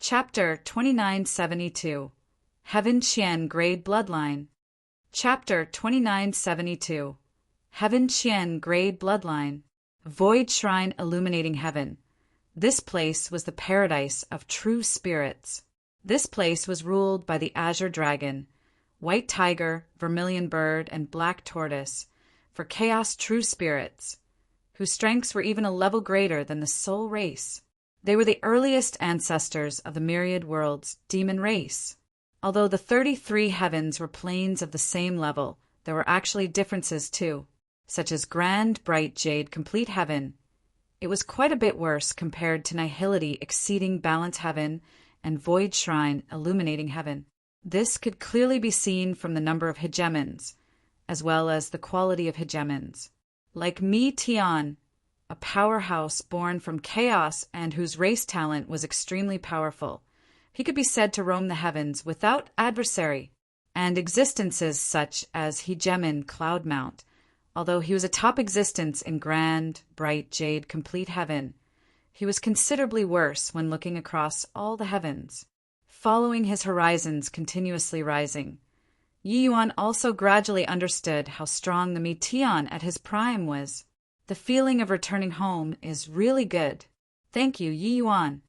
Chapter 2972 Heaven Qian Grade Bloodline. Chapter 2972 Heaven Qian Grade Bloodline. Void Shrine Illuminating Heaven. This place was the paradise of true spirits. This place was ruled by the Azure Dragon, White Tiger, Vermilion Bird, and Black Tortoise, for Chaos true spirits, whose strengths were even a level greater than the soul race. They were the earliest ancestors of the myriad worlds demon race. Although the 33 heavens were planes of the same level, there were actually differences too, such as Grand Bright Jade Complete Heaven. It was quite a bit worse compared to Nihility Exceeding Balance Heaven and Void Shrine Illuminating Heaven. This could clearly be seen from the number of hegemons, as well as the quality of hegemons. Like Mi Tian, a powerhouse born from chaos and whose race talent was extremely powerful, he could be said to roam the heavens without adversary, and existences such as Hegemon Cloudmount, although he was a top existence in Grand, Bright Jade Complete Heaven, he was considerably worse when looking across all the heavens, following his horizons continuously rising. Yi Yuan also gradually understood how strong the Mi Tian at his prime was. The feeling of returning home is really good. Thank you, Yi Yuan.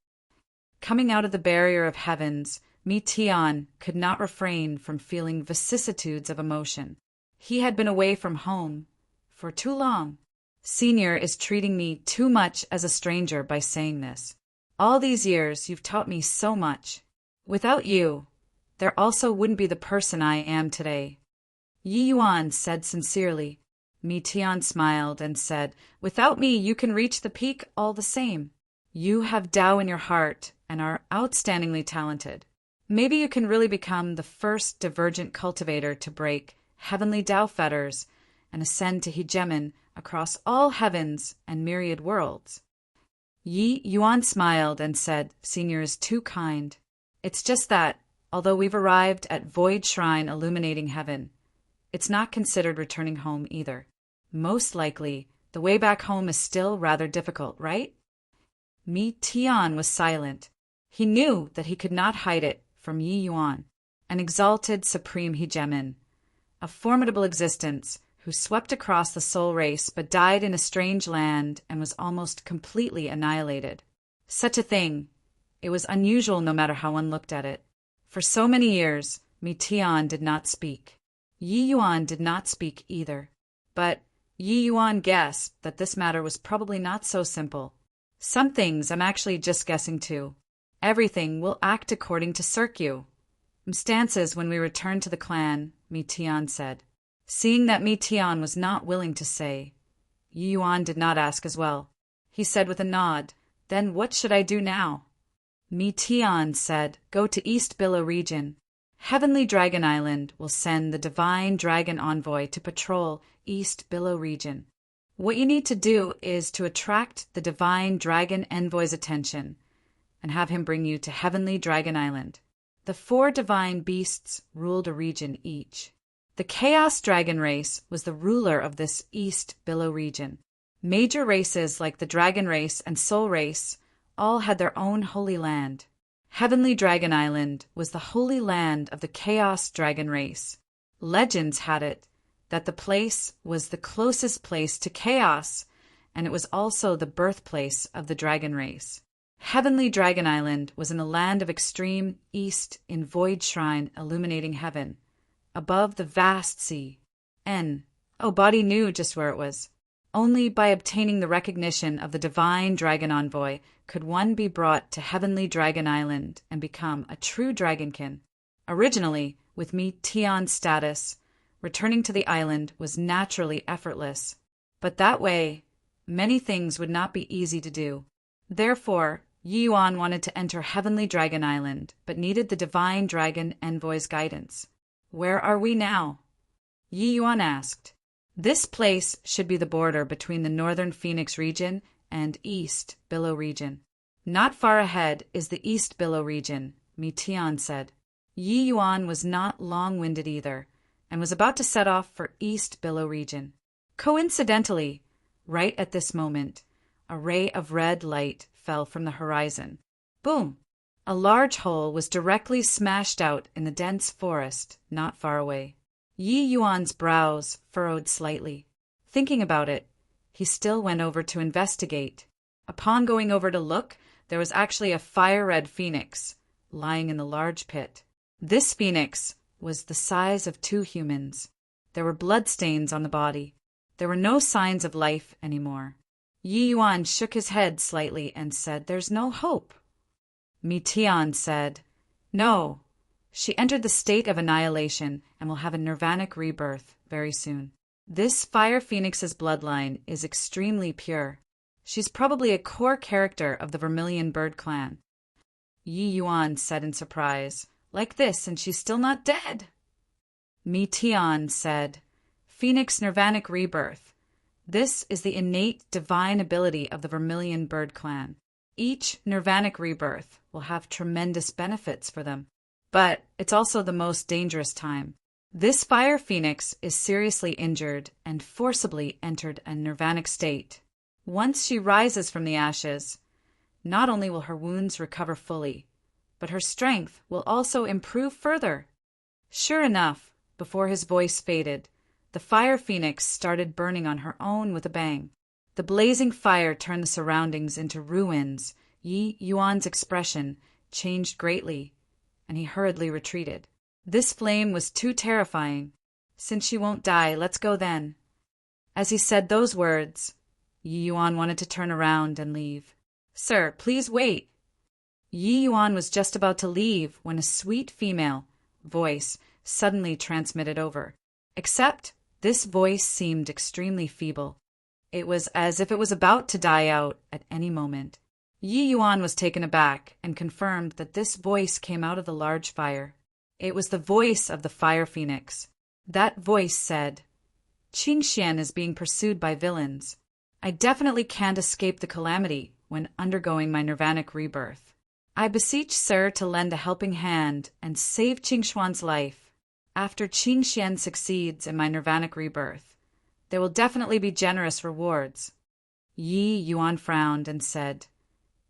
Coming out of the barrier of heavens, Mi Tian could not refrain from feeling vicissitudes of emotion. He had been away from home for too long. Senior is treating me too much as a stranger by saying this. All these years, you've taught me so much. Without you, there also wouldn't be the person I am today. Yi Yuan said sincerely. Mi Tian smiled and said, "Without me, you can reach the peak all the same. You have Tao in your heart and are outstandingly talented. Maybe you can really become the first divergent cultivator to break heavenly Tao fetters and ascend to hegemon across all heavens and myriad worlds." Yi Yuan smiled and said, "Senior is too kind. It's just that, although we've arrived at Void Shrine Illuminating Heaven, it's not considered returning home either. Most likely, the way back home is still rather difficult, right?" Mi Tian was silent. He knew that he could not hide it from Yi Yuan, an exalted supreme hegemon, a formidable existence who swept across the soul race but died in a strange land and was almost completely annihilated. Such a thing, it was unusual no matter how one looked at it. For so many years, Mi Tian did not speak. Yi Yuan did not speak either. But Yi Yuan guessed that this matter was probably not so simple. Some things I'm actually just guessing too. Everything will act according to Cirque. Stances when we return to the clan, Mi Tian said. Seeing that Mi Tian was not willing to say, Yi Yuan did not ask as well. He said with a nod, "Then what should I do now?" Mi Tian said, "Go to East Billow region. Heavenly Dragon Island will send the Divine Dragon Envoy to patrol East Billow region. What you need to do is to attract the Divine Dragon Envoy's attention and have him bring you to Heavenly Dragon Island. The 4 divine beasts ruled a region each. The Chaos Dragon race was the ruler of this East Billow region. Major races like the Dragon race and Soul race all had their own holy land. Heavenly Dragon Island was the holy land of the Chaos Dragon race. Legends had it that the place was the closest place to chaos, and it was also the birthplace of the dragon race. Heavenly Dragon Island was in a land of extreme east in Void Shrine Illuminating Heaven, above the vast sea. Body knew just where it was. Only by obtaining the recognition of the Divine Dragon Envoy could one be brought to Heavenly Dragon Island and become a true dragonkin. Originally, with Mi Tian's status, returning to the island was naturally effortless. But that way, many things would not be easy to do. Therefore, Yi Yuan wanted to enter Heavenly Dragon Island, but needed the Divine Dragon Envoy's guidance. "Where are we now?" Yi Yuan asked. "This place should be the border between the Northern Phoenix region and East Billow region. Not far ahead is the East Billow region," Mi Tian said. Yi Yuan was not long-winded either, and was about to set off for East Billow region. Coincidentally, right at this moment, a ray of red light fell from the horizon. Boom! A large hole was directly smashed out in the dense forest not far away. Yi Yuan's brows furrowed slightly. Thinking about it, he still went over to investigate. Upon going over to look, there was actually a fire-red phoenix lying in the large pit. This phoenix was the size of 2 humans. There were bloodstains on the body. There were no signs of life anymore. Yi Yuan shook his head slightly and said, "There's no hope." Mi Tian said, "No. She entered the state of annihilation and will have a nirvanic rebirth very soon. This fire phoenix's bloodline is extremely pure. She's probably a core character of the Vermilion Bird clan." Yi Yuan said in surprise, "Like this, and she's still not dead?" Mi Tian said, "Phoenix Nirvanic Rebirth. This is the innate divine ability of the Vermilion Bird clan. Each Nirvanic Rebirth will have tremendous benefits for them, but it's also the most dangerous time. This fire phoenix is seriously injured and forcibly entered a Nirvanic state. Once she rises from the ashes, not only will her wounds recover fully, but her strength will also improve further." Sure enough, before his voice faded, the fire phoenix started burning on her own with a bang. The blazing fire turned the surroundings into ruins. Yi Yuan's expression changed greatly, and he hurriedly retreated. This flame was too terrifying. "Since she won't die, let's go then." As he said those words, Yi Yuan wanted to turn around and leave. "Sir, please wait." Yi Yuan was just about to leave when a sweet female voice suddenly transmitted over. Except this voice seemed extremely feeble. It was as if it was about to die out at any moment. Yi Yuan was taken aback and confirmed that this voice came out of the large fire. It was the voice of the fire phoenix. That voice said, "Qingxian is being pursued by villains. I definitely can't escape the calamity when undergoing my nirvanic rebirth. I beseech Sir to lend a helping hand and save Qingxuan's life. After Qingxian succeeds in my nirvanic rebirth, there will definitely be generous rewards." Yi Yuan frowned and said,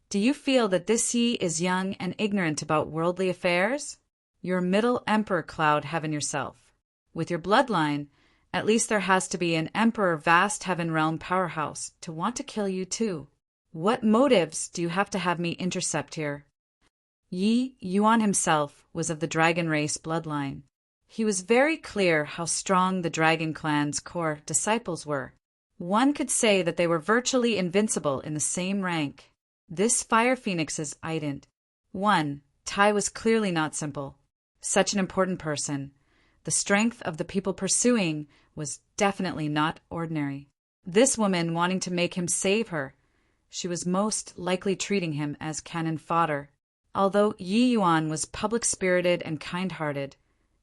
"Do you feel that this Yi is young and ignorant about worldly affairs? You're Middle Emperor Cloud Heaven yourself. With your bloodline, at least there has to be an Emperor Vast Heaven Realm powerhouse to want to kill you too. What motives do you have to have me intercept here?" Yi Yuan himself was of the dragon race bloodline. He was very clear how strong the Dragon Clan's core disciples were. One could say that they were virtually invincible in the same rank. This fire phoenix's ident. 1. Tai was clearly not simple. Such an important person. The strength of the people pursuing was definitely not ordinary. This woman wanting to make him save her. She was most likely treating him as cannon fodder. Although Yi Yuan was public-spirited and kind-hearted,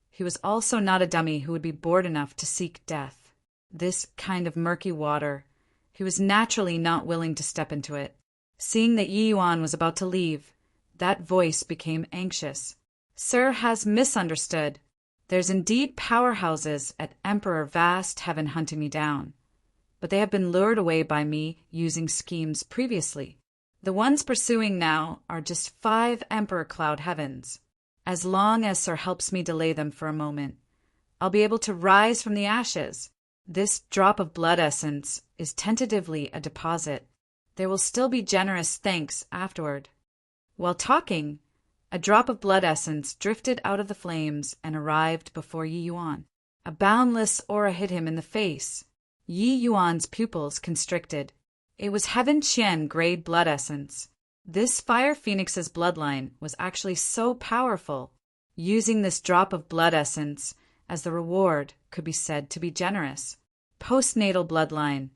he was also not a dummy who would be bored enough to seek death. This kind of murky water, he was naturally not willing to step into it. Seeing that Yi Yuan was about to leave, that voice became anxious. "Sir has misunderstood. There's indeed powerhouses at Emperor Vast Heaven hunting me down, but they have been lured away by me using schemes previously. The ones pursuing now are just 5 Emperor Cloud Heavens. As long as Sir helps me delay them for a moment, I'll be able to rise from the ashes. This drop of blood essence is tentatively a deposit. There will still be generous thanks afterward." While talking, a drop of blood essence drifted out of the flames and arrived before Yi Yuan. A boundless aura hit him in the face. Yi Yuan's pupils constricted. It was Heaven Qian grade blood essence. This fire phoenix's bloodline was actually so powerful. Using this drop of blood essence as the reward could be said to be generous. Postnatal bloodline.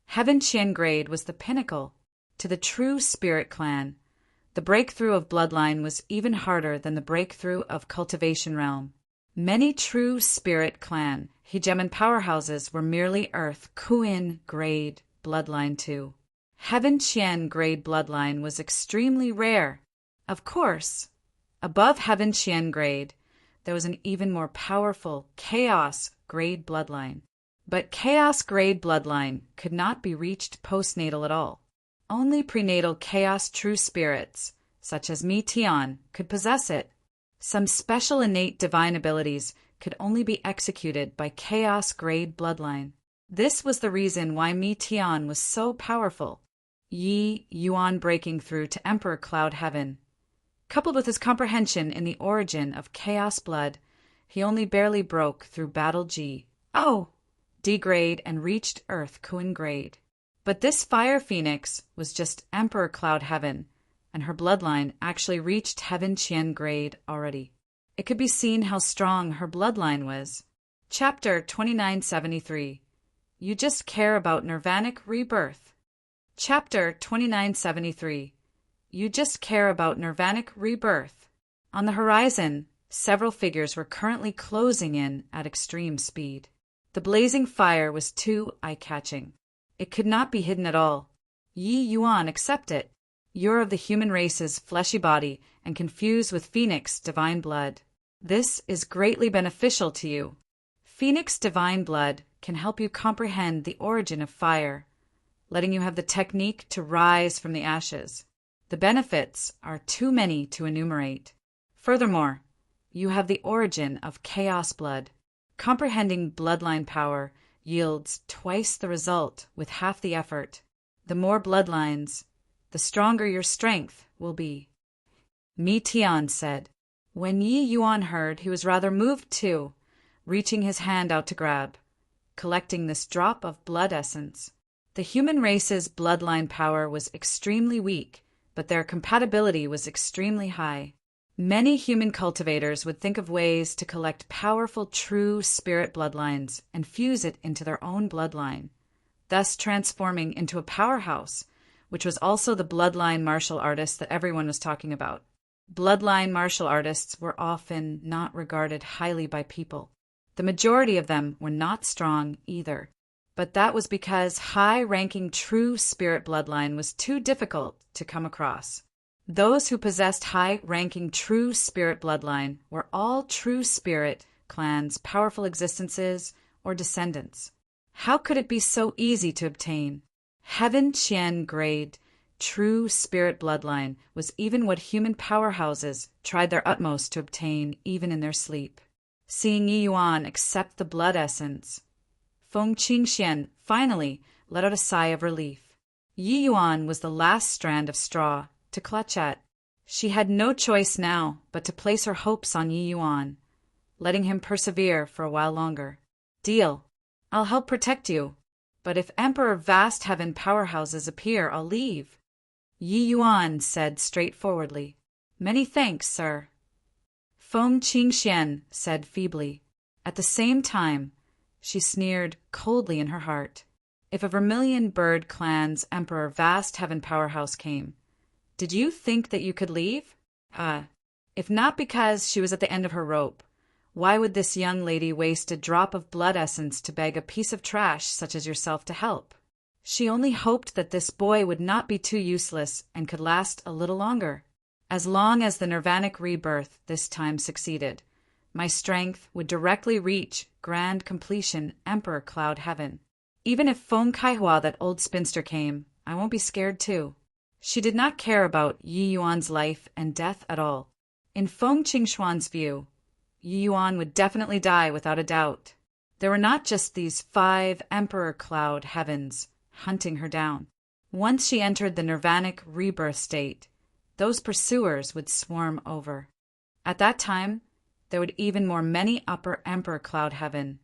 Heaven Qian grade was the pinnacle. To the true spirit clan, the breakthrough of bloodline was even harder than the breakthrough of cultivation realm. Many true spirit clan hegemon powerhouses were merely Earth Kuin grade bloodline too. Heaven Qian grade bloodline was extremely rare. Of course, above Heaven Qian grade, there was an even more powerful Chaos grade bloodline. But Chaos grade bloodline could not be reached postnatal at all. Only prenatal Chaos true spirits, such as Mi Tian, could possess it. Some special innate divine abilities could only be executed by chaos-grade bloodline. This was the reason why Mi Tian was so powerful. Yi Yuan breaking through to Emperor Cloud Heaven. Coupled with his comprehension in the origin of chaos blood, he only barely broke through Battle G. Oh! D-grade and reached Earth Kuan grade. But this fire phoenix was just Emperor Cloud Heaven, and her bloodline actually reached Heaven Qian grade already. It could be seen how strong her bloodline was. Chapter 2973. You just care about nirvanic rebirth. Chapter 2973. You just care about nirvanic rebirth. On the horizon, several figures were currently closing in at extreme speed. The blazing fire was too eye-catching. It could not be hidden at all. Yi Yuan, accept it. You're of the human race's fleshy body and confused with Phoenix divine blood. This is greatly beneficial to you. Phoenix divine blood can help you comprehend the origin of fire, letting you have the technique to rise from the ashes. The benefits are too many to enumerate. Furthermore, you have the origin of chaos blood. Comprehending bloodline power yields twice the result with half the effort. The more bloodlines, the stronger your strength will be. Mi Tian said. When Yi Yuan heard, he was rather moved too, reaching his hand out to grab, collecting this drop of blood essence. The human race's bloodline power was extremely weak, but their compatibility was extremely high. Many human cultivators would think of ways to collect powerful true spirit bloodlines and fuse it into their own bloodline, thus transforming into a powerhouse, which was also the bloodline martial artist that everyone was talking about. Bloodline martial artists were often not regarded highly by people. The majority of them were not strong either, but that was because high-ranking true spirit bloodline was too difficult to come across. Those who possessed high-ranking true spirit bloodline were all true spirit clans' powerful existences or descendants. How could it be so easy to obtain? Heaven Qian grade true spirit bloodline was even what human powerhouses tried their utmost to obtain even in their sleep. Seeing Yi Yuan accept the blood essence, Feng Qingxian finally let out a sigh of relief. Yi Yuan was the last strand of straw to clutch at. She had no choice now but to place her hopes on Yi Yuan, letting him persevere for a while longer. Deal. I'll help protect you, but if Emperor Vast Heaven powerhouses appear, I'll leave. Yi Yuan said straightforwardly. Many thanks, sir. Feng Qingxian said feebly. At the same time, she sneered coldly in her heart. If a Vermilion Bird clan's Emperor Vast Heaven powerhouse came, did you think that you could leave? If not because she was at the end of her rope, why would this young lady waste a drop of blood essence to beg a piece of trash such as yourself to help? She only hoped that this boy would not be too useless and could last a little longer. As long as the nirvanic rebirth this time succeeded, my strength would directly reach grand completion Emperor Cloud Heaven. Even if Feng Kaihua, that old spinster, came, I won't be scared too. She did not care about Yi Yuan's life and death at all. In Feng Qingxuan's view, Yi Yuan would definitely die without a doubt. There were not just these 5 Emperor Cloud Heavens hunting her down. Once she entered the nirvanic rebirth state, those pursuers would swarm over. At that time, there would even more many Upper Emperor Cloud Heaven,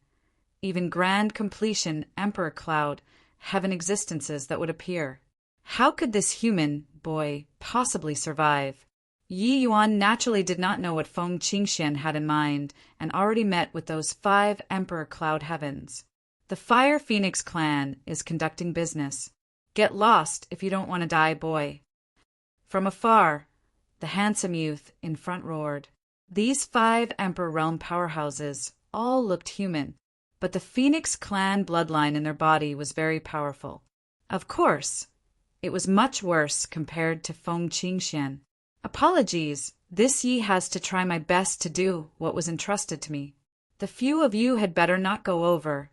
even grand completion Emperor Cloud Heaven existences that would appear. How could this human boy possibly survive? Yi Yuan naturally did not know what Feng Qingxian had in mind and already met with those 5 Emperor Cloud Heavens. The Fire Phoenix clan is conducting business. Get lost if you don't want to die, boy. From afar, the handsome youth in front roared. These 5 Emperor Realm powerhouses all looked human, but the Phoenix clan bloodline in their body was very powerful. Of course, it was much worse compared to Feng Qingxian. Apologies, this Yi has to try my best to do what was entrusted to me. The few of you had better not go over.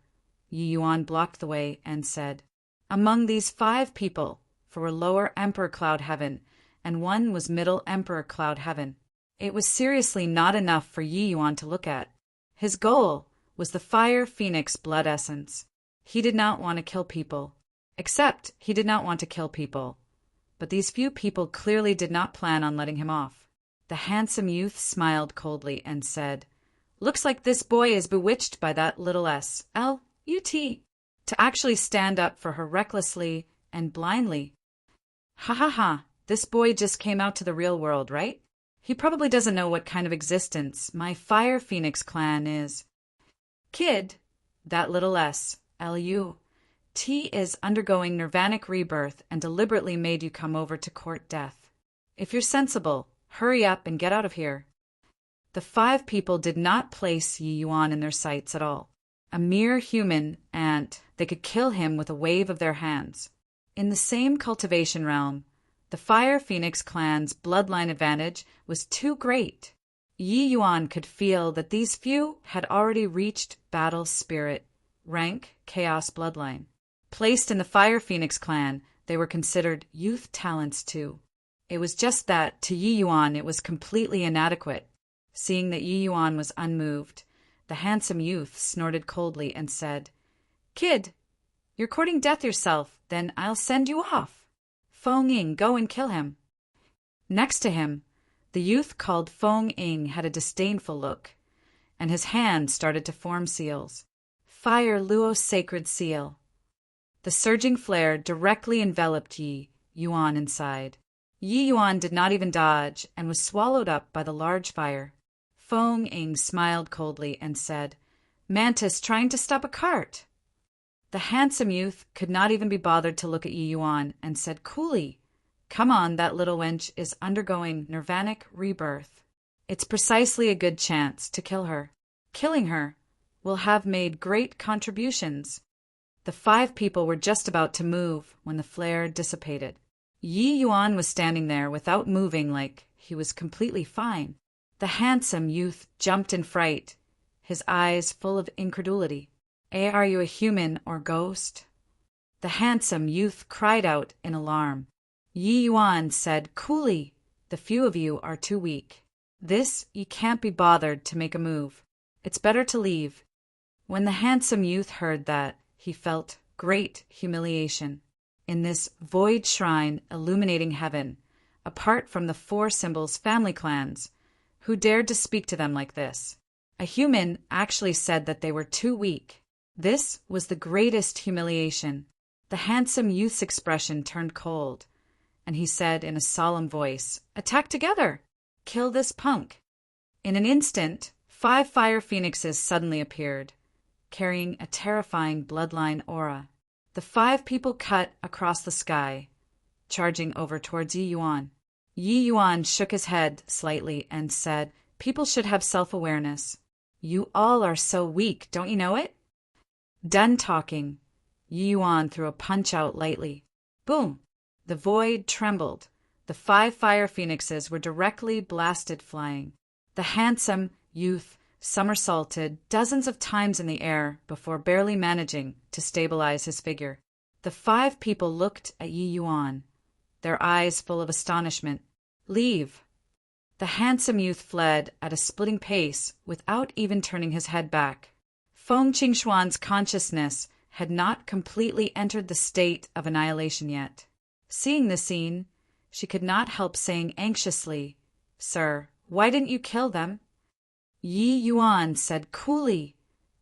Yi Yuan blocked the way and said, among these 5 people, for a lower Emperor Cloud Heaven, and one was Middle Emperor Cloud Heaven. It was seriously not enough for Yi Yuan to look at. His goal was the Fire Phoenix blood essence. He did not want to kill people. Except he did not want to kill people. But these few people clearly did not plan on letting him off. The handsome youth smiled coldly and said, "Looks like this boy is bewitched by that little S.L.U.T. to actually stand up for her recklessly and blindly. Ha ha ha, this boy just came out to the real world, right? He probably doesn't know what kind of existence my Fire Phoenix clan is. Kid, that little S.L.U.T. is undergoing nirvanic rebirth and deliberately made you come over to court death. If you're sensible, hurry up and get out of here." The 5 people did not place Yi Yuan in their sights at all. A mere human, and they could kill him with a wave of their hands. In the same cultivation realm, the Fire Phoenix clan's bloodline advantage was too great. Yi Yuan could feel that these few had already reached battle spirit, rank chaos bloodline. Placed in the Fire Phoenix clan, they were considered youth talents too. It was just that, to Yi Yuan, it was completely inadequate. Seeing that Yi Yuan was unmoved, the handsome youth snorted coldly and said, "Kid, you're courting death yourself, then I'll send you off. Feng Ying, go and kill him." Next to him, the youth called Feng Ying had a disdainful look, and his hand started to form seals. Fire Luo Sacred Seal. The surging flare directly enveloped Yi Yuan inside. Yi Yuan did not even dodge and was swallowed up by the large fire. Feng Ying smiled coldly and said, "Mantis trying to stop a cart." The handsome youth could not even be bothered to look at Yi Yuan and said coolly, "Come on, that little wench is undergoing nirvanic rebirth. It's precisely a good chance to kill her. Killing her will have made great contributions." The 5 people were just about to move when the flare dissipated. Yi Yuan was standing there without moving, like he was completely fine. The handsome youth jumped in fright, his eyes full of incredulity. "Are you a human or ghost?" The handsome youth cried out in alarm. Yi Yuan said coolly, "The few of you are too weak. You can't be bothered to make a move. It's better to leave." When the handsome youth heard that, he felt great humiliation. In this void shrine illuminating heaven, apart from the 4 symbols' family clans, who dared to speak to them like this? A human actually said that they were too weak. This was the greatest humiliation. The handsome youth's expression turned cold, and he said in a solemn voice, "Attack together! Kill this punk!" In an instant, 5 fire phoenixes suddenly appeared, carrying a terrifying bloodline aura. The 5 people cut across the sky, charging over towards Yi Yuan. Yi Yuan shook his head slightly and said, "People should have self-awareness. You all are so weak, don't you know it?" Done talking, Yi Yuan threw a punch out lightly. Boom! The void trembled. The 5 fire phoenixes were directly blasted flying. The handsome youth somersaulted dozens of times in the air before barely managing to stabilize his figure. The 5 people looked at Yi Yuan, their eyes full of astonishment. "Leave." The handsome youth fled at a splitting pace without even turning his head back. Feng Qingxuan's consciousness had not completely entered the state of annihilation yet. Seeing the scene, she could not help saying anxiously, "Sir, why didn't you kill them?" Yi Yuan said coolly,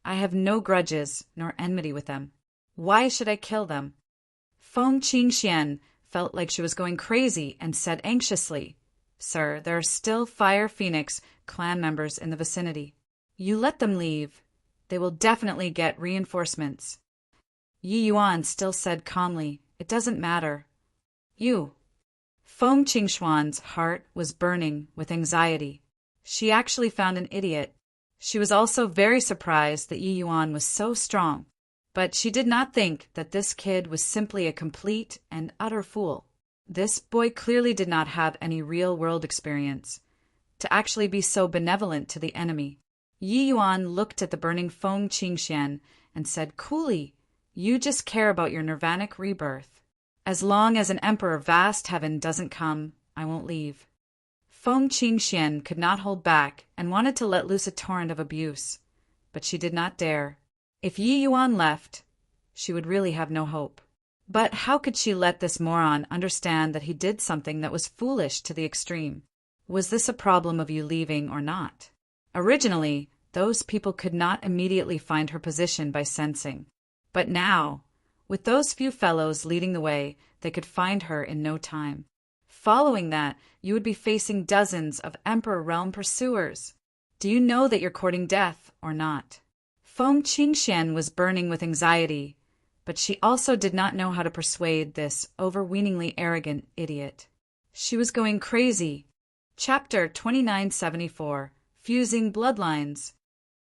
"I have no grudges nor enmity with them. Why should I kill them?" Feng Qingxian felt like she was going crazy and said anxiously, "Sir, there are still Fire Phoenix clan members in the vicinity. You let them leave. They will definitely get reinforcements." Yi Yuan still said calmly, "It doesn't matter. You." Feng Qingxuan's heart was burning with anxiety. She actually found an idiot. She was also very surprised that Yi Yuan was so strong, but she did not think that this kid was simply a complete and utter fool. This boy clearly did not have any real-world experience to actually be so benevolent to the enemy. Yi Yuan looked at the burning Feng Qingxian and said coolly, "You just care about your nirvanic rebirth. As long as an emperor vast heaven doesn't come, I won't leave. Feng Qingxian could not hold back and wanted to let loose a torrent of abuse, but she did not dare. If Yi Yuan left, she would really have no hope. But how could she let this moron understand that he did something that was foolish to the extreme? Was this a problem of you leaving or not? Originally, those people could not immediately find her position by sensing. But now, with those few fellows leading the way, they could find her in no time. Following that, you would be facing dozens of Emperor Realm pursuers. Do you know that you're courting death or not? Feng Qingxian was burning with anxiety, but she also did not know how to persuade this overweeningly arrogant idiot. She was going crazy. Chapter 2974, Fusing Bloodlines.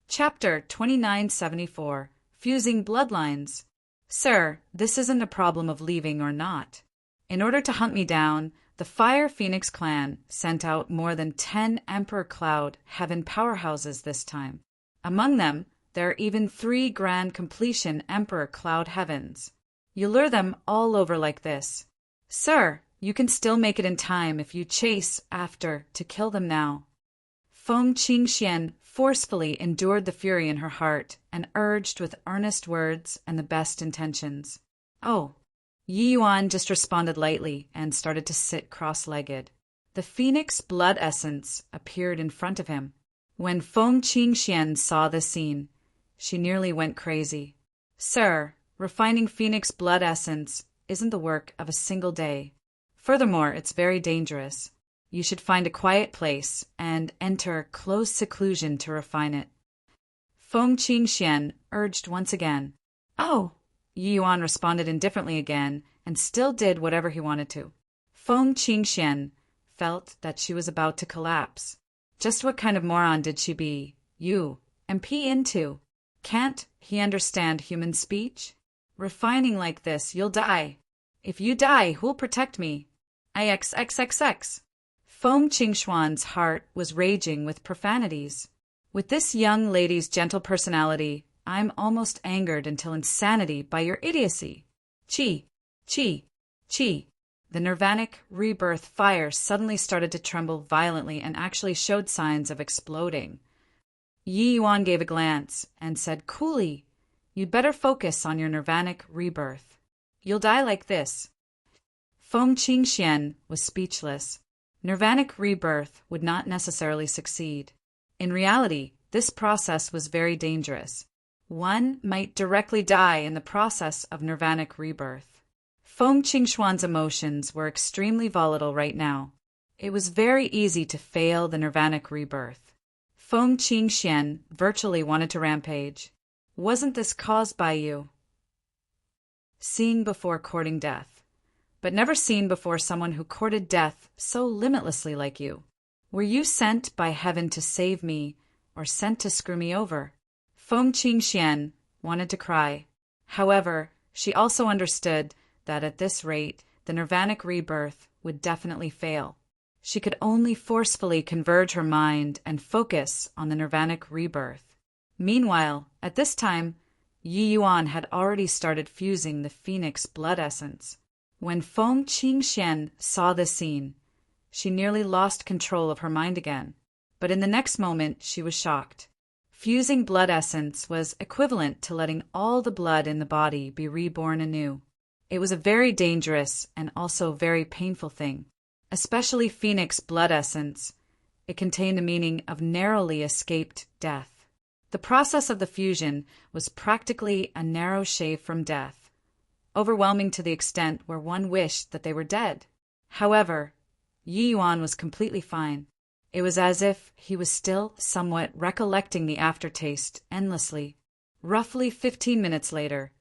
Chapter 2974, Fusing Bloodlines. Sir, this isn't a problem of leaving or not. In order to hunt me down, the Fire Phoenix clan sent out more than 10 Emperor Cloud Heaven powerhouses this time. Among them, there are even 3 Grand Completion Emperor Cloud Heavens. You lure them all over like this. Sir, you can still make it in time if you chase after to kill them now. Feng Qingxian forcefully endured the fury in her heart and urged with earnest words and the best intentions. Oh. Yi Yuan just responded lightly and started to sit cross-legged. The Phoenix blood essence appeared in front of him. When Feng Qingxian saw this scene, she nearly went crazy. Sir, refining Phoenix blood essence isn't the work of a single day. Furthermore, it's very dangerous. You should find a quiet place and enter close seclusion to refine it. Feng Qingxian urged once again. Oh! Yi Yuan responded indifferently again and still did whatever he wanted to. Feng Qingxian felt that she was about to collapse. Just what kind of moron did she be, MP into? Can't he understand human speech? Refining like this, you'll die. If you die, who'll protect me? IXXXX. Feng Qingxuan's heart was raging with profanities. With this young lady's gentle personality, I'm almost angered until insanity by your idiocy. Chi, chi, chi. The Nirvanic rebirth fire suddenly started to tremble violently and actually showed signs of exploding. Yi Yuan gave a glance and said coolly, You'd better focus on your Nirvanic rebirth. You'll die like this. Feng Qingxian was speechless. Nirvanic rebirth would not necessarily succeed. In reality, this process was very dangerous. One might directly die in the process of Nirvanic rebirth. Feng Qingxuan's emotions were extremely volatile right now. It was very easy to fail the Nirvanic rebirth. Feng Qingxian virtually wanted to rampage. Wasn't this caused by you? Seeing before courting death, but never seen before someone who courted death so limitlessly like you. Were you sent by heaven to save me, or sent to screw me over? Feng Qingxian wanted to cry. However, she also understood that at this rate, the Nirvanic rebirth would definitely fail. She could only forcefully converge her mind and focus on the Nirvanic rebirth. Meanwhile, at this time, Yi Yuan had already started fusing the Phoenix blood essence. When Feng Qingxian saw this scene, she nearly lost control of her mind again. But in the next moment, she was shocked. Fusing blood essence was equivalent to letting all the blood in the body be reborn anew. It was a very dangerous and also very painful thing, especially Phoenix blood essence. It contained a meaning of narrowly escaped death. The process of the fusion was practically a narrow shave from death, overwhelming to the extent where one wished that they were dead. However, Yi Yuan was completely fine. It was as if he was still somewhat recollecting the aftertaste endlessly. Roughly 15 minutes later,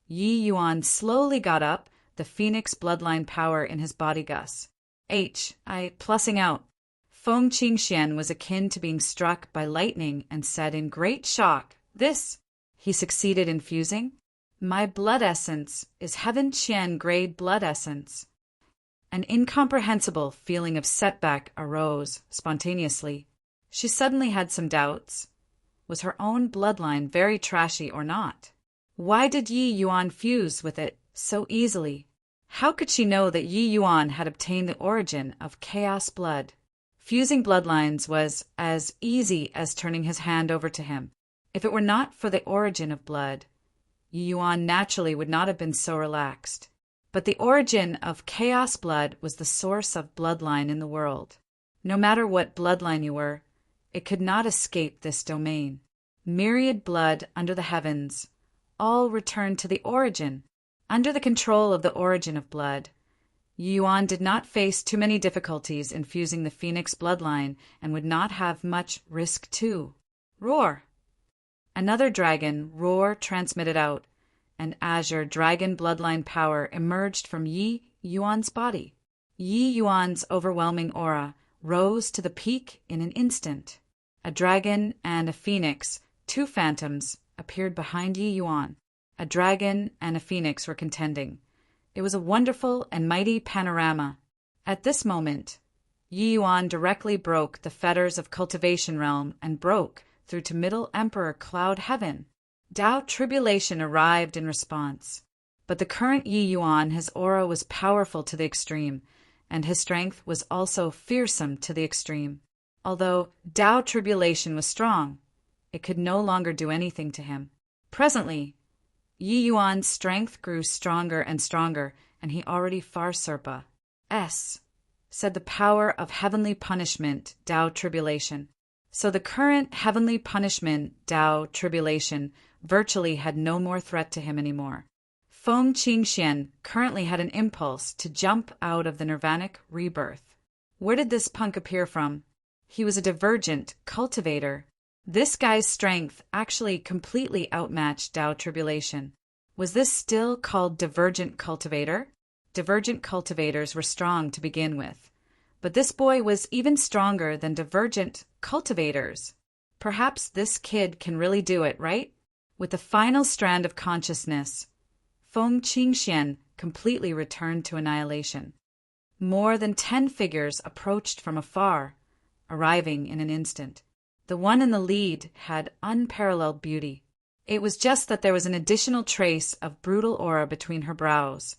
Yi Yuan slowly got up, the Phoenix bloodline power in his body gus. Plussing out. Feng Qingxian was akin to being struck by lightning and said in great shock, This, he succeeded in fusing? My blood essence is Heaven Qian grade blood essence. An incomprehensible feeling of setback arose spontaneously. She suddenly had some doubts. Was her own bloodline very trashy or not? Why did Yi Yuan fuse with it so easily? How could she know that Yi Yuan had obtained the origin of chaos blood? Fusing bloodlines was as easy as turning his hand over to him. If it were not for the origin of blood, Yi Yuan naturally would not have been so relaxed. But the origin of chaos blood was the source of bloodline in the world. No matter what bloodline you were, it could not escape this domain. Myriad blood under the heavens, all returned to the origin. Under the control of the origin of blood, Yi Yuan did not face too many difficulties in fusing the phoenix bloodline and would not have much risk too. Roar! Another dragon roar transmitted out, and azure dragon bloodline power emerged from Yi Yuan's body. Yi Yuan's overwhelming aura rose to the peak in an instant. A dragon and a phoenix, two phantoms, appeared behind Yi Yuan. A dragon and a phoenix were contending. It was a wonderful and mighty panorama. At this moment, Yi Yuan directly broke the fetters of cultivation realm and broke through to Middle Emperor Cloud Heaven. Tao Tribulation arrived in response. But the current Yi Yuan, his aura was powerful to the extreme, and his strength was also fearsome to the extreme. Although Tao Tribulation was strong, it could no longer do anything to him. Presently, Yi Yuan's strength grew stronger and stronger, and he already far surpa. Said the power of heavenly punishment, Tao Tribulation. So the current heavenly punishment, Tao Tribulation, virtually had no more threat to him anymore. Feng Qingxian currently had an impulse to jump out of the nirvanic rebirth. Where did this punk appear from? He was a divergent cultivator. This guy's strength actually completely outmatched Tao Tribulation. Was this still called divergent cultivator? Divergent cultivators were strong to begin with, but this boy was even stronger than divergent cultivators. Perhaps this kid can really do it, right? With the final strand of consciousness, Feng Qingxian completely returned to annihilation. More than 10 figures approached from afar, arriving in an instant. The one in the lead had unparalleled beauty. It was just that there was an additional trace of brutal aura between her brows,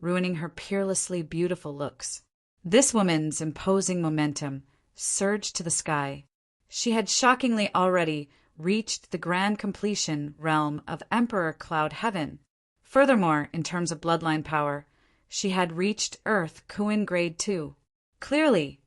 ruining her peerlessly beautiful looks. This woman's imposing momentum surged to the sky. She had shockingly already reached the grand completion realm of Emperor Cloud Heaven. Furthermore, in terms of bloodline power, she had reached Earth Kuan Grade 2. Clearly,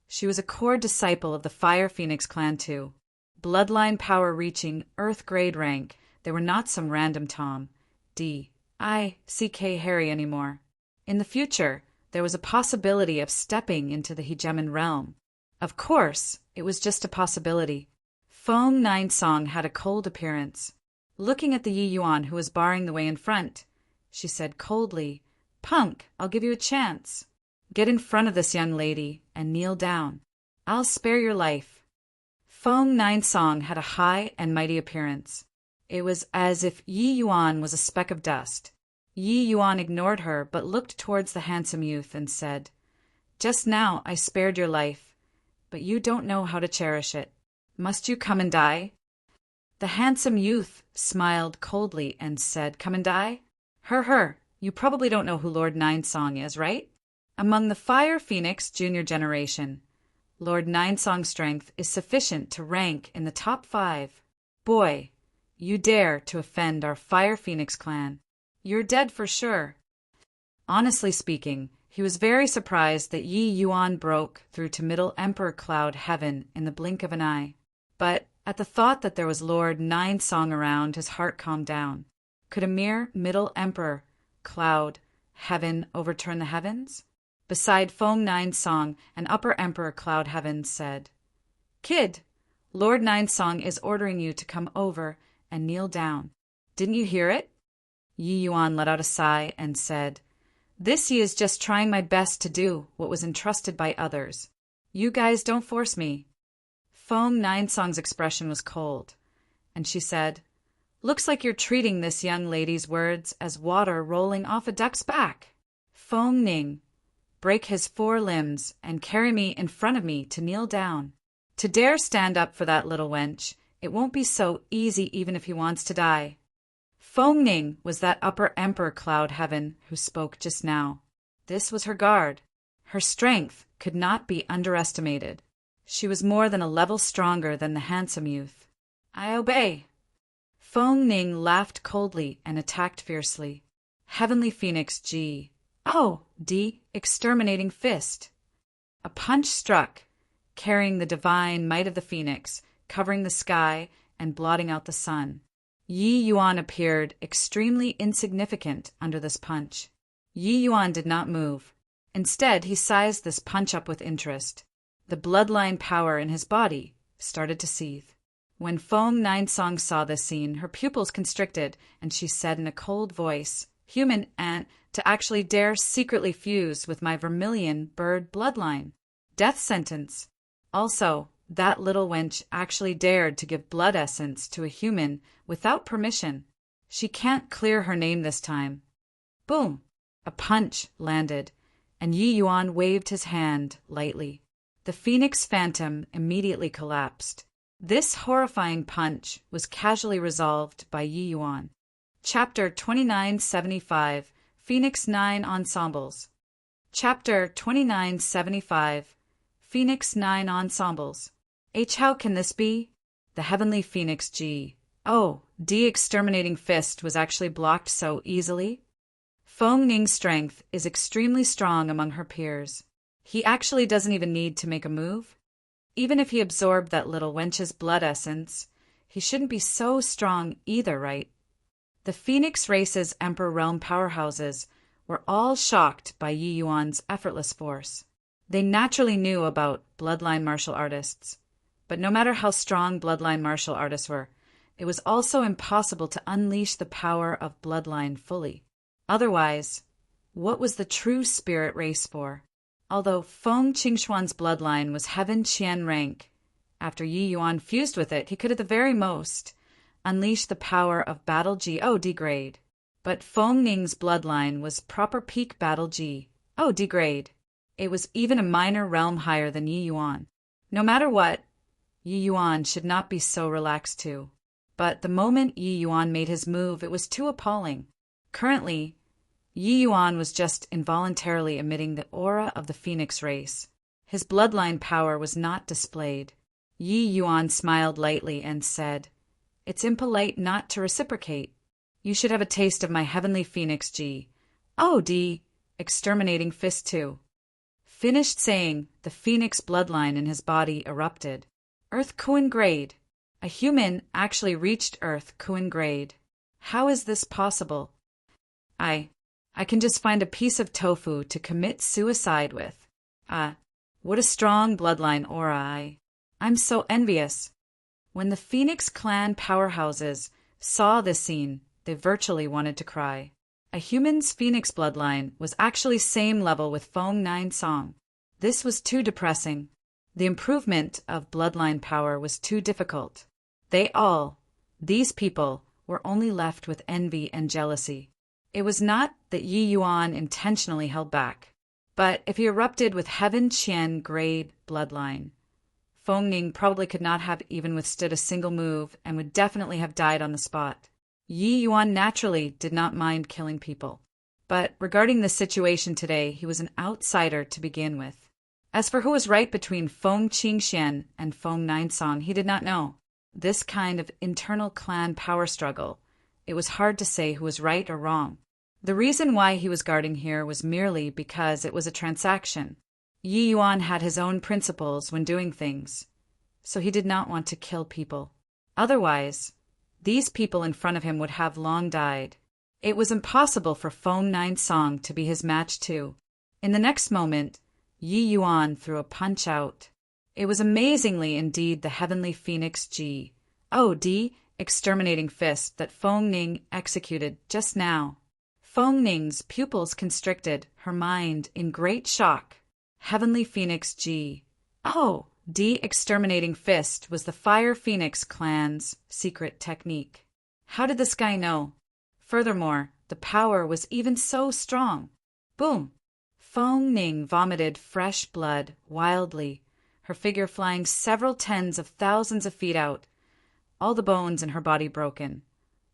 she was a core disciple of the Fire Phoenix clan too. Bloodline power reaching Earth Grade rank, they were not some random Tom, D, I, C.K. Harry anymore. In the future, there was a possibility of stepping into the hegemon realm. Of course, it was just a possibility. Feng Ninesong had a cold appearance. Looking at the Yi Yuan who was barring the way in front, she said coldly, "Punk, I'll give you a chance. Get in front of this young lady and kneel down. I'll spare your life." Feng Ninesong had a high and mighty appearance. It was as if Yi Yuan was a speck of dust. Yi Yuan ignored her but looked towards the handsome youth and said, "Just now I spared your life, but you don't know how to cherish it. Must you come and die?" The handsome youth smiled coldly and said, "Come and die? Her, you probably don't know who Lord Ninesong is, right? Among the Fire Phoenix junior generation, Lord Ninesong's strength is sufficient to rank in the top 5. Boy, you dare to offend our Fire Phoenix clan. You're dead for sure." Honestly speaking, he was very surprised that Yi Yuan broke through to Middle Emperor Cloud Heaven in the blink of an eye. But at the thought that there was Lord Ninesong around, his heart calmed down. Could a mere Middle Emperor Cloud Heaven overturn the heavens? Beside Feng Ninesong, an Upper Emperor Cloud Heaven said, "Kid, Lord Ninesong is ordering you to come over and kneel down. Didn't you hear it?" Yi Yuan let out a sigh and said, "This he is just trying my best to do what was entrusted by others. You guys don't force me." Feng Ninesong's expression was cold, and she said, "Looks like you're treating this young lady's words as water rolling off a duck's back. Feng Ning, break his 4 limbs and carry me in front of me to kneel down. To dare stand up for that little wench, it won't be so easy even if he wants to die." Feng Ning was that upper emperor cloud heaven who spoke just now. This was her guard. Her strength could not be underestimated. She was more than a level stronger than the handsome youth. I obey. Feng Ning laughed coldly and attacked fiercely. Heavenly Phoenix G. Oh, D. Exterminating fist. A punch struck, carrying the divine might of the phoenix, covering the sky and blotting out the sun. Yi Yuan appeared extremely insignificant under this punch. Yi Yuan did not move. Instead, he sized this punch up with interest. The bloodline power in his body started to seethe. When Feng Ninesong saw this scene, her pupils constricted, and she said in a cold voice, "Human ant, to actually dare secretly fuse with my vermilion bird bloodline. Death sentence. Also, that little wench actually dared to give blood essence to a human without permission. She can't clear her name this time." Boom! A punch landed, and Yi Yuan waved his hand lightly. The Phoenix Phantom immediately collapsed. This horrifying punch was casually resolved by Yi Yuan. Chapter 2975, Phoenix 9 Ensembles. Chapter 2975, Phoenix 9 Ensembles. How can this be? The Heavenly Phoenix G. Oh, D Exterminating Fist was actually blocked so easily? Feng Ning's strength is extremely strong among her peers. He actually doesn't even need to make a move. Even if he absorbed that little wench's blood essence, he shouldn't be so strong either, right? The Phoenix race's Emperor Realm powerhouses were all shocked by Yi Yuan's effortless force. They naturally knew about bloodline martial artists, but no matter how strong bloodline martial artists were, it was also impossible to unleash the power of bloodline fully. Otherwise, what was the true spirit race for? Although Feng Qingxuan's bloodline was Heaven Qian rank, after Yi Yuan fused with it, he could at the very most unleash the power of Battle G D grade. But Feng Ning's bloodline was proper peak Battle G D grade. It was even a minor realm higher than Yi Yuan. No matter what, Yi Yuan should not be so relaxed too. But the moment Yi Yuan made his move, it was too appalling. Currently, Yi Yuan was just involuntarily emitting the aura of the Phoenix race. His bloodline power was not displayed. Yi Yuan smiled lightly and said, "It's impolite not to reciprocate. You should have a taste of my Heavenly Phoenix G. D. Exterminating Fist too." Finished saying, the Phoenix bloodline in his body erupted. Earth Kuan grade. A human actually reached Earth Kuan grade. How is this possible? I can just find a piece of tofu to commit suicide with. What a strong bloodline aura. I'm so envious. When the Phoenix clan powerhouses saw this scene, they virtually wanted to cry. A human's Phoenix bloodline was actually same level with Feng Ninesong. This was too depressing. The improvement of bloodline power was too difficult. These people, were only left with envy and jealousy. It was not that Yi Yuan intentionally held back, but if he erupted with Heaven Qian grade bloodline, Feng Ning probably could not have even withstood a single move and would definitely have died on the spot. Yi Yuan naturally did not mind killing people, but regarding the situation today, he was an outsider to begin with. As for who was right between Feng Qingxian and Feng Ninesong, he did not know. This kind of internal clan power struggle, it was hard to say who was right or wrong. The reason why he was guarding here was merely because it was a transaction. Yi Yuan had his own principles when doing things, so he did not want to kill people. Otherwise, these people in front of him would have long died. It was impossible for Feng Ninesong to be his match too. In the next moment, Yi Yuan threw a punch out. It was amazingly indeed the Heavenly Phoenix G. D. Exterminating Fist that Feng Ning executed just now. Feng Ning's pupils constricted, her mind in great shock. Heavenly Phoenix G. D. Exterminating Fist was the Fire Phoenix clan's secret technique. How did this guy know? Furthermore, the power was even so strong. Boom! Feng Ning vomited fresh blood wildly, her figure flying several tens of thousands of feet out, all the bones in her body broken.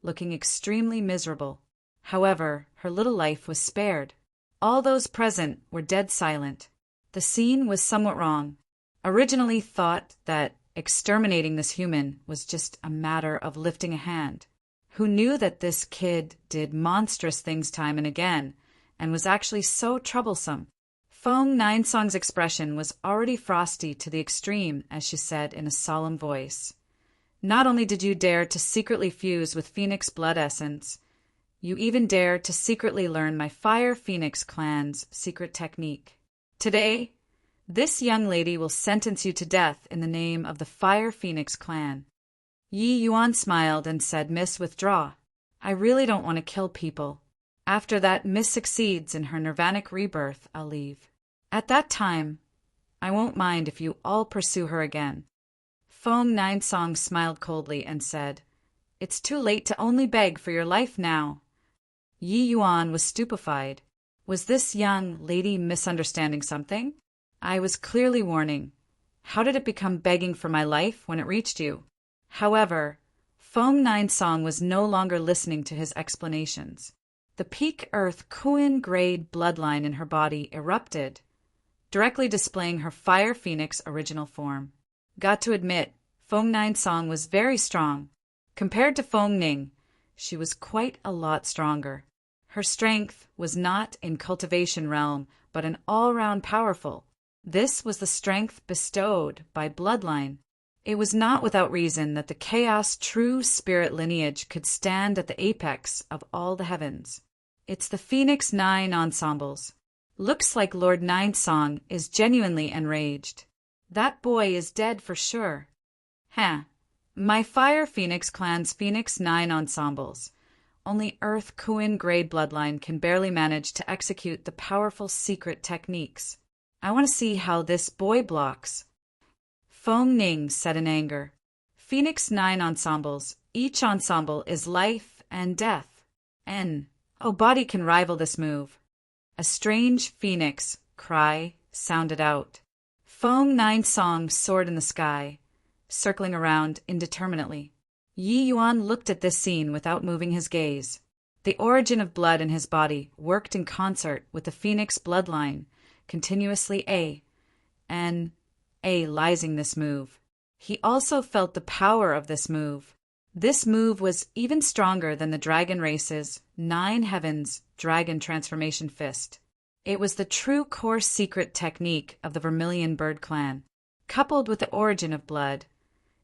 looking extremely miserable. However, her little life was spared. All those present were dead silent. The scene was somewhat wrong. Originally thought that exterminating this human was just a matter of lifting a hand. Who knew that this kid did monstrous things time and again, and was actually so troublesome? Feng Ninesong's expression was already frosty to the extreme as she said in a solemn voice, "Not only did you dare to secretly fuse with Phoenix blood essence, you even dare to secretly learn my Fire Phoenix clan's secret technique. Today, this young lady will sentence you to death in the name of the Fire Phoenix clan." Yi Yuan smiled and said, "Miss, withdraw. I really don't want to kill people. After that Miss succeeds in her nirvanic rebirth, I'll leave. At that time, I won't mind if you all pursue her again." Feng Ninesong smiled coldly and said, "It's too late to only beg for your life now." Yi Yuan was stupefied. Was this young lady misunderstanding something? I was clearly warning. How did it become begging for my life when it reached you? However, Feng Ninesong was no longer listening to his explanations. The peak Earth Kuan grade bloodline in her body erupted, directly displaying her Fire Phoenix original form. Got to admit, Feng Ninesong was very strong. Compared to Feng Ning, she was quite a lot stronger. Her strength was not in cultivation realm, but an all-round powerful. This was the strength bestowed by bloodline. It was not without reason that the Chaos True Spirit lineage could stand at the apex of all the heavens. It's the Phoenix 9 ensembles. Looks like Lord Ninesong is genuinely enraged. That boy is dead for sure. My Fire Phoenix clan's Phoenix 9 ensembles. Only Earth Kuan grade bloodline can barely manage to execute the powerful secret techniques. I want to see how this boy blocks. Feng Ning said in anger, "Phoenix 9 ensembles. Each ensemble is life and death. Body can rival this move." A strange phoenix cry sounded out. Feng Ninesong soared in the sky, circling around indeterminately. Yi Yuan looked at this scene without moving his gaze. The origin of blood in his body worked in concert with the Phoenix bloodline, continuously analyzing this move. He also felt the power of this move. This move was even stronger than the dragon race's 9 heavens dragon transformation fist. It was the true core secret technique of the Vermilion Bird clan. Coupled with the origin of blood,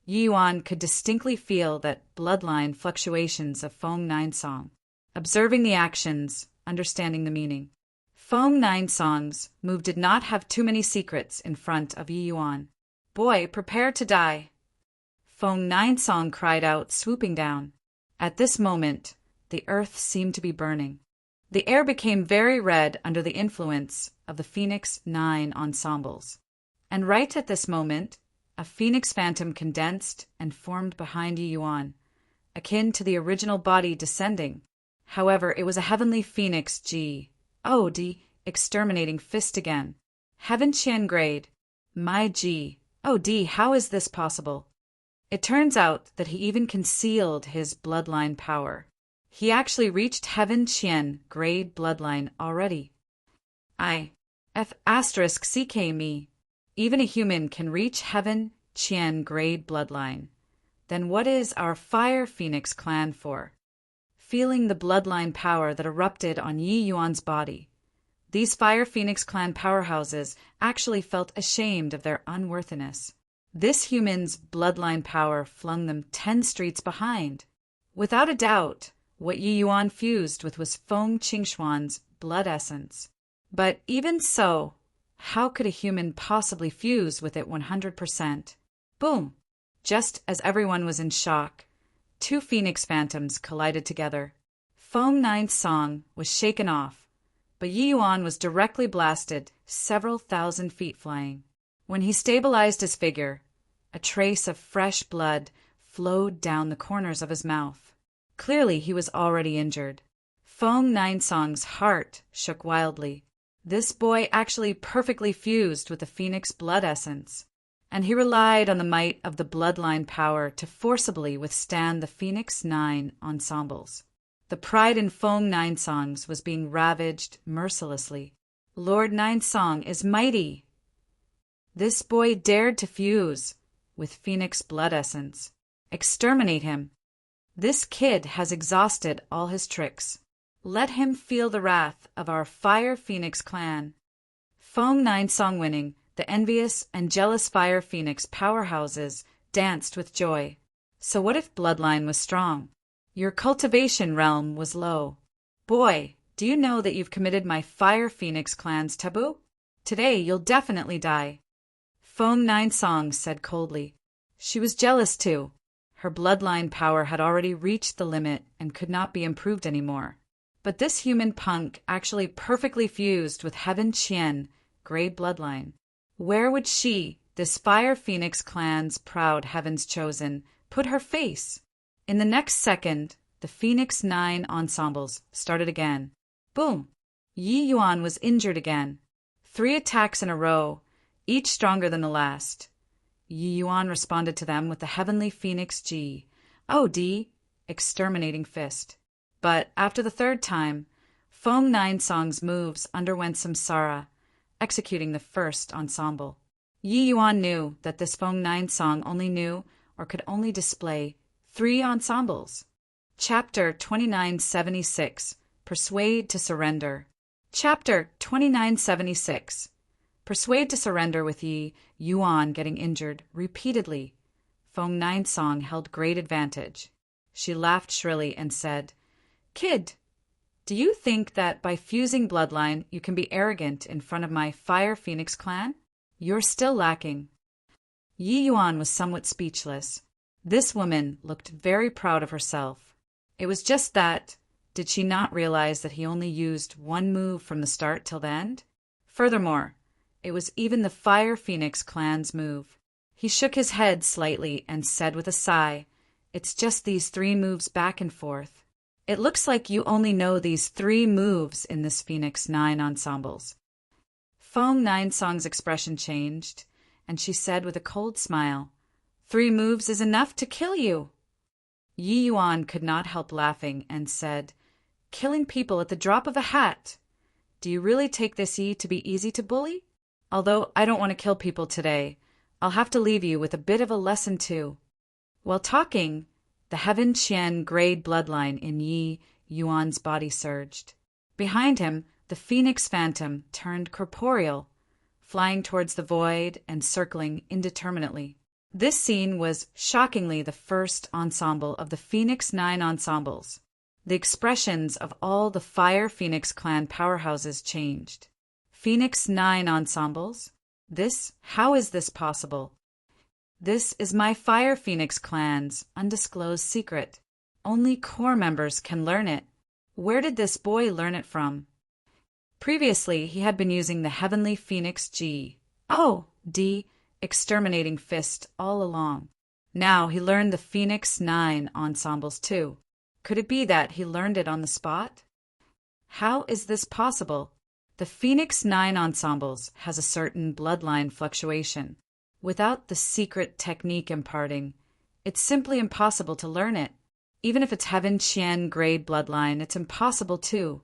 Yi Yuan could distinctly feel that bloodline fluctuations of Feng Ninesong. Observing the actions, understanding the meaning. Feng Ninesong's move did not have too many secrets in front of Yi Yuan. "Boy, prepare to die." Feng Ninesong cried out, swooping down. At this moment, the earth seemed to be burning. The air became very red under the influence of the Phoenix 9 ensembles. And right at this moment, a phoenix phantom condensed and formed behind Yi Yuan, akin to the original body descending. However, it was a heavenly phoenix exterminating fist again. Heaven Qian grade. My how is this possible? It turns out that he even concealed his bloodline power. He actually reached Heaven Qian grade bloodline already. CK. Even a human can reach Heaven Qian grade bloodline. Then what is our Fire Phoenix clan for? Feeling the bloodline power that erupted on Yi Yuan's body, these Fire Phoenix clan powerhouses actually felt ashamed of their unworthiness. This human's bloodline power flung them 10 streets behind. Without a doubt, what Yi Yuan fused with was Feng Qingshuan's blood essence. But even so, how could a human possibly fuse with it 100%? Boom! Just as everyone was in shock, 2 phoenix phantoms collided together. Feng Ninesong was shaken off, but Yi Yuan was directly blasted several thousand feet flying. When he stabilized his figure, a trace of fresh blood flowed down the corners of his mouth. Clearly he was already injured. Feng Ninesong's heart shook wildly. This boy actually perfectly fused with the phoenix blood essence. and he relied on the might of the bloodline power to forcibly withstand the Phoenix Nine ensembles. The pride in Feng Ninesong's was being ravaged mercilessly. Lord Ninesong is mighty. This boy dared to fuse with Phoenix blood essence. Exterminate him. This kid has exhausted all his tricks. Let him feel the wrath of our Fire Phoenix clan. Feng Ninesong winning, the envious and jealous Fire Phoenix powerhouses danced with joy. So what if bloodline was strong? Your cultivation realm was low. Boy, do you know that you've committed my Fire Phoenix clan's taboo? Today you'll definitely die. Feng Ninesong said coldly. She was jealous too. Her bloodline power had already reached the limit and could not be improved anymore. But this human punk actually perfectly fused with Heaven Qian, Grey bloodline. Where would she, this Fire Phoenix clan's proud Heaven's Chosen, put her face? In the next second, the Phoenix Nine ensembles started again. Boom! Yi Yuan was injured again. 3 attacks in a row, each stronger than the last. Yi Yuan responded to them with the Heavenly Phoenix G. Oh, D! Exterminating fist. But after the 3rd time, Feng Ninesong's moves underwent samsara, executing the first ensemble. Yi Yuan knew that this Feng Ninesong only knew or could only display 3 ensembles. Chapter 2976. Persuade to Surrender. Chapter 2976. Persuade to surrender with Yi Yuan getting injured repeatedly. Feng Ninesong held great advantage. She laughed shrilly and said, Kid, do you think that by fusing bloodline you can be arrogant in front of my Fire Phoenix clan? You're still lacking. Yi Yuan was somewhat speechless. This woman looked very proud of herself. It was just that, did she not realize that he only used 1 move from the start till the end? Furthermore, it was even the Fire Phoenix clan's move. He shook his head slightly and said with a sigh, It's just these 3 moves back and forth. It looks like you only know these 3 moves in this Phoenix Nine ensembles. Feng Ninesong's expression changed, and she said with a cold smile, 3 moves is enough to kill you. Yi Yuan could not help laughing and said, Killing people at the drop of a hat. Do you really take this Yi to be easy to bully? Although I don't want to kill people today, I'll have to leave you with a bit of a lesson too. While talking, the Heaven Qian Grey bloodline in Yi Yuan's body surged. Behind him, the Phoenix Phantom turned corporeal, flying towards the void and circling indeterminately. This scene was shockingly the first ensemble of the Phoenix Nine ensembles. The expressions of all the Fire Phoenix clan powerhouses changed. Phoenix Nine ensembles? How is this possible? This is my Fire Phoenix clan's undisclosed secret. Only core members can learn it. Where did this boy learn it from? Previously, he had been using the Heavenly Phoenix G. D. Exterminating fist all along. Now he learned the Phoenix Nine ensembles too. Could it be that he learned it on the spot? How is this possible? The Phoenix Nine ensembles has a certain bloodline fluctuation. Without the secret technique imparting, it's simply impossible to learn it. Even if it's Heaven Qian grade bloodline, it's impossible too.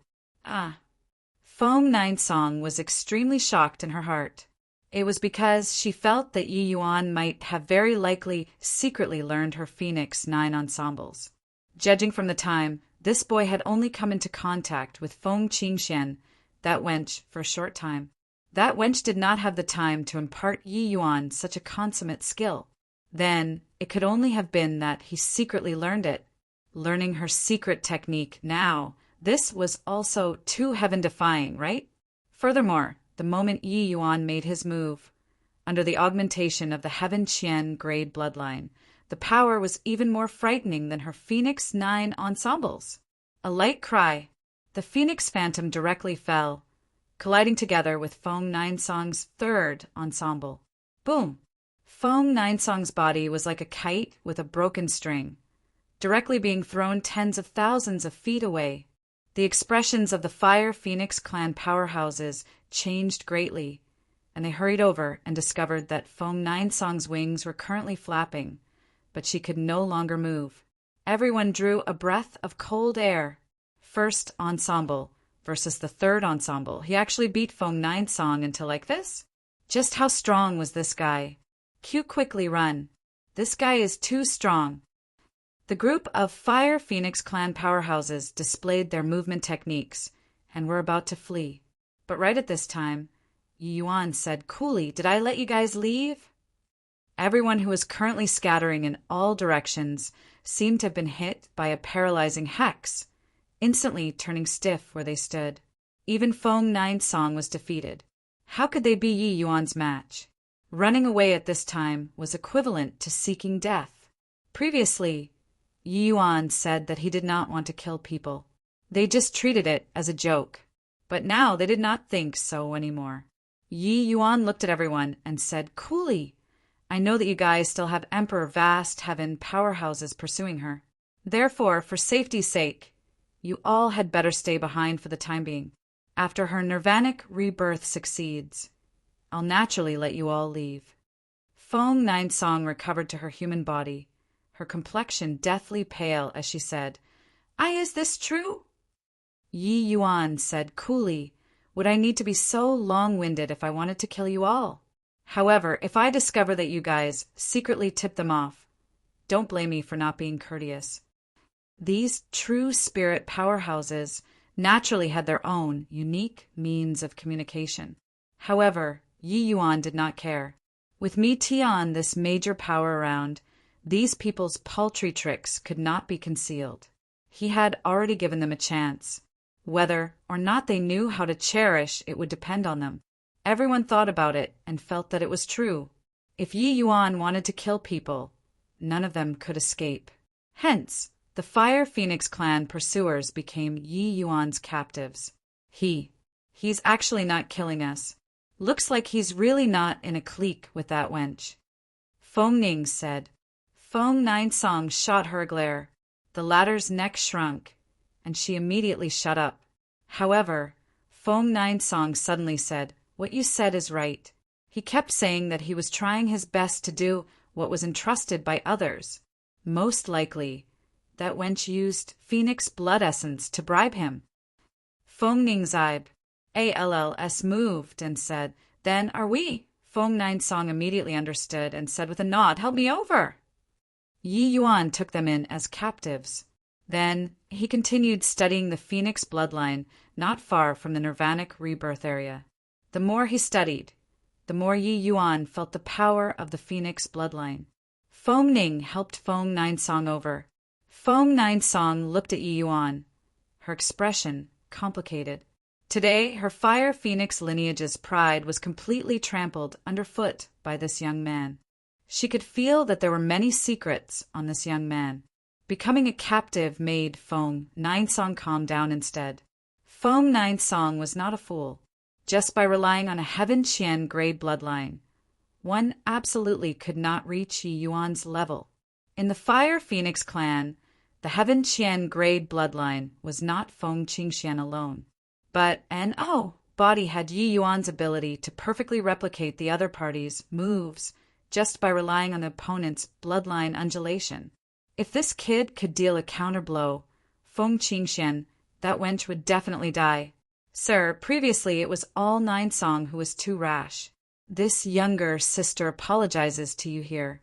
Feng Ninesong was extremely shocked in her heart. It was because she felt that Yi Yuan might have very likely secretly learned her Phoenix Nine ensembles. Judging from the time, this boy had only come into contact with Feng Qingxian, that wench, for a short time. That wench did not have the time to impart Yi Yuan such a consummate skill. Then, it could only have been that he secretly learned it. Learning her secret technique now, this was also too heaven-defying, right? Furthermore, the moment Yi Yuan made his move, under the augmentation of the Heaven Qian grade bloodline, the power was even more frightening than her Phoenix Nine ensembles. A light cry. The Phoenix Phantom directly fell, colliding together with Feng Ninesong's 3rd ensemble. Boom! Feng Ninesong's body was like a kite with a broken string, directly being thrown tens of thousands of feet away. The expressions of the Fire Phoenix clan powerhouses changed greatly. and they hurried over and discovered that Feng Ninesong's wings were currently flapping, but she could no longer move. Everyone drew a breath of cold air. First ensemble versus the third ensemble. He actually beat Feng Ninesong until like this? Just how strong was this guy? Cue quickly run. This guy is too strong. The group of Fire Phoenix clan powerhouses displayed their movement techniques and were about to flee. But right at this time, Yi Yuan said coolly, "Did I let you guys leave?" Everyone who was currently scattering in all directions seemed to have been hit by a paralyzing hex, instantly turning stiff where they stood. Even Feng Ninesong was defeated. How could they be Yi Yuan's match? Running away at this time was equivalent to seeking death. Previously, Yi Yuan said that he did not want to kill people. They just treated it as a joke. But now they did not think so anymore. Yi Yuan looked at everyone and said coolly, "I know that you guys still have Emperor Vast Heaven powerhouses pursuing her. Therefore, for safety's sake, you all had better stay behind for the time being. After her nirvanic rebirth succeeds, I'll naturally let you all leave." Feng Ninesong recovered to her human body, her complexion deathly pale as she said, Is this true?" Yi Yuan said coolly, "Would I need to be so long-winded if I wanted to kill you all? However, if I discover that you guys secretly tipped them off, don't blame me for not being courteous." These true spirit powerhouses naturally had their own unique means of communication. However, Yi Yuan did not care. With Mi Tian this major power around, these people's paltry tricks could not be concealed. He had already given them a chance. Whether or not they knew how to cherish it would depend on them. Everyone thought about it and felt that it was true. If Yi Yuan wanted to kill people, none of them could escape. Hence, the Fire Phoenix clan pursuers became Yi Yuan's captives. He's actually not killing us. Looks like he's really not in a clique with that wench. Feng Ning said. Feng Ninesong shot her a glare. The latter's neck shrunk, and she immediately shut up. However, Feng Ninesong suddenly said, "What you said is right." He kept saying that he was trying his best to do what was entrusted by others. Most likely, that wench used Phoenix blood essence to bribe him. Feng Ning's ALLS moved and said, "Then are we?" Feng Ninesong immediately understood and said with a nod, "Help me over." Yi Yuan took them in as captives. Then he continued studying the Phoenix bloodline not far from the Nirvanic rebirth area. The more he studied, the more Yi Yuan felt the power of the Phoenix bloodline. Feng Ning helped Feng Ninesong over. Feng Ninesong looked at Yi Yuan, her expression complicated. Today, her Fire Phoenix lineage's pride was completely trampled underfoot by this young man. She could feel that there were many secrets on this young man. Becoming a captive made Feng Ninesong calm down instead. Feng Ninesong was not a fool. Just by relying on a Heaven Qian grade bloodline, one absolutely could not reach Yi Yuan's level. In the Fire Phoenix clan, the Heaven Qian grade bloodline was not Feng Qingxian alone. But body had Yi Yuan's ability to perfectly replicate the other party's moves just by relying on the opponent's bloodline undulation. If this kid could deal a counterblow, Feng Qingxian, that wench would definitely die. Sir, previously it was all Ninesong who was too rash. This younger sister apologizes to you here.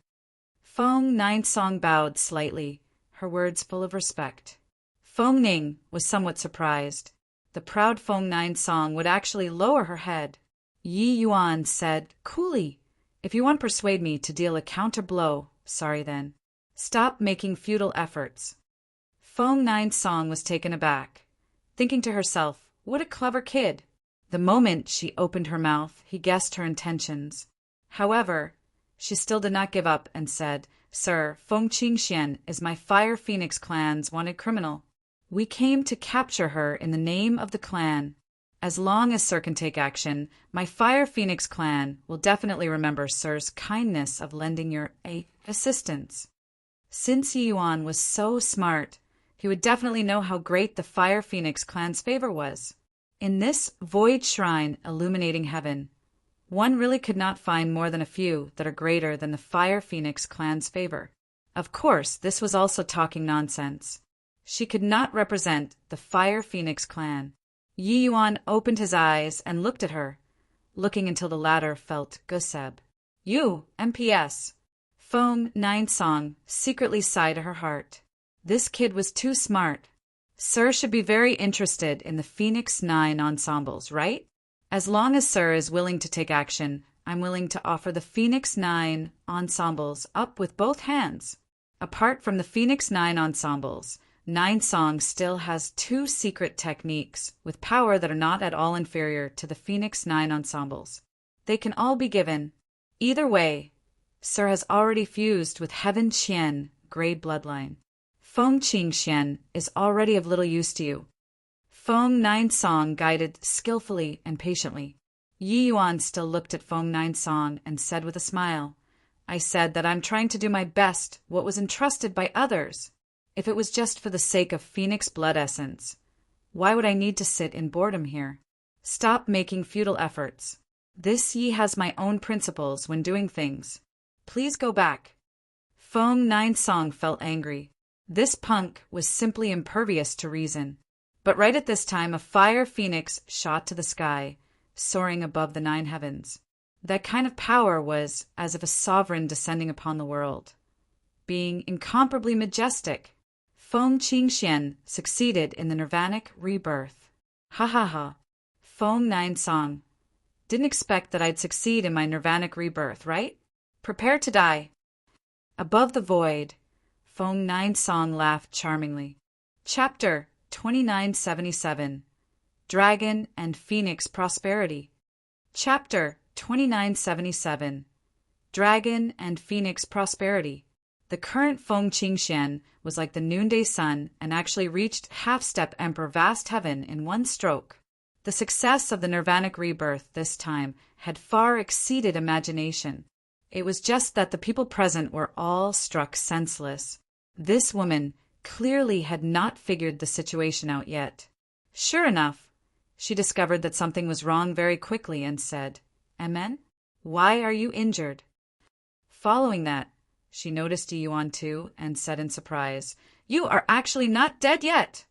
Feng Ninesong bowed slightly, her words full of respect. Feng Ning was somewhat surprised. The proud Feng Ninesong would actually lower her head. Yi Yuan said coolly, "If you want to persuade me to deal a counter-blow, sorry then. Stop making futile efforts." Feng Ninesong was taken aback, thinking to herself, what a clever kid. The moment she opened her mouth, he guessed her intentions. However, she still did not give up and said, "Sir, Feng Qingxian is my Fire Phoenix clan's wanted criminal. We came to capture her in the name of the clan. As long as Sir can take action, my Fire Phoenix clan will definitely remember Sir's kindness of lending your assistance." Since Yi Yuan was so smart, he would definitely know how great the Fire Phoenix clan's favor was. In this void shrine illuminating heaven, One really could not find more than a few that are greater than the Fire Phoenix clan's favor. Of course, this was also talking nonsense. She could not represent the Fire Phoenix clan. Yi Yuan opened his eyes and looked at her, looking until the latter felt Guseb. You, MPS. Feng Ninesong secretly sighed to her heart. This kid was too smart. Sir should be very interested in the Phoenix 9 ensembles, right? As long as Sir is willing to take action, I'm willing to offer the Phoenix 9 ensembles up with both hands. Apart from the Phoenix 9 ensembles, Ninesong still has 2 secret techniques with power that are not at all inferior to the Phoenix 9 ensembles. They can all be given. Either way, Sir has already fused with Heaven Qian grade bloodline. Feng Qingxian is already of little use to you. Feng Ninesong guided skillfully and patiently. Yi Yuan still looked at Feng Ninesong and said with a smile, I said that I'm trying to do my best what was entrusted by others. If it was just for the sake of Phoenix blood essence, why would I need to sit in boredom here? Stop making futile efforts. This Yi has my own principles when doing things. Please go back. Feng Ninesong felt angry. This punk was simply impervious to reason. But right at this time, a fire phoenix shot to the sky, soaring above the 9 heavens. That kind of power was as if a sovereign descending upon the world, being incomparably majestic. Feng Qingxian succeeded in the nirvanic rebirth. Ha ha ha. Feng Ninesong. Didn't expect that I'd succeed in my nirvanic rebirth, right? Prepare to die. Above the void, Feng Ninesong laughed charmingly. Chapter 2977. Dragon and Phoenix Prosperity. Chapter 2977. Dragon and Phoenix Prosperity. The current Feng Qingxian was like the noonday sun and actually reached half-step Emperor Vast Heaven in one stroke. The success of the nirvanic rebirth this time had far exceeded imagination. It was just that the people present were all struck senseless. This woman clearly had not figured the situation out yet. Sure enough, she discovered that something was wrong very quickly and said, Amen? Why are you injured? Following that, she noticed Yi Yuan too and said in surprise, You are actually not dead yet!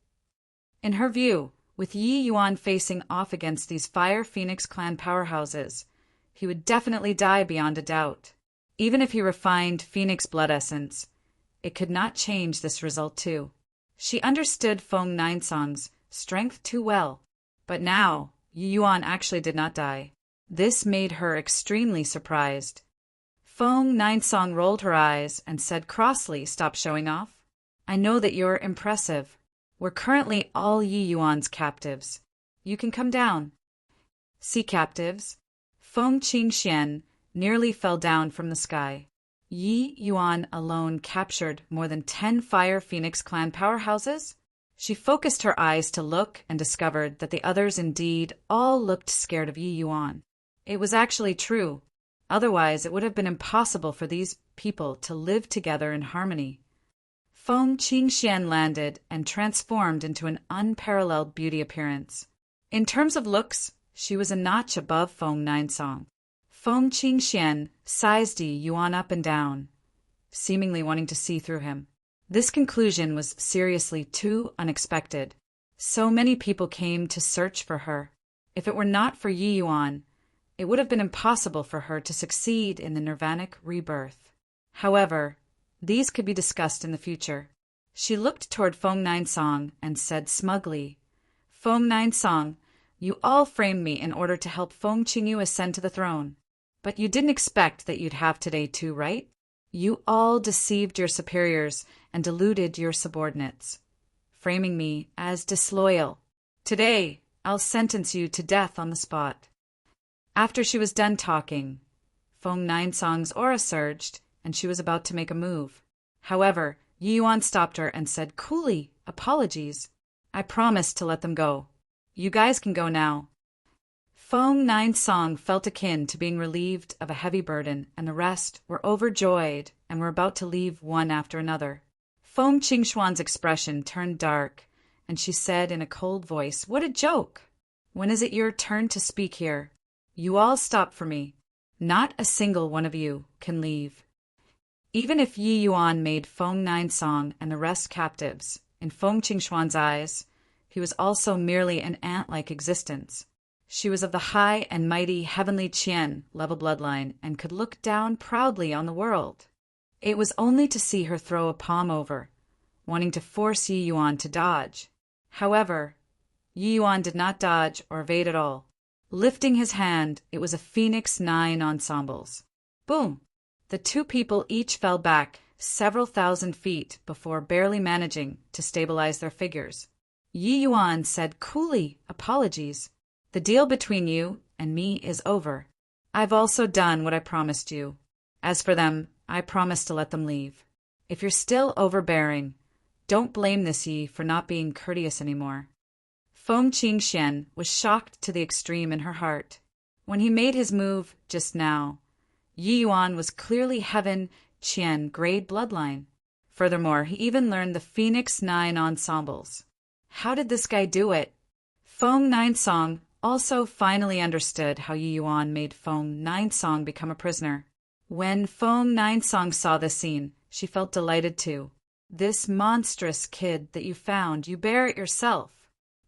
In her view, with Yi Yuan facing off against these Fire Phoenix clan powerhouses, he would definitely die beyond a doubt. Even if he refined Phoenix blood essence, it could not change this result too. She understood Feng Ninesong's strength too well, but now Yi Yuan actually did not die. This made her extremely surprised. Feng Ninesong rolled her eyes and said crossly, Stop showing off. I know that you're impressive. We're currently all Yi Yuan's captives. You can come down. Sea captives. Feng Qingxian nearly fell down from the sky. Yi Yuan alone captured more than 10 Fire Phoenix clan powerhouses? She focused her eyes to look and discovered that the others indeed all looked scared of Yi Yuan. It was actually true. Otherwise, it would have been impossible for these people to live together in harmony. Feng Qingxian landed and transformed into an unparalleled beauty appearance. In terms of looks, she was a notch above Feng Ninesong. Feng Qingxian sized Yi Yuan up and down, seemingly wanting to see through him. This conclusion was seriously too unexpected. So many people came to search for her. If it were not for Yi Yuan, it would have been impossible for her to succeed in the nirvanic rebirth. However, these could be discussed in the future. She looked toward Feng Ninesong and said smugly, Feng Ninesong, you all framed me in order to help Feng Qingyu ascend to the throne. But you didn't expect that you'd have today too, right? You all deceived your superiors and deluded your subordinates, framing me as disloyal. Today, I'll sentence you to death on the spot. After she was done talking, Feng Ninesong's aura surged, and she was about to make a move. However, Yi Yuan stopped her and said coolly, Apologies. I promised to let them go. You guys can go now. Feng Ninesong felt akin to being relieved of a heavy burden, and the rest were overjoyed and were about to leave one after another. Feng Qingxuan's expression turned dark, and she said in a cold voice, What a joke! When is it your turn to speak here? You all stop for me. Not a single one of you can leave. Even if Yi Yuan made Feng Ninsong and the rest captives, in Feng Qingxuan's eyes, he was also merely an ant-like existence. She was of the high and mighty heavenly Qian level bloodline and could look down proudly on the world. It was only to see her throw a palm over, wanting to force Yi Yuan to dodge. However, Yi Yuan did not dodge or evade at all. Lifting his hand, it was a Phoenix 9 ensembles. Boom! The two people each fell back several thousand feet before barely managing to stabilize their figures. Yi Yuan said coolly, "Apologies. The deal between you and me is over. I've also done what I promised you. As for them, I promise to let them leave. If you're still overbearing, don't blame this Yi for not being courteous anymore." Feng Qingxian was shocked to the extreme in her heart. When he made his move just now, Yi Yuan was clearly Heaven Qian grade bloodline. Furthermore, he even learned the Phoenix 9 ensembles. How did this guy do it? Feng Ninsong also finally understood how Yi Yuan made Feng Ninsong become a prisoner. When Feng Ninsong saw this scene, she felt delighted too. This monstrous kid that you found, you bear it yourself.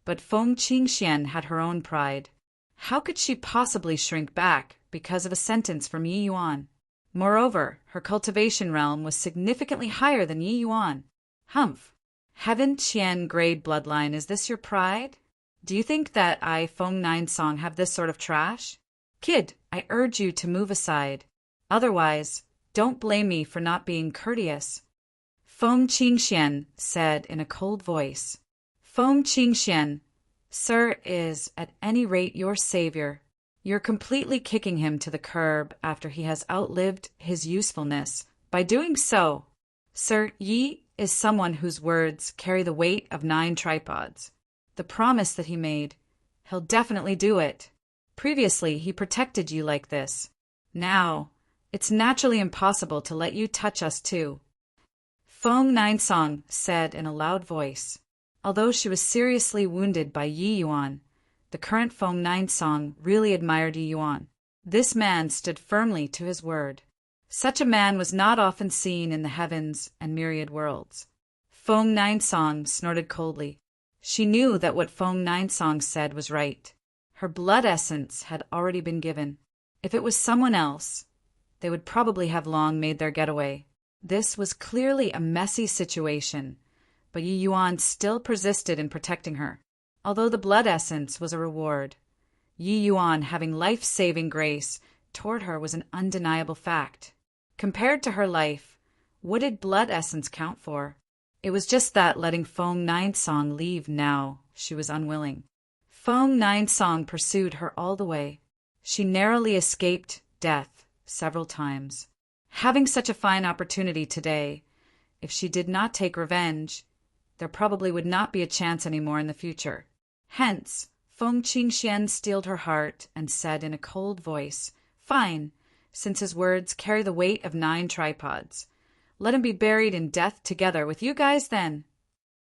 But Feng Qingxian had her own pride. How could she possibly shrink back because of a sentence from Yi Yuan? Moreover, her cultivation realm was significantly higher than Yi Yuan. Humph! Heaven Qian grade bloodline, is this your pride? Do you think that I, Feng Ninsong, have this sort of trash? Kid, I urge you to move aside. Otherwise, don't blame me for not being courteous. Feng Qingxian said in a cold voice. Feng Qingxian, sir, is at any rate your savior. You're completely kicking him to the curb after he has outlived his usefulness. By doing so, Sir Yi is someone whose words carry the weight of 9 tripods. The promise that he made, he'll definitely do it. Previously, he protected you like this. Now, it's naturally impossible to let you touch us too. Feng Ninsong said in a loud voice. Although she was seriously wounded by Yi Yuan, the current Feng Ninsong really admired Yi Yuan. This man stood firmly to his word. Such a man was not often seen in the heavens and myriad worlds. Feng Ninsong snorted coldly. She knew that what Feng Ninsong said was right. Her blood essence had already been given. If it was someone else, they would probably have long made their getaway. This was clearly a messy situation, but Yi Yuan still persisted in protecting her. Although the blood essence was a reward, Yi Yuan having life-saving grace toward her was an undeniable fact. Compared to her life, what did blood essence count for? It was just that letting Feng Ninsong leave now, she was unwilling. Feng Ninsong pursued her all the way. She narrowly escaped death several times. Having such a fine opportunity today, if she did not take revenge, there probably would not be a chance anymore in the future. Hence, Feng Qingxian steeled her heart and said in a cold voice, "Fine, since his words carry the weight of 9 tripods. Let him be buried in death together with you guys then."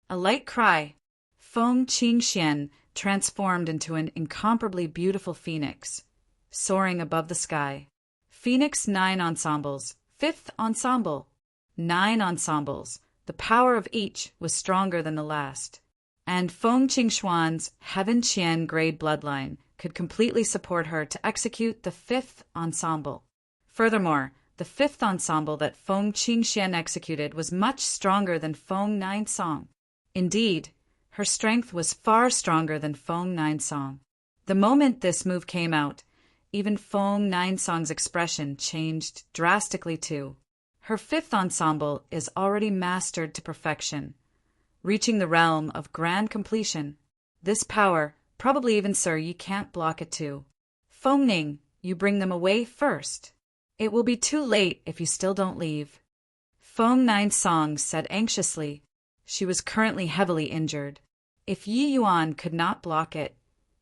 A light cry. Feng Qingxian transformed into an incomparably beautiful phoenix, soaring above the sky. Phoenix 9 ensembles, 5th ensemble. 9 ensembles. The power of each was stronger than the last. And Feng Qingxuan's Heaven Qian grade bloodline could completely support her to execute the 5th ensemble. Furthermore, the 5th ensemble that Feng Qingxian executed was much stronger than Feng Ninsong. Indeed, her strength was far stronger than Feng Ninsong. The moment this move came out, even Feng Ninsong's expression changed drastically too. Her 5th ensemble is already mastered to perfection, reaching the realm of grand completion. This power, probably even Sir Yi can't block it too. Feng Ning, you bring them away first. It will be too late if you still don't leave. Feng Ninsong said anxiously. She was currently heavily injured. If Yi Yuan could not block it,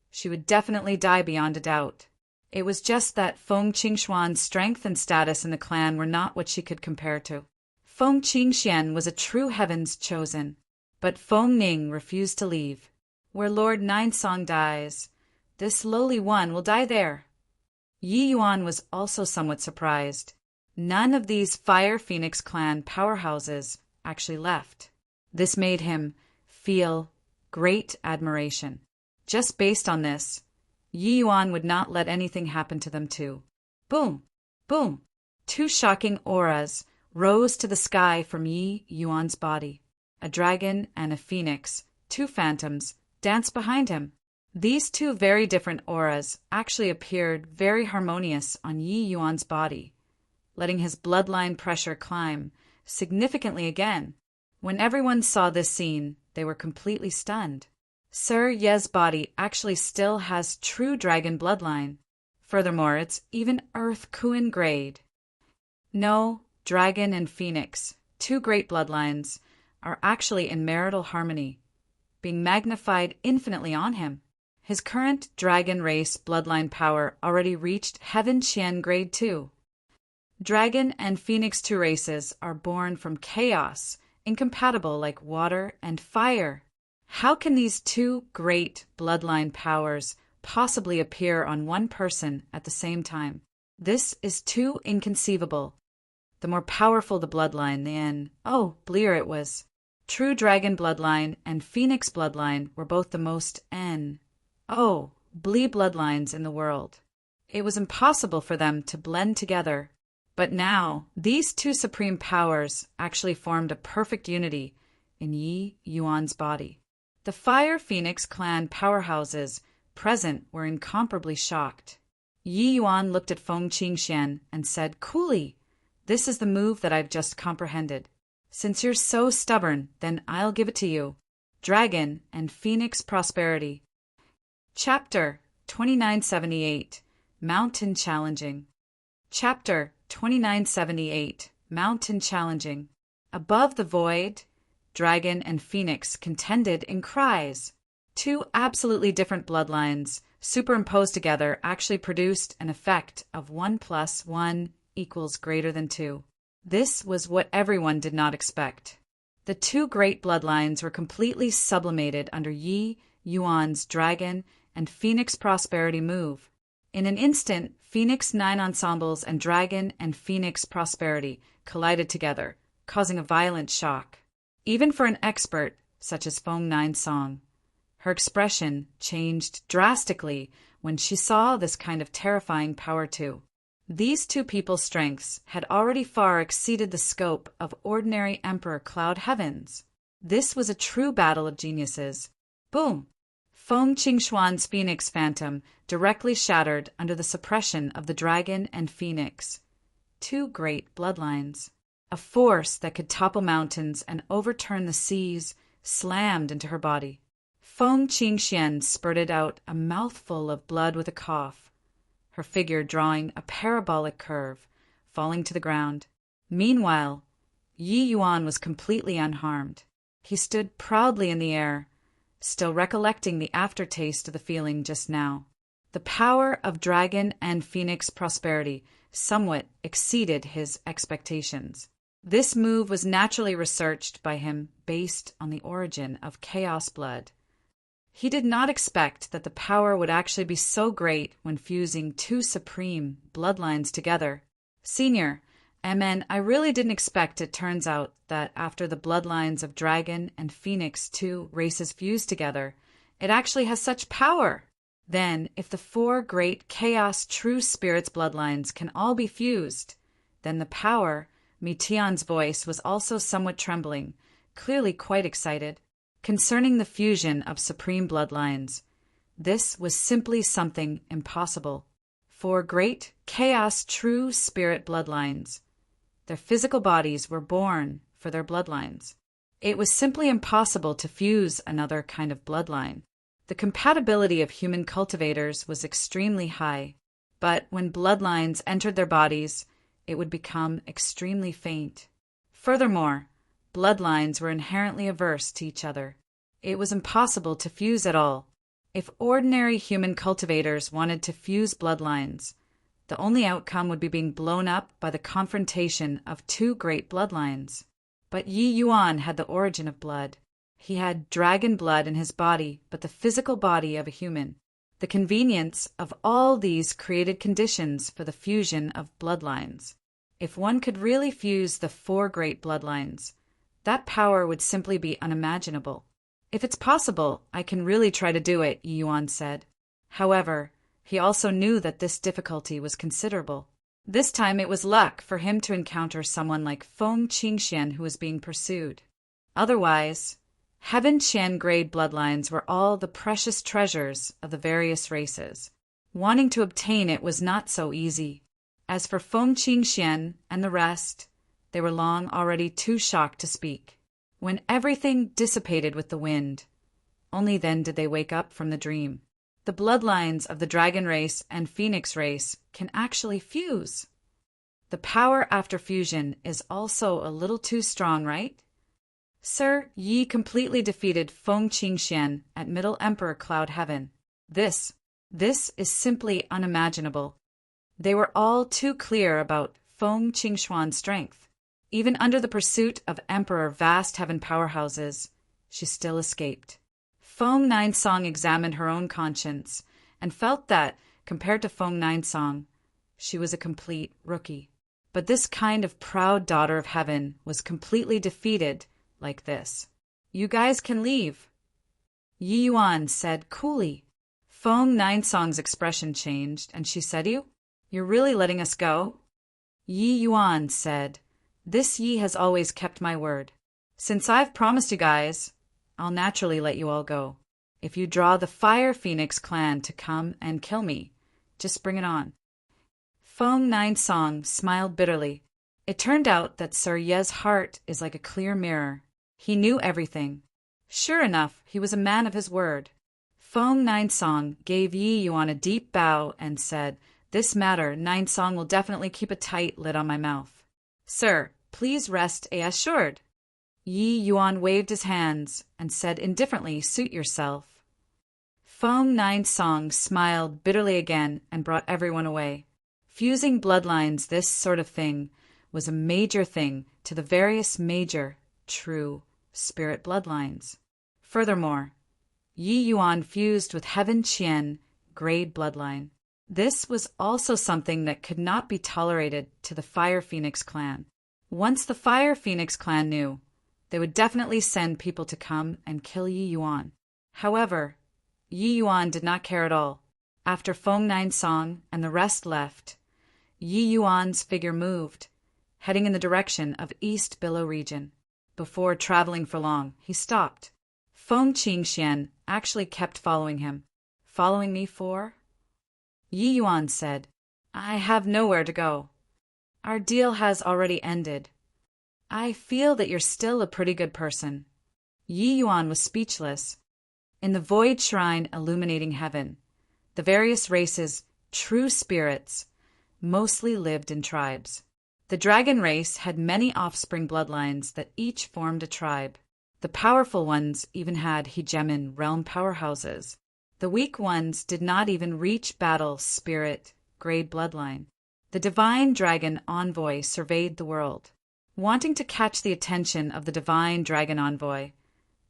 she would definitely die beyond a doubt. It was just that Feng Qingxuan's strength and status in the clan were not what she could compare to. Feng Qingxian was a true heaven's chosen, but Feng Ning refused to leave. Where Lord Ninsong dies, this lowly one will die there. Yi Yuan was also somewhat surprised. None of these Fire Phoenix clan powerhouses actually left. This made him feel great admiration. Just based on this, Yi Yuan would not let anything happen to them too. Boom! Boom! Two shocking auras rose to the sky from Yi Yuan's body. A dragon and a phoenix, two phantoms, danced behind him. These two very different auras actually appeared very harmonious on Yi Yuan's body, letting his bloodline pressure climb significantly again. When everyone saw this scene, they were completely stunned. Sir Ye's body actually still has true dragon bloodline. Furthermore, it's even Earth Kuan grade. No, dragon and phoenix, two great bloodlines, are actually in marital harmony, being magnified infinitely on him. His current dragon race bloodline power already reached Heaven Qian grade 2. Dragon and phoenix 2 races are born from chaos, incompatible like water and fire. How can these two great bloodline powers possibly appear on one person at the same time? This is too inconceivable. The more powerful the bloodline, bleer it was. True dragon bloodline and phoenix bloodline were both the most blee bloodlines in the world. It was impossible for them to blend together. But now, these two supreme powers actually formed a perfect unity in Yi Yuan's body. The Fire Phoenix clan powerhouses present were incomparably shocked. Yi Yuan looked at Feng Qingxian and said coolly, "This is the move that I've just comprehended. Since you're so stubborn, then I'll give it to you. Dragon and Phoenix Prosperity." Chapter 2978, Mountain Challenging. Chapter 2978, Mountain Challenging. Above the void, dragon and phoenix contended in cries. Two absolutely different bloodlines superimposed together actually produced an effect of 1 + 1 = greater than 2. This was what everyone did not expect. The two great bloodlines were completely sublimated under Yi Yuan's dragon and phoenix prosperity move. In an instant, Phoenix 9 ensembles and Dragon and Phoenix Prosperity collided together, causing a violent shock. Even for an expert such as Feng 9 Song, her expression changed drastically when she saw this kind of terrifying power too. These two people's strengths had already far exceeded the scope of ordinary Emperor Cloud Heavens. This was a true battle of geniuses. Boom! Feng Qingxuan's Phoenix Phantom directly shattered under the suppression of the Dragon and Phoenix. Two great bloodlines. A force that could topple mountains and overturn the seas slammed into her body. Feng Qingxian spurted out a mouthful of blood with a cough, her figure drawing a parabolic curve, falling to the ground. Meanwhile, Yi Yuan was completely unharmed. He stood proudly in the air, still recollecting the aftertaste of the feeling just now. The power of Dragon and Phoenix Prosperity somewhat exceeded his expectations. This move was naturally researched by him based on the origin of Chaos Blood. He did not expect that the power would actually be so great when fusing two supreme bloodlines together. Senior, I really didn't expect it turns out that after the bloodlines of Dragon and Phoenix 2 races fuse together, it actually has such power. Then, if the four great Chaos True Spirits bloodlines can all be fused, then the power, Tian's voice was also somewhat trembling, clearly quite excited, concerning the fusion of supreme bloodlines. This was simply something impossible. Four great Chaos True Spirit bloodlines. Their physical bodies were born for their bloodlines. It was simply impossible to fuse another kind of bloodline. The compatibility of human cultivators was extremely high, but when bloodlines entered their bodies, it would become extremely faint. Furthermore, bloodlines were inherently averse to each other. It was impossible to fuse at all. If ordinary human cultivators wanted to fuse bloodlines, the only outcome would be being blown up by the confrontation of two great bloodlines. But Yi Yuan had the origin of blood. He had dragon blood in his body, but the physical body of a human. The convenience of all these created conditions for the fusion of bloodlines. If one could really fuse the 4 great bloodlines, that power would simply be unimaginable. If it's possible, I can really try to do it, Yi Yuan said. However, he also knew that this difficulty was considerable. This time it was luck for him to encounter someone like Feng Qingxian who was being pursued. Otherwise, Heaven Qian grade bloodlines were all the precious treasures of the various races. Wanting to obtain it was not so easy. As for Feng Qingxian and the rest, they were long already too shocked to speak. When everything dissipated with the wind, only then did they wake up from the dream. The bloodlines of the dragon race and phoenix race can actually fuse. The power after fusion is also a little too strong, right? Sir, Yi completely defeated Feng Qingxian at Middle Emperor Cloud Heaven. This is simply unimaginable. They were all too clear about Feng Qingxuan's strength. Even under the pursuit of Emperor vast heaven powerhouses, she still escaped. Feng Ninsong examined her own conscience and felt that, compared to Feng Ninsong, she was a complete rookie. But this kind of proud daughter of heaven was completely defeated like this. You guys can leave, Yi Yuan said coolly. Feng Ninsong's expression changed, and she said, You're really letting us go? Yi Yuan said, This Yi has always kept my word. Since I've promised you guys, I'll naturally let you all go. If you draw the Fire Phoenix clan to come and kill me, just bring it on. Feng Ninsong smiled bitterly. It turned out that Sir Ye's heart is like a clear mirror. He knew everything. Sure enough, he was a man of his word. Feng Ninsong gave Yi Yuan a deep bow and said, This matter, Ninsong will definitely keep a tight lid on my mouth. Sir, please rest assured. Yi Yuan waved his hands and said indifferently, Suit yourself. Feng Ninsong smiled bitterly again and brought everyone away. Fusing bloodlines, this sort of thing, was a major thing to the various major, true, spirit bloodlines. Furthermore, Yi Yuan fused with Heaven Qian grade bloodline. This was also something that could not be tolerated to the Fire Phoenix clan. Once the Fire Phoenix clan knew, they would definitely send people to come and kill Yi Yuan. However, Yi Yuan did not care at all. After Feng Ninsong and the rest left, Yi Yuan's figure moved, heading in the direction of East Billow region. Before traveling for long, he stopped. Feng Qingxian actually kept following him. Following me for? Yi Yuan said, I have nowhere to go. Our deal has already ended. I feel that you're still a pretty good person. Yi Yuan was speechless. In the void shrine illuminating heaven, the various races, true spirits, mostly lived in tribes. The dragon race had many offspring bloodlines that each formed a tribe. The powerful ones even had hegemon realm powerhouses. The weak ones did not even reach battle spirit grade bloodline. The divine dragon envoy surveyed the world. Wanting to catch the attention of the divine dragon envoy,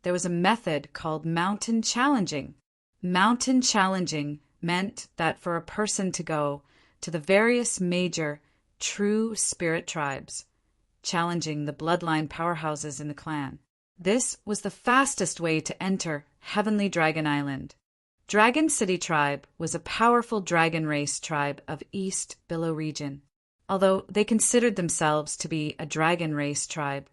there was a method called mountain challenging. Mountain challenging meant that for a person to go to the various major true spirit tribes, challenging the bloodline powerhouses in the clan. This was the fastest way to enter Heavenly Dragon Island. Dragon City Tribe was a powerful dragon race tribe of East Billow region. Although they considered themselves to be a dragon race tribe,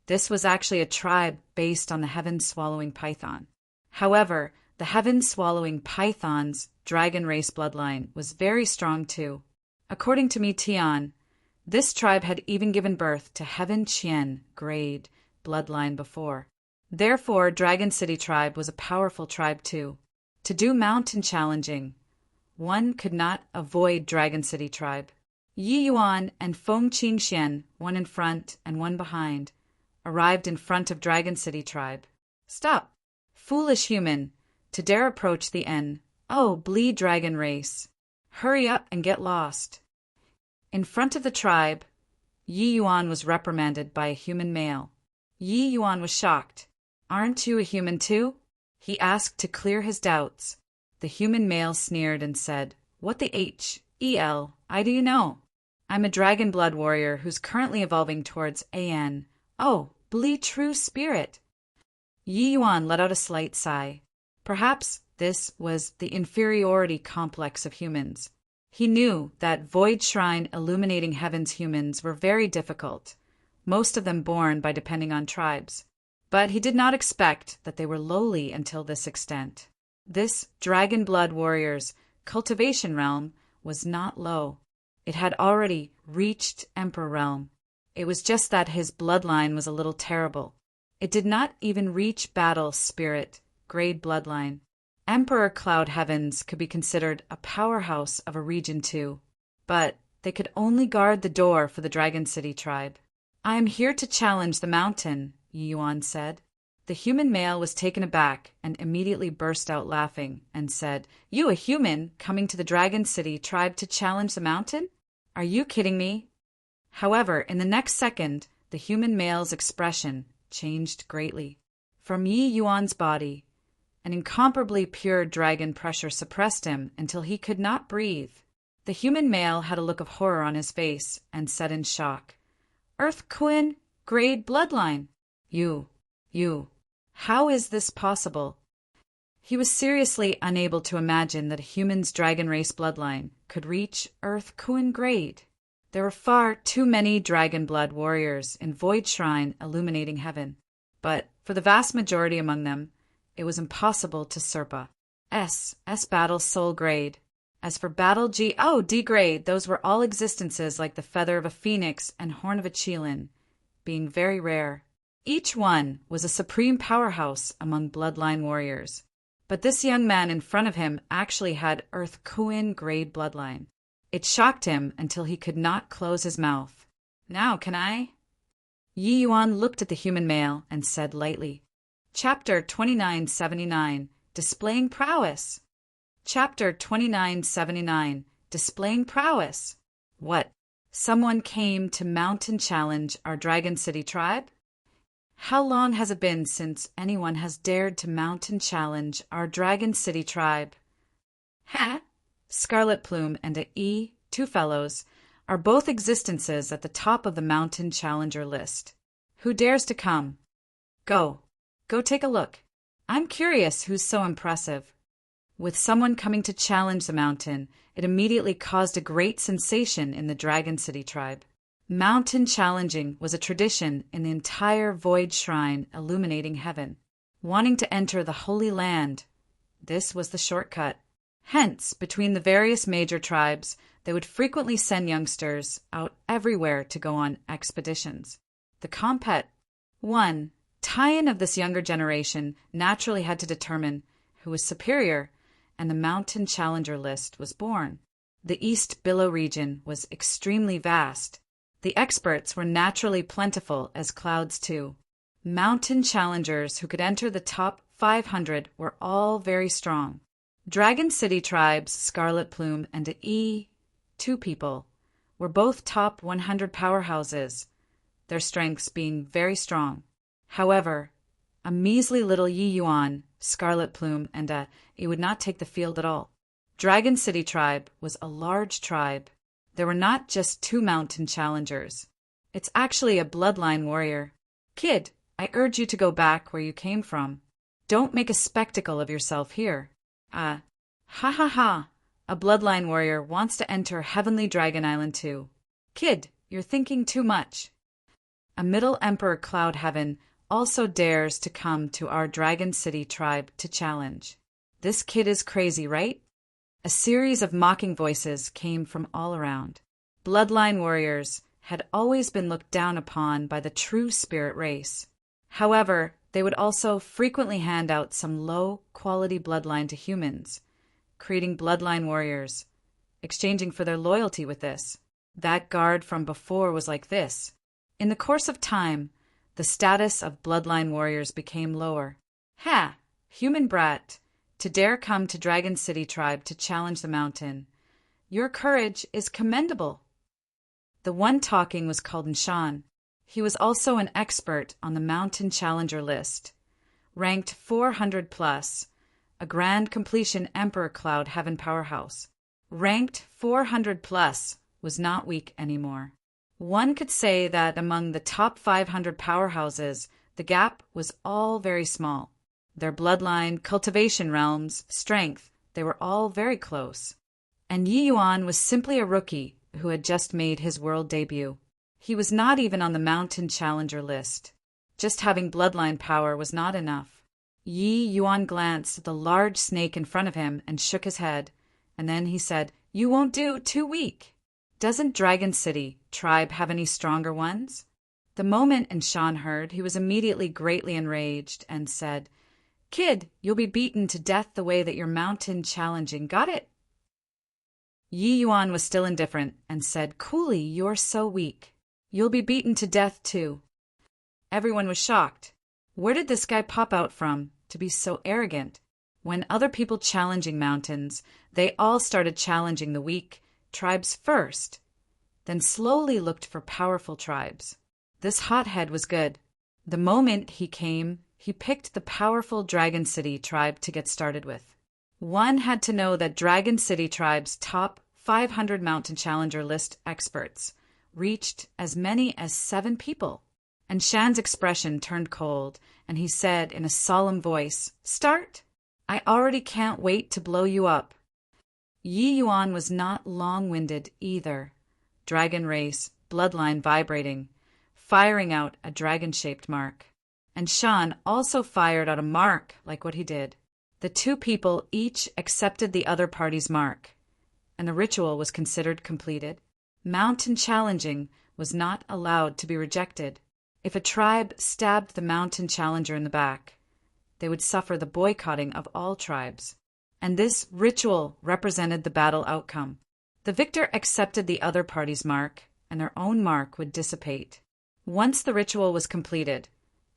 this was actually a tribe based on the heaven-swallowing python. However, the heaven-swallowing python's dragon race bloodline was very strong too. According to Mi Tian, this tribe had even given birth to Heaven Qian grade bloodline before. Therefore, Dragon City Tribe was a powerful tribe too. To do mountain challenging, one could not avoid Dragon City Tribe. Yi Yuan and Feng Qingxian, one in front and one behind, arrived in front of Dragon City Tribe. Stop! Foolish human, to dare approach the N. Oh, bleed dragon race. Hurry up and get lost. In front of the tribe, Yi Yuan was reprimanded by a human male. Yi Yuan was shocked. Aren't you a human too? He asked to clear his doubts. The The human male sneered and said, "What the I do you know? I'm a dragon blood warrior who's currently evolving towards AN. Oh, Blee true spirit." Yi Yuan let out a slight sigh. Perhaps this was the inferiority complex of humans. He knew that Void Shrine illuminating heaven's humans were very difficult, most of them born by depending on tribes. But he did not expect that they were lowly until this extent. This dragon blood warrior's cultivation realm was not low. It had already reached Emperor realm. It was just that his bloodline was a little terrible. It did not even reach battle spirit grade bloodline. Emperor Cloud Heavens could be considered a powerhouse of a region too, but they could only guard the door for the Dragon City tribe. "I am here to challenge the mountain," Yi Yuan said. The human male was taken aback and immediately burst out laughing and said, "You, a human, coming to the Dragon City tribe to challenge the mountain? Are you kidding me?" However, in the next second, the human male's expression changed greatly. From Yi Yuan's body, an incomparably pure dragon pressure suppressed him until he could not breathe. The human male had a look of horror on his face and said in shock, "Earth Quinn, grade bloodline. You, how is this possible?" He was seriously unable to imagine that a human's dragon race bloodline could reach Earth Quinn grade. There were far too many dragon blood warriors in Void Shrine illuminating heaven, but for the vast majority among them, it was impossible to Serpa. S Battle Soul grade. As for Battle D grade, those were all existences like the feather of a phoenix and horn of a Qilin, being very rare. Each one was a supreme powerhouse among bloodline warriors. But this young man in front of him actually had Earth Kuin grade bloodline. It shocked him until he could not close his mouth. "Now can I?" Yi Yuan looked at the human male and said lightly, Chapter 2979, Displaying Prowess. Chapter 2979, Displaying Prowess. What? Someone came to mount and challenge our Dragon City tribe? How long has it been since anyone has dared to mount and challenge our Dragon City tribe? Ha! Scarlet Plume and two fellows, are both existences at the top of the mountain challenger list. Who dares to come? Go take a look. I'm curious who's so impressive. With someone coming to challenge the mountain, it immediately caused a great sensation in the Dragon City tribe. Mountain challenging was a tradition in the entire Void Shrine illuminating heaven. Wanting to enter the Holy Land, this was the shortcut. Hence, between the various major tribes, they would frequently send youngsters out everywhere to go on expeditions. The compet 1. Tie-in of this younger generation naturally had to determine who was superior, and the Mountain Challenger list was born. The East Billow region was extremely vast. The experts were naturally plentiful as clouds too. Mountain challengers who could enter the top 500 were all very strong. Dragon City tribes, Scarlet Plume and two people, were both top 100 powerhouses, their strengths being very strong. However, a measly little Yi Yuan, Scarlet Plume, and it would not take the field at all. Dragon City tribe was a large tribe. There were not just 2 mountain challengers. It's actually a bloodline warrior. Kid, I urge you to go back where you came from. Don't make a spectacle of yourself here. Ha ha ha, a bloodline warrior wants to enter Heavenly Dragon Island too. Kid, you're thinking too much. A Middle Emperor Cloud Heaven also dares to come to our Dragon City tribe to challenge. This kid is crazy, right? A series of mocking voices came from all around. Bloodline warriors had always been looked down upon by the true spirit race. However, they would also frequently hand out some low-quality bloodline to humans, creating bloodline warriors, exchanging for their loyalty with this. That guard from before was like this. In the course of time, the status of bloodline warriors became lower. Ha! Human brat, to dare come to Dragon City tribe to challenge the mountain. Your courage is commendable. The one talking was called Nshan. He was also an expert on the Mountain Challenger list, ranked 400 plus, a grand completion Emperor Cloud Heaven powerhouse. Ranked 400 plus, was not weak anymore. One could say that among the top 500 powerhouses, the gap was all very small. Their bloodline, cultivation realms, strength, they were all very close. And Yi Yuan was simply a rookie who had just made his world debut. He was not even on the Mountain Challenger list. Just having bloodline power was not enough. Yi Yuan glanced at the large snake in front of him and shook his head, and then he said, "You won't do, too weak. Doesn't Dragon City tribe have any stronger ones?" The moment Shan heard, he was immediately greatly enraged and said, "Kid, you'll be beaten to death the way that you're mountain challenging, got it?" Yi Yuan was still indifferent and said, "Coolly, you're so weak. You'll be beaten to death too." Everyone was shocked. Where did this guy pop out from to be so arrogant? When other people challenging mountains, they all started challenging the weak tribes first, then slowly looked for powerful tribes. This hothead was good. The moment he came, he picked the powerful Dragon City tribe to get started with. One had to know that Dragon City tribe's top 500 Mountain Challenger list experts reached as many as 7 people. And Shan's expression turned cold, and he said in a solemn voice, "Start? I already can't wait to blow you up." Yi Yuan was not long-winded either. Dragon race, bloodline vibrating, firing out a dragon-shaped mark. And Shan also fired out a mark like what he did. The two people each accepted the other party's mark, and the ritual was considered completed. Mountain challenging was not allowed to be rejected. If a tribe stabbed the mountain challenger in the back, they would suffer the boycotting of all tribes. And this ritual represented the battle outcome. The victor accepted the other party's mark, and their own mark would dissipate. Once the ritual was completed,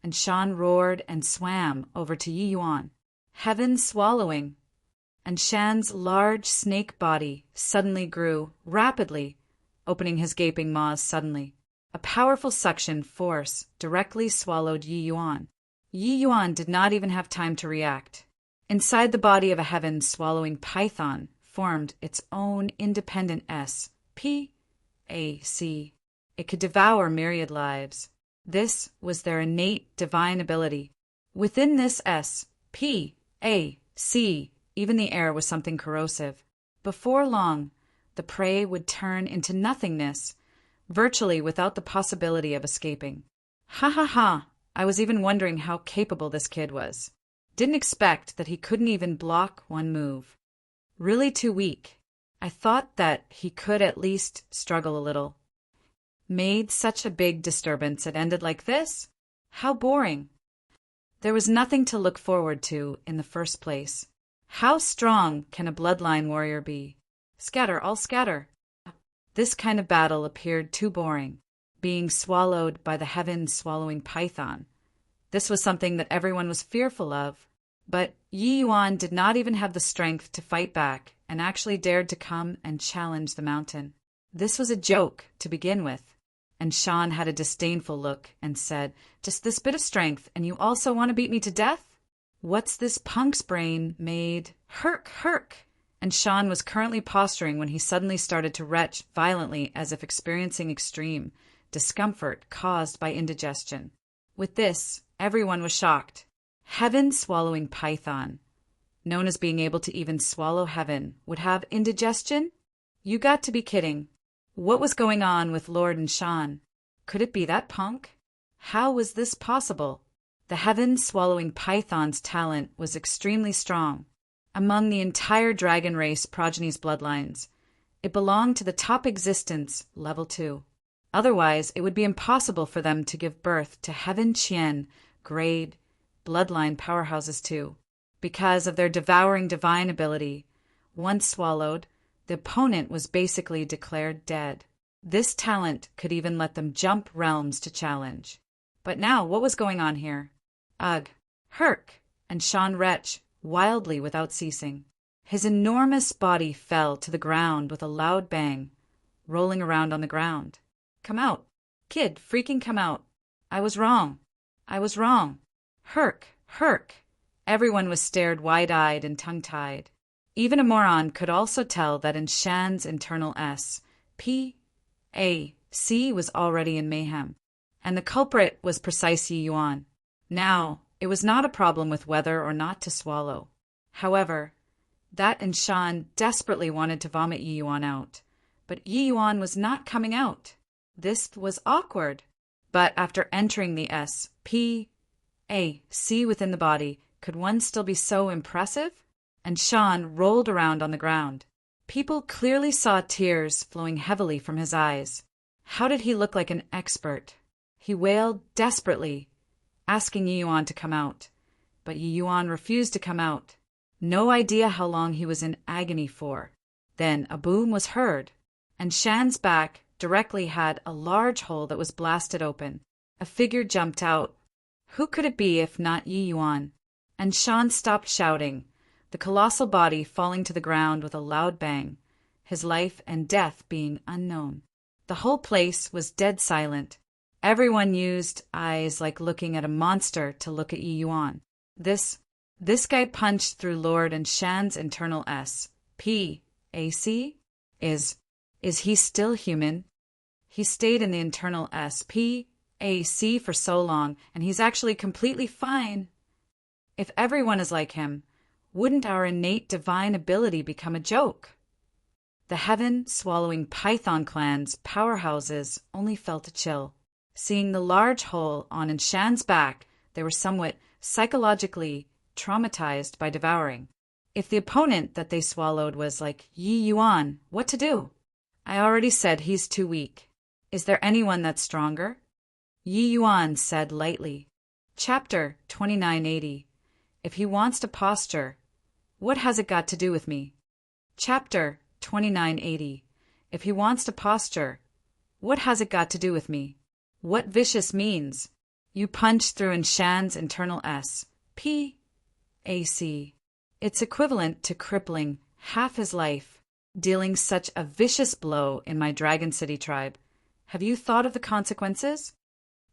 and Shan roared and swam over to Yi Yuan, heaven swallowing, and Shan's large snake body suddenly grew rapidly, opening his gaping maws suddenly. A powerful suction force directly swallowed Yi Yuan. Yi Yuan did not even have time to react. Inside the body of a heaven-swallowing python formed its own independent S-P-A-C. It could devour myriad lives. This was their innate divine ability. Within this S-P-A-C, even the air was something corrosive. Before long, the prey would turn into nothingness, virtually without the possibility of escaping. Ha ha ha! I was even wondering how capable this kid was. Didn't expect that he couldn't even block one move. Really too weak. I thought that he could at least struggle a little. Made such a big disturbance it ended like this? How boring. There was nothing to look forward to in the first place. How strong can a bloodline warrior be? Scatter, all scatter. This kind of battle appeared too boring, being swallowed by the heaven-swallowing python. This was something that everyone was fearful of, but Yi Yuan did not even have the strength to fight back and actually dared to come and challenge the mountain. This was a joke to begin with, and Shan had a disdainful look and said, "Just this bit of strength, and you also want to beat me to death? What's this punk's brain made? Herk, herk!" And Shan was currently posturing when he suddenly started to retch violently as if experiencing extreme discomfort caused by indigestion. With this, everyone was shocked. Heaven-swallowing python, known as being able to even swallow heaven, would have indigestion? You got to be kidding. What was going on with Lord and Shan? Could it be that punk? How was this possible? The heaven-swallowing python's talent was extremely strong. Among the entire dragon race progeny's bloodlines, it belonged to the top existence, level 2. Otherwise, it would be impossible for them to give birth to Heaven Qian grade bloodline powerhouses too. Because of their devouring divine ability, once swallowed, the opponent was basically declared dead. This talent could even let them jump realms to challenge. But now, what was going on here? Ugh, herk, and Shan retch wildly without ceasing. His enormous body fell to the ground with a loud bang, rolling around on the ground. Come out. Kid, freaking come out. I was wrong. I was wrong. Herk, herk. Everyone was stared wide-eyed and tongue-tied. Even a moron could also tell that in Shan's internal S, P, A, C was already in mayhem. And the culprit was precise Yi Yuan. Now, it was not a problem with whether or not to swallow. However, that and Shan desperately wanted to vomit Yi Yuan out. But Yi Yuan was not coming out. This was awkward. But after entering the S, P, A, C within the body, could one still be so impressive? And Shan rolled around on the ground. People clearly saw tears flowing heavily from his eyes. How did he look like an expert? He wailed desperately, asking Yi Yuan to come out. But Yi Yuan refused to come out. No idea how long he was in agony for. Then a boom was heard, and Shan's back directly had a large hole that was blasted open. A figure jumped out. Who could it be if not Yi Yuan? And Shan stopped shouting, the colossal body falling to the ground with a loud bang, his life and death being unknown. The whole place was dead silent. Everyone used eyes like looking at a monster to look at Yi Yuan. This guy punched through Lord and Shan's internal S. P. A. C? Is he still human? He stayed in the internal S. P. A. C for so long, and he's actually completely fine. If everyone is like him, wouldn't our innate divine ability become a joke? The heaven-swallowing python clan's powerhouses only felt a chill. Seeing the large hole on Shan's back, they were somewhat psychologically traumatized by devouring. If the opponent that they swallowed was like Yi Yuan, what to do? I already said he's too weak. Is there anyone that's stronger? Yi Yuan said lightly. Chapter 2980. If he wants to posture, what has it got to do with me? Chapter 2980. If he wants to posture, what has it got to do with me? What vicious means? You punched through Shan's internal S. P. A. C. It's equivalent to crippling half his life, dealing such a vicious blow in my Dragon City tribe. Have you thought of the consequences?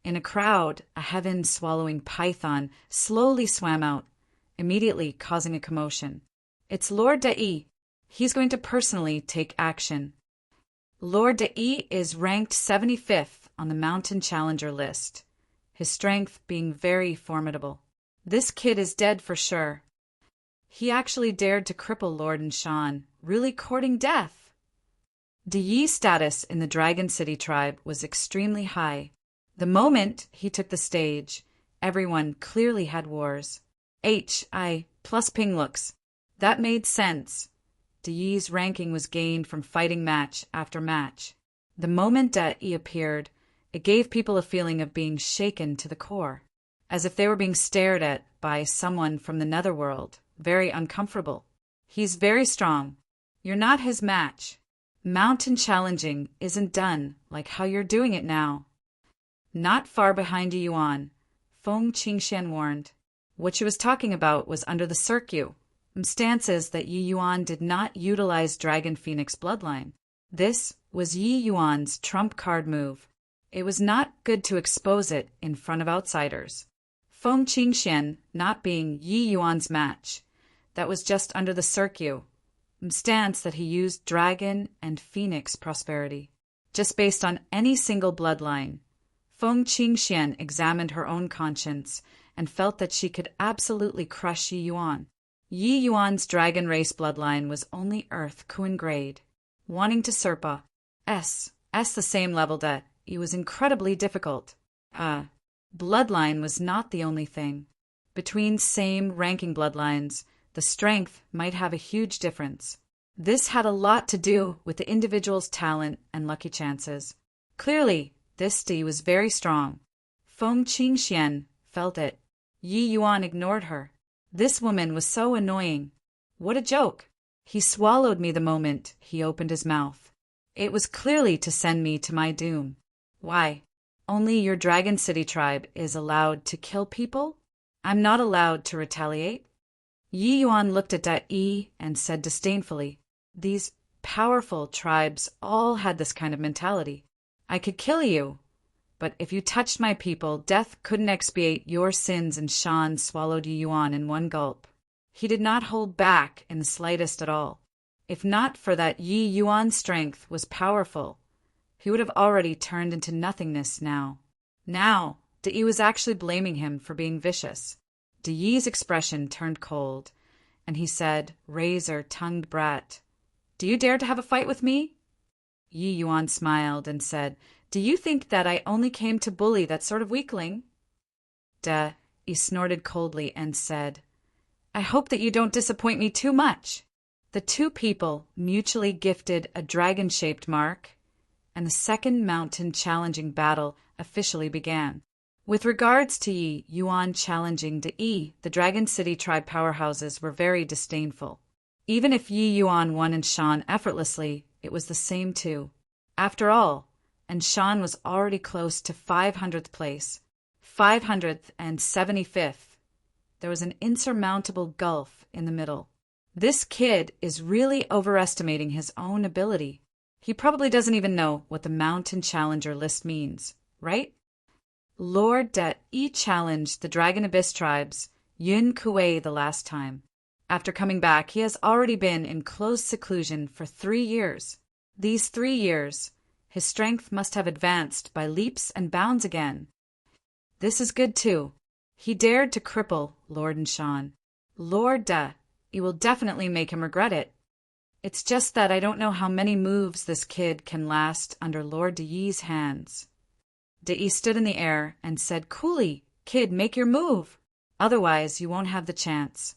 In a crowd, a heaven-swallowing python slowly swam out, immediately causing a commotion. It's Lord Dai. He's going to personally take action. Lord Dai is ranked 75th on the Mountain Challenger list, his strength being very formidable. This kid is dead for sure. He actually dared to cripple Lord Shan, really courting death. Dai's status in the Dragon City tribe was extremely high. The moment he took the stage, everyone clearly had wars. HI plus ping looks. That made sense. Dai's ranking was gained from fighting match after match. The moment Dai appeared, it gave people a feeling of being shaken to the core, as if they were being stared at by someone from the netherworld, very uncomfortable. He's very strong. You're not his match. Mountain challenging isn't done like how you're doing it now. Not far behind Yi Yuan, Feng Qingshan warned. What she was talking about was under the circuit. Stances that Yi Yuan did not utilize Dragon Phoenix bloodline. This was Yi Yuan's trump card move. It was not good to expose it in front of outsiders. Feng Qingshan not being Yi Yuan's match. That was just under the circuit. Stance that he used Dragon and Phoenix prosperity. Just based on any single bloodline. Feng Qingshan examined her own conscience and felt that she could absolutely crush Yi Yuan. Yi Yuan's dragon race bloodline was only Earth Kuan grade. Wanting to Serpa S the same level that it was incredibly difficult. Bloodline was not the only thing. Between same ranking bloodlines, the strength might have a huge difference. This had a lot to do with the individual's talent and lucky chances. Clearly, this Dai was very strong. Feng Qingshan felt it. Yi Yuan ignored her. This woman was so annoying. What a joke. He swallowed me the moment he opened his mouth. It was clearly to send me to my doom. Why? Only your Dragon City tribe is allowed to kill people? I'm not allowed to retaliate? Yi Yuan looked at Dai and said disdainfully, these powerful tribes all had this kind of mentality. I could kill you, But if you touched my people, death couldn't expiate your sins, and Shan swallowed Yi Yuan in one gulp. He did not hold back in the slightest at all. If not for that Yi Yuan's strength was powerful, he would have already turned into nothingness now. Now, De Yi was actually blaming him for being vicious. De Yi's expression turned cold, and he said, razor-tongued brat, "Do you dare to have a fight with me?" Yi Yuan smiled and said, "Do you think that I only came to bully that sort of weakling?" De Yi snorted coldly and said, "I hope that you don't disappoint me too much." The two people mutually gifted a dragon-shaped mark, and the second mountain challenging battle officially began. With regards to Yi Yuan challenging De Yi, the Dragon City tribe powerhouses were very disdainful. Even if Yi Yuan won and Shan effortlessly, it was the same too. After all, and Shan was already close to 500th place, 575th. There was an insurmountable gulf in the middle. This kid is really overestimating his own ability. He probably doesn't even know what the Mountain Challenger list means, right? Lord De Yi challenged the Dragon Abyss tribes, Yun Kuei, the last time. After coming back, he has already been in close seclusion for 3 years. These 3 years, his strength must have advanced by leaps and bounds again. This is good too. He dared to cripple Lord Shan. Lord De Yi will definitely make him regret it. It's just that I don't know how many moves this kid can last under Lord De Yi's hands. De Yi stood in the air and said coolly, "Kid, make your move. Otherwise, you won't have the chance."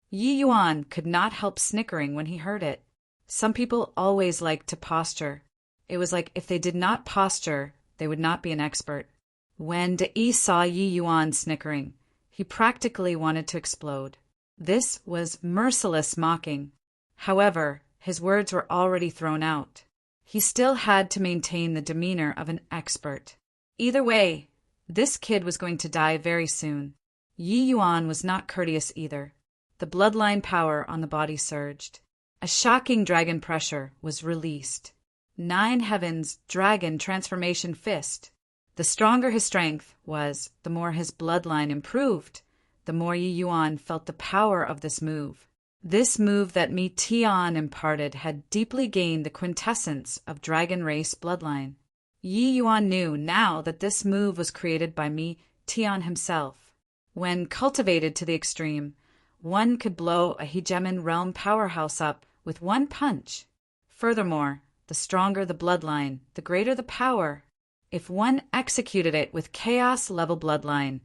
Yi Yuan could not help snickering when he heard it. Some people always liked to posture. It was like if they did not posture, they would not be an expert. When De Yi saw Yi Yuan snickering, he practically wanted to explode. This was merciless mocking. However, his words were already thrown out. He still had to maintain the demeanor of an expert. Either way, this kid was going to die very soon. Yi Yuan was not courteous either. The bloodline power on the body surged. A shocking dragon pressure was released. 9 Heavens Dragon Transformation Fist. The stronger his strength was, the more his bloodline improved, the more Yi Yuan felt the power of this move. This move that Mi Tian imparted had deeply gained the quintessence of dragon race bloodline. Yi Yuan knew now that this move was created by Mi Tian himself. When cultivated to the extreme, one could blow a hegemon realm powerhouse up with one punch. Furthermore, the stronger the bloodline, the greater the power. If one executed it with chaos-level bloodline,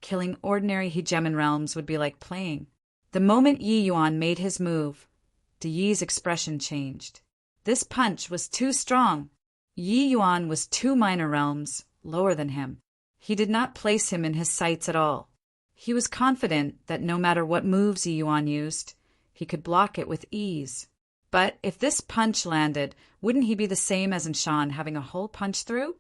killing ordinary hegemon realms would be like playing. The moment Yi Yuan made his move, De Yi's expression changed. This punch was too strong. Yi Yuan was 2 minor realms lower than him. He did not place him in his sights at all. He was confident that no matter what moves Yi Yuan used, he could block it with ease. But if this punch landed, wouldn't he be the same as in Shan having a hole punched through?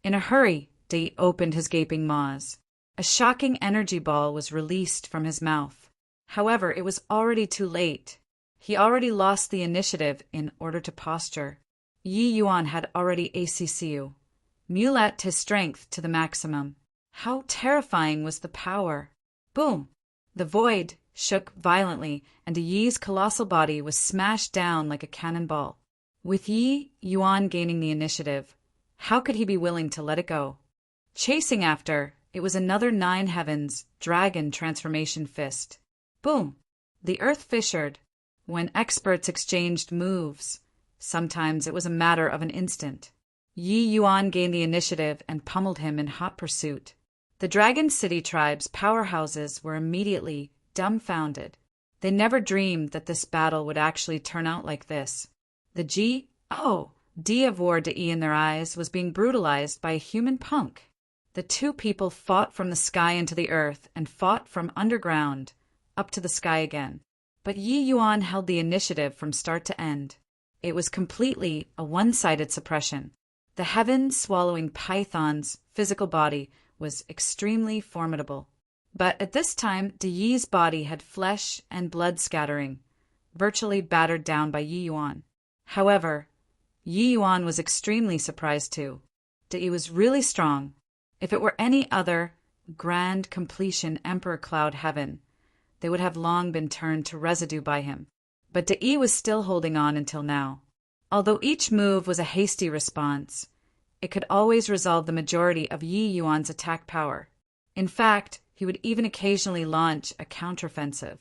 In a hurry, De Yi opened his gaping maws. A shocking energy ball was released from his mouth. However, it was already too late. He already lost the initiative in order to posture. Yi Yuan had already ACCU, mulet his strength to the maximum. How terrifying was the power! Boom! The void shook violently, and De Yi's colossal body was smashed down like a cannonball. With Yi Yuan gaining the initiative, how could he be willing to let it go? Chasing after, it was another 9 Heavens Dragon Transformation Fist. Boom! The earth fissured. When experts exchanged moves, sometimes it was a matter of an instant. Yi Yuan gained the initiative and pummeled him in hot pursuit. The Dragon City tribe's powerhouses were immediately dumbfounded. They never dreamed that this battle would actually turn out like this. The D of War De Yi in their eyes was being brutalized by a human punk. The two people fought from the sky into the earth and fought from underground up to the sky again. But Yi Yuan held the initiative from start to end. It was completely a one-sided suppression. The heaven-swallowing python's physical body was extremely formidable. But at this time, De Yi's body had flesh and blood scattering, virtually battered down by Yi Yuan. However, Yi Yuan was extremely surprised too. De was really strong. If it were any other grand completion Emperor Cloud Heaven, they would have long been turned to residue by him. But De was still holding on until now. Although each move was a hasty response, it could always resolve the majority of Yi Yuan's attack power. In fact, he would even occasionally launch a counteroffensive.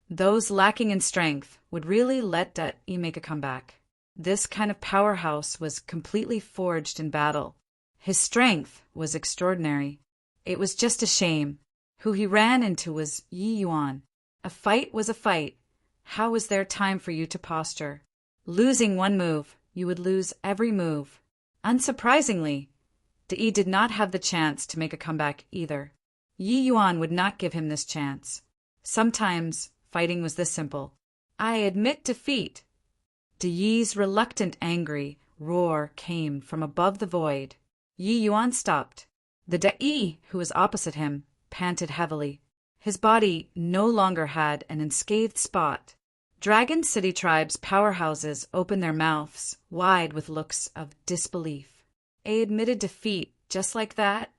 Those lacking in strength would really let De make a comeback. This kind of powerhouse was completely forged in battle. His strength was extraordinary. It was just a shame. Who he ran into was Yi Yuan. A fight was a fight. How was there time for you to posture? Losing one move, you would lose every move. Unsurprisingly, De did not have the chance to make a comeback either. Yi Yuan would not give him this chance. Sometimes fighting was this simple. I admit defeat. De's reluctant, angry roar came from above the void. Yi Yuan stopped. The De, who was opposite him, panted heavily. His body no longer had an unscathed spot. Dragon City Tribe's powerhouses opened their mouths wide with looks of disbelief. A admitted defeat just like that?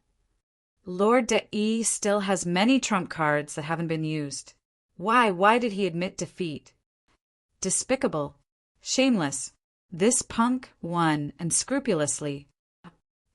Lord De still has many trump cards that haven't been used. Why did he admit defeat? Despicable. Shameless. This punk won unscrupulously.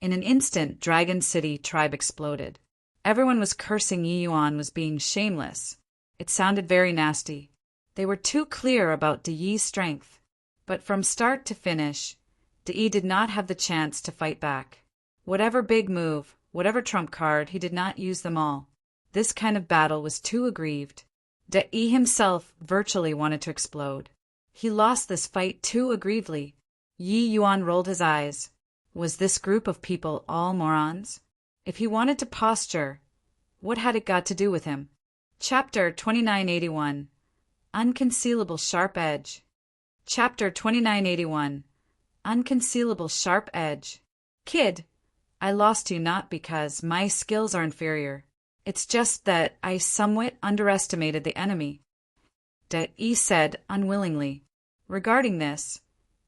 In an instant, Dragon City Tribe exploded. Everyone was cursing Yi Yuan was being shameless. It sounded very nasty. They were too clear about De's strength. But from start to finish, De did not have the chance to fight back. Whatever big move, whatever trump card, he did not use them all. This kind of battle was too aggrieved. De himself virtually wanted to explode. He lost this fight too aggrievedly. Yi Yuan rolled his eyes. Was this group of people all morons? If he wanted to posture, what had it got to do with him? Chapter 2981. Unconcealable Sharp Edge. Chapter 2981. Unconcealable Sharp Edge. Kid, I lost you not because my skills are inferior. It's just that I somewhat underestimated the enemy. De said unwillingly. Regarding this,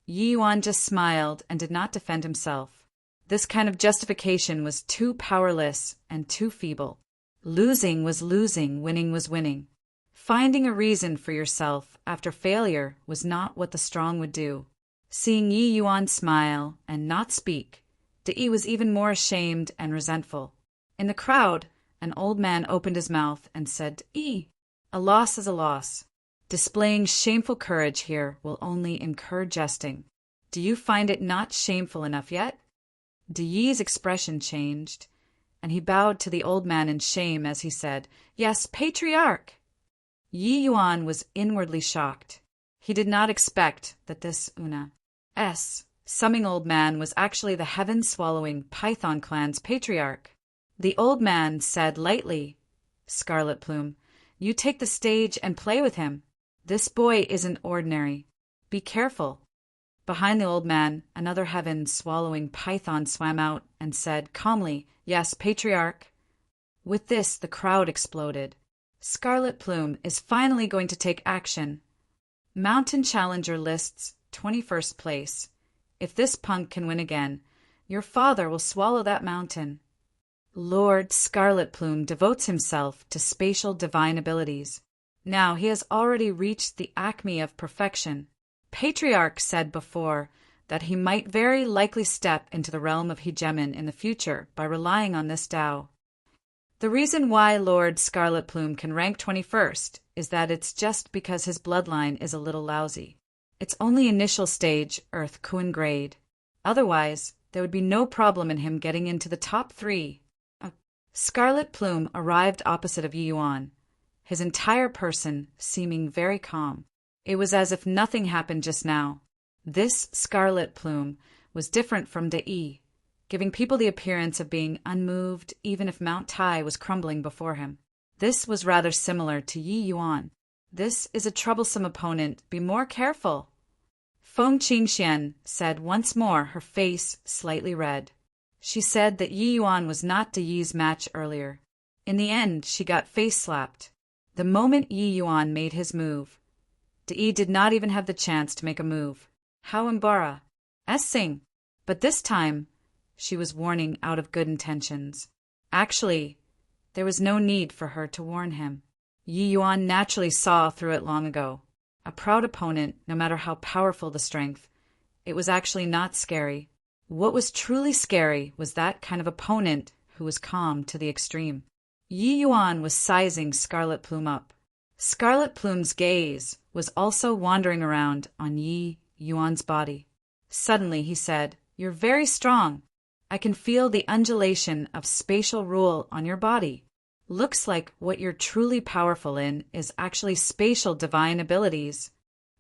Yi Yuan just smiled and did not defend himself. This kind of justification was too powerless and too feeble. Losing was losing, winning was winning. Finding a reason for yourself after failure was not what the strong would do. Seeing Yi Yuan smile and not speak, De was even more ashamed and resentful. In the crowd, an old man opened his mouth and said, a loss is a loss. Displaying shameful courage here will only incur jesting. Do you find it not shameful enough yet? De's expression changed, and he bowed to the old man in shame as he said, Yes, Patriarch! Yi Yuan was inwardly shocked. He did not expect that this summing old man was actually the heaven-swallowing Python clan's patriarch. The old man said lightly, Scarlet Plume, you take the stage and play with him. This boy isn't ordinary. Be careful. Behind the old man, another heaven-swallowing python swam out and said calmly, Yes, Patriarch. With this, the crowd exploded. Scarlet Plume is finally going to take action. Mountain Challenger lists 21st place. If this punk can win again, your father will swallow that mountain. Lord Scarlet Plume devotes himself to spatial divine abilities. Now he has already reached the acme of perfection. Patriarch said before that he might very likely step into the realm of Hegemon in the future by relying on this Tao. The reason why Lord Scarlet Plume can rank 21st is that it's just because his bloodline is a little lousy. It's only initial stage Earth Kuan grade. Otherwise, there would be no problem in him getting into the top 3. Scarlet Plume arrived opposite of Yi Yuan, his entire person seeming very calm. It was as if nothing happened just now. This Scarlet Plume was different from De, giving people the appearance of being unmoved even if Mount Tai was crumbling before him. This was rather similar to Yi Yuan. This is a troublesome opponent. Be more careful. Feng Qingxian said once more, her face slightly red. She said that Yi Yuan was not De's match earlier. In the end, she got face-slapped. The moment Yi Yuan made his move, De did not even have the chance to make a move. How embarrassing. But this time, she was warning out of good intentions. Actually, there was no need for her to warn him. Yi Yuan naturally saw through it long ago. A proud opponent, no matter how powerful the strength, it was actually not scary. What was truly scary was that kind of opponent who was calm to the extreme. Yi Yuan was sizing Scarlet Plume up. Scarlet Plume's gaze was also wandering around on Yi Yuan's body. Suddenly he said, "You're very strong. I can feel the undulation of spatial rule on your body. Looks like what you're truly powerful in is actually spatial divine abilities.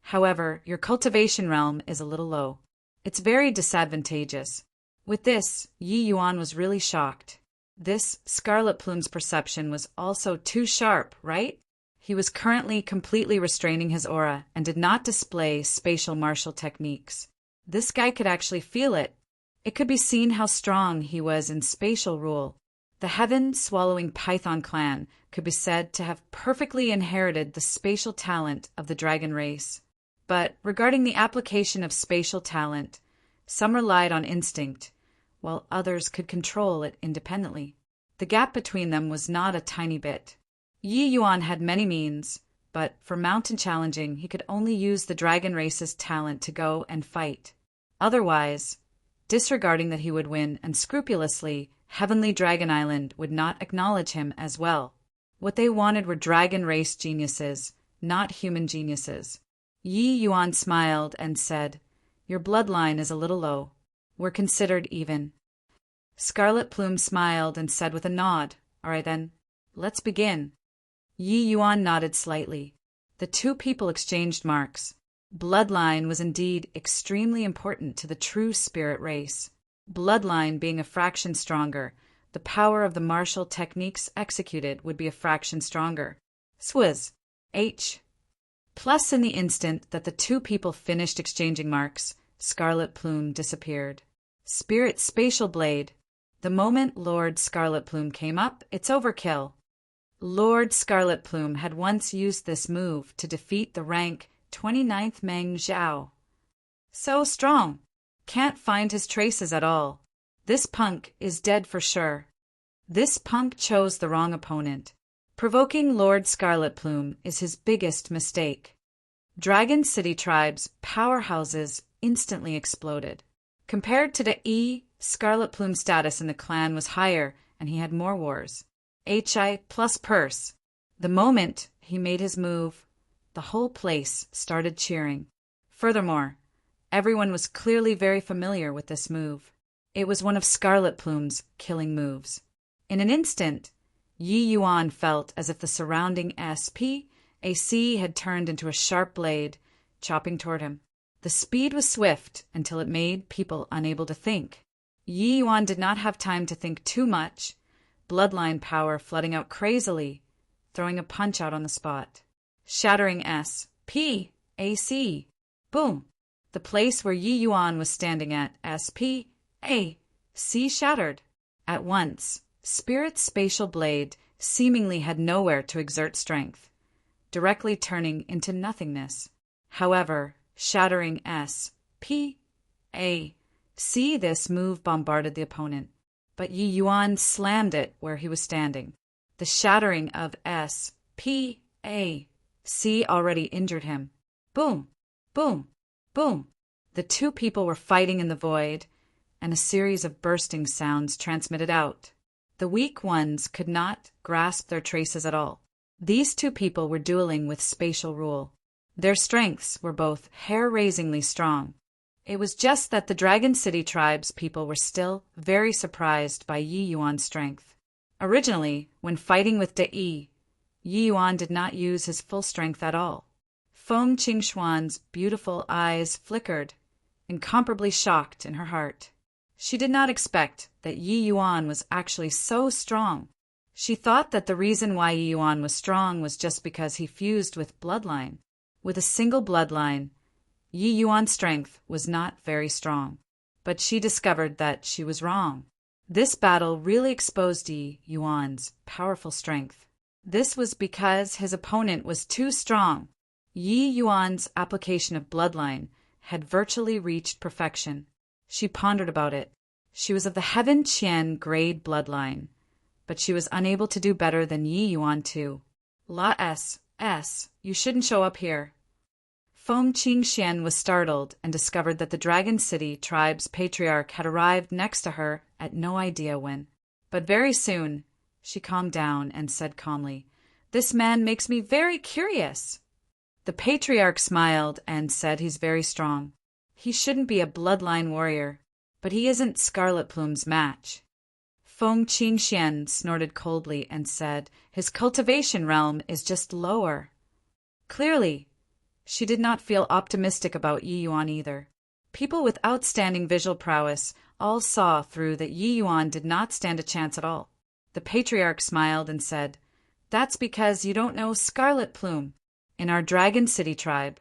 However, your cultivation realm is a little low. It's very disadvantageous." With this, Yi Yuan was really shocked. This Scarlet Plume's perception was also too sharp, right? He was currently completely restraining his aura and did not display spatial martial techniques. This guy could actually feel it. It could be seen how strong he was in spatial rule. The heaven-swallowing Python clan could be said to have perfectly inherited the spatial talent of the dragon race. But regarding the application of spatial talent, some relied on instinct, while others could control it independently. The gap between them was not a tiny bit. Yi Yuan had many means, but for mountain challenging he could only use the dragon race's talent to go and fight. Otherwise, disregarding that he would win unscrupulously, Heavenly Dragon Island would not acknowledge him as well. What they wanted were dragon race geniuses, not human geniuses. Yi Yuan smiled and said, "Your bloodline is a little low. We're considered even." Scarlet Plume smiled and said with a nod, "All right then, let's begin." Yi Yuan nodded slightly. The two people exchanged marks. Bloodline was indeed extremely important to the true spirit race. Bloodline being a fraction stronger, the power of the martial techniques executed would be a fraction stronger. Swizz. H. Plus, in the instant that the two people finished exchanging marks, Scarlet Plume disappeared. Spirit Spatial Blade. The moment Lord Scarlet Plume came up, it's overkill. Lord Scarlet Plume had once used this move to defeat the rank 29th Meng Zhao. So strong. Can't find his traces at all. This punk is dead for sure. This punk chose the wrong opponent. Provoking Lord Scarlet Plume is his biggest mistake. Dragon City Tribe's powerhouses instantly exploded. Compared to the Scarlet Plume's status in the clan was higher, and he had more wars. HI plus purse. The moment he made his move, the whole place started cheering. Furthermore, everyone was clearly very familiar with this move. It was one of Scarlet Plume's killing moves. In an instant, Yi Yuan felt as if the surrounding SPAC had turned into a sharp blade, chopping toward him. The speed was swift until it made people unable to think. Yi Yuan did not have time to think too much, bloodline power flooding out crazily, throwing a punch out on the spot. Shattering SPAC. Boom. The place where Yi Yuan was standing at SPAC shattered. At once, Spirit's spatial blade seemingly had nowhere to exert strength, directly turning into nothingness. However, shattering SPAC, this move bombarded the opponent, but Yi Yuan slammed it where he was standing. The shattering of SPAC already injured him. Boom, boom, boom. The two people were fighting in the void, and a series of bursting sounds transmitted out. The weak ones could not grasp their traces at all. These two people were dueling with spatial rule. Their strengths were both hair-raisingly strong. It was just that the Dragon City Tribe's people were still very surprised by Yi Yuan's strength. Originally, when fighting with Yi Yuan did not use his full strength at all. Feng Qingxuan's beautiful eyes flickered, incomparably shocked in her heart. She did not expect that Yi Yuan was actually so strong. She thought that the reason why Yi Yuan was strong was just because he fused with bloodline. With a single bloodline, Yi Yuan's strength was not very strong. But she discovered that she was wrong. This battle really exposed Yi Yuan's powerful strength. This was because his opponent was too strong. Yi Yuan's application of bloodline had virtually reached perfection. She pondered about it. She was of the Heaven Qian grade bloodline, but she was unable to do better than Yi Yuan too. La S, you shouldn't show up here. Feng Qingxian was startled and discovered that the Dragon City tribe's patriarch had arrived next to her at no idea when. But very soon, she calmed down and said calmly, "This man makes me very curious." The patriarch smiled and said he's very strong. He shouldn't be a bloodline warrior, but he isn't Scarlet Plume's match. Feng Qingxian snorted coldly and said, "His cultivation realm is just lower." Clearly, she did not feel optimistic about Yi Yuan either. People with outstanding visual prowess all saw through that Yi Yuan did not stand a chance at all. The patriarch smiled and said, "That's because you don't know Scarlet Plume. In our Dragon City tribe,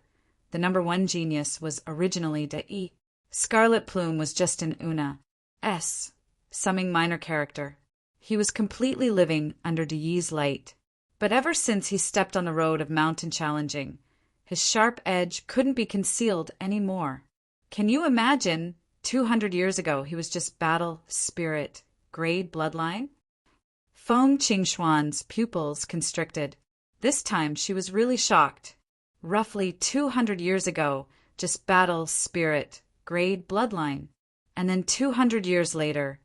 the #1 genius was originally Yi. Scarlet Plume was just an Una S, summing minor character. He was completely living under Yi's light. But ever since he stepped on the road of mountain challenging, his sharp edge couldn't be concealed any more. Can you imagine 200 years ago he was just battle, spirit, grade bloodline?" Feng Qingxuan's pupils constricted. This time she was really shocked. Roughly 200 years ago, just battle, spirit, grade bloodline. And then 200 years later,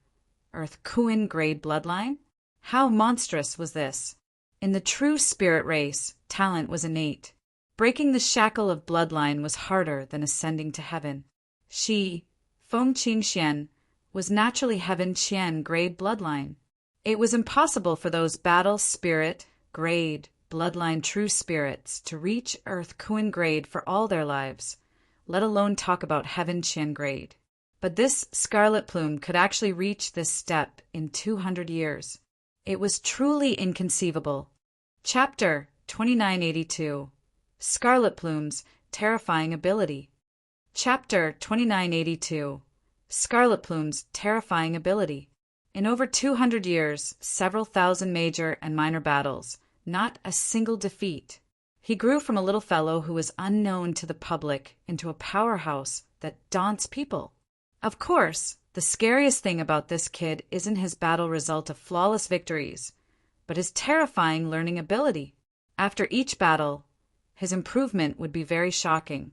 Earth Kuin grade bloodline? How monstrous was this? In the true spirit race, talent was innate. Breaking the shackle of bloodline was harder than ascending to heaven. She, Feng Qingxian, was naturally Heaven Qian grade bloodline. It was impossible for those battle, spirit, grade, bloodline true spirits to reach Earth Kuin grade for all their lives, let alone talk about Heaven Qian grade. But this Scarlet Plume could actually reach this step in 200 years. It was truly inconceivable. Chapter 2982. Scarlet Plume's Terrifying Ability. Chapter 2982. Scarlet Plume's Terrifying Ability. In over 200 years, several thousand major and minor battles, not a single defeat. He grew from a little fellow who was unknown to the public into a powerhouse that daunts people. Of course, the scariest thing about this kid isn't his battle result of flawless victories, but his terrifying learning ability. After each battle, his improvement would be very shocking.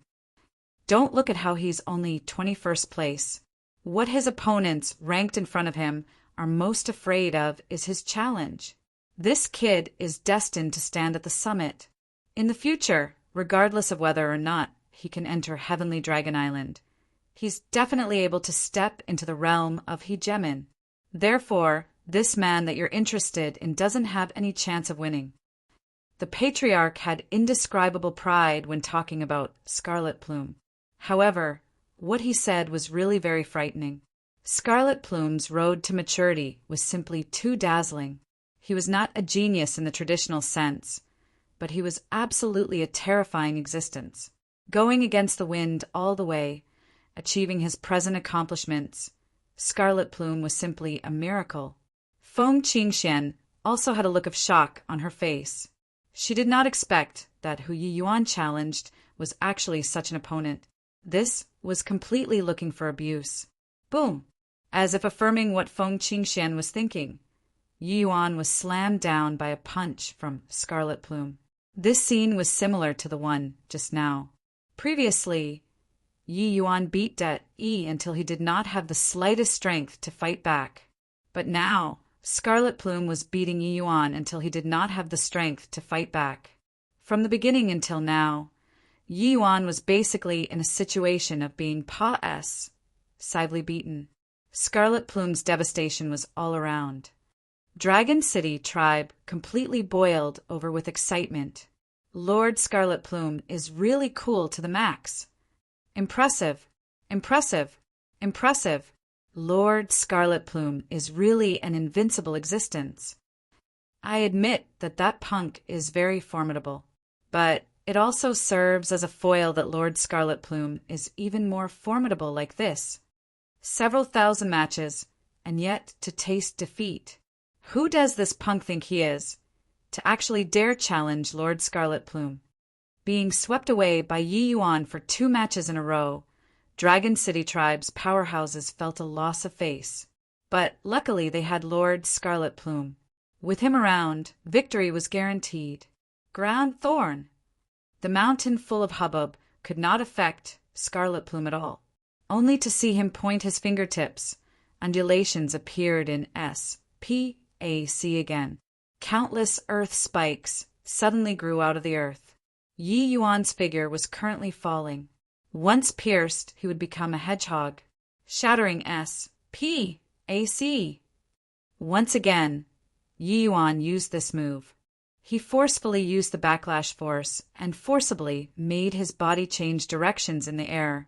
Don't look at how he's only 21st place. What his opponents ranked in front of him are most afraid of is his challenge. This kid is destined to stand at the summit. In the future, regardless of whether or not he can enter Heavenly Dragon Island, he's definitely able to step into the realm of Hegemin. Therefore, this man that you're interested in doesn't have any chance of winning. The patriarch had indescribable pride when talking about Scarlet Plume. However, what he said was really very frightening. Scarlet Plume's road to maturity was simply too dazzling. He was not a genius in the traditional sense, but he was absolutely a terrifying existence. Going against the wind all the way, achieving his present accomplishments, Scarlet Plume was simply a miracle. Feng Qingxian also had a look of shock on her face. She did not expect that who Yi Yuan challenged was actually such an opponent. This was completely looking for abuse. Boom! As if affirming what Feng Qingxian was thinking, Yi Yuan was slammed down by a punch from Scarlet Plume. This scene was similar to the one just now. Previously, Yi Yuan beat Yi until he did not have the slightest strength to fight back. But now, Scarlet Plume was beating Yi Yuan until he did not have the strength to fight back. From the beginning until now, Yi Yuan was basically in a situation of being severely beaten. Scarlet Plume's devastation was all around. Dragon City tribe completely boiled over with excitement. Lord Scarlet Plume is really cool to the max. Impressive, impressive, impressive. Lord Scarlet Plume is really an invincible existence. I admit that punk is very formidable, but it also serves as a foil that Lord Scarlet Plume is even more formidable like this. Several thousand matches, and yet to taste defeat. Who does this punk think he is, to actually dare challenge Lord Scarlet Plume? Being swept away by Yi Yuan for 2 matches in a row, Dragon City Tribe's powerhouses felt a loss of face. But luckily they had Lord Scarlet Plume. With him around, victory was guaranteed. Ground Thorn! The mountain full of hubbub could not affect Scarlet Plume at all. Only to see him point his fingertips, undulations appeared in S-P-A-C again. Countless earth spikes suddenly grew out of the earth. Yi Yuan's figure was currently falling. Once pierced, he would become a hedgehog. Shattering S-P-A-C. Once again, Yi Yuan used this move. He forcefully used the backlash force and forcibly made his body change directions in the air,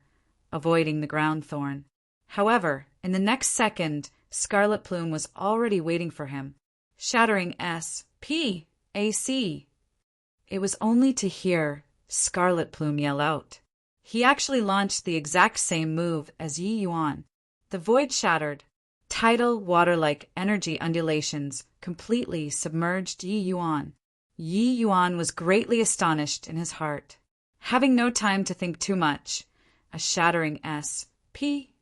avoiding the ground thorn. However, in the next second, Scarlet Plume was already waiting for him. Shattering S-P-A-C. It was only to hear Scarlet Plume yell out. He actually launched the exact same move as Yi Yuan. The void shattered. Tidal, water-like energy undulations completely submerged Yi Yuan. Yi Yuan was greatly astonished in his heart. Having no time to think too much, a shattering S-P-A-C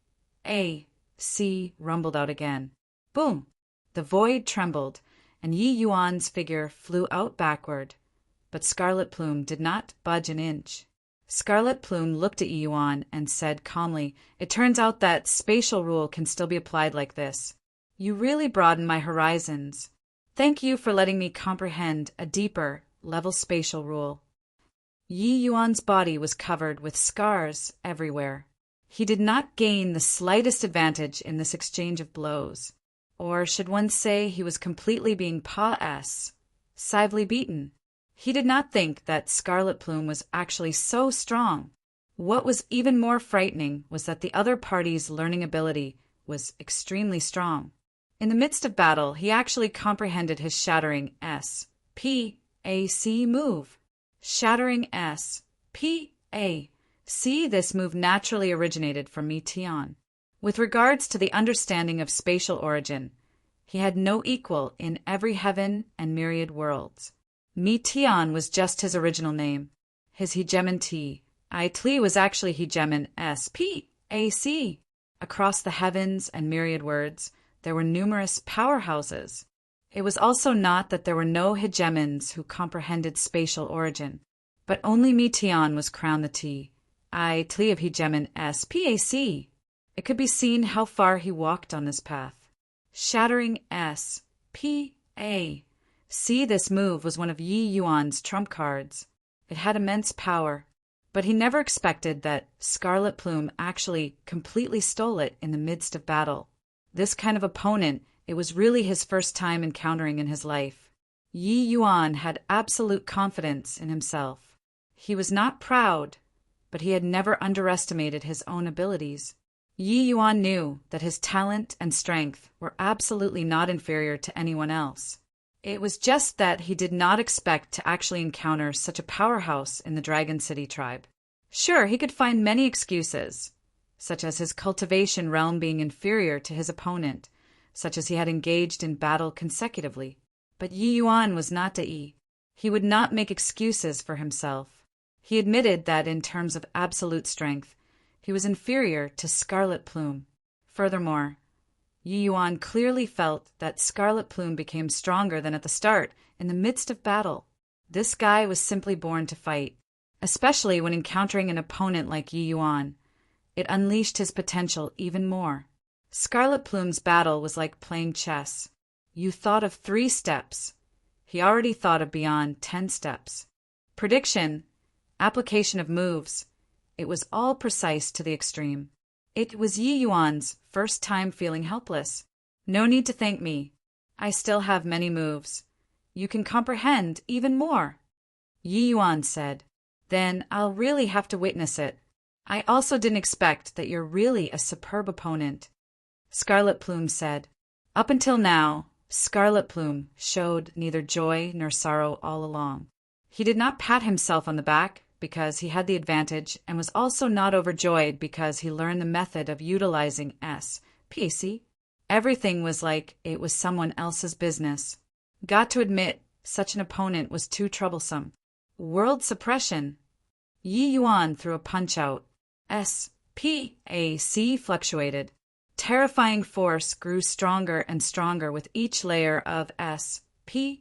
rumbled out again. Boom! The void trembled, and Yi Yuan's figure flew out backward. But Scarlet Plume did not budge an inch. Scarlet Plume looked at Yi Yuan and said calmly, "It turns out that spatial rule can still be applied like this. You really broaden my horizons. Thank you for letting me comprehend a deeper level spatial rule." Yi Yuan's body was covered with scars everywhere. He did not gain the slightest advantage in this exchange of blows. Or should one say he was completely being severely beaten? He did not think that Scarlet Plume was actually so strong. What was even more frightening was that the other party's learning ability was extremely strong. In the midst of battle, he actually comprehended his shattering S-P-A-C move. Shattering S-P-A-C. This move naturally originated from Mi Tian. With regards to the understanding of spatial origin, he had no equal in every heaven and myriad worlds. Mi Tian was just his original name. His hegemon Tli was actually hegemon S-P-A-C. Across the heavens and myriad worlds, there were numerous powerhouses. It was also not that there were no hegemons who comprehended spatial origin, but only Mi Tian was crowned the Tli of hegemon S-P-A-C. It could be seen how far he walked on this path. Shattering S-P-A-C. This move was one of Yi Yuan's trump cards. It had immense power, but he never expected that Scarlet Plume actually completely stole it in the midst of battle. This kind of opponent, it was really his first time encountering in his life. Yi Yuan had absolute confidence in himself. He was not proud, but he had never underestimated his own abilities. Yi Yuan knew that his talent and strength were absolutely not inferior to anyone else. It was just that he did not expect to actually encounter such a powerhouse in the Dragon City tribe. Sure, he could find many excuses, such as his cultivation realm being inferior to his opponent, such as he had engaged in battle consecutively. But Yi Yuan was not Dai. He would not make excuses for himself. He admitted that in terms of absolute strength, he was inferior to Scarlet Plume. Furthermore, Yi Yuan clearly felt that Scarlet Plume became stronger than at the start, in the midst of battle. This guy was simply born to fight, especially when encountering an opponent like Yi Yuan. It unleashed his potential even more. Scarlet Plume's battle was like playing chess. You thought of 3 steps. He already thought of beyond 10 steps. Prediction, application of moves, it was all precise to the extreme. It was Yi Yuan's first time feeling helpless. No need to thank me. I still have many moves. You can comprehend even more. Yi Yuan said. Then I'll really have to witness it. I also didn't expect that you're really a superb opponent. Scarlet Plume said. Up until now, Scarlet Plume showed neither joy nor sorrow all along. He did not pat himself on the back because he had the advantage, and was also not overjoyed because he learned the method of utilizing S-P-A-C. Everything was like it was someone else's business. Got to admit, such an opponent was too troublesome. World suppression. Yi Yuan threw a punch out. PAC fluctuated. Terrifying force grew stronger and stronger with each layer of SPAC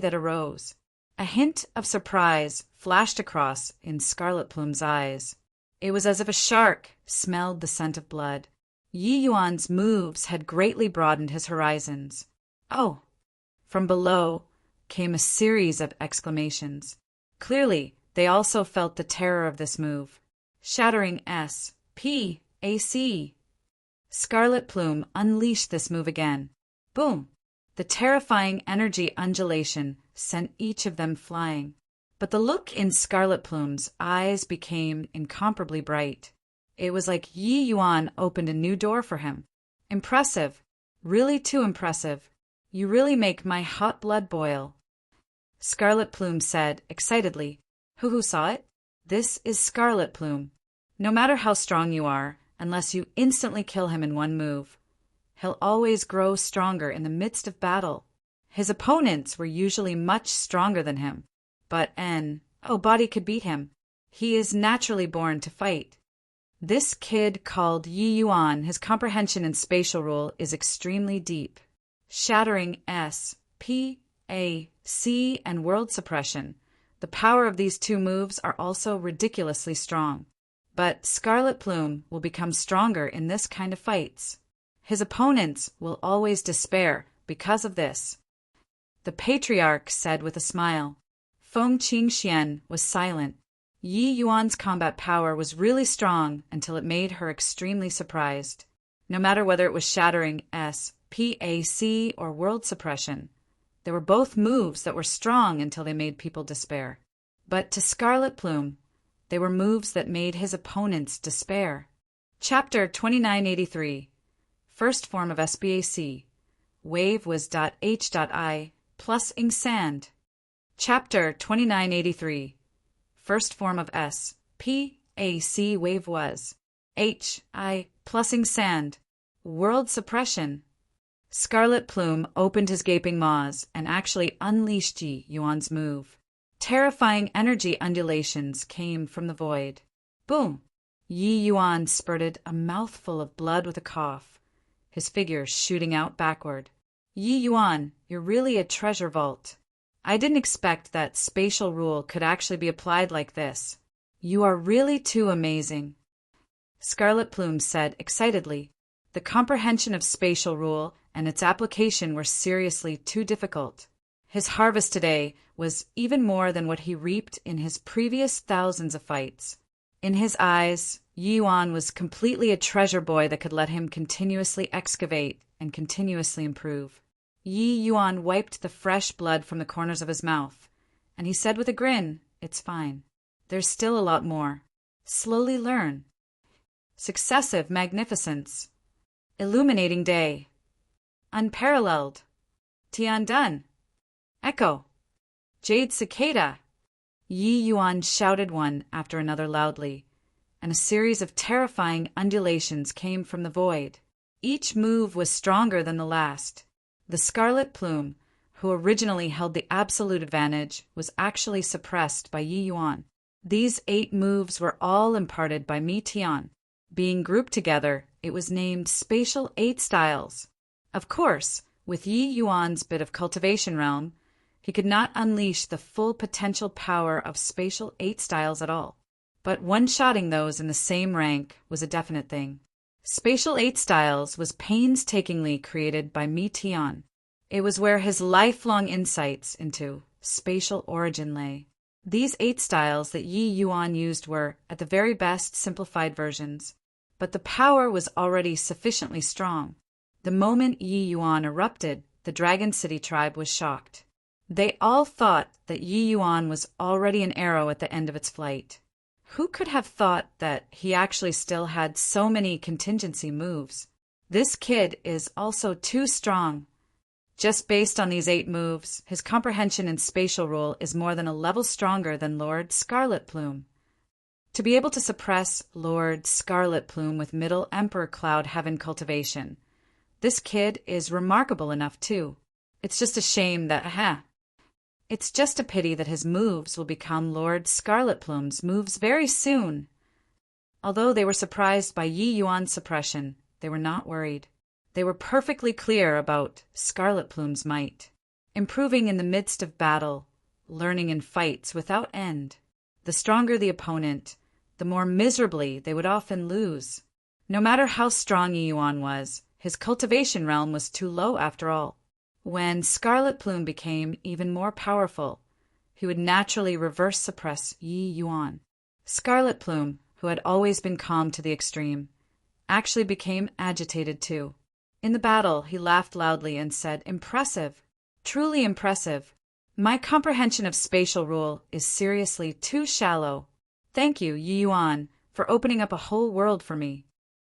that arose. A hint of surprise flashed across in Scarlet Plume's eyes. It was as if a shark smelled the scent of blood. Yi Yuan's moves had greatly broadened his horizons. "Oh!" From below came a series of exclamations. Clearly, they also felt the terror of this move. Shattering SPAC. Scarlet Plume unleashed this move again. Boom! The terrifying energy undulation sent each of them flying. But the look in Scarlet Plume's eyes became incomparably bright. It was like Yi Yuan opened a new door for him. "Impressive. Really too impressive. You really make my hot blood boil," Scarlet Plume said excitedly. Who saw it? This is Scarlet Plume. No matter how strong you are, unless you instantly kill him in one move, he'll always grow stronger in the midst of battle. His opponents were usually much stronger than him, but nobody could beat him. He is naturally born to fight. This kid called Yi Yuan, his comprehension in spatial rule is extremely deep. Shattering SPAC and world suppression. The power of these two moves are also ridiculously strong. But Scarlet Plume will become stronger in this kind of fights. His opponents will always despair because of this, the patriarch said with a smile. Feng Qingxian was silent. Yi Yuan's combat power was really strong until it made her extremely surprised. No matter whether it was shattering SPAC or world suppression, they were both moves that were strong until they made people despair. But to Scarlet Plume, they were moves that made his opponents despair. Chapter 2983. First form of SPAC. Wave was .h.I plus ing sand. Chapter 2983. First form of SPAC wave was HI plusing sand. World suppression. Scarlet Plume opened his gaping maws and actually unleashed Yi Yuan's move. Terrifying energy undulations came from the void. Boom! Yi Yuan spurted a mouthful of blood with a cough, his figure shooting out backward. Yi Yuan, you're really a treasure vault. I didn't expect that spatial rule could actually be applied like this. You are really too amazing, Scarlet Plume said excitedly. The comprehension of spatial rule and its application were seriously too difficult. His harvest today was even more than what he reaped in his previous thousands of fights. In his eyes, Yi Yuan was completely a treasure boy that could let him continuously excavate and continuously improve. Yi Yuan wiped the fresh blood from the corners of his mouth, and he said with a grin, "It's fine. There's still a lot more. Slowly learn." Successive magnificence. Illuminating day. Unparalleled. Tiandun. Echo. Jade cicada. Yi Yuan shouted one after another loudly, and a series of terrifying undulations came from the void. Each move was stronger than the last. The Scarlet Plume, who originally held the absolute advantage, was actually suppressed by Yi Yuan. These 8 moves were all imparted by Mi Tian. Being grouped together, it was named Spatial 8 Styles. Of course, with Yi Yuan's bit of cultivation realm, he could not unleash the full potential power of Spatial 8 Styles at all. But one-shotting those in the same rank was a definite thing. Spatial 8 Styles was painstakingly created by Mi Tian. It was where his lifelong insights into spatial origin lay. These 8 styles that Yi Yuan used were, at the very best, simplified versions, but the power was already sufficiently strong. The moment Yi Yuan erupted, the Dragon City tribe was shocked. They all thought that Yi Yuan was already an arrow at the end of its flight. Who could have thought that he actually still had so many contingency moves? This kid is also too strong. Just based on these 8 moves, his comprehension in spatial rule is more than a level stronger than Lord Scarlet Plume. To be able to suppress Lord Scarlet Plume with Middle Emperor Cloud Heaven cultivation, this kid is remarkable enough too. It's just a shame that, It's just a pity that his moves will become Lord Scarlet Plume's moves very soon. Although they were surprised by Yi Yuan's suppression, they were not worried. They were perfectly clear about Scarlet Plume's might, improving in the midst of battle, learning in fights without end. The stronger the opponent, the more miserably they would often lose. No matter how strong Yi Yuan was, his cultivation realm was too low after all. When Scarlet Plume became even more powerful, he would naturally reverse suppress Yi Yuan. Scarlet Plume, who had always been calm to the extreme, actually became agitated too. In the battle, he laughed loudly and said, "Impressive, truly impressive. My comprehension of spatial rule is seriously too shallow. Thank you, Yi Yuan, for opening up a whole world for me."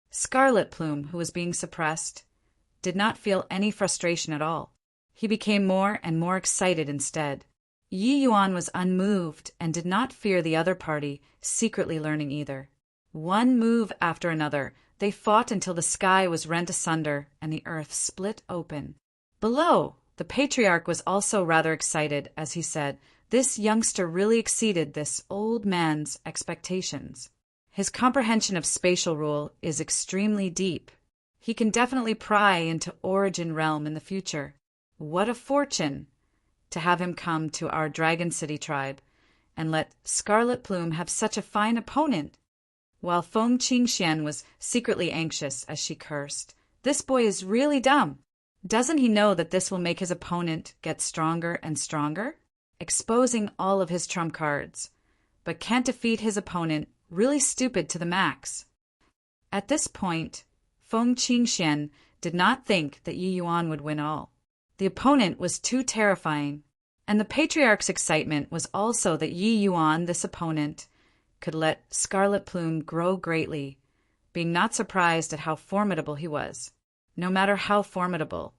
Scarlet Plume, who was being suppressed, did not feel any frustration at all. He became more and more excited instead. Yi Yuan was unmoved and did not fear the other party secretly learning either. One move after another, they fought until the sky was rent asunder and the earth split open. Below, the patriarch was also rather excited as he said, "This youngster really exceeded this old man's expectations. His comprehension of spatial rule is extremely deep. He can definitely pry into Origin Realm in the future. What a fortune to have him come to our Dragon City tribe and let Scarlet Plume have such a fine opponent." While Feng Qingxian was secretly anxious as she cursed, "This boy is really dumb. Doesn't he know that this will make his opponent get stronger and stronger? Exposing all of his trump cards, but can't defeat his opponent, really stupid to the max." At this point, Feng Qingxian did not think that Yi Yuan would win all. The opponent was too terrifying, and the patriarch's excitement was also that Yi Yuan, this opponent, could let Scarlet Plume grow greatly, being not surprised at how formidable he was. No matter how formidable,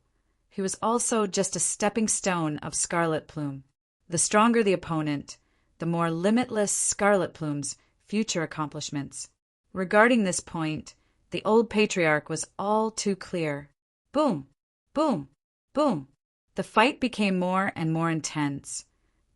he was also just a stepping stone of Scarlet Plume. The stronger the opponent, the more limitless Scarlet Plume's future accomplishments. Regarding this point, the old patriarch was all too clear. Boom! Boom! Boom! The fight became more and more intense,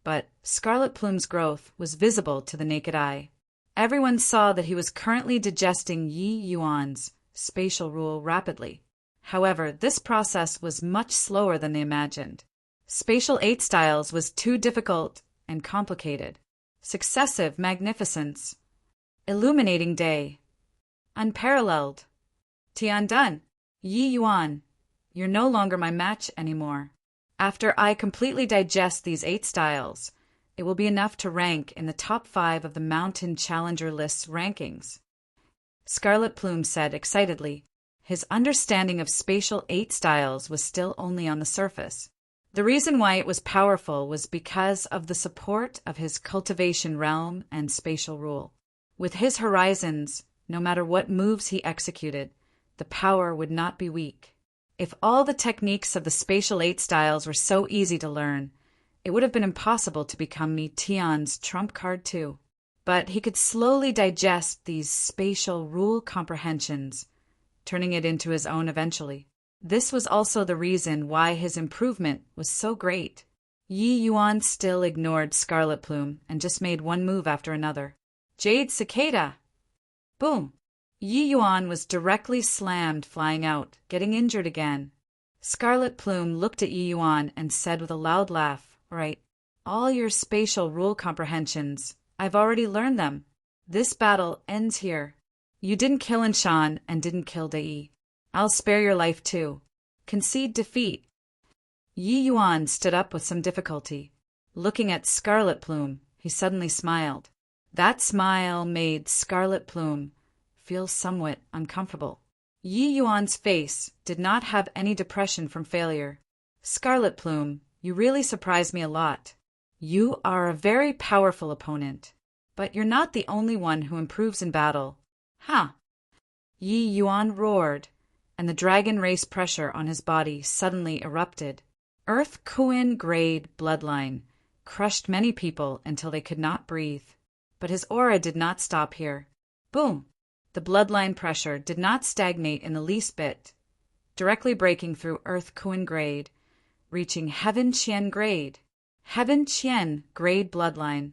but Scarlet Plume's growth was visible to the naked eye. Everyone saw that he was currently digesting Yi Yuan's spatial rule rapidly. However, this process was much slower than they imagined. Spatial 8 styles was too difficult and complicated. Successive magnificence. Illuminating day. Unparalleled. Tiandun, Yi Yuan, you're no longer my match anymore. After I completely digest these 8 styles, it will be enough to rank in the top 5 of the Mountain Challenger list's rankings. Scarlet Plume said excitedly. His understanding of spatial 8 styles was still only on the surface. The reason why it was powerful was because of the support of his cultivation realm and spatial rule. With his horizons, no matter what moves he executed, the power would not be weak. If all the techniques of the spatial 8 styles were so easy to learn, it would have been impossible to become Mi Tian's trump card too. But he could slowly digest these spatial rule comprehensions, turning it into his own eventually. This was also the reason why his improvement was so great. Yi Yuan still ignored Scarlet Plume and just made one move after another. Jade Cicada! Boom! Yi Yuan was directly slammed flying out, getting injured again. Scarlet Plume looked at Yi Yuan and said with a loud laugh, "Right, all your spatial rule comprehensions, I've already learned them. This battle ends here. You didn't kill Anshan and didn't kill Dai. I'll spare your life too. Concede defeat." Yi Yuan stood up with some difficulty. Looking at Scarlet Plume, he suddenly smiled. That smile made Scarlet Plume feel somewhat uncomfortable. Yi Yuan's face did not have any depression from failure. "Scarlet Plume, you really surprised me a lot. You are a very powerful opponent, but you're not the only one who improves in battle. Huh?" Yi Yuan roared, and the dragon race pressure on his body suddenly erupted. Earth Kuin grade bloodline crushed many people until they could not breathe. But his aura did not stop here. Boom! The bloodline pressure did not stagnate in the least bit, directly breaking through Earth Kuin grade, reaching Heaven Qian grade. Heaven Qian grade bloodline.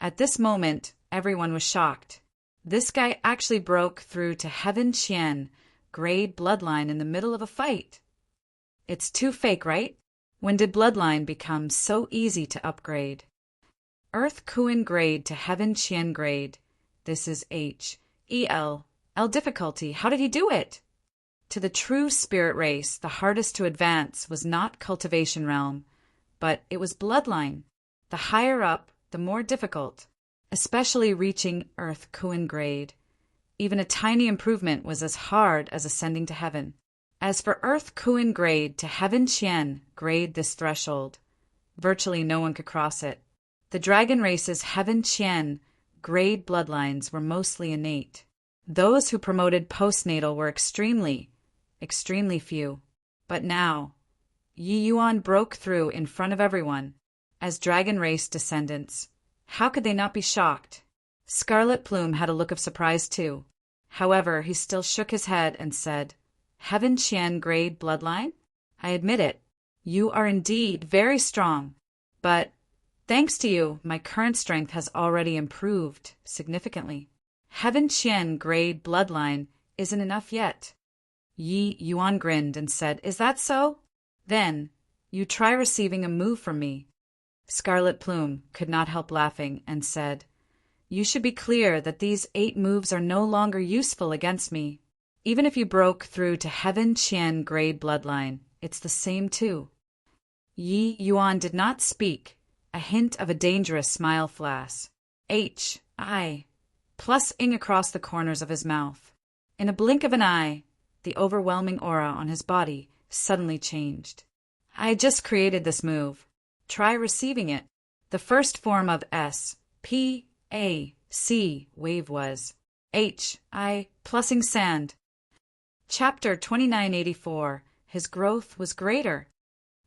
At this moment, everyone was shocked. This guy actually broke through to Heaven Qian, grade bloodline in the middle of a fight. It's too fake, right? When did bloodline become so easy to upgrade? Earth Kuan grade to Heaven Qian grade. This is H-E-L. L difficulty. How did he do it? To the true spirit race, the hardest to advance was not cultivation realm, but it was bloodline. The higher up, the more difficult, especially reaching Earth Kuan grade. Even a tiny improvement was as hard as ascending to heaven. As for Earth Kuan grade to Heaven Qian grade, this threshold, virtually no one could cross it. The dragon race's Heaven Qian grade bloodlines were mostly innate. Those who promoted postnatal were extremely few. But now, Yi Yuan broke through in front of everyone. As dragon race descendants, how could they not be shocked? Scarlet Plume had a look of surprise too. However, he still shook his head and said, Heaven Qian grade bloodline? I admit it. You are indeed very strong. But, thanks to you, my current strength has already improved significantly. Heaven Qian grade bloodline isn't enough yet. Yi Yuan grinned and said, Is that so? Then, you try receiving a move from me. Scarlet Plume could not help laughing and said, You should be clear that these 8 moves are no longer useful against me. Even if you broke through to Heaven Qian grade bloodline, it's the same too. Yi Yuan did not speak. A hint of a dangerous smile flashed. H-I plus ing across the corners of his mouth. In a blink of an eye, the overwhelming aura on his body suddenly changed. I just created this move. Try receiving it. The first form of S-P-A-C wave was H-I plusing sand. Chapter 2984. His growth was greater.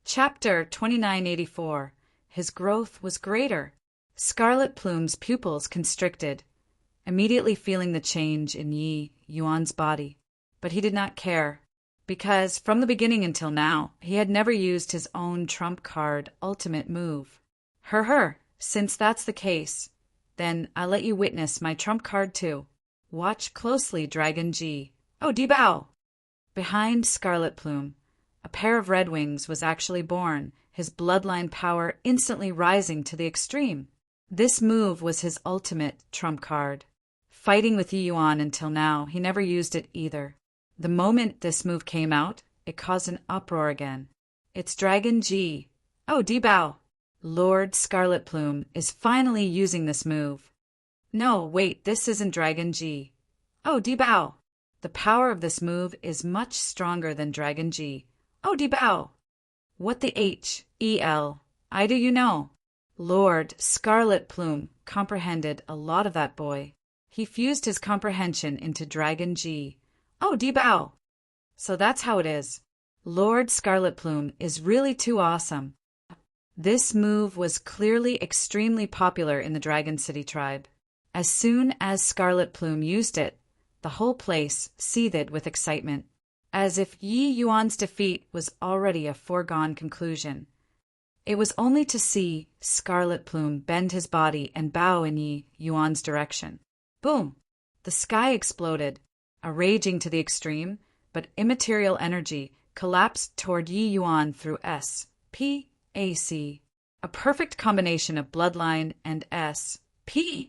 Chapter 2984. His growth was greater. Scarlet Plume's pupils constricted, immediately feeling the change in Yi Yuan's body. But he did not care, because from the beginning until now, he had never used his own trump card ultimate move. Since that's the case, then I'll let you witness my trump card too. Watch closely, Dragon G. Oh, Dibao! Behind Scarlet Plume, a pair of red wings was actually born, his bloodline power instantly rising to the extreme. This move was his ultimate trump card. Fighting with Yi Yuan until now, he never used it either. The moment this move came out, it caused an uproar again. It's Dragon G. Oh, Dibao! Lord Scarlet Plume is finally using this move. No, wait, this isn't Dragon G. Oh, Dibao! The power of this move is much stronger than Dragon G. Oh, Dibao! What the H-E-L-I do you know? Lord Scarlet Plume comprehended a lot of that boy. He fused his comprehension into Dragon G. Oh, Dibao! So that's how it is. Lord Scarlet Plume is really too awesome. This move was clearly extremely popular in the Dragon City tribe. As soon as Scarlet Plume used it, the whole place seethed with excitement, as if Yi Yuan's defeat was already a foregone conclusion. It was only to see Scarlet Plume bend his body and bow in Yi Yuan's direction. Boom! The sky exploded, a raging to the extreme, but immaterial energy collapsed toward Yi Yuan through S-P-A-C. A perfect combination of bloodline and S-P-A-C.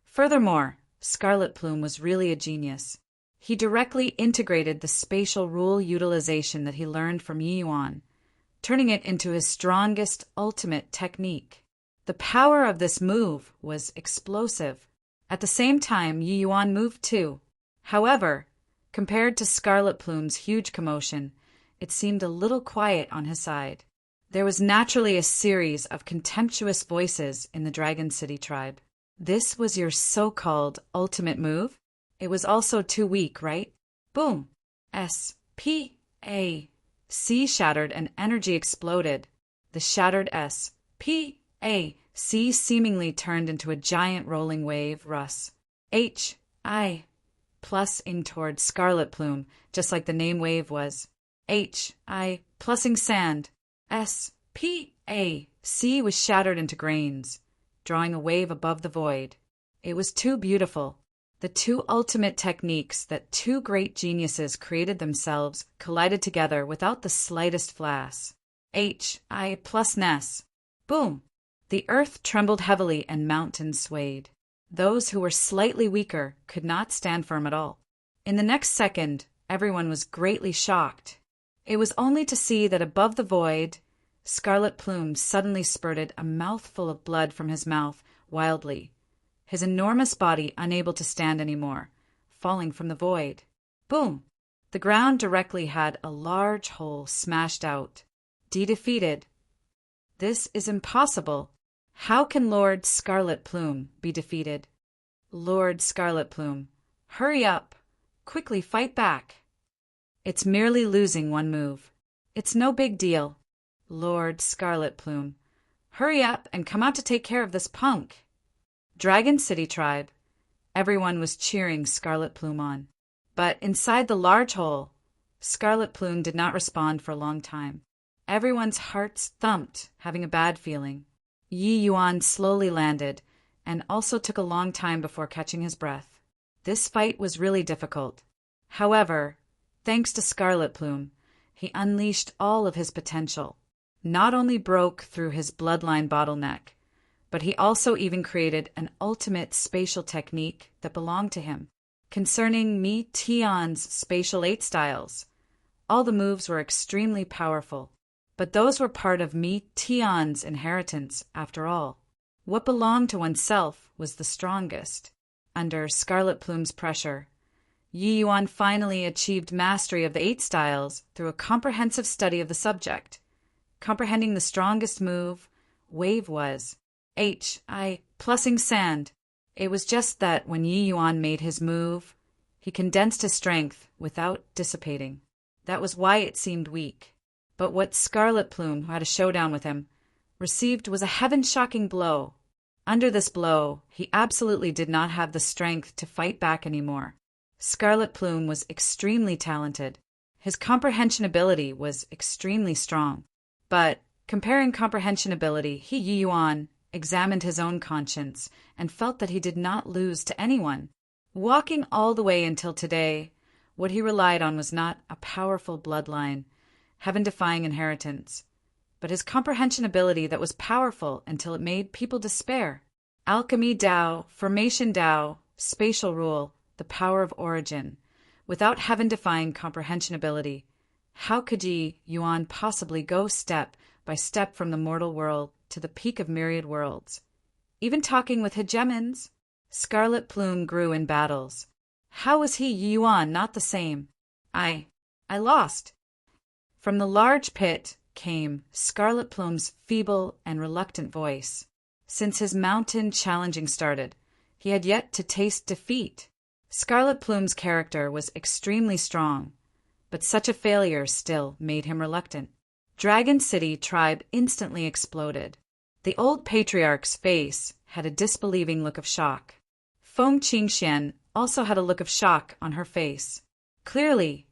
Furthermore, Scarlet Plume was really a genius. He directly integrated the spatial rule utilization that he learned from Yi Yuan, turning it into his strongest ultimate technique. The power of this move was explosive. At the same time, Yi Yuan moved too. However, compared to Scarlet Plume's huge commotion, it seemed a little quiet on his side. There was naturally a series of contemptuous voices in the Dragon City tribe. This was your so-called ultimate move? It was also too weak, right? Boom! S-P-A-C shattered and energy exploded. The shattered S-P-A-C seemingly turned into a giant rolling wave, Russ. H-I plus ing toward Scarlet Plume, just like the name wave was. H-I plusing sand. S-P-A-C was shattered into grains, drawing a wave above the void. It was too beautiful. The two ultimate techniques that two great geniuses created themselves collided together without the slightest flash. I plus Ness. Boom! The earth trembled heavily and mountains swayed. Those who were slightly weaker could not stand firm at all. In the next second, everyone was greatly shocked. It was only to see that above the void, Scarlet Plume suddenly spurted a mouthful of blood from his mouth wildly, his enormous body unable to stand any more, falling from the void. Boom! The ground directly had a large hole smashed out. Defeated. This is impossible. How can Lord Scarlet Plume be defeated? Lord Scarlet Plume, hurry up. Quickly fight back. It's merely losing one move. It's no big deal. Lord Scarlet Plume, hurry up and come out to take care of this punk. Dragon City tribe. Everyone was cheering Scarlet Plume on. But inside the large hole, Scarlet Plume did not respond for a long time. Everyone's hearts thumped, having a bad feeling. Yi Yuan slowly landed, and also took a long time before catching his breath. This fight was really difficult. However, thanks to Scarlet Plume, he unleashed all of his potential. Not only broke through his bloodline bottleneck, but he also even created an ultimate spatial technique that belonged to him. Concerning Mi Tian's spatial 8 styles, all the moves were extremely powerful, but those were part of Mi Tian's inheritance after all. What belonged to oneself was the strongest. Under Scarlet Plume's pressure, Yi Yuan finally achieved mastery of the 8 styles through a comprehensive study of the subject. Comprehending the strongest move, Wave was plussing sand. It was just that when Yi Yuan made his move, he condensed his strength without dissipating. That was why it seemed weak. But what Scarlet Plume, who had a showdown with him, received was a heaven-shocking blow. Under this blow, he absolutely did not have the strength to fight back anymore. Scarlet Plume was extremely talented. His comprehension ability was extremely strong. But, comparing comprehension ability, Yi Yuan examined his own conscience and felt that he did not lose to anyone. Walking all the way until today, what he relied on was not a powerful bloodline, heaven-defying inheritance, but his comprehension ability that was powerful until it made people despair. Alchemy Tao, Formation Tao, Spatial Rule, the power of origin. Without heaven-defying comprehension ability, how could Yi Yuan possibly go step by step from the mortal world to the peak of myriad worlds? Even talking with hegemons, Scarlet Plume grew in battles. How was Yi Yuan not the same? I lost. From the large pit came Scarlet Plume's feeble and reluctant voice. Since his mountain challenging started, he had yet to taste defeat. Scarlet Plume's character was extremely strong, but such a failure still made him reluctant. Dragon City tribe instantly exploded. The old patriarch's face had a disbelieving look of shock. Feng Qingxian also had a look of shock on her face. Clearly,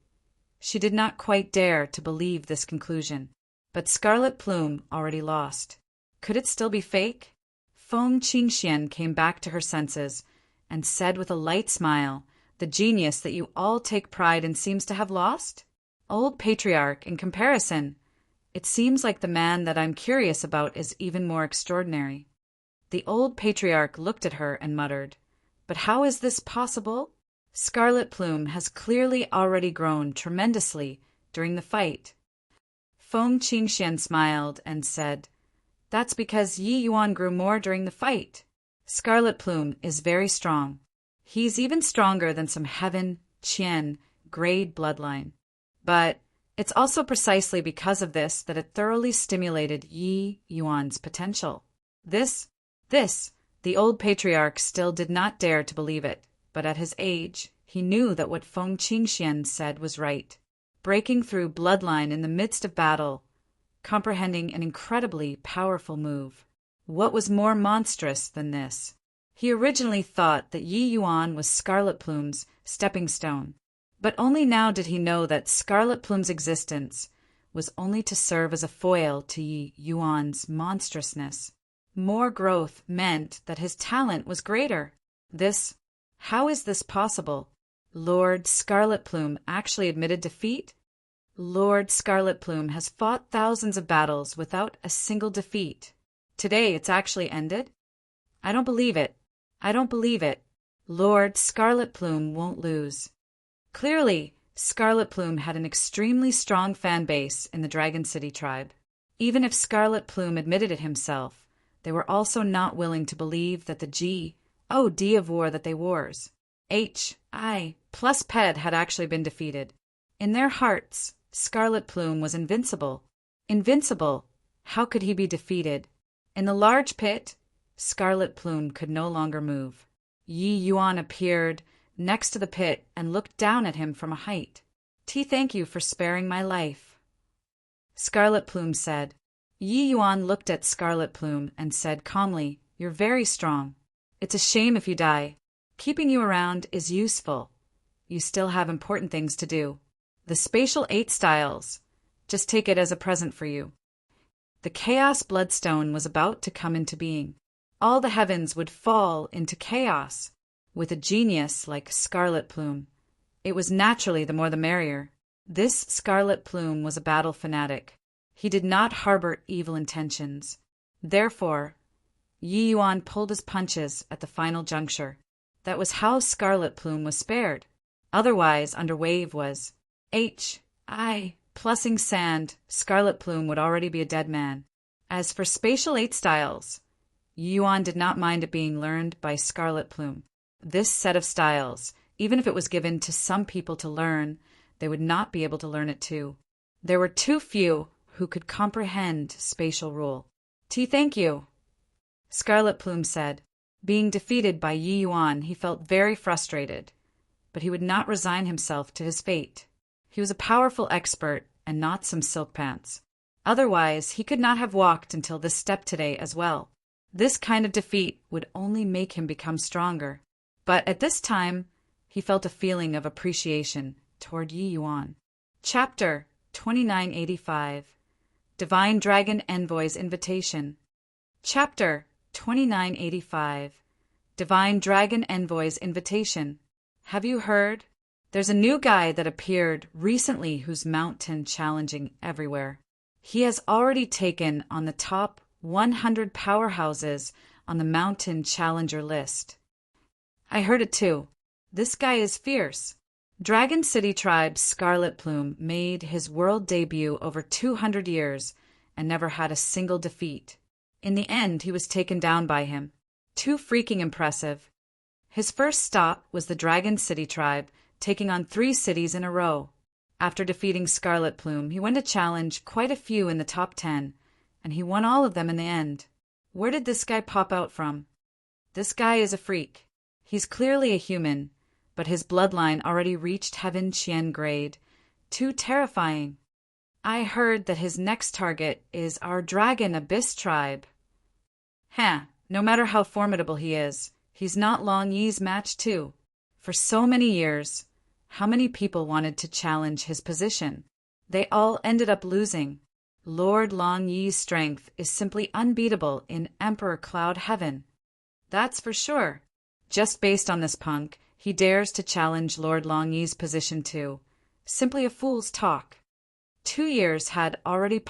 she did not quite dare to believe this conclusion. But Scarlet Plume already lost. Could it still be fake? Feng Qingxian came back to her senses and said with a light smile, "The genius that you all take pride in seems to have lost? Old patriarch, in comparison, it seems like the man that I'm curious about is even more extraordinary." The old patriarch looked at her and muttered, "But how is this possible? Scarlet Plume has clearly already grown tremendously during the fight." Feng Qingxian smiled and said, "That's because Yi Yuan grew more during the fight. Scarlet Plume is very strong. He's even stronger than some Heaven, Qian, grade bloodline. But it's also precisely because of this that it thoroughly stimulated Yi Yuan's potential." This, the old patriarch still did not dare to believe it, but at his age, he knew that what Feng Qingxian said was right. Breaking through bloodline in the midst of battle, comprehending an incredibly powerful move. What was more monstrous than this? He originally thought that Yi Yuan was Scarlet Plume's stepping stone, but only now did he know that Scarlet Plume's existence was only to serve as a foil to Yi Yuan's monstrousness. More growth meant that his talent was greater. How is this possible? Lord Scarlet Plume actually admitted defeat? Lord Scarlet Plume has fought thousands of battles without a single defeat. Today it's actually ended? I don't believe it. I don't believe it. Lord Scarlet Plume won't lose. Clearly, Scarlet Plume had an extremely strong fan base in the Dragon City tribe. Even if Scarlet Plume admitted it himself, they were also not willing to believe that the D of war that they wars, HI plus PED had actually been defeated. In their hearts, Scarlet Plume was invincible. Invincible! How could he be defeated? In the large pit, Scarlet Plume could no longer move. Yi Yuan appeared next to the pit and looked down at him from a height. Thank you for sparing my life, Scarlet Plume said. Yi Yuan looked at Scarlet Plume and said calmly, You're very strong. It's a shame if you die. Keeping you around is useful. You still have important things to do. The spatial 8 styles. Just take it as a present for you. The Chaos Bloodstone was about to come into being. All the heavens would fall into chaos. With a genius like Scarlet Plume, it was naturally the more the merrier. This Scarlet Plume was a battle fanatic. He did not harbor evil intentions. Therefore, Yi Yuan pulled his punches at the final juncture. That was how Scarlet Plume was spared. Otherwise, under Wave was HI plussing sand, Scarlet Plume would already be a dead man. As for spatial 8 styles, Yi Yuan did not mind it being learned by Scarlet Plume. This set of styles, even if it was given to some people to learn, they would not be able to learn it too. There were too few who could comprehend spatial rule. Thank you, Scarlet Plume said. Being defeated by Yi Yuan, he felt very frustrated, but he would not resign himself to his fate. He was a powerful expert and not some silk pants. Otherwise, he could not have walked until this step today as well. This kind of defeat would only make him become stronger. But at this time, he felt a feeling of appreciation toward Yi Yuan. Chapter 2985. Divine Dragon Envoy's Invitation. Chapter 2985. Divine Dragon Envoy's Invitation. Have you heard? There's a new guy that appeared recently who's mountain challenging everywhere. He has already taken on the top 100 powerhouses on the mountain challenger list. I heard it too. This guy is fierce. Dragon City Tribe's Scarlet Plume made his world debut over 200 years and never had a single defeat. In the end, he was taken down by him. Too freaking impressive. His first stop was the Dragon City Tribe, taking on 3 cities in a row. After defeating Scarlet Plume, he went to challenge quite a few in the top 10, and he won all of them in the end. Where did this guy pop out from? This guy is a freak. He's clearly a human, but his bloodline already reached Heaven Qian grade. Too terrifying. I heard that his next target is our Dragon Abyss tribe. No matter how formidable he is, he's not Long Yi's match too. For so many years, how many people wanted to challenge his position? They all ended up losing. Lord Long Yi's strength is simply unbeatable in Emperor Cloud Heaven. That's for sure. Just based on this punk, he dares to challenge Lord Long Yi's position too. Simply a fool's talk. 2 years had already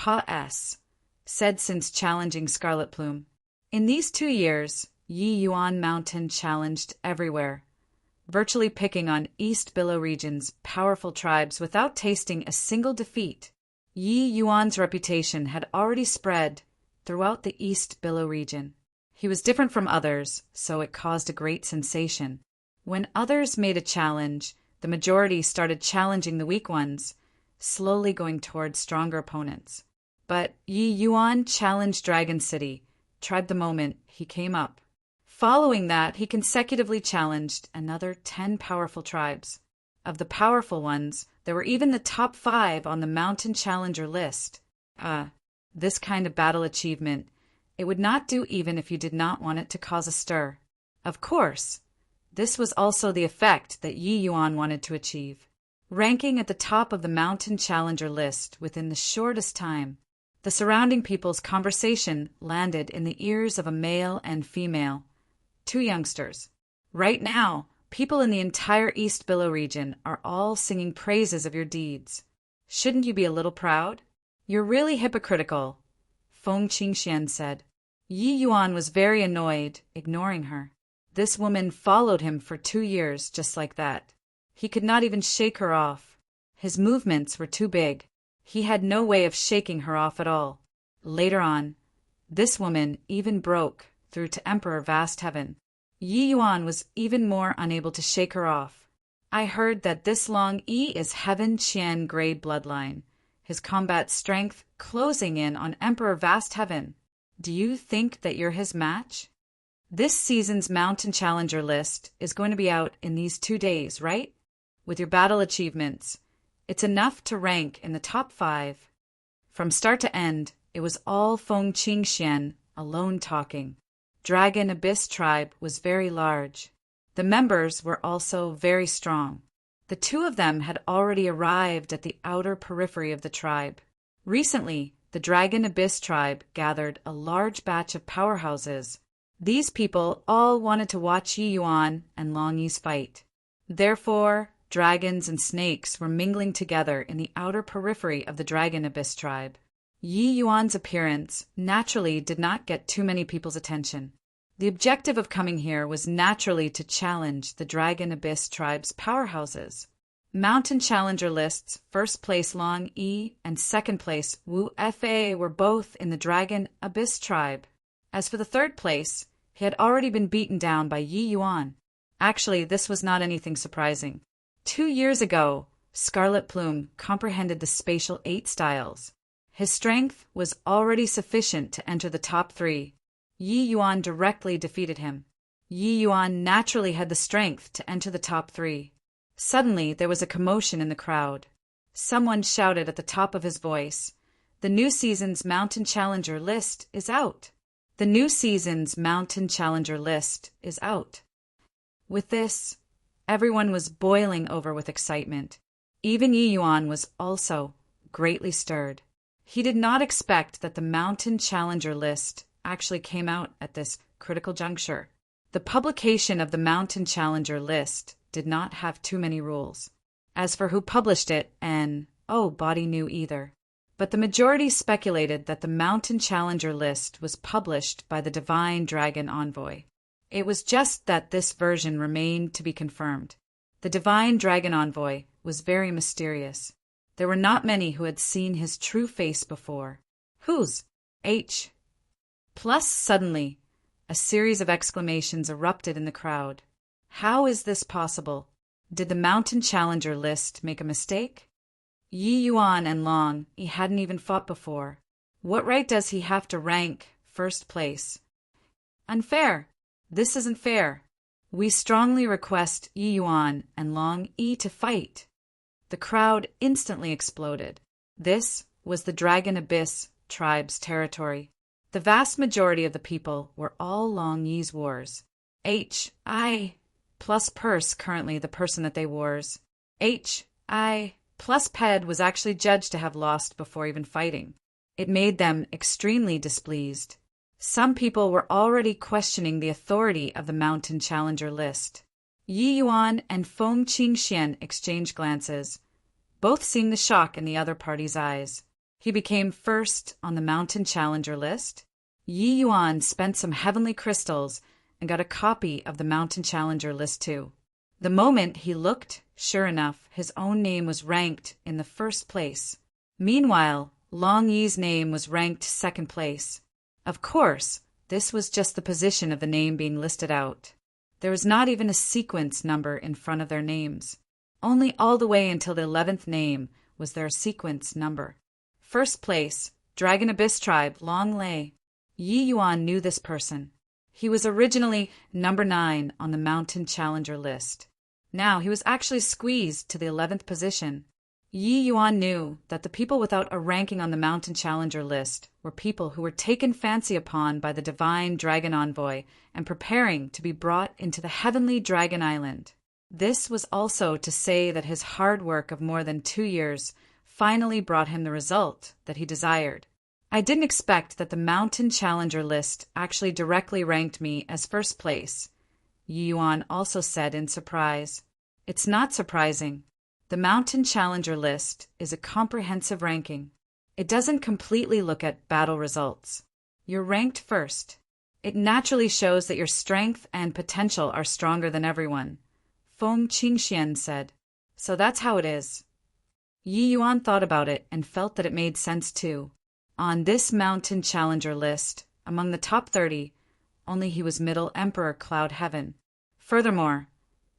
said since challenging Scarlet Plume. In these 2 years, Yi Yuan Mountain challenged everywhere, virtually picking on East Billow region's powerful tribes without tasting a single defeat. Yi Yuan's reputation had already spread throughout the East Billow region. He was different from others, so it caused a great sensation. When others made a challenge, the majority started challenging the weak ones, slowly going toward stronger opponents. But Yi Yuan challenged Dragon City, tribe the moment he came up. Following that, he consecutively challenged another 10 powerful tribes. Of the powerful ones, there were even the top 5 on the Mountain Challenger list. This kind of battle achievement, it would not do even if you did not want it to cause a stir. Of course, this was also the effect that Yi Yuan wanted to achieve. Ranking at the top of the Mountain Challenger list within the shortest time, the surrounding people's conversation landed in the ears of a male and female, 2 youngsters. Right now, people in the entire East Billow region are all singing praises of your deeds. Shouldn't you be a little proud? You're really hypocritical, Feng Qingxian said. Yi Yuan was very annoyed, ignoring her. This woman followed him for 2 years just like that. He could not even shake her off. His movements were too big. He had no way of shaking her off at all. Later on, this woman even broke through to Emperor Vast Heaven. Yi Yuan was even more unable to shake her off. I heard that this Long Yi is Heaven Qian grade bloodline, his combat strength closing in on Emperor Vast Heaven. Do you think that you're his match? This season's Mountain Challenger list is going to be out in these 2 days, right? With your battle achievements, it's enough to rank in the top 5. From start to end, it was all Feng Qingxian alone talking. Dragon Abyss tribe was very large. The members were also very strong. The 2 of them had already arrived at the outer periphery of the tribe. Recently, the Dragon Abyss tribe gathered a large batch of powerhouses. These people all wanted to watch Yi Yuan and Long Yi's fight. Therefore, dragons and snakes were mingling together in the outer periphery of the Dragon Abyss tribe. Yi Yuan's appearance naturally did not get too many people's attention. The objective of coming here was naturally to challenge the Dragon Abyss tribe's powerhouses. Mountain Challenger lists, first place Long Yi and second place Wu Fa were both in the Dragon Abyss tribe. As for the third place, he had already been beaten down by Yi Yuan. Actually, this was not anything surprising. 2 years ago, Scarlet Plume comprehended the spatial 8 styles. His strength was already sufficient to enter the top 3. Yi Yuan directly defeated him. Yi Yuan naturally had the strength to enter the top 3. Suddenly, there was a commotion in the crowd. Someone shouted at the top of his voice, "The new season's Mountain Challenger list is out." The new season's Mountain Challenger list is out. With this, everyone was boiling over with excitement. Even Yi Yuan was also greatly stirred. He did not expect that the Mountain Challenger list actually came out at this critical juncture. The publication of the Mountain Challenger list did not have too many rules. As for who published it, nobody knew either. But the majority speculated that the Mountain Challenger list was published by the Divine Dragon Envoy. It was just that this version remained to be confirmed. The Divine Dragon Envoy was very mysterious. There were not many who had seen his true face before. Whose? H. Plus, suddenly, a series of exclamations erupted in the crowd. How is this possible? Did the Mountain Challenger list make a mistake? Yi Yuan and Long Yi hadn't even fought before. What right does he have to rank first place? Unfair. This isn't fair. We strongly request Yi Yuan and Long Yi to fight. The crowd instantly exploded. This was the Dragon Abyss tribe's territory. The vast majority of the people were all Long Yi's wars. H.I. plus Purse currently the person that they wars. H.I. plus Ped was actually judged to have lost before even fighting. It made them extremely displeased. Some people were already questioning the authority of the Mountain Challenger list. Yi Yuan and Feng Qingxian exchanged glances, both seeing the shock in the other party's eyes. He became first on the Mountain Challenger list. Yi Yuan spent some heavenly crystals and got a copy of the Mountain Challenger list too. The moment he looked, sure enough, his own name was ranked in the first place. Meanwhile, Long Yi's name was ranked second place. Of course, this was just the position of the name being listed out. There was not even a sequence number in front of their names. Only all the way until the 11th name was there a sequence number. First place, Dragon Abyss tribe, Long Lei. Yi Yuan knew this person. He was originally number 9 on the Mountain Challenger list. Now he was actually squeezed to the 11th position. Yi Yuan knew that the people without a ranking on the Mountain Challenger list were people who were taken fancy upon by the Divine Dragon Envoy and preparing to be brought into the Heavenly Dragon Island. This was also to say that his hard work of more than 2 years finally brought him the result that he desired. I didn't expect that the Mountain Challenger list actually directly ranked me as first place. Yi Yuan also said in surprise. It's not surprising. The Mountain Challenger list is a comprehensive ranking. It doesn't completely look at battle results. You're ranked first. It naturally shows that your strength and potential are stronger than everyone, Feng Qingxian said. So that's how it is. Yi Yuan thought about it and felt that it made sense too. On this Mountain Challenger list, among the top 30, only he was Middle Emperor Cloud Heaven. Furthermore,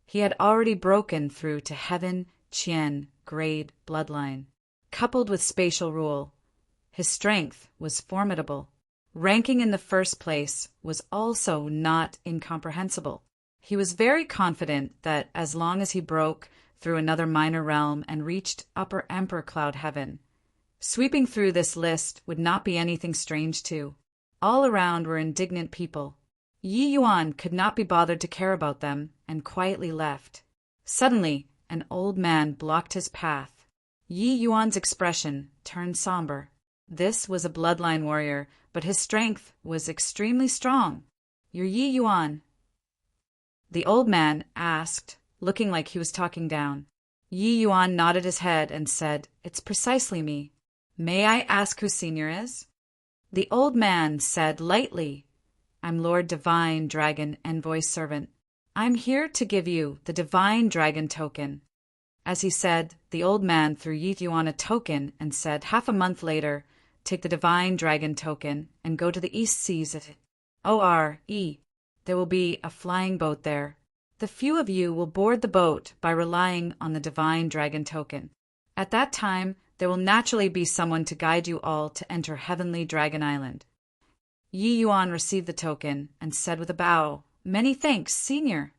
he had already broken through to Heaven Qian grade bloodline. Coupled with spatial rule, his strength was formidable. Ranking in the first place was also not incomprehensible. He was very confident that as long as he broke through another minor realm and reached Upper Emperor Cloud Heaven, sweeping through this list would not be anything strange too. All around were indignant people. Yi Yuan could not be bothered to care about them and quietly left. Suddenly, an old man blocked his path. Yi Yuan's expression turned somber. This was a bloodline warrior, but his strength was extremely strong. "You're Yi Yuan?" the old man asked, looking like he was talking down. Yi Yuan nodded his head and said, "It's precisely me. May I ask who Senior is?" The old man said lightly, "I'm Lord Divine Dragon Envoy Servant. I'm here to give you the Divine Dragon token." As he said, the old man threw Yi Yuan a token and said, "Half a month later, take the Divine Dragon token and go to the East Seas at ORE. There will be a flying boat there. The few of you will board the boat by relying on the Divine Dragon token. At that time, there will naturally be someone to guide you all to enter Heavenly Dragon Island." Yi Yuan received the token and said with a bow, "Many thanks, Senior."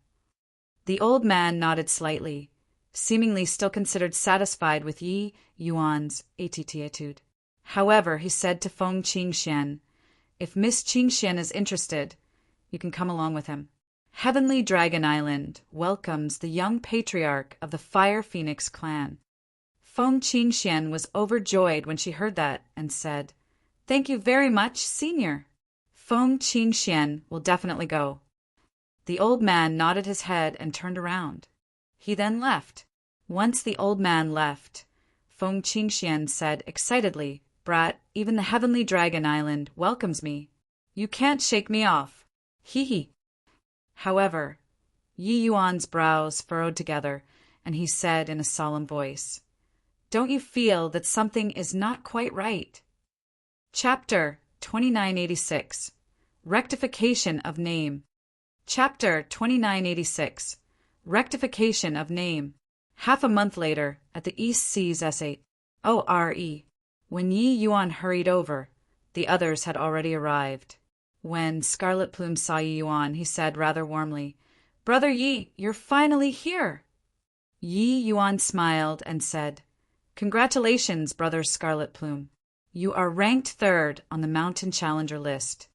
The old man nodded slightly, seemingly still considered satisfied with Yi Yuan's attitude. However, he said to Feng Qingxian, "If Miss Qingxian is interested, you can come along with him. Heavenly Dragon Island welcomes the young patriarch of the Fire Phoenix clan." Feng Qingxian was overjoyed when she heard that and said, "Thank you very much, Senior. Feng Qingxian will definitely go." The old man nodded his head and turned around. He then left. Once the old man left, Feng Qingxian said excitedly, "Brat, even the Heavenly Dragon Island welcomes me. You can't shake me off. Hee hee." However, Yi Yuan's brows furrowed together, and he said in a solemn voice, "Don't you feel that something is not quite right?" Chapter 2986. Rectification of Name. Chapter 2986. Rectification of Name. Half a month later, at the East Seas SAORE, when Yi Yuan hurried over, the others had already arrived. When Scarlet Plume saw Yi Yuan, he said rather warmly, "Brother Yi, you're finally here." Yi Yuan smiled and said, "Congratulations, Brother Scarlet Plume. You are ranked third on the Mountain Challenger list."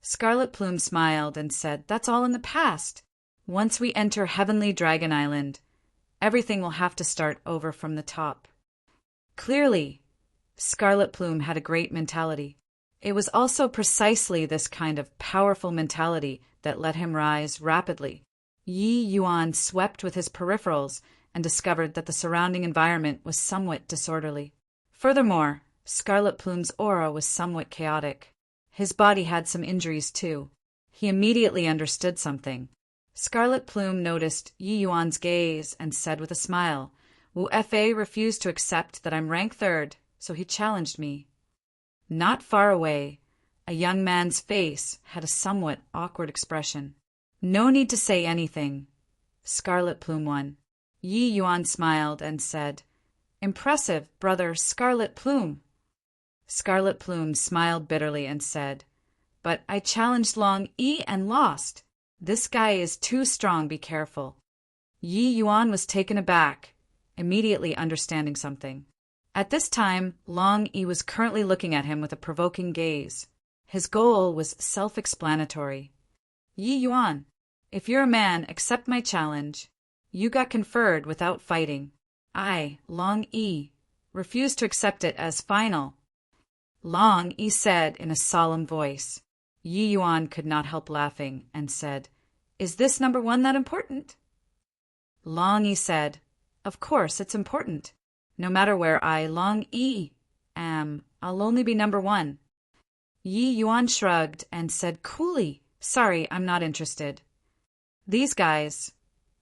Scarlet Plume smiled and said, "That's all in the past. Once we enter Heavenly Dragon Island, everything will have to start over from the top." Clearly, Scarlet Plume had a great mentality. It was also precisely this kind of powerful mentality that let him rise rapidly. Yi Yuan swept with his peripherals and discovered that the surrounding environment was somewhat disorderly. Furthermore, Scarlet Plume's aura was somewhat chaotic. His body had some injuries too. He immediately understood something. Scarlet Plume noticed Yi Yuan's gaze and said with a smile, "Wu Fa refused to accept that I'm rank third, so he challenged me." Not far away, a young man's face had a somewhat awkward expression. "No need to say anything." Scarlet Plume won. Yi Yuan smiled and said, "Impressive, Brother Scarlet Plume." Scarlet Plume smiled bitterly and said, "But I challenged Long E and lost. This guy is too strong, be careful." Yi Yuan was taken aback, immediately understanding something. At this time, Long E was currently looking at him with a provoking gaze. His goal was self-explanatory. "Yi Yuan, if you're a man, accept my challenge. You got conferred without fighting. I, Long E, refuse to accept it as final." Long E said in a solemn voice. Yi Yuan could not help laughing and said, Is this number one that important? Long E said, Of course, it's important. No matter where I, Long E, am, I'll only be number one. Yi Yuan shrugged and said coolly, Sorry, I'm not interested. These guys,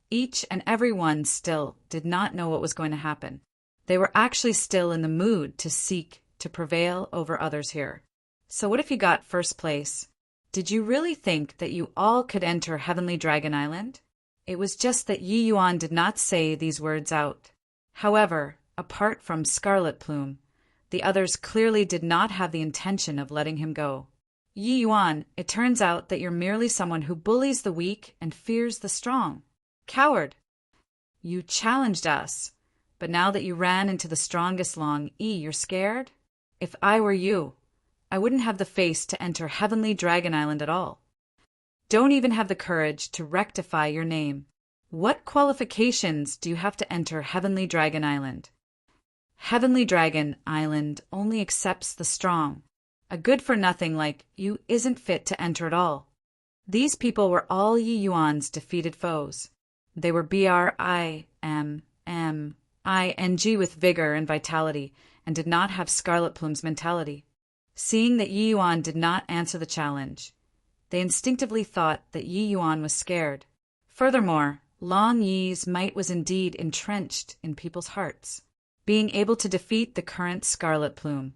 each and every one still, did not know what was going to happen. They were actually still in the mood to seek to prevail over others here. So what if you got first place? Did you really think that you all could enter Heavenly Dragon Island? It was just that Yi Yuan did not say these words out. However, apart from Scarlet Plume, the others clearly did not have the intention of letting him go. Yi Yuan, it turns out that you're merely someone who bullies the weak and fears the strong. Coward! You challenged us, but now that you ran into the strongest Long E, you're scared? If I were you, I wouldn't have the face to enter Heavenly Dragon Island at all. Don't even have the courage to rectify your name. What qualifications do you have to enter Heavenly Dragon Island? Heavenly Dragon Island only accepts the strong. A good-for-nothing like you isn't fit to enter at all. These people were all Yi Yuan's defeated foes. They were BRIMMING with vigor and vitality, and did not have Scarlet Plume's mentality. Seeing that Yi Yuan did not answer the challenge, they instinctively thought that Yi Yuan was scared. Furthermore, Long Yi's might was indeed entrenched in people's hearts. Being able to defeat the current Scarlet Plume,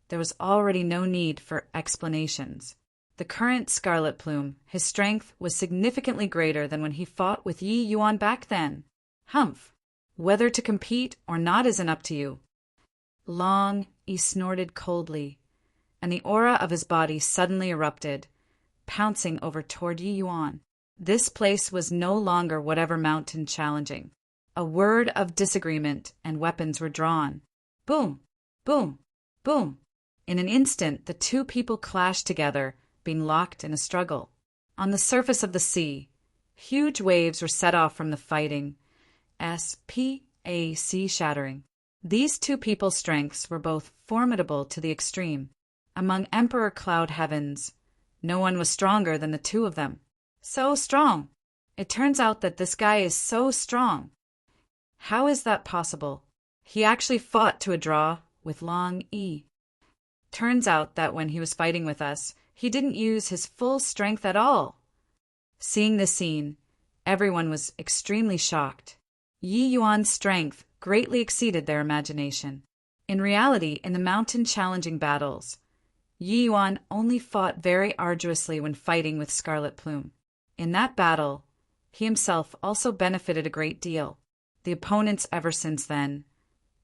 there was already no need for explanations. The current Scarlet Plume, his strength was significantly greater than when he fought with Yi Yuan back then. Humph! Whether to compete or not isn't up to you. Long E snorted coldly, and the aura of his body suddenly erupted, pouncing over toward Yi Yuan. This place was no longer whatever mountain challenging. A word of disagreement, and weapons were drawn. Boom! Boom! Boom! In an instant, the two people clashed together, being locked in a struggle. On the surface of the sea, huge waves were set off from the fighting, SPAC shattering. These two people's strengths were both formidable to the extreme. Among Emperor Cloud Heavens, no one was stronger than the two of them. So strong! It turns out that this guy is so strong. How is that possible? He actually fought to a draw with Long E. Turns out that when he was fighting with us, he didn't use his full strength at all. Seeing this scene, everyone was extremely shocked. Yi Yuan's strength greatly exceeded their imagination. In reality, in the mountain-challenging battles, Yi Yuan only fought very arduously when fighting with Scarlet Plume. In that battle, he himself also benefited a great deal. The opponents ever since then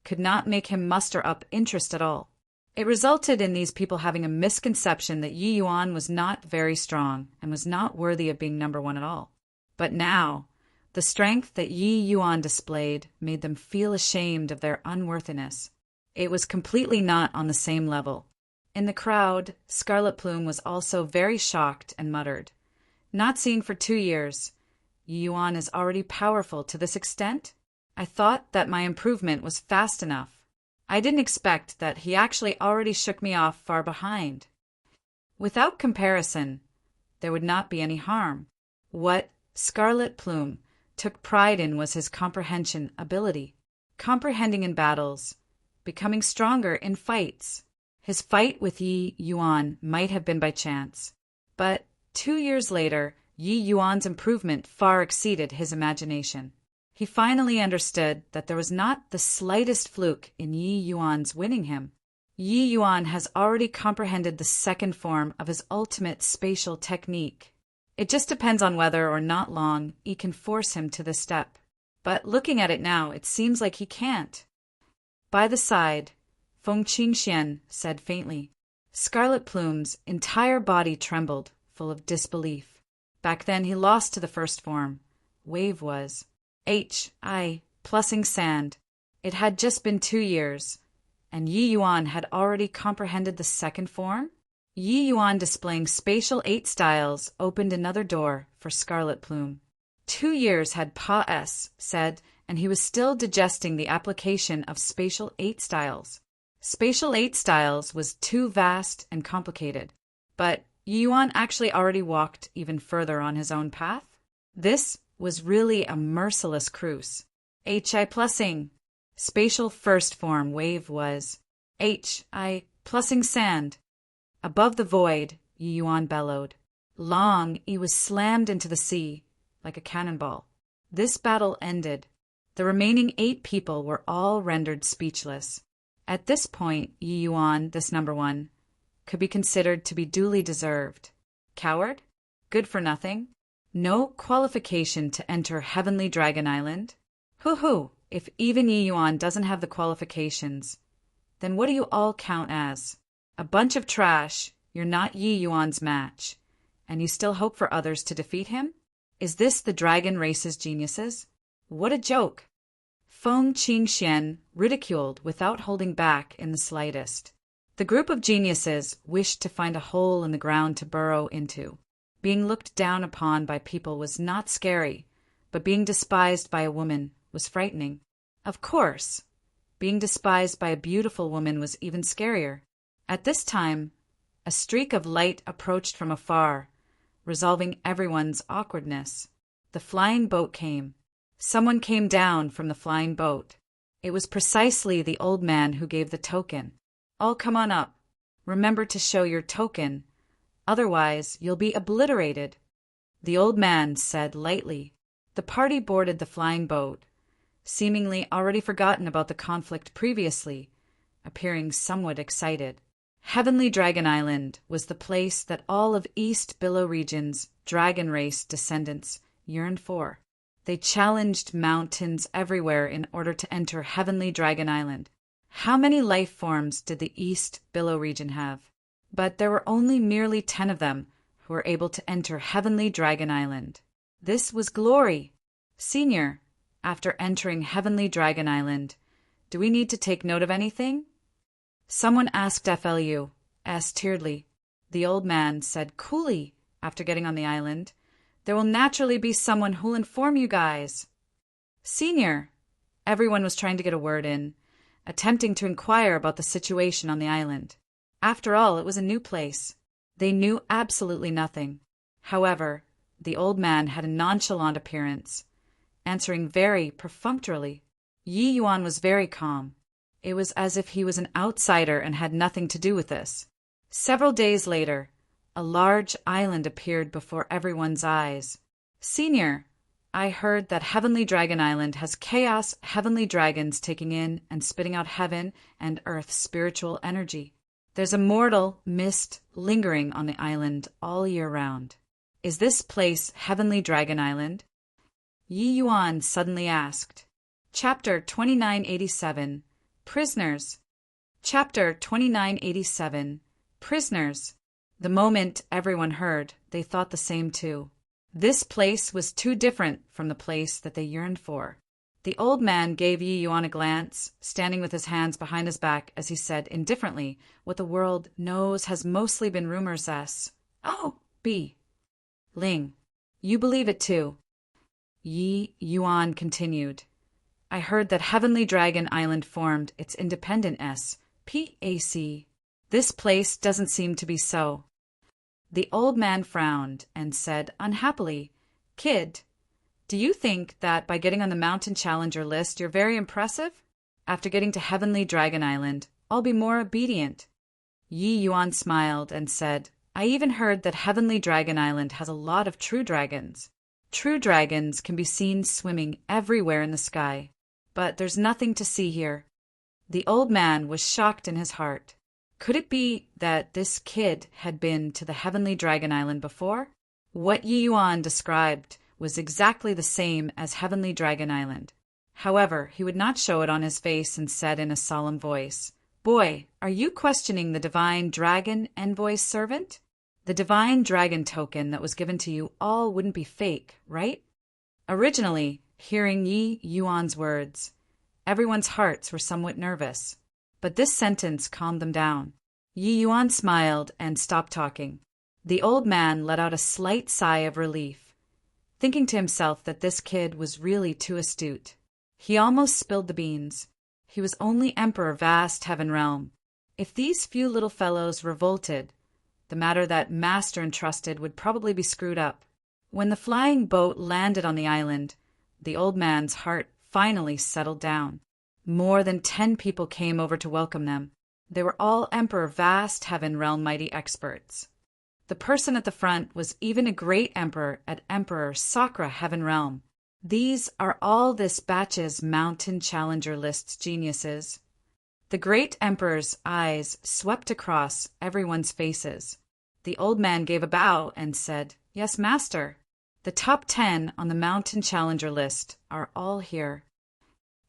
could not make him muster up interest at all. It resulted in these people having a misconception that Yi Yuan was not very strong and was not worthy of being number one at all. But now, the strength that Yi Yuan displayed made them feel ashamed of their unworthiness. It was completely not on the same level. In the crowd, Scarlet Plume was also very shocked and muttered, Not seeing for 2 years. Yi Yuan is already powerful to this extent? I thought that my improvement was fast enough. I didn't expect that he actually already shook me off far behind. Without comparison, there would not be any harm. What Scarlet Plume took pride in was his comprehension ability, comprehending in battles, becoming stronger in fights. His fight with Yi Yuan might have been by chance, but 2 years later, Yi Yuan's improvement far exceeded his imagination. He finally understood that there was not the slightest fluke in Yi Yuan's winning him. Yi Yuan has already comprehended the second form of his ultimate spatial technique. It just depends on whether or not Long E can force him to this step. But looking at it now, it seems like he can't. By the side, Feng Qingxian said faintly. Scarlet Plume's entire body trembled, full of disbelief. Back then he lost to the first form. Wave was. Plussing sand. It had just been 2 years, and Yi Yuan had already comprehended the second form? Yi Yuan displaying spatial 8 styles opened another door for Scarlet Plume. 2 years had Pa S said, and he was still digesting the application of spatial 8 styles. Spatial 8 styles was too vast and complicated, but Yi Yuan actually already walked even further on his own path? This was really a merciless cruise. HI plussing. Spatial first form wave was HI plussing sand. Above the void, Yi Yuan bellowed. Long, he was slammed into the sea like a cannonball. This battle ended. The remaining 8 people were all rendered speechless. At this point, Yi Yuan, this number 1, could be considered to be duly deserved. Coward? Good for nothing? No qualification to enter Heavenly Dragon Island? Hoo-hoo, if even Yi Yuan doesn't have the qualifications, then what do you all count as? A bunch of trash. You're not Yi Yuan's match. And you still hope for others to defeat him? Is this the dragon race's geniuses? What a joke! Feng Qingxian ridiculed without holding back in the slightest. The group of geniuses wished to find a hole in the ground to burrow into. Being looked down upon by people was not scary, but being despised by a woman was frightening. Of course, being despised by a beautiful woman was even scarier. At this time, a streak of light approached from afar, resolving everyone's awkwardness. The flying boat came. Someone came down from the flying boat. It was precisely the old man who gave the token. All come on up. Remember to show your token. Otherwise, you'll be obliterated. The old man said lightly. The party boarded the flying boat, seemingly already forgotten about the conflict previously, appearing somewhat excited. Heavenly Dragon Island was the place that all of East Billow Region's dragon race descendants yearned for. They challenged mountains everywhere in order to enter Heavenly Dragon Island. How many life forms did the East Billow region have? But there were only merely 10 of them who were able to enter Heavenly Dragon Island. This was glory. Senior, after entering Heavenly Dragon Island, do we need to take note of anything? Someone asked FLU, S. Teardley. The old man said coolly, after getting on the island, there will naturally be someone who'll inform you guys. Senior, everyone was trying to get a word in, attempting to inquire about the situation on the island. After all, it was a new place. They knew absolutely nothing. However, the old man had a nonchalant appearance, answering very perfunctorily. Yi Yuan was very calm. It was as if he was an outsider and had nothing to do with this. Several days later, a large island appeared before everyone's eyes. Senior, I heard that Heavenly Dragon Island has chaos heavenly dragons taking in and spitting out heaven and earth's spiritual energy. There's a mortal mist lingering on the island all year round. Is this place Heavenly Dragon Island? Yi Yuan suddenly asked. Chapter 2987. Prisoners. Chapter 2987. Prisoners. The moment everyone heard, they thought the same too. This place was too different from the place that they yearned for. The old man gave Yi Yuan a glance, standing with his hands behind his back as he said indifferently what the world knows has mostly been rumors as, "Oh, B. Ling, you believe it too." Yi Yuan continued. I heard that Heavenly Dragon Island formed its independent SPAC. This place doesn't seem to be so. The old man frowned and said unhappily, Kid, do you think that by getting on the Mountain Challenger list you're very impressive? After getting to Heavenly Dragon Island, I'll be more obedient. Yi Yuan smiled and said, I even heard that Heavenly Dragon Island has a lot of true dragons. True dragons can be seen swimming everywhere in the sky, but there's nothing to see here. The old man was shocked in his heart. Could it be that this kid had been to the Heavenly Dragon Island before? What Yi Yuan described was exactly the same as Heavenly Dragon Island. However, he would not show it on his face and said in a solemn voice, Boy, are you questioning the Divine Dragon Envoy's servant? The Divine Dragon token that was given to you all wouldn't be fake, right? Originally, hearing Yi Yuan's words, everyone's hearts were somewhat nervous. But this sentence calmed them down. Yi Yuan smiled and stopped talking. The old man let out a slight sigh of relief, thinking to himself that this kid was really too astute. He almost spilled the beans. He was only Emperor vast heaven realm. If these few little fellows revolted, the matter that Master entrusted would probably be screwed up. When the flying boat landed on the island, the old man's heart finally settled down. More than 10 people came over to welcome them. They were all Emperor Vast Heaven Realm Mighty experts. The person at the front was even a great emperor at Emperor Sakra Heaven Realm. These are all this batch's Mountain Challenger List's geniuses. The great emperor's eyes swept across everyone's faces. The old man gave a bow and said, "Yes, master. The top 10 on the Mountain Challenger List are all here."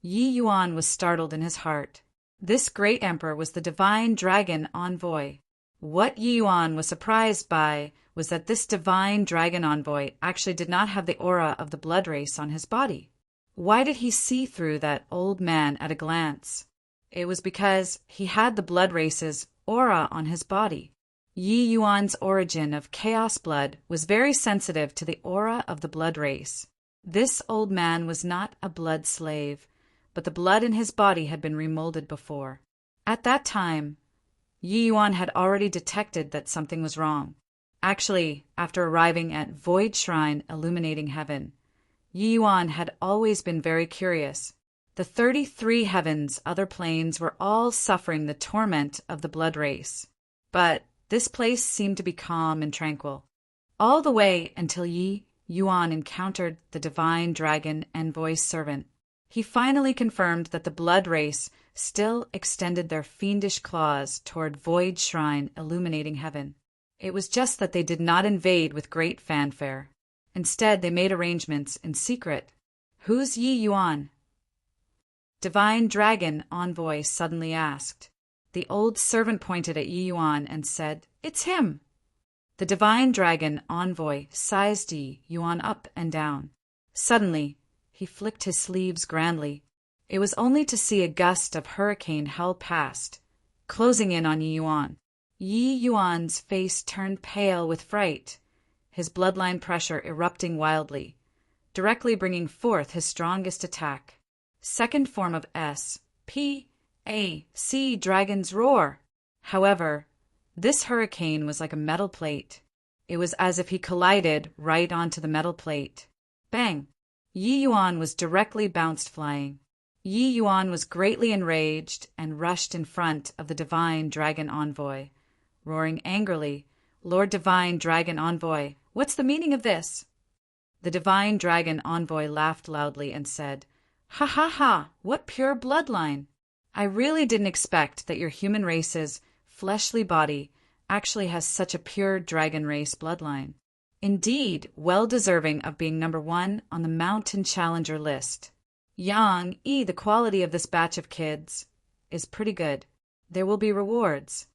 Yi Yuan was startled in his heart. This great emperor was the divine dragon envoy. What Yi Yuan was surprised by was that this divine dragon envoy actually did not have the aura of the blood race on his body. Why did he see through that old man at a glance? It was because he had the blood race's aura on his body. Yi Yuan's origin of chaos blood was very sensitive to the aura of the blood race. This old man was not a blood slave, but the blood in his body had been remolded before. At that time, Yi Yuan had already detected that something was wrong. Actually, after arriving at Void Shrine Illuminating Heaven, Yi Yuan had always been very curious. The 33 heavens, other planes, were all suffering the torment of the blood race. But this place seemed to be calm and tranquil. All the way until Yi Yuan encountered the divine dragon envoy's servant. He finally confirmed that the blood race still extended their fiendish claws toward Void Shrine Illuminating Heaven. It was just that they did not invade with great fanfare. Instead, they made arrangements in secret. "Who's Yi Yuan?" Divine Dragon Envoy suddenly asked. The old servant pointed at Yi Yuan and said, "It's him." The Divine Dragon Envoy sized Yi Yuan up and down. Suddenly, he flicked his sleeves grandly. It was only to see a gust of hurricane howl past, closing in on Yi Yuan. Yi Yuan's face turned pale with fright, his bloodline pressure erupting wildly, directly bringing forth his strongest attack. Second form of S.P.A.C. Dragon's Roar. However, this hurricane was like a metal plate. It was as if he collided right onto the metal plate. Bang! Yi Yuan was directly bounced flying. Yi Yuan was greatly enraged and rushed in front of the Divine Dragon Envoy, roaring angrily, "Lord Divine Dragon Envoy, what's the meaning of this?" The Divine Dragon Envoy laughed loudly and said, "Ha ha ha, what pure bloodline! I really didn't expect that your human race's fleshly body actually has such a pure dragon race bloodline. Indeed, well deserving of being number 1 on the Mountain Challenger list. Yang, the quality of this batch of kids is pretty good. There will be rewards."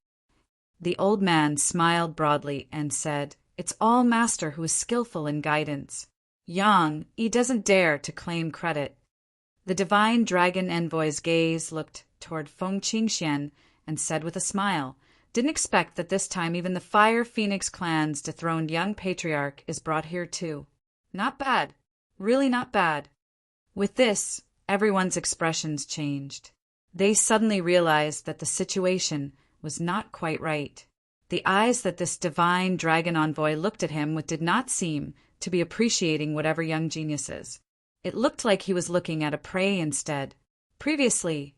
The old man smiled broadly and said, "It's all master who is skillful in guidance. Yang, doesn't dare to claim credit." The Divine Dragon Envoy's gaze looked toward Feng Qingxian and said with a smile, "Didn't expect that this time even the Fire Phoenix clan's dethroned young patriarch is brought here too. Not bad. Really not bad." With this, everyone's expressions changed. They suddenly realized that the situation was not quite right. The eyes that this Divine Dragon Envoy looked at him with did not seem to be appreciating whatever young geniuses. It looked like he was looking at a prey instead. Previously,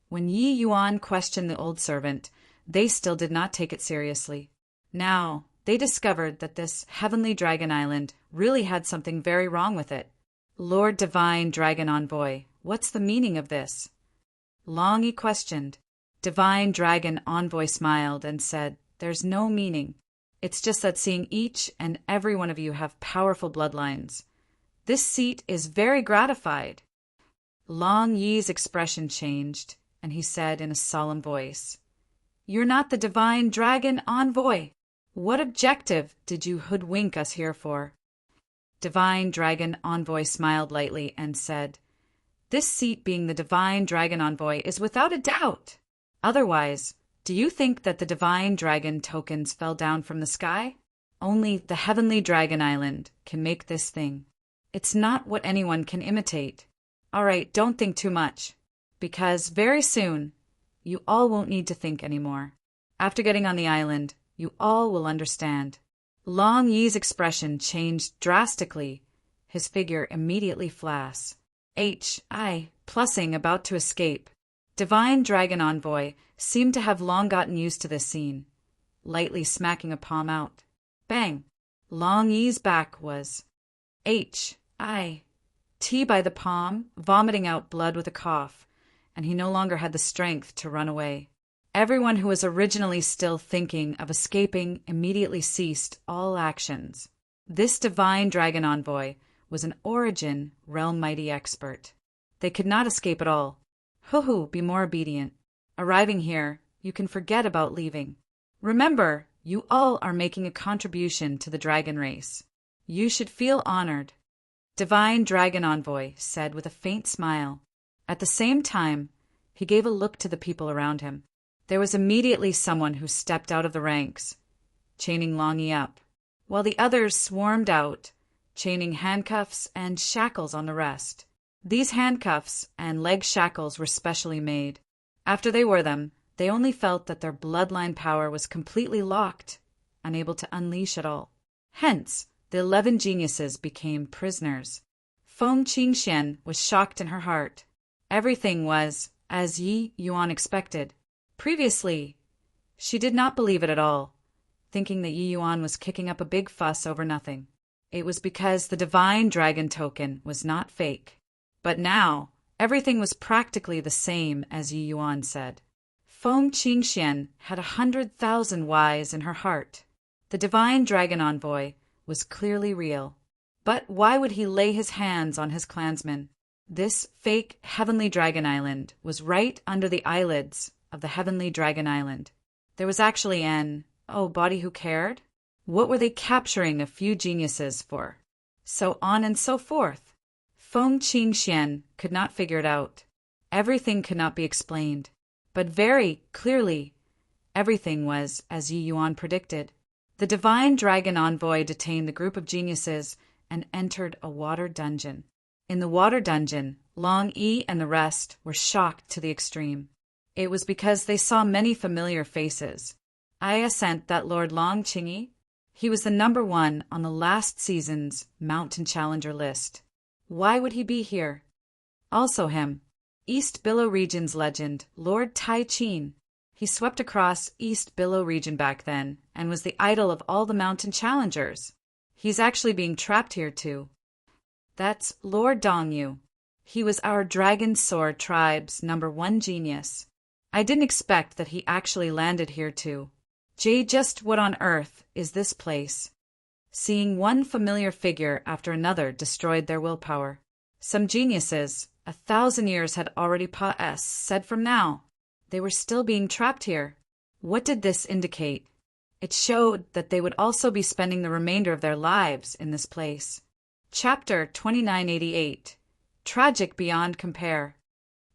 when Yi Yuan questioned the old servant, they still did not take it seriously. Now, they discovered that this heavenly dragon island really had something very wrong with it. "Lord Divine Dragon Envoy, what's the meaning of this?" Long he questioned. Divine Dragon Envoy smiled and said, "There's no meaning. It's just that seeing each and every one of you have powerful bloodlines. This seat is very gratified." Long Yi's expression changed, and he said in a solemn voice, "You're not the Divine Dragon Envoy. What objective did you hoodwink us here for?" Divine Dragon Envoy smiled lightly and said, "This seat being the Divine Dragon Envoy is without a doubt. Otherwise, do you think that the Divine Dragon tokens fell down from the sky? Only the Heavenly Dragon Island can make this thing. It's not what anyone can imitate. All right, don't think too much, because very soon, you all won't need to think anymore. After getting on the island, you all will understand. Long Yi's expression changed drastically. His figure immediately flashed. Plussing about to escape. Divine Dragon Envoy seemed to have long gotten used to this scene, lightly smacking a palm out. Bang! Long Yi's back was T by the palm, vomiting out blood with a cough, and he no longer had the strength to run away. Everyone who was originally still thinking of escaping immediately ceased all actions. This Divine Dragon Envoy was an Origin Realm Mighty expert. They could not escape at all. Be more obedient. Arriving here, you can forget about leaving. Remember, you all are making a contribution to the dragon race. You should feel honored. Divine Dragon Envoy said with a faint smile. At the same time, he gave a look to the people around him. There was immediately someone who stepped out of the ranks, chaining Long Yi up, while the others swarmed out, chaining handcuffs and shackles on the rest. These handcuffs and leg shackles were specially made. After they wore them, they only felt that their bloodline power was completely locked, unable to unleash it all. Hence, the 11 geniuses became prisoners. Feng Qingxian was shocked in her heart. Everything was as Yi Yuan expected. Previously, she did not believe it at all, thinking that Yi Yuan was kicking up a big fuss over nothing. It was because the Divine Dragon token was not fake. But now, everything was practically the same as Yi Yuan said. Feng Qingxian had 100,000 whys in her heart. The Divine Dragon Envoy was clearly real. But why would he lay his hands on his clansmen? This fake Heavenly Dragon Island was right under the eyelids of the Heavenly Dragon Island. There was actually an, body who cared? What were they capturing a few geniuses for? So on and so forth. Feng Qingxian could not figure it out. Everything could not be explained. But very clearly, everything was as Yi Yuan predicted. The Divine Dragon Envoy detained the group of geniuses and entered a water dungeon. In the water dungeon, Long Yi and the rest were shocked to the extreme. It was because they saw many familiar faces. I assent that Lord Long Qingyi. He was the number 1 on the last season's Mountain Challenger list. Why would he be here? Also him. East Billow Region's legend, Lord Tai Chin. He swept across East Billow Region back then and was the idol of all the Mountain Challengers. He's actually being trapped here too. That's Lord Dongyu. He was our Dragon Sword tribe's number 1 genius. I didn't expect that he actually landed here too. Just what on earth is this place? Seeing one familiar figure after another destroyed their willpower. Some geniuses, 1,000 years had already passed, said from now. They were still being trapped here. What did this indicate? It showed that they would also be spending the remainder of their lives in this place. Chapter 2988. Tragic Beyond Compare.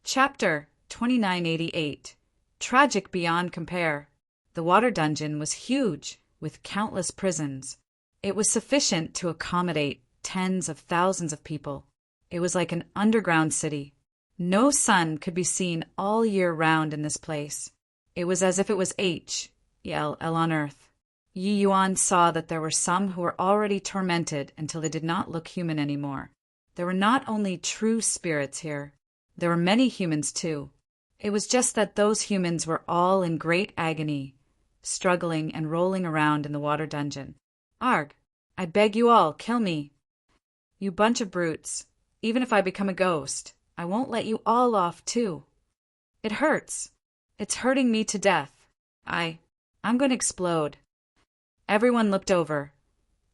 Chapter 2988. Tragic Beyond Compare. The water dungeon was huge, with countless prisons. It was sufficient to accommodate tens of thousands of people. It was like an underground city. No sun could be seen all year round in this place. It was as if it was L on earth. Yi Yuan saw that there were some who were already tormented until they did not look human anymore. There were not only true spirits here. There were many humans too. It was just that those humans were all in great agony, struggling and rolling around in the water dungeon. Arg, I beg you all, kill me. You bunch of brutes. Even if I become a ghost, I won't let you all off too. It hurts. It's hurting me to death. I'm going to explode. Everyone looked over,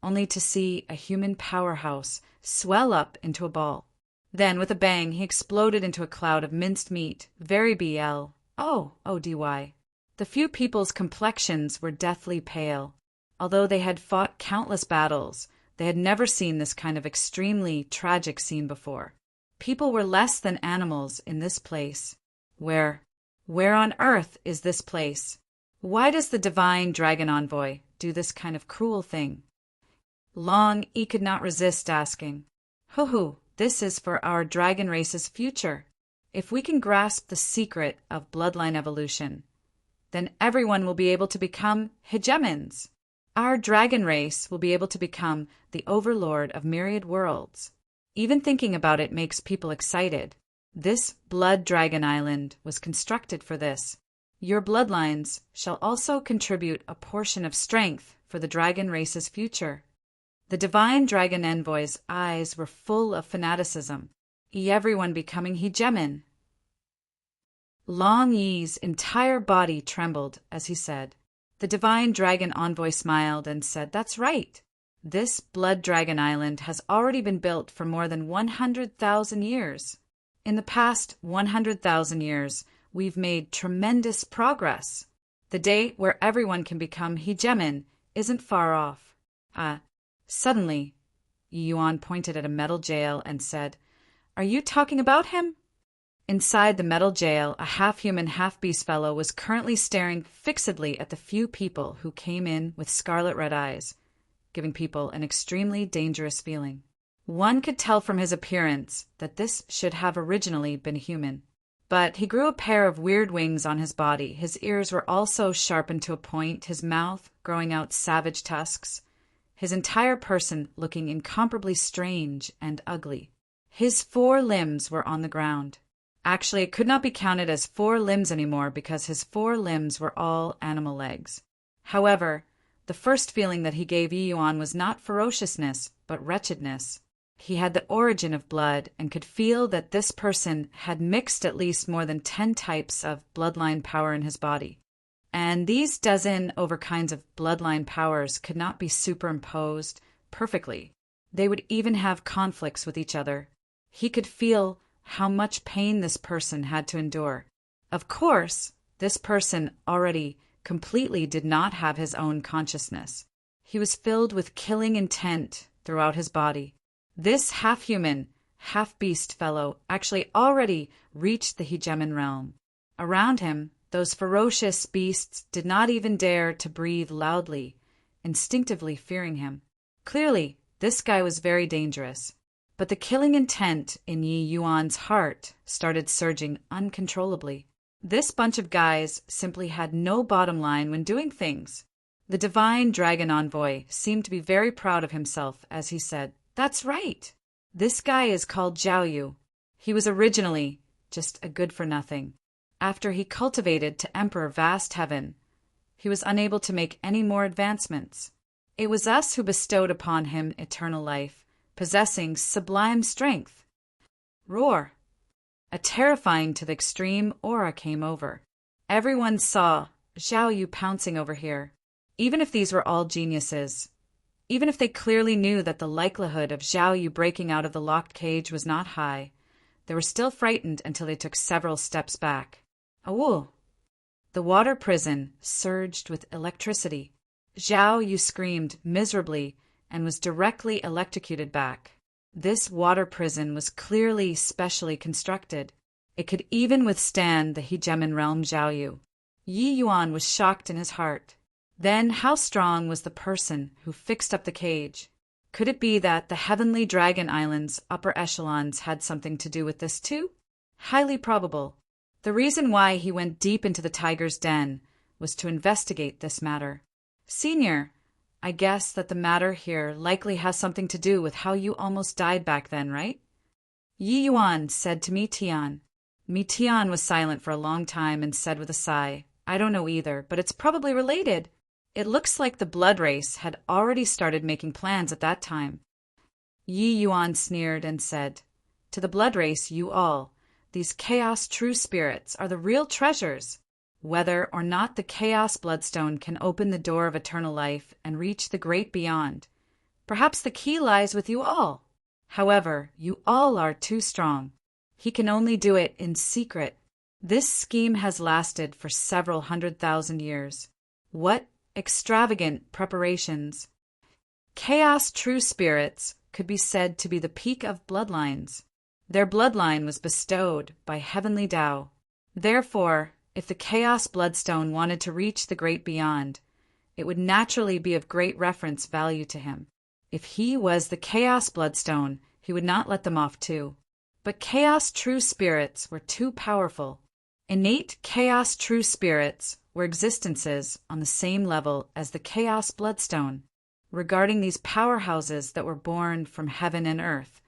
only to see a human powerhouse swell up into a ball. Then, with a bang, he exploded into a cloud of minced meat, very BL. ODY. The few people's complexions were deathly pale. Although they had fought countless battles, they had never seen this kind of extremely tragic scene before. People were less than animals in this place. Where on earth is this place? Why does the Divine Dragon Envoy do this kind of cruel thing? Long Yi could not resist asking. This is for our dragon race's future. If we can grasp the secret of bloodline evolution, then everyone will be able to become hegemons. Our dragon race will be able to become the overlord of myriad worlds. Even thinking about it makes people excited. This blood dragon island was constructed for this. Your bloodlines shall also contribute a portion of strength for the dragon race's future. The divine dragon envoy's eyes were full of fanaticism. Everyone becoming hegemon. Long Yi's entire body trembled as he said. The divine dragon envoy smiled and said, "That's right. This blood dragon island has already been built for more than 100,000 years. In the past 100,000 years, we've made tremendous progress. The day where everyone can become hegemon isn't far off." Suddenly, Yuan pointed at a metal jail and said, "Are you talking about him?" Inside the metal jail, a half-human, half-beast fellow was currently staring fixedly at the few people who came in with scarlet red eyes, giving people an extremely dangerous feeling. One could tell from his appearance that this should have originally been human. But he grew a pair of weird wings on his body. His ears were also sharpened to a point, his mouth growing out savage tusks, his entire person looking incomparably strange and ugly. His 4 limbs were on the ground. Actually, it could not be counted as 4 limbs anymore because his 4 limbs were all animal legs. However, the first feeling that he gave Yuan was not ferociousness, but wretchedness. He had the origin of blood and could feel that this person had mixed at least more than 10 types of bloodline power in his body. And these dozen over kinds of bloodline powers could not be superimposed perfectly. They would even have conflicts with each other. He could feel how much pain this person had to endure. Of course, this person already completely did not have his own consciousness. He was filled with killing intent throughout his body. This half-human, half-beast fellow actually already reached the hegemon realm. Around him, those ferocious beasts did not even dare to breathe loudly, instinctively fearing him. Clearly, this guy was very dangerous. But the killing intent in Yi Yuan's heart started surging uncontrollably. This bunch of guys simply had no bottom line when doing things. The divine dragon envoy seemed to be very proud of himself as he said, "That's right. This guy is called Zhao. He was originally just a good-for-nothing. After he cultivated to emperor vast heaven, he was unable to make any more advancements. It was us who bestowed upon him eternal life, possessing sublime strength." Roar! A terrifying to the extreme aura came over. Everyone saw Zhao Yu pouncing over here. Even if these were all geniuses, even if they clearly knew that the likelihood of Zhao Yu breaking out of the locked cage was not high, they were still frightened until they took several steps back. Awoo! The water prison surged with electricity. Zhao Yu screamed miserably and was directly electrocuted back. This water prison was clearly specially constructed. It could even withstand the hegemon realm Zhao Yu. Yi Yuan was shocked in his heart. Then how strong was the person who fixed up the cage? Could it be that the heavenly dragon island's upper echelons had something to do with this too? Highly probable. The reason why he went deep into the tiger's den was to investigate this matter. "Senior, I guess that the matter here likely has something to do with how you almost died back then, right?" Yi Yuan said to Mi Tian. Mi Tian was silent for a long time and said with a sigh, "I don't know either, but it's probably related." It looks like the blood race had already started making plans at that time. Yi Yuan sneered and said, "To the blood race, you all, these chaos true spirits are the real treasures. Whether or not the chaos bloodstone can open the door of eternal life and reach the great beyond, perhaps the key lies with you all. However, you all are too strong. He can only do it in secret. This scheme has lasted for several 100,000 years. What extravagant preparations! Chaos true spirits could be said to be the peak of bloodlines. Their bloodline was bestowed by heavenly Tao. Therefore, if the Chaos Bloodstone wanted to reach the great beyond, it would naturally be of great reference value to him. If he was the Chaos Bloodstone, he would not let them off too. But Chaos true spirits were too powerful. Innate chaos true spirits were existences on the same level as the chaos bloodstone. Regarding these powerhouses that were born from heaven and earth,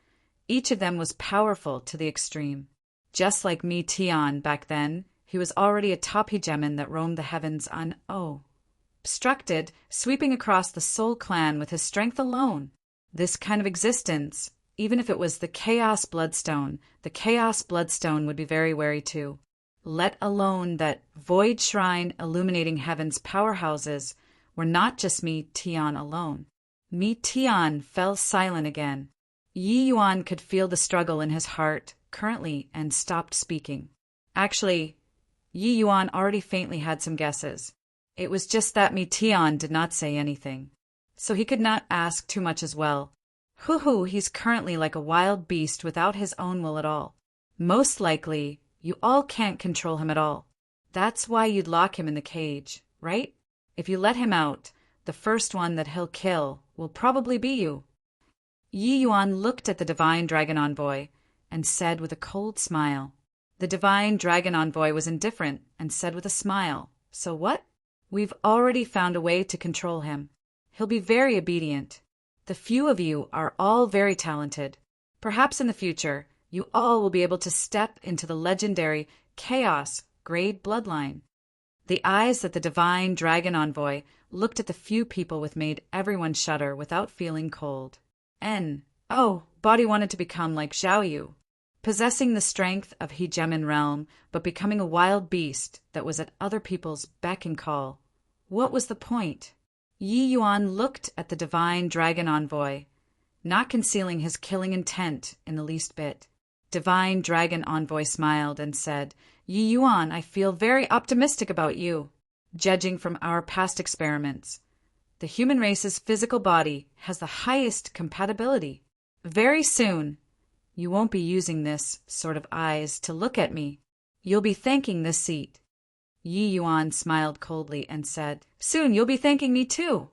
each of them was powerful to the extreme. Just like me Tian back then, he was already a top hegemon that roamed the heavens unobstructed, sweeping across the Soul Clan with his strength alone. This kind of existence, even if it was the Chaos Bloodstone would be very wary too. Let alone that void shrine illuminating heaven's powerhouses were not just Mi Tian alone. Mi Tian fell silent again. Yi Yuan could feel the struggle in his heart currently and stopped speaking. Actually, Yi Yuan already faintly had some guesses. It was just that Mi Tian did not say anything, so he could not ask too much as well. He's currently like a wild beast without his own will at all. Most likely, you all can't control him at all. That's why you'd lock him in the cage, right? If you let him out, the first one that he'll kill will probably be you. Yi Yuan looked at the Divine Dragon Envoy and said with a cold smile. The Divine Dragon Envoy was indifferent and said with a smile, "So what? We've already found a way to control him. He'll be very obedient. The few of you are all very talented. Perhaps in the future, you all will be able to step into the legendary Chaos Grade Bloodline." The eyes that the Divine Dragon Envoy looked at the few people with made everyone shudder without feeling cold. Body wanted to become like Zhao Yu, possessing the strength of hegemon realm, but becoming a wild beast that was at other people's beck and call. What was the point? Yi Yuan looked at the Divine Dragon Envoy, not concealing his killing intent in the least bit. Divine Dragon Envoy smiled and said, "Yi Yuan, I feel very optimistic about you. Judging from our past experiments, the human race's physical body has the highest compatibility. Very soon, you won't be using this sort of eyes to look at me. You'll be thanking this seat." Yi Yuan smiled coldly and said, "Soon you'll be thanking me too."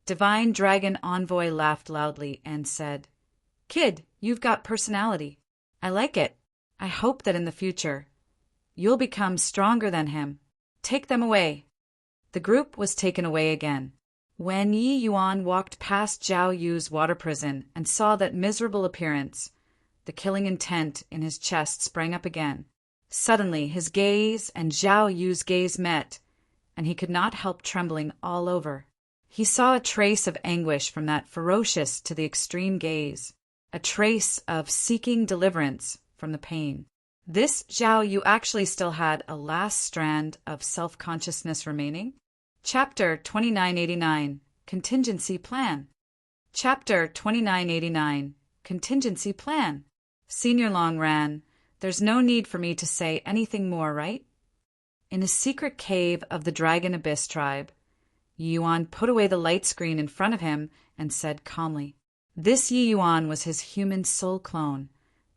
Divine Dragon Envoy laughed loudly and said, "Kid, you've got personality. I like it. I hope that in the future, you'll become stronger than him. Take them away." The group was taken away again. When Yi Yuan walked past Zhao Yu's water prison and saw that miserable appearance, the killing intent in his chest sprang up again. Suddenly his gaze and Zhao Yu's gaze met, and he could not help trembling all over. He saw a trace of anguish from that ferocious to the extreme gaze, a trace of seeking deliverance from the pain. This Zhao Yu actually still had a last strand of self-consciousness remaining. Chapter 2989, Contingency Plan. Chapter 2989, Contingency Plan. Senior Long Ran, there's no need for me to say anything more, right? In a secret cave of the Dragon Abyss tribe, Yi Yuan put away the light screen in front of him and said calmly. This Yi Yuan was his human soul clone,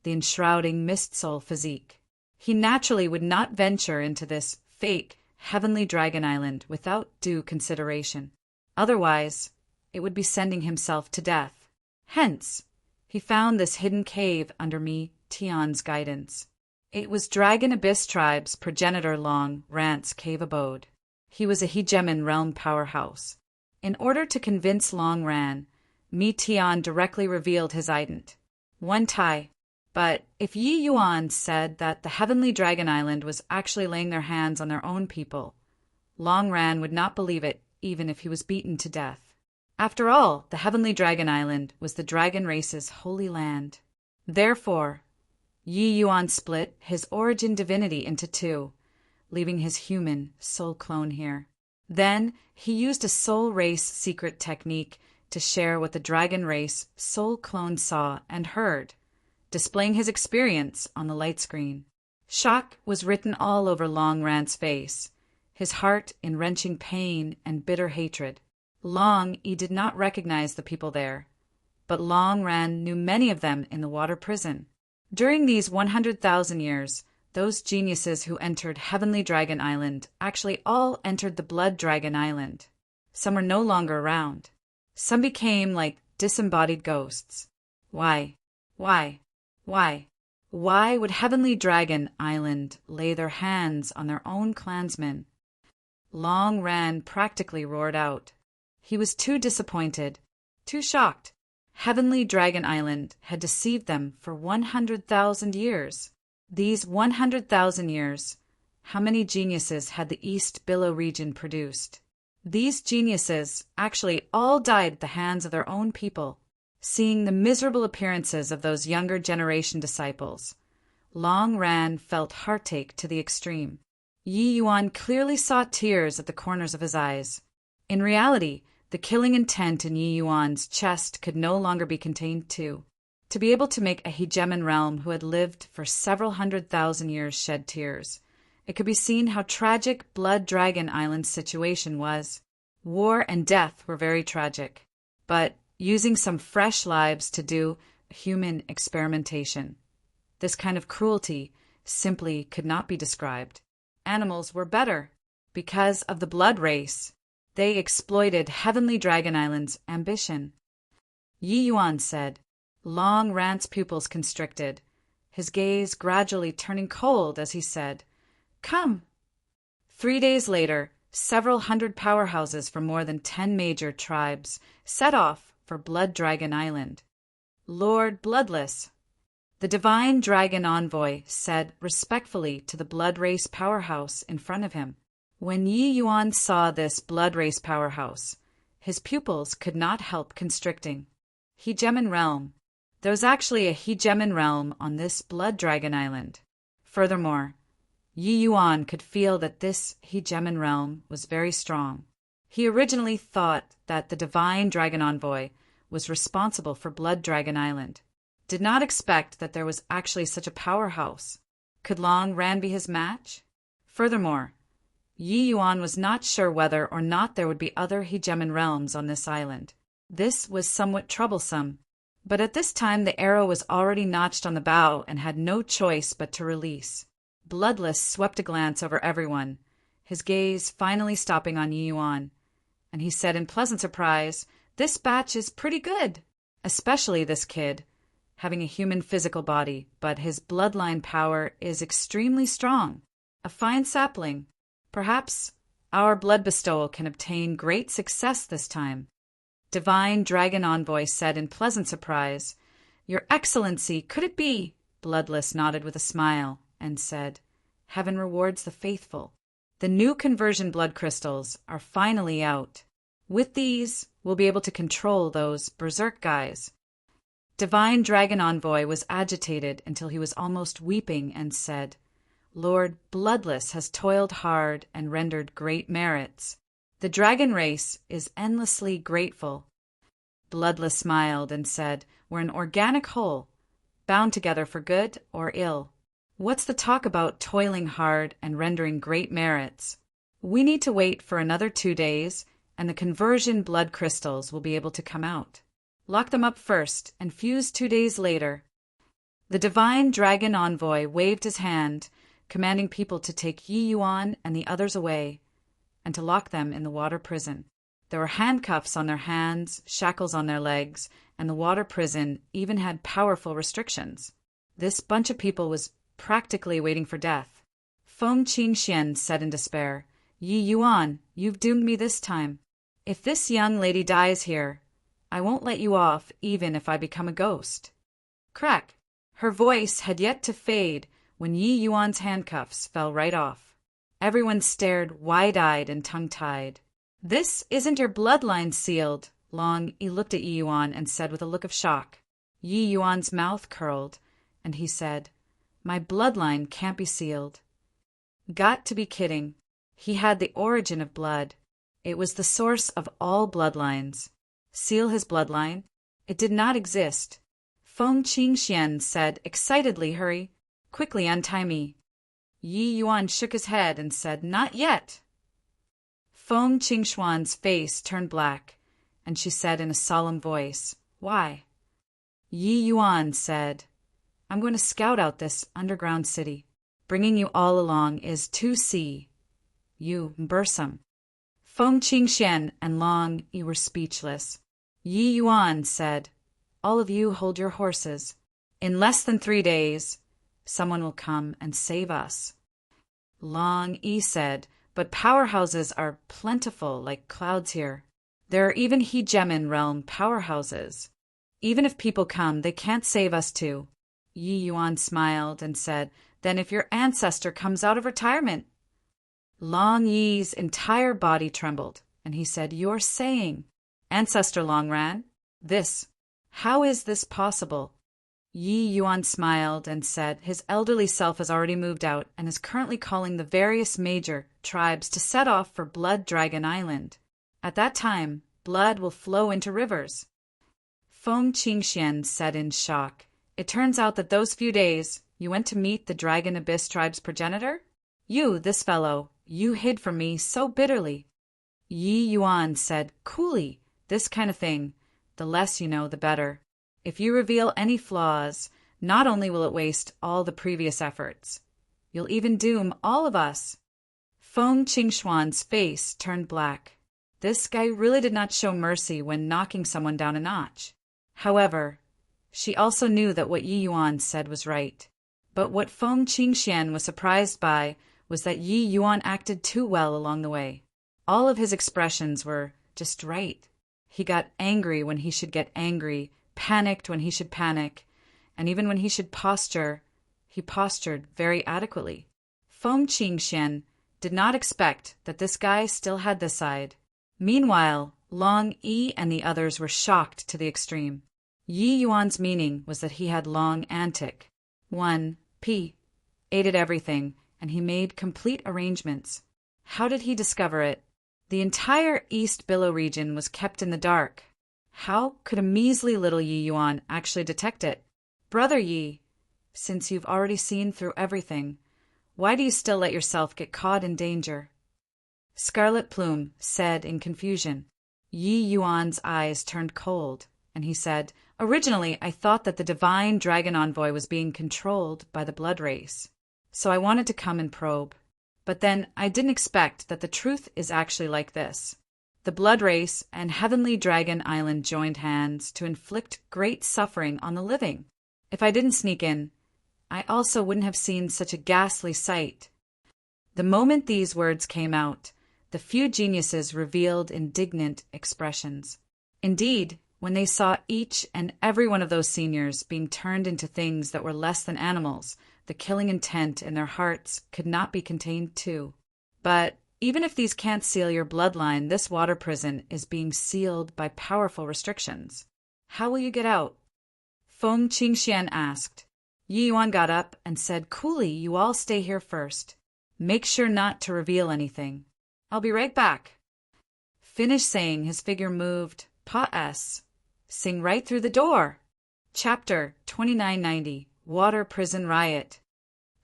the enshrouding mist soul physique. He naturally would not venture into this fake heavenly dragon island without due consideration. Otherwise, it would be sending himself to death. Hence, he found this hidden cave under Mi Tian's guidance. It was Dragon Abyss Tribe's progenitor Long Rant's cave abode. He was a hegemon realm powerhouse. In order to convince Long Ran, Mi Tian directly revealed his ident. One Tai. But if Yi Yuan said that the Heavenly Dragon Island was actually laying their hands on their own people, Long Ran would not believe it even if he was beaten to death. After all, the Heavenly Dragon Island was the dragon race's holy land. Therefore, Yi Yuan split his origin divinity into two, leaving his human soul clone here. Then he used a soul race secret technique to share what the dragon race soul clone saw and heard, displaying his experience on the light screen. Shock was written all over Long Ran's face, his heart in wrenching pain and bitter hatred. He did not recognize the people there, but Long Ran knew many of them in the water prison. During these 100,000 years, those geniuses who entered Heavenly Dragon Island actually all entered the Blood Dragon Island. Some were no longer around. Some became like disembodied ghosts. Why? Why would Heavenly Dragon Island lay their hands on their own clansmen? Long Ran practically roared out. He was too disappointed, too shocked. Heavenly Dragon Island had deceived them for 100,000 years. These 100,000 years, how many geniuses had the East Billow region produced? These geniuses actually all died at the hands of their own people. Seeing the miserable appearances of those younger generation disciples, Long Ran felt heartache to the extreme. Yi Yuan clearly saw tears at the corners of his eyes. In reality, the killing intent in Yi Yuan's chest could no longer be contained to be able to make a hegemon realm who had lived for several 100,000 years shed tears. It could be seen how tragic Blood Dragon Island's situation was. War and death were very tragic, but using some fresh lives to do human experimentation. This kind of cruelty simply could not be described. Animals were better because of the blood race. They exploited Heavenly Dragon Island's ambition. Yi Yuan said. Long Ran's pupils constricted, his gaze gradually turning cold as he said, "Come." 3 days later, several hundred powerhouses from more than 10 major tribes set off for Blood Dragon Island. Lord Bloodless, the divine dragon envoy, said respectfully to the blood race powerhouse in front of him. When Yi Yuan saw this blood race powerhouse, his pupils could not help constricting. Hegemon realm. There was actually a hegemon realm on this Blood Dragon Island. Furthermore, Yi Yuan could feel that this hegemon realm was very strong. He originally thought that the divine dragon envoy was responsible for Blood Dragon Island. Did not expect that there was actually such a powerhouse. Could Long Ran be his match? Furthermore, Yi Yuan was not sure whether or not there would be other hegemon realms on this island. This was somewhat troublesome, but at this time the arrow was already notched on the bow and had no choice but to release. Bloodless swept a glance over everyone, his gaze finally stopping on Yi Yuan, and he said in pleasant surprise, "This batch is pretty good, especially this kid, having a human physical body, but his bloodline power is extremely strong. A fine sapling. Perhaps our blood bestowal can obtain great success this time." Divine Dragon Envoy said in pleasant surprise, "Your Excellency, could it be?" Bloodless nodded with a smile and said, "Heaven rewards the faithful. The new conversion blood crystals are finally out. With these, we'll be able to control those berserk guys." Divine Dragon Envoy was agitated until he was almost weeping and said, "Lord Bloodless has toiled hard and rendered great merits. The dragon race is endlessly grateful." Bloodless smiled and said, "We're an organic whole, bound together for good or ill. What's the talk about toiling hard and rendering great merits? We need to wait for another 2 days, and the conversion blood crystals will be able to come out. Lock them up first and fuse 2 days later." The divine dragon envoy waved his hand, commanding people to take Yi Yuan and the others away, and to lock them in the water prison. There were handcuffs on their hands, shackles on their legs, and the water prison even had powerful restrictions. This bunch of people was practically waiting for death. Feng Qingxian said in despair, "Yi Yuan, you've doomed me this time. If this young lady dies here, I won't let you off even if I become a ghost." Crack! Her voice had yet to fade when Yi Yuan's handcuffs fell right off. Everyone stared wide-eyed and tongue-tied. "This isn't your bloodline sealed." Long Yi looked at Yi Yuan and said with a look of shock. Yi Yuan's mouth curled, and he said, "My bloodline can't be sealed." Got to be kidding. He had the origin of blood. It was the source of all bloodlines. Seal his bloodline? It did not exist. Feng Qingxian said excitedly, "Hurry, quickly untie me." Yi Yuan shook his head and said, "Not yet." Feng Qingxuan's face turned black, and she said in a solemn voice, "Why?" Yi Yuan said, "I'm going to scout out this underground city. Bringing you all along is to see you Bursum." Feng Qingxian and Long Yi were speechless. Yi Yuan said, "All of you hold your horses. In less than 3 days, Someone will come and save us. Long Yi said, but powerhouses are plentiful like clouds here. There are even Hegemin realm powerhouses. Even if people come, they can't save us too. Yi Yuan smiled and said, then if your ancestor comes out of retirement. Long Yi's entire body trembled, and he said, you're saying, Ancestor Longran, this, how is this possible? Yi Yuan smiled and said, his elderly self has already moved out and is currently calling the various major tribes to set off for Blood Dragon Island. At that time, blood will flow into rivers. Feng Qingxian said in shock, it turns out that those few days you went to meet the Dragon Abyss tribe's progenitor? You, this fellow, you hid from me so bitterly. Yi Yuan said coolly, this kind of thing, the less you know, the better. If you reveal any flaws, not only will it waste all the previous efforts, you'll even doom all of us. Feng Qingxuan's face turned black. This guy really did not show mercy when knocking someone down a notch. However, she also knew that what Yi Yuan said was right. But what Feng Qingxian was surprised by was that Yi Yuan acted too well along the way. All of his expressions were just right. He got angry when he should get angry, panicked when he should panic, and even when he should posture, he postured very adequately. Feng Qingxian did not expect that this guy still had this side. Meanwhile, Long Yi and the others were shocked to the extreme. Yi Yuan's meaning was that he had long antic. 1p aided everything, and he made complete arrangements. How did he discover it? The entire East Billow region was kept in the dark. How could a measly little Yi Yuan actually detect it? Brother Yi, since you've already seen through everything, why do you still let yourself get caught in danger? Scarlet Plume said in confusion. Yi Yuan's eyes turned cold, and he said, originally I thought that the divine dragon envoy was being controlled by the blood race, so I wanted to come and probe. But then I didn't expect that the truth is actually like this. The blood race and Heavenly Dragon Island joined hands to inflict great suffering on the living. If I didn't sneak in, I also wouldn't have seen such a ghastly sight. The moment these words came out, the few geniuses revealed indignant expressions. Indeed, when they saw each and every one of those seniors being turned into things that were less than animals, the killing intent in their hearts could not be contained too. But even if these can't seal your bloodline, this water prison is being sealed by powerful restrictions. How will you get out? Feng Qingxian asked. Yi Yuan got up and said coolly, you all stay here first. Make sure not to reveal anything. I'll be right back. Finished saying, his figure moved, pa-s, sing right through the door. Chapter 2990, Water Prison Riot.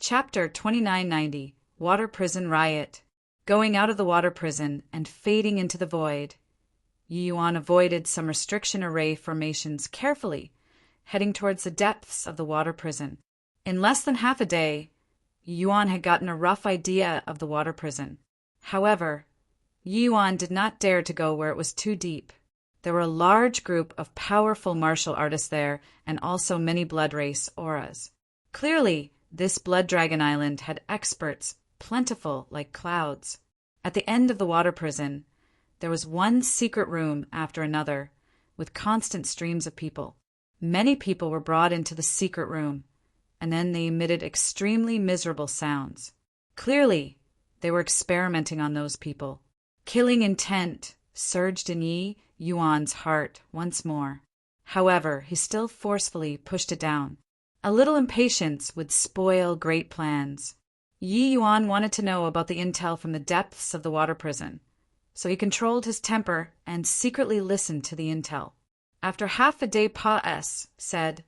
Chapter 2990, Water Prison Riot. Going out of the water prison and fading into the void. Yi Yuan avoided some restriction array formations carefully, heading towards the depths of the water prison. In less than half a day, Yi Yuan had gotten a rough idea of the water prison. However, Yi Yuan did not dare to go where it was too deep. There were a large group of powerful martial artists there, and also many blood race auras. Clearly, this Blood Dragon Island had experts plentiful like clouds. At the end of the water prison, there was one secret room after another, with constant streams of people. Many people were brought into the secret room, and then they emitted extremely miserable sounds. Clearly, they were experimenting on those people. Killing intent surged in Yi Yuan's heart once more. However, he still forcefully pushed it down. A little impatience would spoil great plans. Yi Yuan wanted to know about the intel from the depths of the water prison, so he controlled his temper and secretly listened to the intel. After half a day, Pa-S said,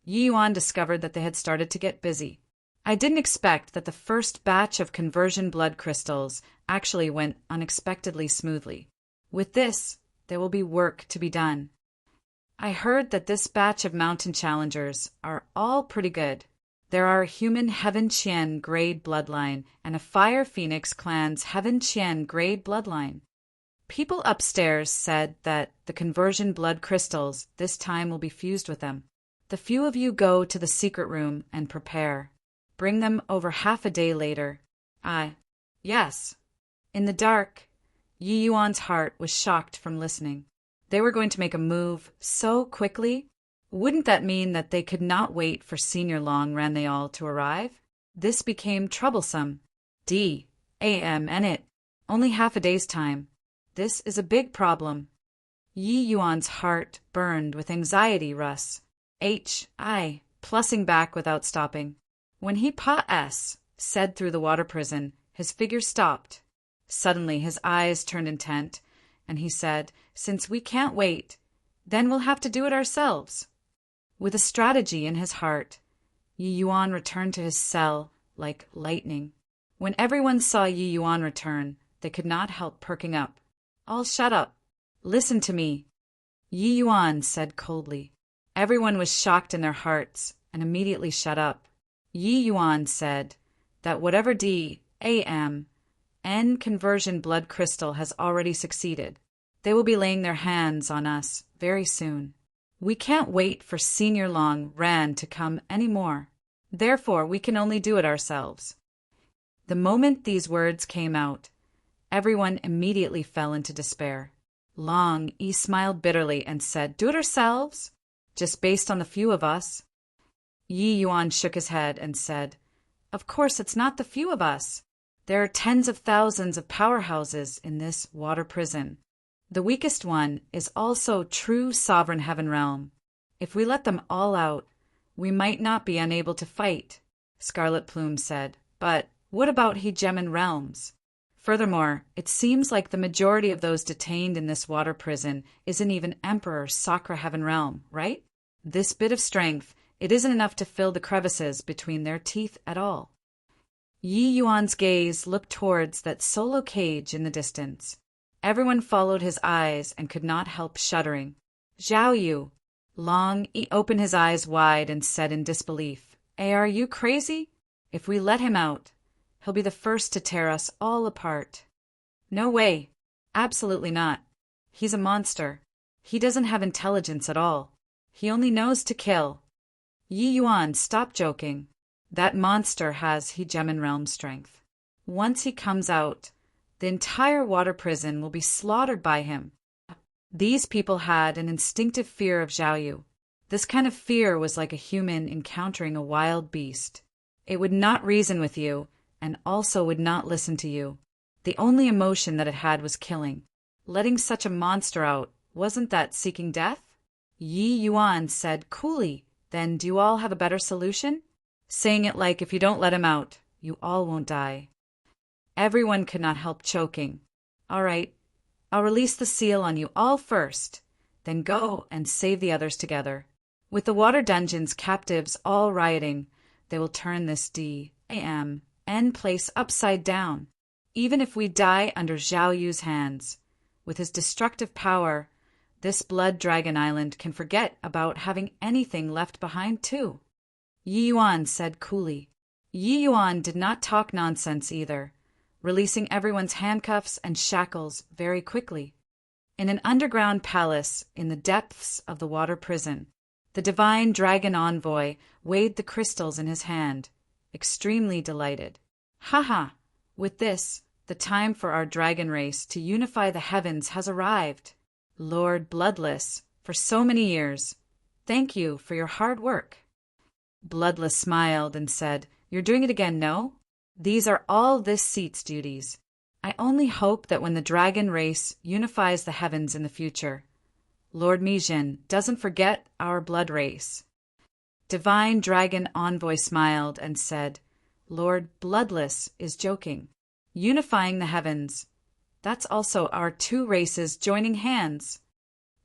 Yi Yuan discovered that they had started to get busy. I didn't expect that the first batch of conversion blood crystals actually went unexpectedly smoothly. With this, there will be work to be done. I heard that this batch of mountain challengers are all pretty good. There are a human Heaven Qian grade bloodline and a Fire Phoenix clan's Heaven Qian grade bloodline. People upstairs said that the conversion blood crystals this time will be fused with them. The few of you go to the secret room and prepare. Bring them over half a day later. Yes. In the dark, Yi Yuan's heart was shocked from listening. They were going to make a move so quickly. Wouldn't that mean that they could not wait for Senior Long Ranthayal to arrive? This became troublesome. D.A.M. and it. Only half a day's time. This is a big problem. Yi Yuan's heart burned with anxiety. Russ. Plussing back without stopping. When he said through the water prison, his figure stopped. Suddenly his eyes turned intent, and he said, since we can't wait, then we'll have to do it ourselves. With a strategy in his heart, Yi Yuan returned to his cell like lightning. When everyone saw Yi Yuan return, they could not help perking up. All shut up. Listen to me, Yi Yuan said coldly. Everyone was shocked in their hearts and immediately shut up. Yi Yuan said that whatever D.A.M. N conversion blood crystal has already succeeded. They will be laying their hands on us very soon. We can't wait for Senior Long Ran to come any more. Therefore, we can only do it ourselves. The moment these words came out, everyone immediately fell into despair. Long Yi smiled bitterly and said, do it ourselves? Just based on the few of us? Yi Yuan shook his head and said, of course it's not the few of us. There are tens of thousands of powerhouses in this water prison. The weakest one is also true sovereign heaven realm. If we let them all out, we might not be unable to fight, Scarlet Plume said. But what about hegemon realms? Furthermore, it seems like the majority of those detained in this water prison isn't even Emperor Sakra Heaven Realm, right? This bit of strength, it isn't enough to fill the crevices between their teeth at all. Yi Yuan's gaze looked towards that solo cage in the distance. Everyone followed his eyes and could not help shuddering. Zhao Yu. Long Yi opened his eyes wide and said in disbelief, are you crazy? If we let him out, he'll be the first to tear us all apart. No way. Absolutely not. He's a monster. He doesn't have intelligence at all. He only knows to kill. Yi Yuan, stop joking. That monster has hegemon realm strength. Once he comes out, the entire water prison will be slaughtered by him. These people had an instinctive fear of Zhao Yu. This kind of fear was like a human encountering a wild beast. It would not reason with you, and also would not listen to you. The only emotion that it had was killing. Letting such a monster out, wasn't that seeking death? Yi Yuan said coolly, then do you all have a better solution? Saying it like if you don't let him out, you all won't die. Everyone could not help choking. All right, I'll release the seal on you all first, then go and save the others together. With the water dungeon's captives all rioting, they will turn this D.A.M.N. place upside down. Even if we die under Zhao Yu's hands, with his destructive power, this blood dragon island can forget about having anything left behind too. Yi Yuan said coolly. Yi Yuan did not talk nonsense either, releasing everyone's handcuffs and shackles very quickly. In an underground palace in the depths of the water prison, the divine dragon envoy weighed the crystals in his hand, extremely delighted. Ha! With this, the time for our dragon race to unify the heavens has arrived. Lord Bloodless, for so many years, thank you for your hard work. Bloodless smiled and said, you're doing it again, no? These are all this seat's duties. I only hope that when the dragon race unifies the heavens in the future, Lord Mijin doesn't forget our blood race. Divine Dragon Envoy smiled and said, Lord Bloodless is joking. Unifying the heavens, that's also our two races joining hands.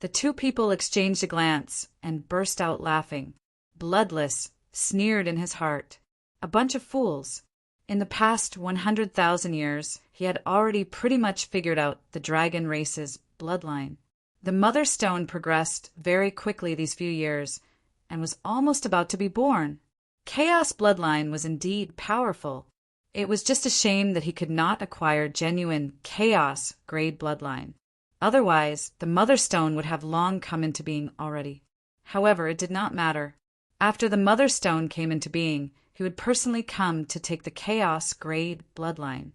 The two people exchanged a glance and burst out laughing. Bloodless sneered in his heart. A bunch of fools. In the past 100,000 years, he had already pretty much figured out the dragon race's bloodline. The Mother Stone progressed very quickly these few years and was almost about to be born. Chaos bloodline was indeed powerful. It was just a shame that he could not acquire genuine Chaos grade bloodline. Otherwise, the Mother Stone would have long come into being already. However, it did not matter. After the Mother Stone came into being, He would personally come to take the chaos grade bloodline.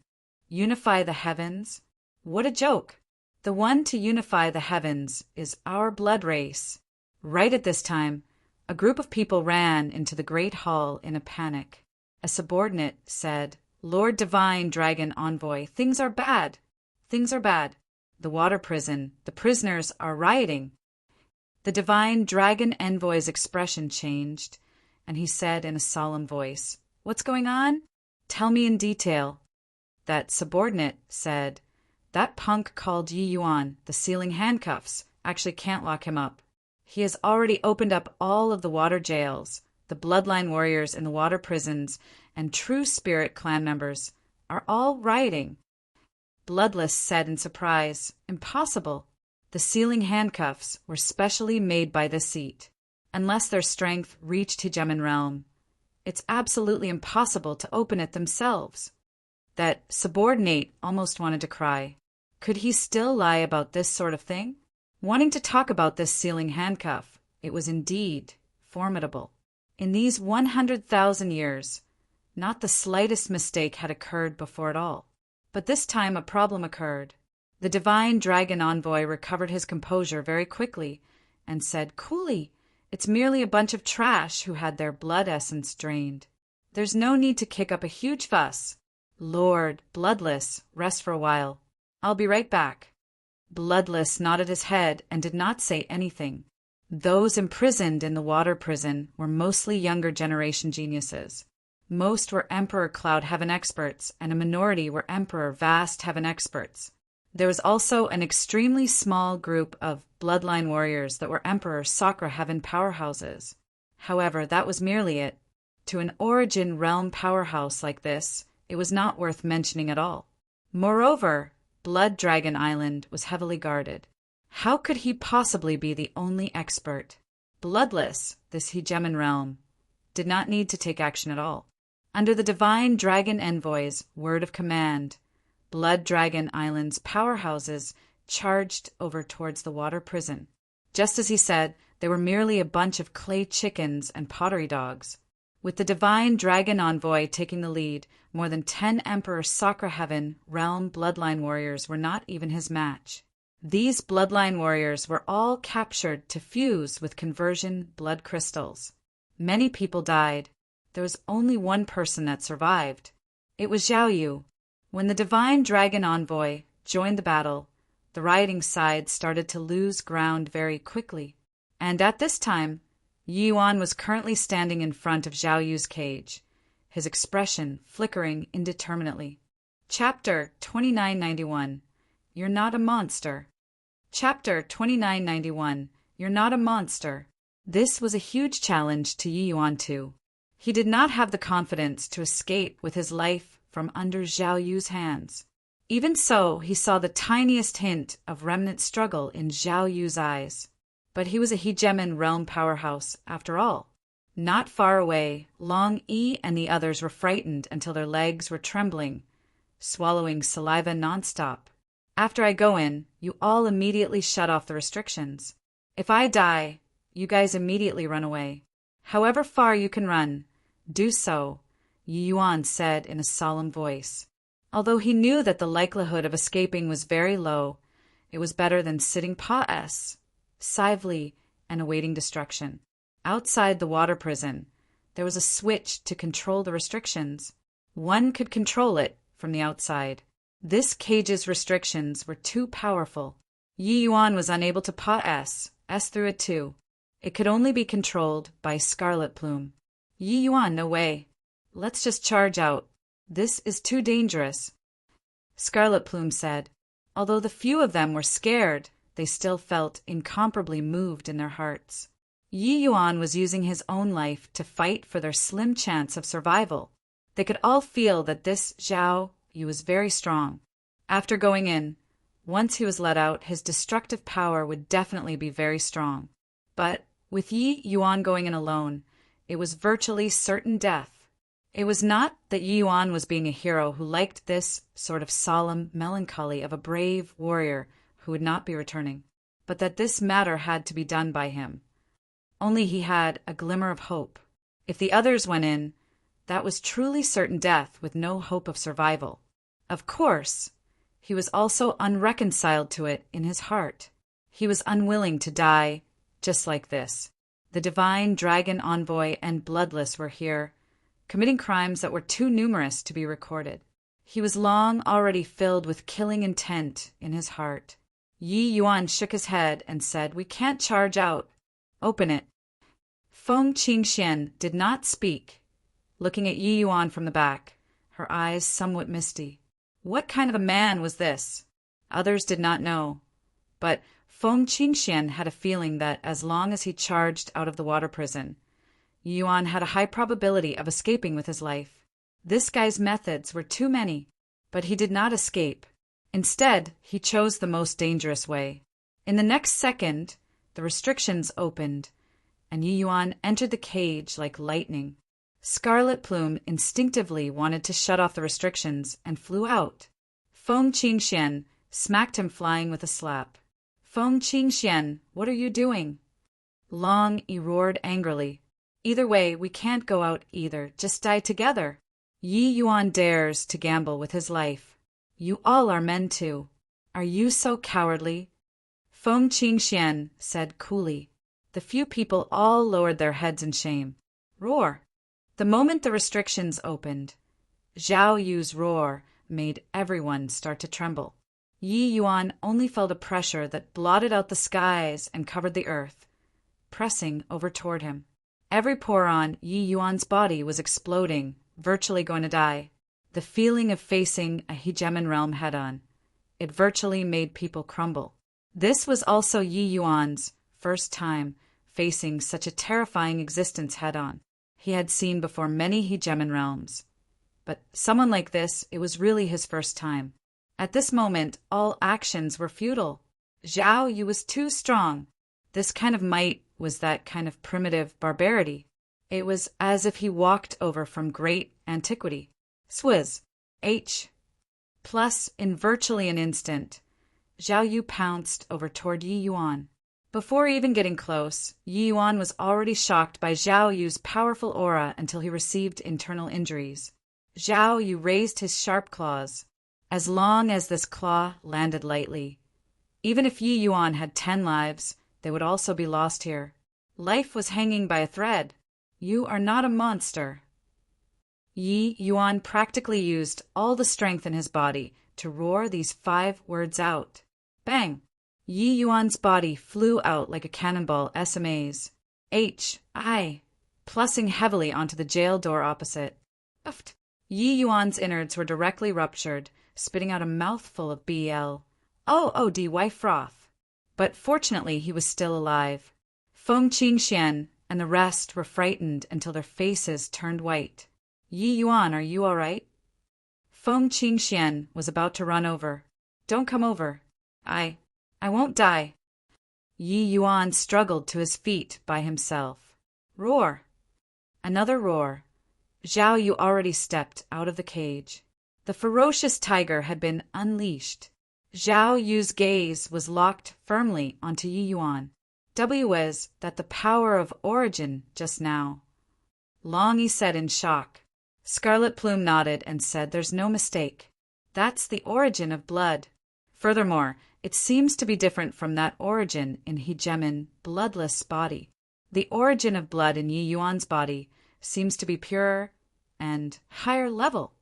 Unify the heavens? What a joke! The one to unify the heavens is our blood race. Right at this time, a group of people ran into the great hall in a panic. A subordinate said, "Lord Divine Dragon Envoy, things are bad. Things are bad. The water prison, the prisoners are rioting." The Divine Dragon Envoy's expression changed, and he said in a solemn voice, "What's going on? Tell me in detail." That subordinate said, "That punk called Yi Yuan, the sealing handcuffs, actually can't lock him up. He has already opened up all of the water jails. The bloodline warriors in the water prisons and true spirit clan members are all rioting." Bloodless said in surprise, "Impossible. The sealing handcuffs were specially made by the seat. Unless their strength reached Hegemon realm, it's absolutely impossible to open it themselves." That subordinate almost wanted to cry. Could he still lie about this sort of thing? Wanting to talk about this sealing handcuff, it was indeed formidable. In these 100,000 years, not the slightest mistake had occurred before at all. But this time a problem occurred. The Divine Dragon Envoy recovered his composure very quickly and said, "Coolly, it's merely a bunch of trash who had their blood essence drained. There's no need to kick up a huge fuss. Lord Bloodless, rest for a while. I'll be right back." Bloodless nodded his head and did not say anything. Those imprisoned in the water prison were mostly younger generation geniuses. Most were Emperor Cloud Heaven experts, and a minority were Emperor Vast Heaven experts. There was also an extremely small group of bloodline warriors that were Emperor Sakura Heaven powerhouses. However, that was merely it. To an origin realm powerhouse like this, it was not worth mentioning at all. Moreover, Blood Dragon Island was heavily guarded. How could he possibly be the only expert? Bloodless, this Hegemon realm, did not need to take action at all. Under the Divine Dragon Envoy's word of command, Blood Dragon Island's powerhouses charged over towards the water prison. Just as he said, they were merely a bunch of clay chickens and pottery dogs. With the Divine Dragon Envoy taking the lead, more than 10 Emperor Sakura Heaven realm bloodline warriors were not even his match. These bloodline warriors were all captured to fuse with conversion blood crystals. Many people died. There was only one person that survived. It was Zhao Yu. When the Divine Dragon Envoy joined the battle, the rioting side started to lose ground very quickly. And at this time, Yi Yuan was currently standing in front of Zhao Yu's cage, his expression flickering indeterminately. Chapter 2991. You're Not a Monster. Chapter 2991. You're Not a Monster. This was a huge challenge to Yi Yuan too. He did not have the confidence to escape with his life from under Zhao Yu's hands. Even so, he saw the tiniest hint of remnant struggle in Zhao Yu's eyes. But he was a Hegemon realm powerhouse, after all. Not far away, Long E and the others were frightened until their legs were trembling, swallowing saliva nonstop. After I go in, you all immediately shut off the restrictions. If I die, you guys immediately run away. However far you can run, do so, Yi Yuan said in a solemn voice. Although he knew that the likelihood of escaping was very low, it was better than sitting pa-s, sively, and awaiting destruction. Outside the water prison, there was a switch to control the restrictions. One could control it from the outside. This cage's restrictions were too powerful. Yi Yuan was unable to pa-s through it too. It could only be controlled by Scarlet Plume. Yi Yuan, no way. Let's just charge out. This is too dangerous. Scarlet Plume said. Although the few of them were scared, they still felt incomparably moved in their hearts. Yi Yuan was using his own life to fight for their slim chance of survival. They could all feel that this Zhao Yu was very strong. After going in, once he was let out, his destructive power would definitely be very strong. But with Yi Yuan going in alone, it was virtually certain death. It was not that Yi Yuan was being a hero who liked this sort of solemn melancholy of a brave warrior who would not be returning, but that this matter had to be done by him. Only he had a glimmer of hope. If the others went in, That was truly certain death with no hope of survival. Of course, he was also unreconciled to it in his heart. He was unwilling to die just like this. The divine dragon envoy and Bloodless were here, committing crimes that were too numerous to be recorded. He was long already filled with killing intent in his heart. Yi Yuan shook his head and said, "We can't charge out. Open it." Feng Qingxian did not speak, looking at Yi Yuan from the back, her eyes somewhat misty. What kind of a man was this? Others did not know, but Feng Qingxian had a feeling that as long as he charged out of the water prison, Yi Yuan had a high probability of escaping with his life. This guy's methods were too many, but he did not escape. Instead, he chose the most dangerous way. In the next second, the restrictions opened, and Yi Yuan entered the cage like lightning. Scarlet Plume instinctively wanted to shut off the restrictions and flew out. Feng Qingxian smacked him flying with a slap. "Feng Qingxian, what are you doing?" Long Yi roared angrily. "Either way, we can't go out either. Just die together." Yi Yuan dares to gamble with his life. "You all are men too. Are you so cowardly?" Feng Qingxian said coolly. The few people all lowered their heads in shame. Roar. The moment the restrictions opened, Zhao Yu's roar made everyone start to tremble. Yi Yuan only felt a pressure that blotted out the skies and covered the earth, pressing over toward him. Every pore on Yi Yuan's body was exploding, virtually going to die. The feeling of facing a hegemon realm head-on. It virtually made people crumble. This was also Yi Yuan's first time facing such a terrifying existence head-on. He had seen before many hegemon realms, but someone like this, it was really his first time. At this moment, all actions were futile. Zhao Yu was too strong. This kind of might was that kind of primitive barbarity. It was as if he walked over from great antiquity. Swizz. H. Plus, in virtually an instant, Zhao Yu pounced over toward Yi Yuan. Before even getting close, Yi Yuan was already shocked by Zhao Yu's powerful aura until he received internal injuries. Zhao Yu raised his sharp claws. As long as this claw landed lightly, even if Yi Yuan had 10 lives, they would also be lost here. Life was hanging by a thread. You are not a monster. Yi Yuan practically used all the strength in his body to roar these 5 words out. Bang! Yi Yuan's body flew out like a cannonball SMAs. H.I. Plussing heavily onto the jail door opposite. Uft. Yi Yuan's innards were directly ruptured, spitting out a mouthful of BL. OODY froth. But fortunately he was still alive. Feng Qingxian and the rest were frightened until their faces turned white. Yi Yuan, are you all right? Feng Qingxian was about to run over. Don't come over. I won't die. Yi Yuan struggled to his feet by himself. Roar. Another roar. Zhao Yu already stepped out of the cage. The ferocious tiger had been unleashed. Zhao Yu's gaze was locked firmly onto Yi Yuan. Was that the power of origin just now? Long he said in shock. Scarlet Plume nodded and said there's no mistake. That's the origin of blood. Furthermore, it seems to be different from that origin in hegemon Bloodless body. The origin of blood in Yi Yuan's body seems to be purer and higher level.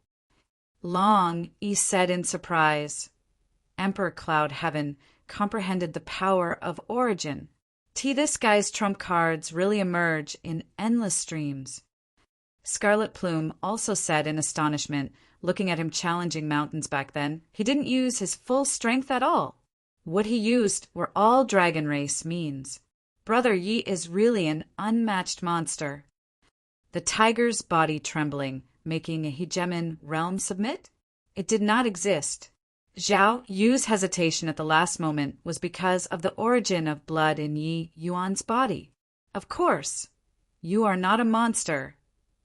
Long, he said in surprise. Emperor Cloud Heaven comprehended the power of origin. This guy's trump cards really emerge in endless streams. Scarlet Plume also said in astonishment, looking at him challenging mountains back then. He didn't use his full strength at all. What he used were all dragon race means. Brother Yi is really an unmatched monster. The tiger's body trembling, making a hegemon realm submit? It did not exist. Zhao Yu's hesitation at the last moment was because of the origin of blood in Yi Yuan's body. Of course, you are not a monster.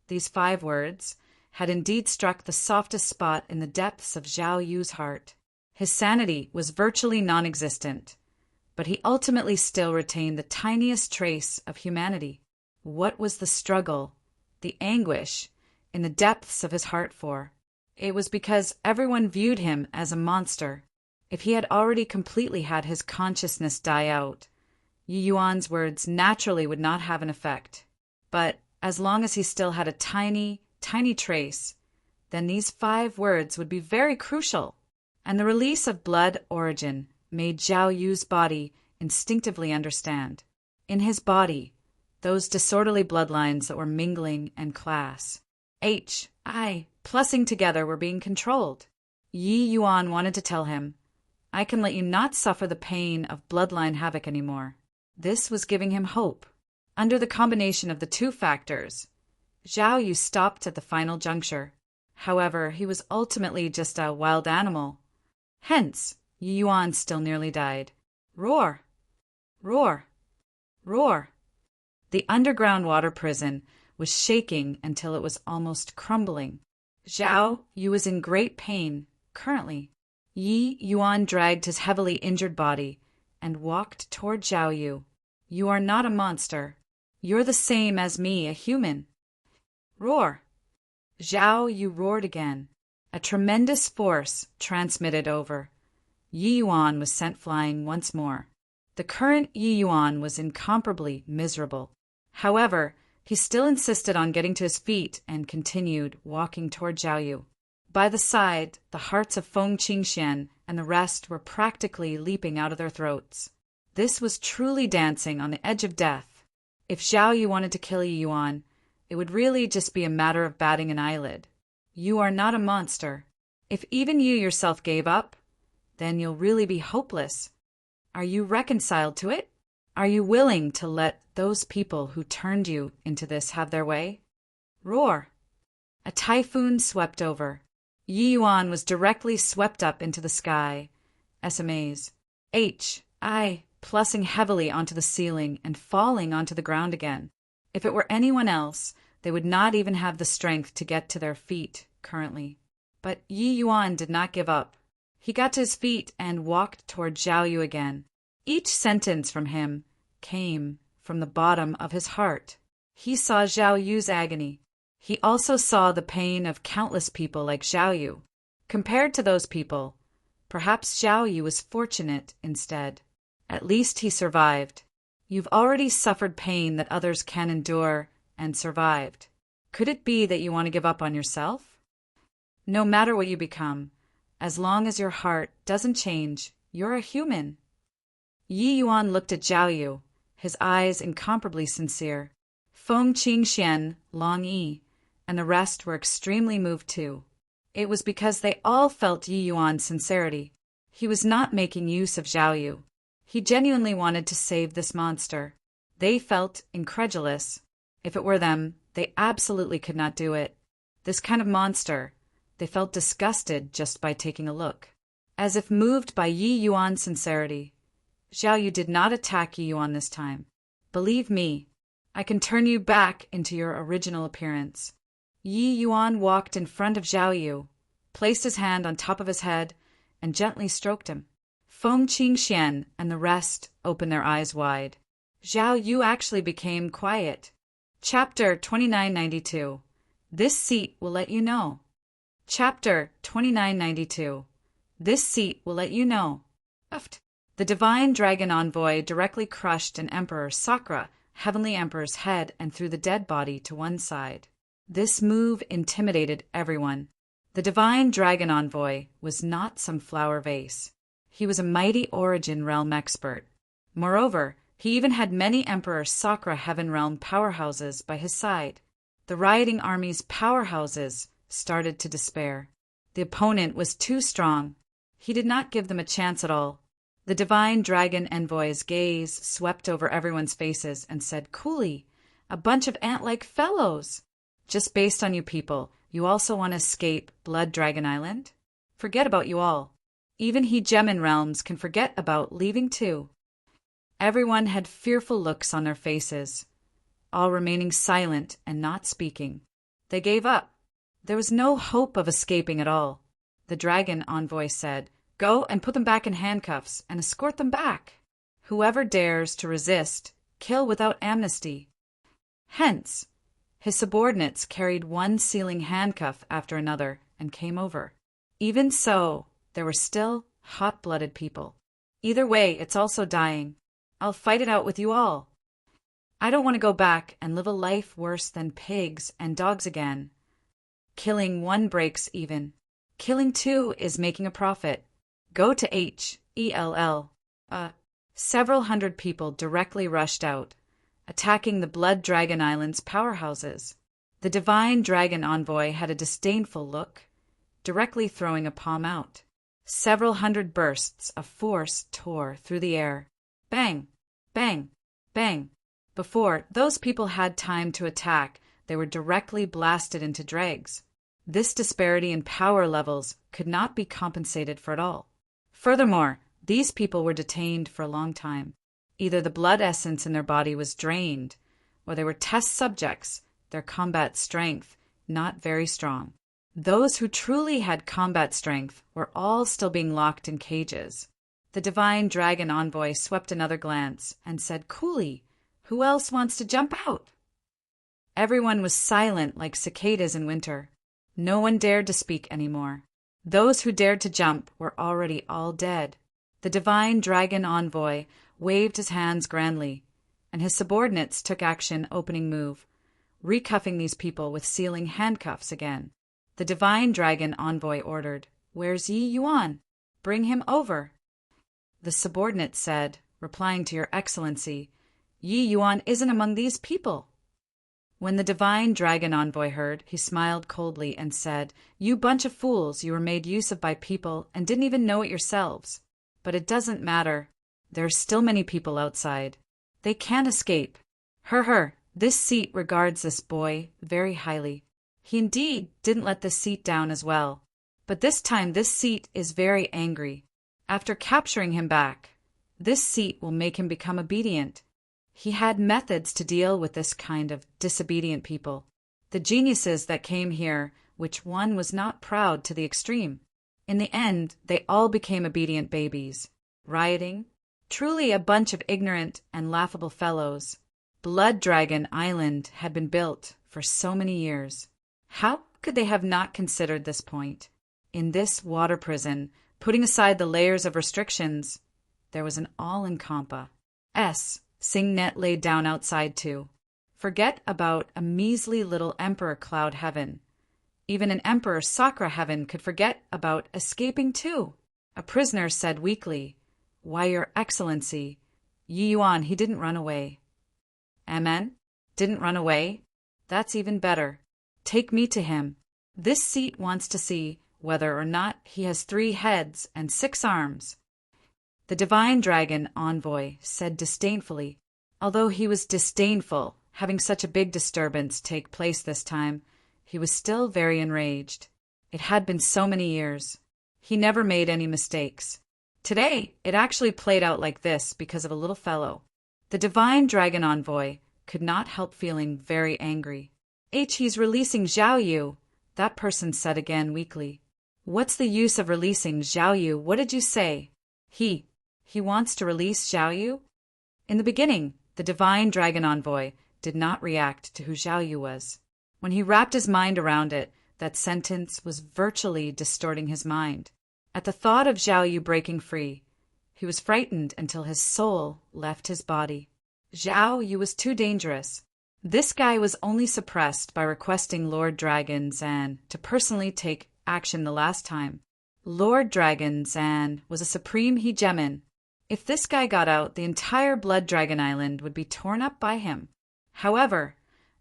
These 5 words had indeed struck the softest spot in the depths of Zhao Yu's heart. His sanity was virtually non-existent, but he ultimately still retained the tiniest trace of humanity. What was the struggle, the anguish, in the depths of his heart for. It was because everyone viewed him as a monster. If he had already completely had his consciousness die out, Yi Yuan's words naturally would not have an effect. But as long as he still had a tiny, tiny trace, then these 5 words would be very crucial. And the release of blood origin made Zhao Yu's body instinctively understand. In his body, those disorderly bloodlines that were mingling and class, plussing together, were being controlled. Yi Yuan wanted to tell him, I can let you not suffer the pain of bloodline havoc anymore. This was giving him hope. Under the combination of the 2 factors, Zhao Yu stopped at the final juncture. However, he was ultimately just a wild animal. Hence, Yi Yuan still nearly died. Roar! Roar! Roar! The underground water prison was shaking until it was almost crumbling. Zhao Yu was in great pain, currently. Yi Yuan dragged his heavily injured body and walked toward Zhao Yu. You are not a monster. You're the same as me, a human. Roar! Zhao Yu roared again. A tremendous force transmitted over. Yi Yuan was sent flying once more. The current Yi Yuan was incomparably miserable. However, he still insisted on getting to his feet and continued walking toward Zhao Yu. By the side, the hearts of Feng Qingxian and the rest were practically leaping out of their throats. This was truly dancing on the edge of death. If Zhao Yu wanted to kill Yi Yuan, it would really just be a matter of batting an eyelid. You are not a monster. If even you yourself gave up, then you'll really be hopeless. Are you reconciled to it? Are you willing to let those people who turned you into this have their way? Roar! A typhoon swept over. Yi Yuan was directly swept up into the sky. SMAs. Plussing heavily onto the ceiling and falling onto the ground again. If it were anyone else, they would not even have the strength to get to their feet currently. But Yi Yuan did not give up. He got to his feet and walked toward Zhao Yu again. Each sentence from him came from the bottom of his heart. He saw Zhao Yu's agony. He also saw the pain of countless people like Zhao Yu. Compared to those people, perhaps Zhao Yu was fortunate instead. At least he survived. You've already suffered pain that others can endure and survived. Could it be that you want to give up on yourself? No matter what you become, as long as your heart doesn't change, you're a human. Yi Yuan looked at Zhao Yu, his eyes incomparably sincere. Feng Qingxian, Long Yi, and the rest were extremely moved too. It was because they all felt Yi Yuan's sincerity. He was not making use of Zhao Yu. He genuinely wanted to save this monster. They felt incredulous. If it were them, they absolutely could not do it. This kind of monster. They felt disgusted just by taking a look. As if moved by Yi Yuan's sincerity, Zhao Yu did not attack Yi Yuan this time. Believe me, I can turn you back into your original appearance. Yi Yuan walked in front of Zhao Yu, placed his hand on top of his head, and gently stroked him. Feng Qingxian and the rest opened their eyes wide. Zhao Yu actually became quiet. Chapter 2992. This seat will let you know. Chapter 2992. This seat will let you know. The divine dragon envoy directly crushed an Emperor Sakra, Heavenly Emperor's head, and threw the dead body to one side. This move intimidated everyone. The divine dragon envoy was not some flower vase. He was a mighty origin realm expert. Moreover, he even had many Emperor Sakra Heaven Realm powerhouses by his side. The rioting army's powerhouses started to despair. The opponent was too strong. He did not give them a chance at all. The divine dragon envoy's gaze swept over everyone's faces and said coolly, "A bunch of ant-like fellows. Just based on you people, you also want to escape Blood Dragon Island? Forget about you all. Even Gemin realms can forget about leaving too." Everyone had fearful looks on their faces, all remaining silent and not speaking. They gave up. There was no hope of escaping at all. The dragon envoy said, "Go and put them back in handcuffs and escort them back. Whoever dares to resist, kill without amnesty." Hence, His subordinates carried one sealing handcuff after another and came over. Even so, there were still hot-blooded people. Either way, it's also dying. I'll fight it out with you all. I don't want to go back and live a life worse than pigs and dogs again. Killing one breaks even. Killing two is making a profit. Go to Hell. Several hundred people directly rushed out, attacking the Blood Dragon Island's powerhouses. The Divine Dragon Envoy had a disdainful look, directly throwing a palm out. Several hundred bursts of force tore through the air. Bang! Bang! Bang! Before those people had time to attack, they were directly blasted into dregs. This disparity in power levels could not be compensated for at all. Furthermore, these people were detained for a long time. Either the blood essence in their body was drained, or they were test subjects, their combat strength not very strong. Those who truly had combat strength were all still being locked in cages. The Divine Dragon Envoy swept another glance and said coolly, "Who else wants to jump out?" Everyone was silent like cicadas in winter. No one dared to speak anymore. Those who dared to jump were already all dead. The Divine Dragon Envoy waved his hands grandly, and his subordinates took action opening move, recuffing these people with sealing handcuffs again. The Divine Dragon Envoy ordered, "Where's Yi Yuan? Bring him over." The subordinate said, replying to Your Excellency, "Yi Yuan isn't among these people." When the Divine Dragon Envoy heard, he smiled coldly and said, "You bunch of fools, you were made use of by people and didn't even know it yourselves. But it doesn't matter. There are still many people outside. They can't escape. This seat regards this boy very highly. He indeed didn't let this seat down as well. But this time this seat is very angry. After capturing him back, this seat will make him become obedient. He had methods to deal with this kind of disobedient people. The geniuses that came here, which one was not proud to the extreme. In the end, they all became obedient babies. Rioting? Truly a bunch of ignorant and laughable fellows. Blood Dragon Island had been built for so many years. How could they have not considered this point? In this water prison, putting aside the layers of restrictions, there was an all-in-compa. Singnet laid down outside too. Forget about a measly little Emperor Cloud Heaven. Even an Emperor Sakura Heaven could forget about escaping too. A prisoner said weakly, "Why, Your Excellency, Yi Yuan, he didn't run away." Amen? Didn't run away? That's even better. Take me to him. This seat wants to see whether or not he has 3 heads and 6 arms. The Divine Dragon Envoy said disdainfully. Although he was disdainful, having such a big disturbance take place this time, he was still very enraged. It had been so many years. He never made any mistakes. Today, it actually played out like this because of a little fellow. The Divine Dragon Envoy could not help feeling very angry. He's releasing Zhao Yu, that person said again weakly. What's the use of releasing Zhao Yu? What did you say? He wants to release Zhao Yu? In the beginning, the Divine Dragon Envoy did not react to who Zhao Yu was. When he wrapped his mind around it, that sentence was virtually distorting his mind. At the thought of Zhao Yu breaking free, he was frightened until his soul left his body. Zhao Yu was too dangerous. This guy was only suppressed by requesting Lord Dragon Zan to personally take action the last time. Lord Dragon Zan was a supreme hegemon. If this guy got out, the entire Blood Dragon Island would be torn up by him. However,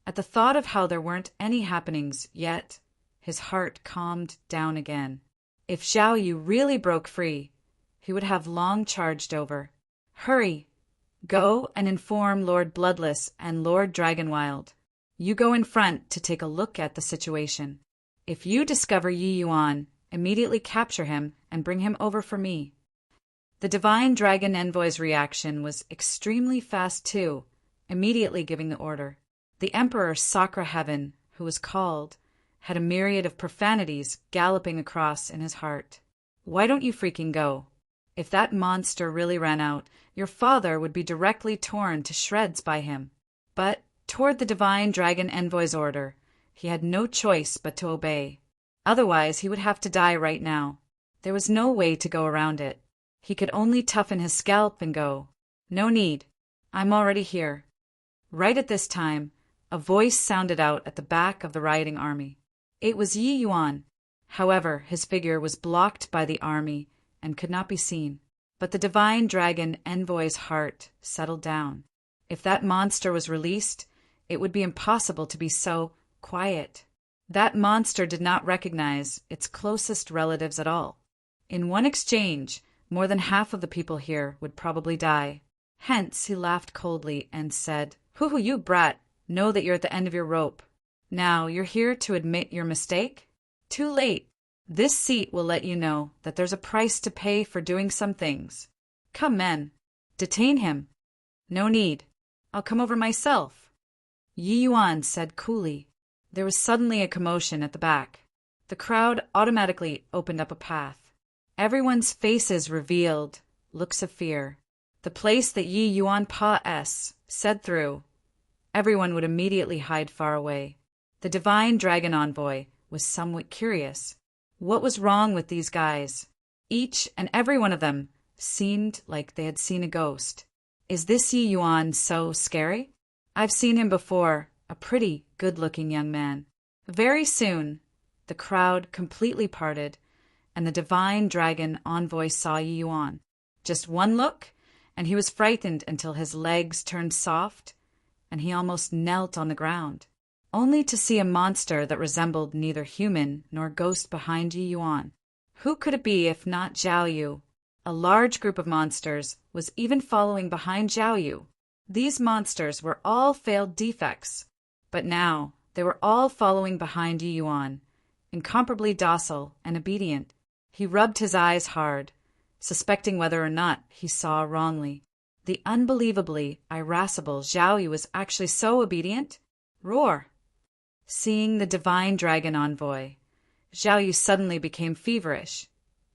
at the thought of how there weren't any happenings yet, his heart calmed down again. If Zhao Yu really broke free, he would have long charged over. Hurry! Go and inform Lord Bloodless and Lord Dragonwild. You go in front to take a look at the situation. If you discover Yi Yuan, immediately capture him and bring him over for me. The Divine Dragon Envoy's reaction was extremely fast too, immediately giving the order. The Emperor Sakura Heaven, who was called, had a myriad of profanities galloping across in his heart. Why don't you freaking go? If that monster really ran out, your father would be directly torn to shreds by him. But toward the divine dragon envoy's order. He had no choice but to obey. Otherwise, he would have to die right now. There was no way to go around it. He could only toughen his scalp and go. No need. I'm already here. Right at this time, a voice sounded out at the back of the rioting army. It was Yi Yuan. However, his figure was blocked by the army and could not be seen. But the divine dragon envoy's heart settled down. If that monster was released, it would be impossible to be so quiet. That monster did not recognize its closest relatives at all. In one exchange, more than half of the people here would probably die. Hence, he laughed coldly and said, "Hoo-hoo, you brat, know that you're at the end of your rope. Now, you're here to admit your mistake? Too late. This seat will let you know that there's a price to pay for doing some things. Come, men. Detain him." "No need. I'll come over myself," Yi Yuan said coolly. There was suddenly a commotion at the back. The crowd automatically opened up a path. Everyone's faces revealed looks of fear. The place that Yi Yuan Pa-s said through, everyone would immediately hide far away. The divine dragon envoy was somewhat curious. What was wrong with these guys? Each and every one of them seemed like they had seen a ghost. Is this Yi Yuan so scary? I've seen him before, a pretty good-looking young man. Very soon, the crowd completely parted, and the divine dragon envoy saw Yi Yuan. Just one look, and he was frightened until his legs turned soft, and he almost knelt on the ground, only to see a monster that resembled neither human nor ghost behind Yi Yuan. Who could it be if not Zhao Yu? A large group of monsters was even following behind Zhao Yu. These monsters were all failed defects, but now they were all following behind Yi Yuan, incomparably docile and obedient. He rubbed his eyes hard, suspecting whether or not he saw wrongly. The unbelievably irascible Zhao Yu was actually so obedient? Roar! Seeing the divine dragon envoy, Zhao Yu suddenly became feverish,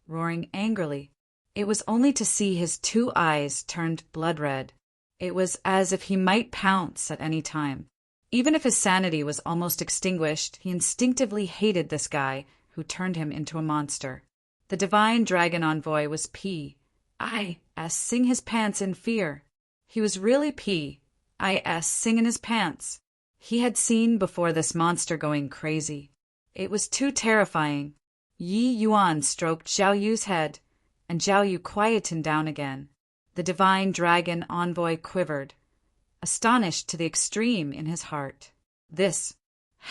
roaring angrily. It was only to see his 2 eyes turned blood red. It was as if he might pounce at any time. Even if his sanity was almost extinguished, he instinctively hated this guy who turned him into a monster. The divine dragon envoy was sing his pants in fear. He was really sing in his pants. He had seen before this monster going crazy. It was too terrifying. Yi Yuan stroked Zhao Yu's head, and Zhao Yu quietened down again. The divine dragon envoy quivered, astonished to the extreme in his heart.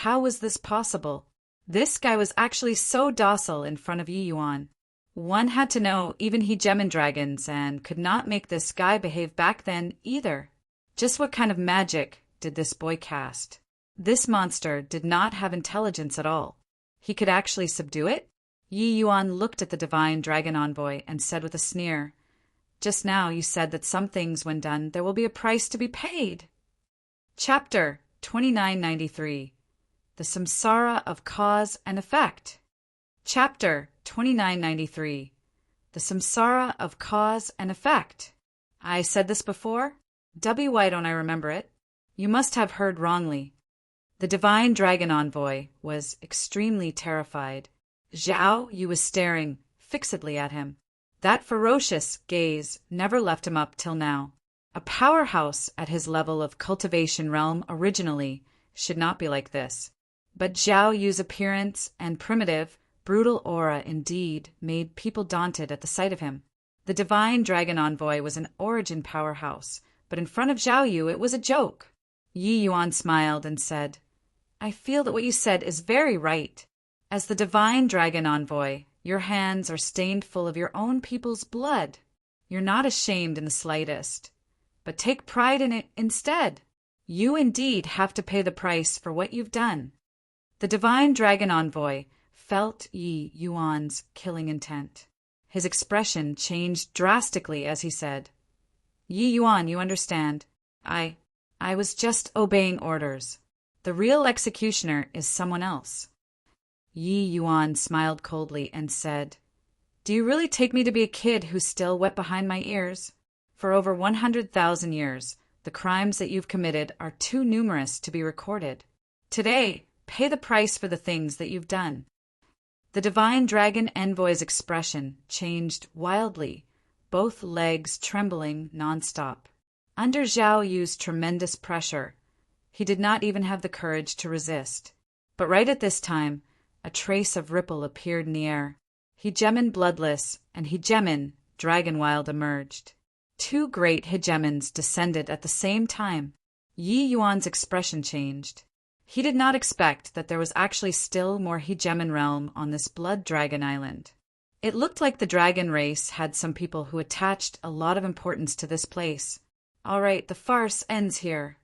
How was this possible? This guy was actually so docile in front of Yi Yuan. One had to know even he Gemin dragons and could not make this guy behave back then either. Just what kind of magic did this boy cast? This monster did not have intelligence at all. He could actually subdue it? Yi Yuan looked at the divine dragon envoy and said with a sneer, "Just now you said that some things when done there will be a price to be paid." Chapter 2993. The Samsara of Cause and Effect. Chapter 2993. The Samsara of Cause and Effect. I said this before? Why don't I remember it? You must have heard wrongly. The divine dragon envoy was extremely terrified. Zhao Yu was staring fixedly at him. That ferocious gaze never left him up till now. A powerhouse at his level of cultivation realm originally should not be like this. But Zhao Yu's appearance and primitive, brutal aura indeed made people daunted at the sight of him. The divine dragon envoy was an origin powerhouse, but in front of Zhao Yu it was a joke. Yi Yuan smiled and said, "I feel that what you said is very right. As the divine dragon envoy, your hands are stained full of your own people's blood. You're not ashamed in the slightest, but take pride in it instead. You indeed have to pay the price for what you've done." The divine dragon envoy felt Yi Yuan's killing intent. His expression changed drastically as he said, "Yi Yuan, you understand. I was just obeying orders. The real executioner is someone else." Yi Yuan smiled coldly and said, "Do you really take me to be a kid who's still wet behind my ears? For over 100,000 years, The crimes that you've committed are too numerous to be recorded. Today, pay the price for the things that you've done." The divine dragon envoy's expression changed wildly, both legs trembling nonstop. Under Zhao Yu's tremendous pressure, he did not even have the courage to resist. But right at this time, a trace of ripple appeared in the air. Hegemon Bloodless and Hegemon Dragonwild emerged. Two great hegemons descended at the same time. Yi Yuan's expression changed. He did not expect that there was actually still more hegemon realm on this blood dragon island. It looked like the dragon race had some people who attached a lot of importance to this place. "All right, the farce ends here,"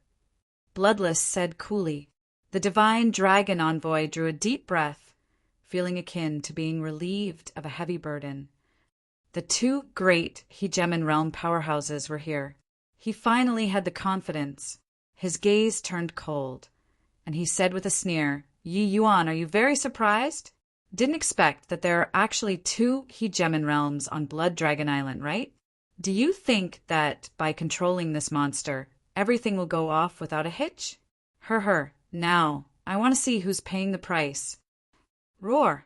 Bloodless said coolly. The divine dragon envoy drew a deep breath, feeling akin to being relieved of a heavy burden. The two great hegemon realm powerhouses were here. He finally had the confidence. His gaze turned cold, and he said with a sneer, "Yi Yuan, are you very surprised? Didn't expect that there are actually two hegemon realms on Blood Dragon Island, right? Do you think that by controlling this monster, everything will go off without a hitch? Now, I want to see who's paying the price." Roar!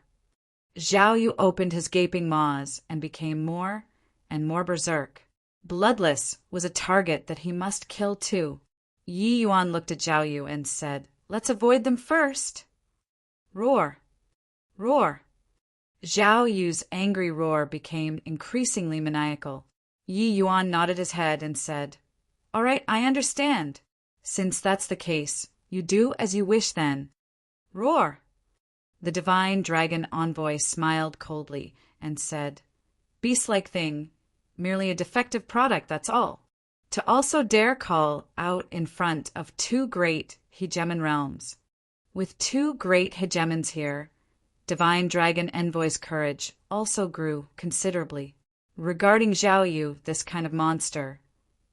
Zhao Yu opened his gaping maws and became more and more berserk. Bloodless was a target that he must kill too. Yi Yuan looked at Zhao Yu and said, "Let's avoid them first." Roar! Roar! Zhao Yu's angry roar became increasingly maniacal. Yi Yuan nodded his head and said, "All right, I understand. Since that's the case, you do as you wish then." Roar! The divine dragon envoy smiled coldly and said, "Beast-like thing, merely a defective product, that's all. To also dare call out in front of two great hegemon realms. With two great hegemons here, divine dragon envoy's courage also grew considerably. Regarding Zhao Yu, this kind of monster,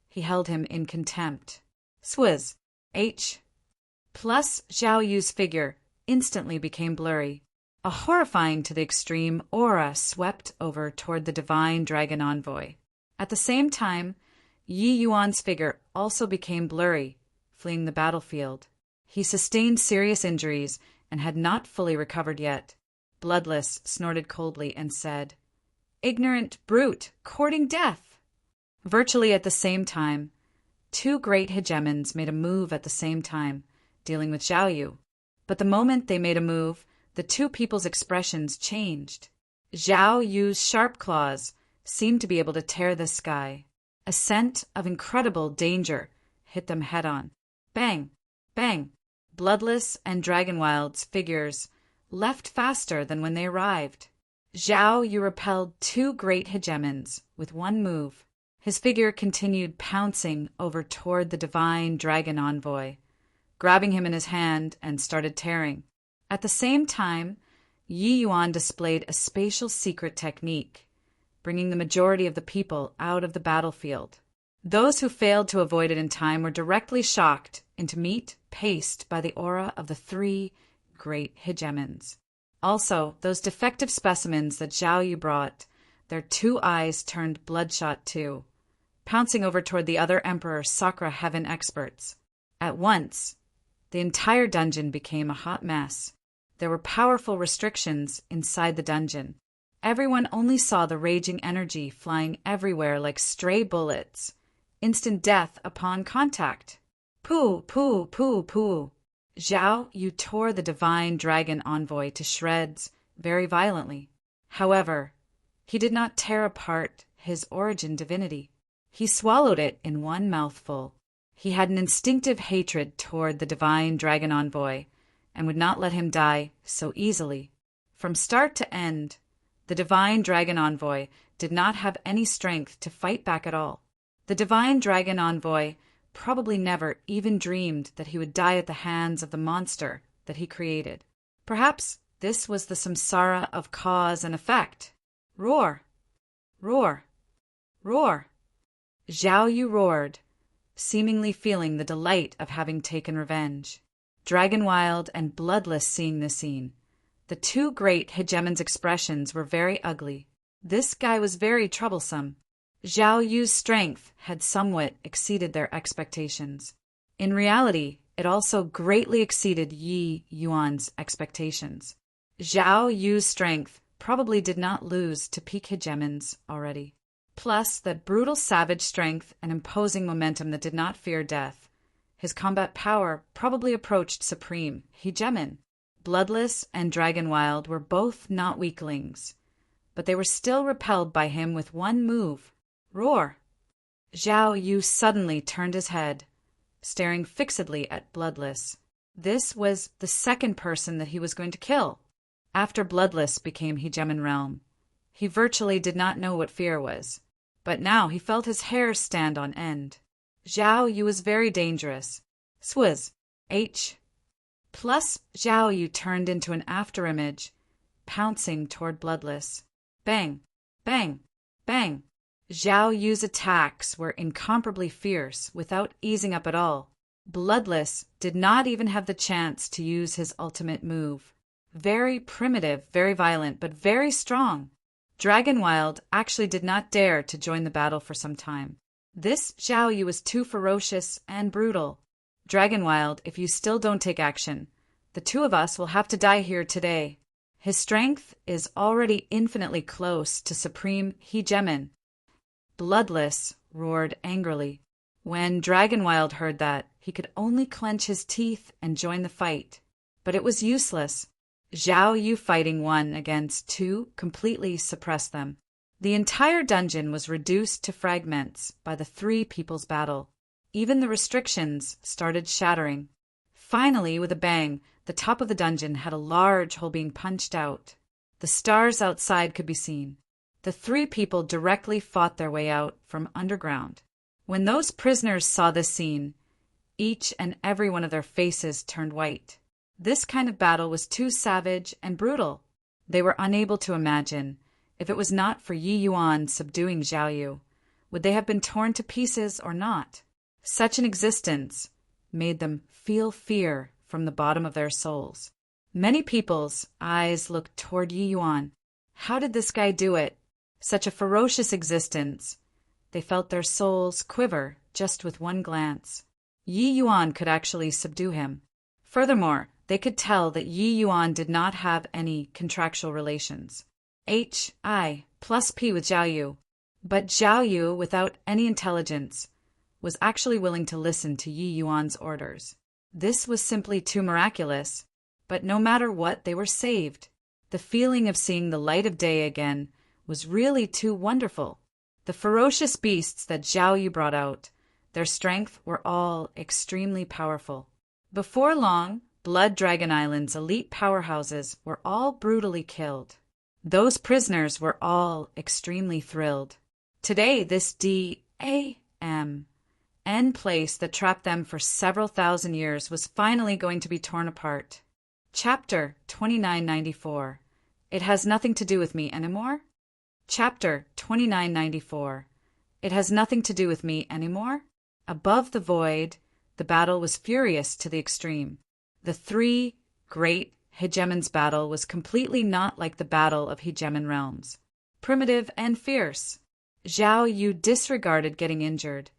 he held him in contempt. Swizz! H. Plus Zhao Yu's figure instantly became blurry. A horrifying to the extreme aura swept over toward the divine dragon envoy. At the same time, Yi Yuan's figure also became blurry, fleeing the battlefield. He sustained serious injuries and had not fully recovered yet. Bloodless snorted coldly and said, "Ignorant brute, courting death!" Virtually at the same time, two great hegemons made a move at the same time, dealing with Zhao Yu. But the moment they made a move, the two people's expressions changed. Zhao Yu's sharp claws seemed to be able to tear the sky. A scent of incredible danger hit them head-on. Bang! Bang! Bloodless and Dragonwild's figures left faster than when they arrived. Zhao Yu repelled two great hegemons with one move. His figure continued pouncing over toward the divine dragon envoy, grabbing him in his hand and started tearing. At the same time, Yi Yuan displayed a spatial secret technique, bringing the majority of the people out of the battlefield. Those who failed to avoid it in time were directly shocked into meat paste by the aura of the three great hegemons. Also, those defective specimens that Zhao Yu brought, their two eyes turned bloodshot too, pouncing over toward the other Emperor Sakra Heaven experts. At once, the entire dungeon became a hot mess. There were powerful restrictions inside the dungeon. Everyone only saw the raging energy flying everywhere like stray bullets. Instant death upon contact. Pooh, pooh, pooh, pooh. Zhao Yu tore the divine dragon envoy to shreds very violently. However, he did not tear apart his origin divinity. He swallowed it in one mouthful. He had an instinctive hatred toward the divine dragon envoy and would not let him die so easily. From start to end, the divine dragon envoy did not have any strength to fight back at all. The divine dragon envoy probably never even dreamed that he would die at the hands of the monster that he created. Perhaps this was the samsara of cause and effect. Roar! Roar! Roar! Zhao Yu roared, seemingly feeling the delight of having taken revenge. Dragonwild and Bloodless seeing the scene. The two great hegemons' expressions were very ugly. This guy was very troublesome. Zhao Yu's strength had somewhat exceeded their expectations. In reality, it also greatly exceeded Yi Yuan's expectations. Zhao Yu's strength probably did not lose to peak hegemons already. Plus, that brutal savage strength and imposing momentum that did not fear death. His combat power probably approached supreme hegemon. Bloodless and Dragonwild were both not weaklings, but they were still repelled by him with one move. Roar! Zhao Yu suddenly turned his head, staring fixedly at Bloodless. This was the second person that he was going to kill. After Bloodless became Hegemon Realm, he virtually did not know what fear was, but now he felt his hair stand on end. Zhao Yu was very dangerous. Swizz. H. Plus, Zhao Yu turned into an afterimage, pouncing toward Bloodless. Bang! Bang! Bang! Zhao Yu's attacks were incomparably fierce, without easing up at all. Bloodless did not even have the chance to use his ultimate move. Very primitive, very violent, but very strong. Dragonwild actually did not dare to join the battle for some time. This Zhao Yu was too ferocious and brutal. Dragonwild, if you still don't take action, the two of us will have to die here today. His strength is already infinitely close to supreme hegemon. Bloodless roared angrily. When Dragonwild heard that, he could only clench his teeth and join the fight. But it was useless. Zhao Yu fighting one against two completely suppressed them. The entire dungeon was reduced to fragments by the three people's battle. Even the restrictions started shattering. Finally, with a bang, the top of the dungeon had a large hole being punched out. The stars outside could be seen. The three people directly fought their way out from underground. When those prisoners saw this scene, each and every one of their faces turned white. This kind of battle was too savage and brutal. They were unable to imagine, if it was not for Yi Yuan subduing Zhao Yu, would they have been torn to pieces or not? Such an existence made them feel fear from the bottom of their souls. Many people's eyes looked toward Yi Yuan. How did this guy do it? Such a ferocious existence. They felt their souls quiver just with one glance. Yi Yuan could actually subdue him. Furthermore, they could tell that Yi Yuan did not have any contractual relations. H.I. plus P with Zhao Yu. But Zhao Yu, without any intelligence, was actually willing to listen to Yi Yuan's orders. This was simply too miraculous. But no matter what, they were saved. The feeling of seeing the light of day again was really too wonderful. The ferocious beasts that Zhao Yu brought out, their strength were all extremely powerful. Before long, Blood Dragon Island's elite powerhouses were all brutally killed. Those prisoners were all extremely thrilled. Today, this D.A.M. N place that trapped them for several thousand years was finally going to be torn apart. Chapter 2994. It has nothing to do with me anymore? Chapter 2994. It has nothing to do with me anymore? Above the void, the battle was furious to the extreme. The three great hegemons' battle was completely not like the battle of hegemon realms. Primitive and fierce. Zhao Yu disregarded getting injured,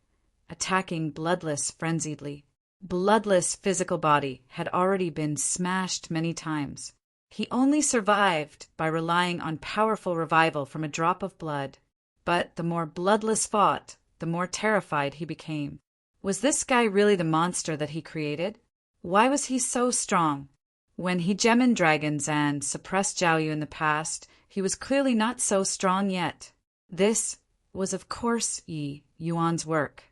attacking Bloodless frenziedly. Bloodless' physical body had already been smashed many times. He only survived by relying on powerful revival from a drop of blood. But the more Bloodless fought, the more terrified he became. Was this guy really the monster that he created? Why was he so strong? When hegemon dragons and suppressed Zhao Yu in the past, he was clearly not so strong yet. This was, of course, Yi Yuan's work.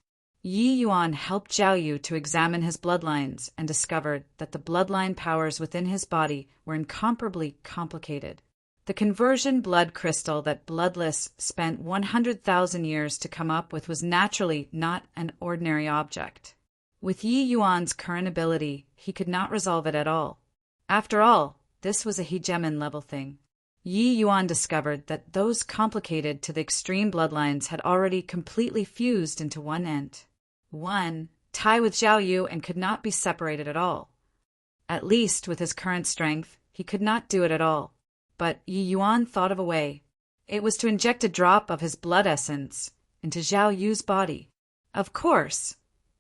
Yi Yuan helped Zhao Yu to examine his bloodlines and discovered that the bloodline powers within his body were incomparably complicated. The conversion blood crystal that Bloodless spent 100,000 years to come up with was naturally not an ordinary object. With Yi Yuan's current ability, he could not resolve it at all. After all, this was a hegemon level thing. Yi Yuan discovered that those complicated to the extreme bloodlines had already completely fused into one ent. One, tie with Zhao Yu and could not be separated at all. At least with his current strength, he could not do it at all. But Yi Yuan thought of a way. It was to inject a drop of his blood essence into Zhao Yu's body. Of course,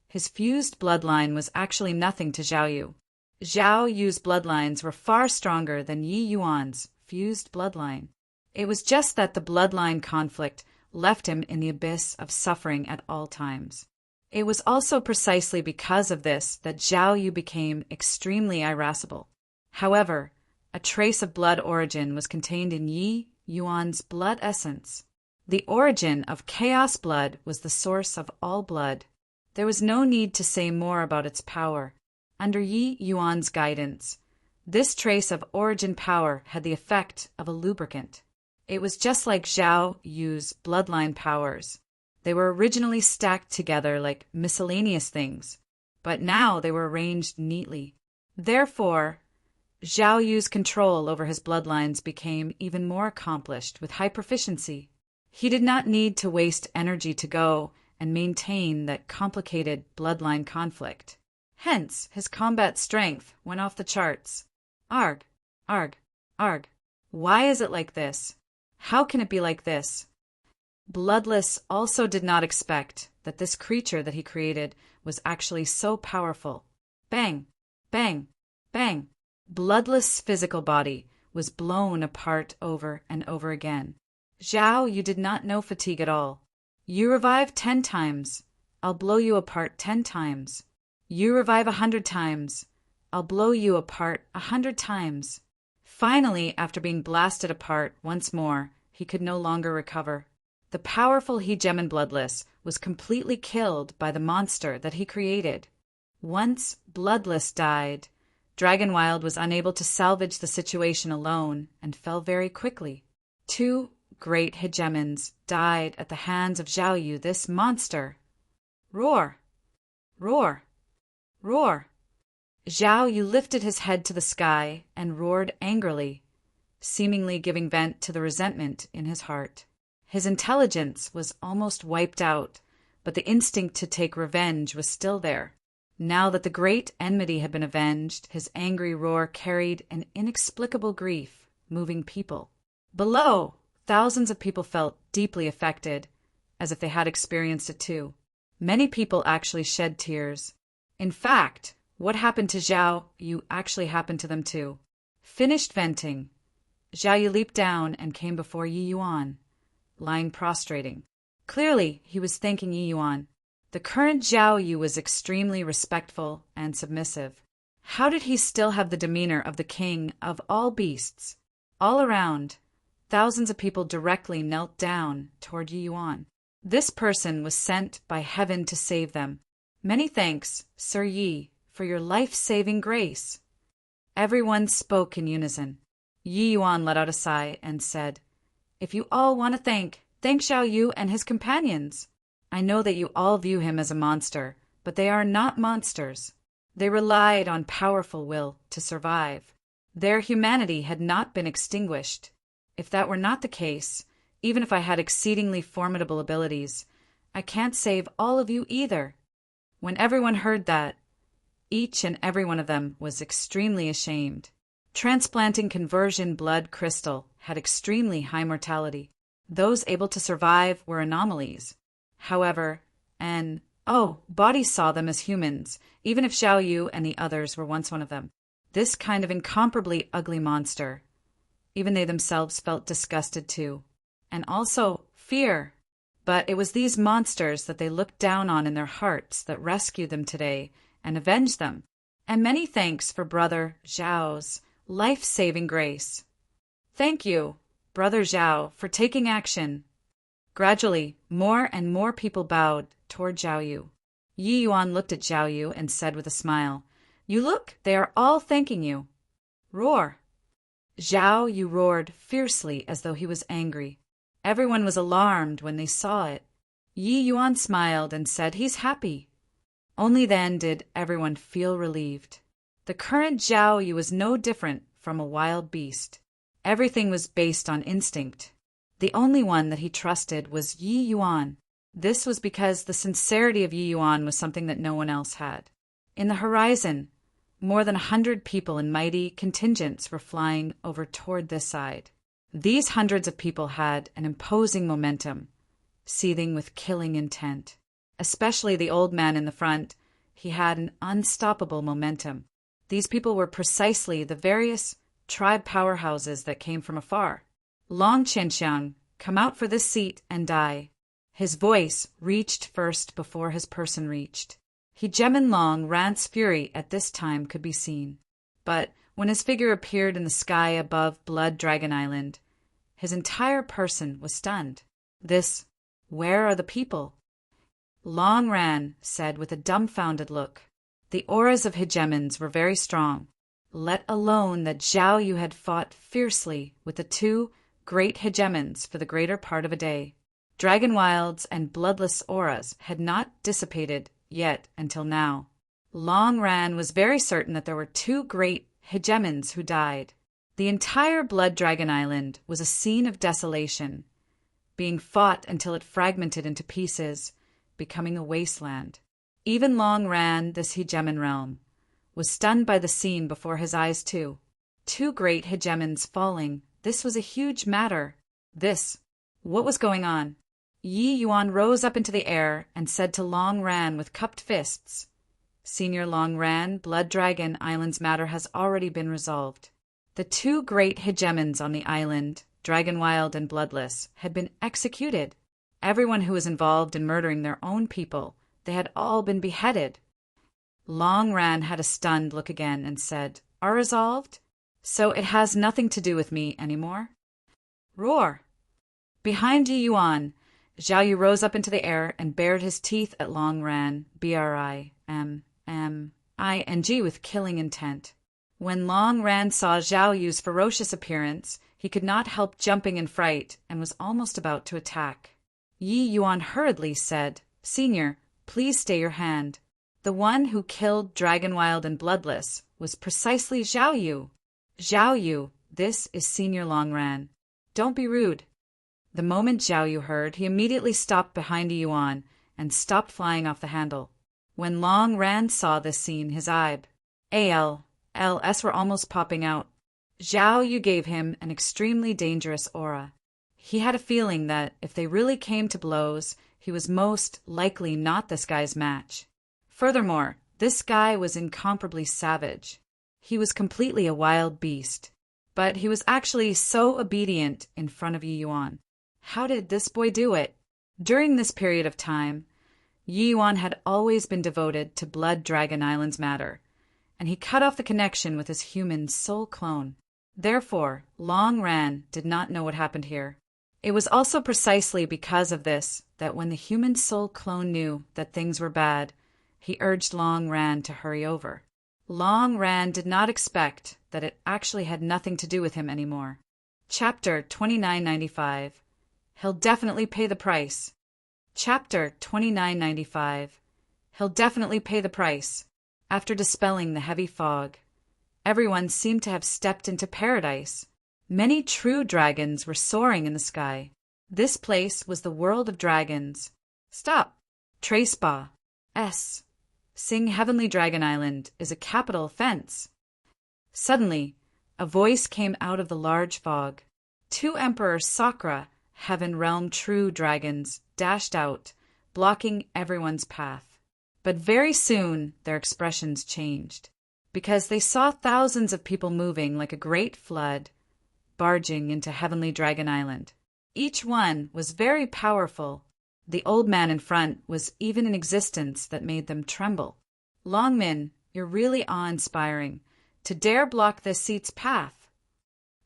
his fused bloodline was actually nothing to Zhao Yu. Zhao Yu's bloodlines were far stronger than Yi Yuan's fused bloodline. It was just that the bloodline conflict left him in the abyss of suffering at all times. It was also precisely because of this that Zhao Yu became extremely irascible. However, a trace of blood origin was contained in Yi Yuan's blood essence. The origin of chaos blood was the source of all blood. There was no need to say more about its power. Under Yi Yuan's guidance, this trace of origin power had the effect of a lubricant. It was just like Zhao Yu's bloodline powers. They were originally stacked together like miscellaneous things, but now they were arranged neatly. Therefore, Zhao Yu's control over his bloodlines became even more accomplished with high proficiency. He did not need to waste energy to go and maintain that complicated bloodline conflict. Hence, his combat strength went off the charts. Arg, arg, arg. Why is it like this? How can it be like this? Bloodless also did not expect that this creature that he created was actually so powerful. Bang, bang, bang. Bloodless physical body was blown apart over and over again. Zhao, you did not know fatigue at all. You revive 10 times. I'll blow you apart 10 times. You revive 100 times. I'll blow you apart 100 times. Finally, after being blasted apart once more, he could no longer recover. The powerful Hegemon Bloodless was completely killed by the monster that he created. Once Bloodless died, Dragonwild was unable to salvage the situation alone and fell very quickly. 2 great hegemons died at the hands of Zhao Yu, this monster. Roar! Roar! Roar! Zhao Yu lifted his head to the sky and roared angrily, seemingly giving vent to the resentment in his heart. His intelligence was almost wiped out, but the instinct to take revenge was still there. Now that the great enmity had been avenged, his angry roar carried an inexplicable grief, moving people. Below, thousands of people felt deeply affected, as if they had experienced it too. Many people actually shed tears. In fact, what happened to Zhao Yu actually happened to them too. Finished venting, Zhao Yu leaped down and came before Yi Yuan, lying prostrating. Clearly, he was thanking Yi Yuan. The current Zhao Yu was extremely respectful and submissive. How did he still have the demeanor of the king of all beasts? All around, thousands of people directly knelt down toward Yi Yuan. This person was sent by heaven to save them. Many thanks, Sir Yi, for your life-saving grace. Everyone spoke in unison. Yi Yuan let out a sigh and said, If you all want to thank Zhao Yu and his companions. I know that you all view him as a monster, but they are not monsters. They relied on powerful will to survive. Their humanity had not been extinguished. If that were not the case, even if I had exceedingly formidable abilities, I can't save all of you either. When everyone heard that, each and every one of them was extremely ashamed. Transplanting conversion blood crystal had extremely high mortality. Those able to survive were anomalies. However, bodies saw them as humans, even if Zhao Yu and the others were once one of them. This kind of incomparably ugly monster. Even they themselves felt disgusted too. And also fear. But it was these monsters that they looked down on in their hearts that rescued them today and avenged them. And many thanks for Brother Zhao's life-saving grace. Thank you, Brother Zhao, for taking action. Gradually, more and more people bowed toward Zhao Yu. Yi Yuan looked at Zhao Yu and said with a smile, You look, they are all thanking you. Roar. Zhao Yu roared fiercely as though he was angry. Everyone was alarmed when they saw it. Yi Yuan smiled and said he's happy. Only then did everyone feel relieved. The current Zhao Yu was no different from a wild beast. Everything was based on instinct. The only one that he trusted was Yi Yuan. This was because the sincerity of Yi Yuan was something that no one else had. In the horizon, more than 100 people in mighty contingents were flying over toward this side. These hundreds of people had an imposing momentum. seething with killing intent. Especially the old man in the front, he had an unstoppable momentum. These people were precisely the various tribe powerhouses that came from afar. Long Qianxiang, come out for this seat and die. His voice reached first before his person reached. Hegemon Long Ran's fury at this time could be seen. But when his figure appeared in the sky above Blood Dragon Island, his entire person was stunned. Where are the people? Long Ran said with a dumbfounded look. The auras of hegemons were very strong, let alone that Zhao Yu had fought fiercely with the two great hegemons for the greater part of a day. Dragon wilds and bloodless auras had not dissipated yet until now. Long Ran was very certain that there were two great hegemons who died. The entire Blood Dragon Island was a scene of desolation, being fought until it fragmented into pieces, becoming a wasteland. Even Long Ran, this hegemon realm, was stunned by the scene before his eyes too. Two great hegemons falling, this was a huge matter. What was going on? Yi Yuan rose up into the air and said to Long Ran with cupped fists, Senior Long Ran, Blood Dragon Island's matter has already been resolved. The two great hegemons on the island, Dragonwild and Bloodless, had been executed. Everyone who was involved in murdering their own people, they had all been beheaded. Long Ran had a stunned look again and said, Are resolved? So it has nothing to do with me anymore? Roar! Behind Yi Yuan, Zhao Yu rose up into the air and bared his teeth at Long Ran, Briming, with killing intent. When Long Ran saw Zhao Yu's ferocious appearance, he could not help jumping in fright and was almost about to attack. Yi Yuan hurriedly said, Senior, please stay your hand. The one who killed Dragonwild and Bloodless was precisely Zhao Yu. Zhao Yu, this is Senior Long Ran. Don't be rude. The moment Zhao Yu heard, he immediately stopped behind Yi Yuan and stopped flying off the handle. When Long Ran saw this scene, his ALS were almost popping out. Zhao Yu gave him an extremely dangerous aura. He had a feeling that if they really came to blows, he was most likely not this guy's match. Furthermore, this guy was incomparably savage. He was completely a wild beast. But he was actually so obedient in front of Yi Yuan. How did this boy do it? During this period of time, Yi Yuan had always been devoted to Blood Dragon Island's matter, and he cut off the connection with his human soul clone. Therefore, Long Ran did not know what happened here. It was also precisely because of this that when the human soul clone knew that things were bad, he urged Long Ran to hurry over. Long Ran did not expect that it actually had nothing to do with him anymore. Chapter 2995. He'll definitely pay the price. Chapter 2995. He'll definitely pay the price. After dispelling the heavy fog, everyone seemed to have stepped into paradise. Many true dragons were soaring in the sky. This place was the world of dragons. Stop. Tracebaugh. Sing Heavenly Dragon Island is a capital offense. Suddenly, a voice came out of the large fog. Two Emperor Sakra, Heaven Realm true dragons, dashed out, blocking everyone's path. But very soon their expressions changed, because they saw thousands of people moving like a great flood, barging into Heavenly Dragon Island. Each one was very powerful. The old man in front was even in existence that made them tremble. Long Min, you're really awe-inspiring. To dare block this seat's path.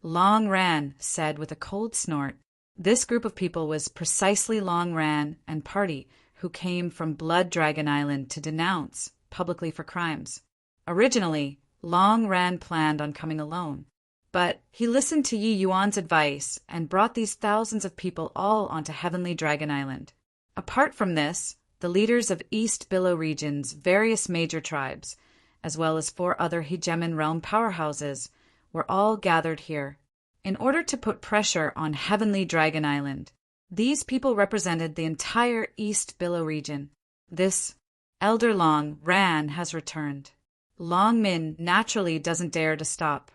Long Ran said with a cold snort. This group of people was precisely Long Ran and party who came from Blood Dragon Island to denounce publicly for crimes. Originally, Long Ran planned on coming alone, but he listened to Yi Yuan's advice and brought these thousands of people all onto Heavenly Dragon Island. Apart from this, the leaders of East Billow region's various major tribes, as well as 4 other hegemon realm powerhouses, were all gathered here. In order to put pressure on Heavenly Dragon Island, these people represented the entire East Billow region. This Elder Long Ran has returned. Long Min naturally doesn't dare to stop.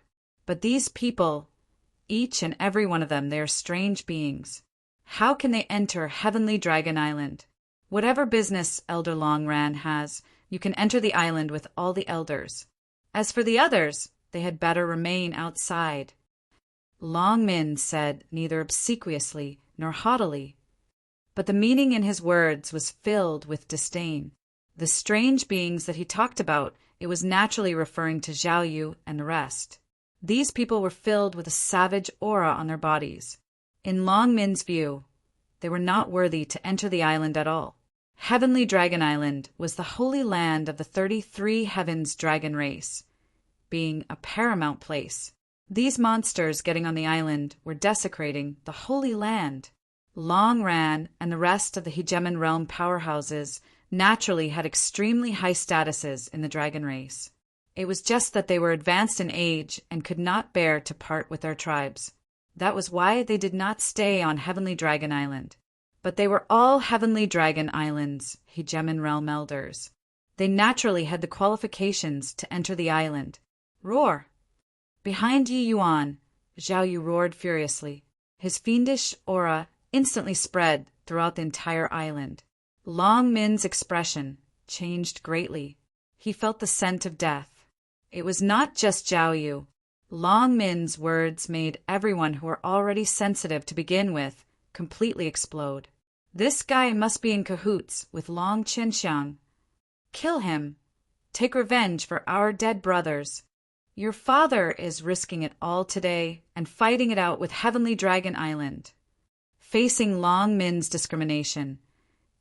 But these people, each and every one of them, they are strange beings. How can they enter Heavenly Dragon Island? Whatever business Elder Longran has, you can enter the island with all the elders. As for the others, they had better remain outside. Long Min said neither obsequiously nor haughtily, but the meaning in his words was filled with disdain. The strange beings that he talked about, it was naturally referring to Zhao Yu and the rest. These people were filled with a savage aura on their bodies. In Long Min's view, they were not worthy to enter the island at all. Heavenly Dragon Island was the holy land of the 33 Heavens dragon race, being a paramount place. These monsters getting on the island were desecrating the holy land. Long Ran and the rest of the Hegemon realm powerhouses naturally had extremely high statuses in the dragon race. It was just that they were advanced in age and could not bear to part with their tribes. That was why they did not stay on Heavenly Dragon Island. But they were all Heavenly Dragon Islands, Hegemon realm elders. They naturally had the qualifications to enter the island. Roar! Behind Yi Yuan, Zhao Yu roared furiously. His fiendish aura instantly spread throughout the entire island. Long Min's expression changed greatly. He felt the scent of death. It was not just Zhao Yu. Long Min's words made everyone who were already sensitive to begin with completely explode. This guy must be in cahoots with Long Qianxiang. Kill him. Take revenge for our dead brothers. Your father is risking it all today and fighting it out with Heavenly Dragon Island. Facing Long Min's discrimination,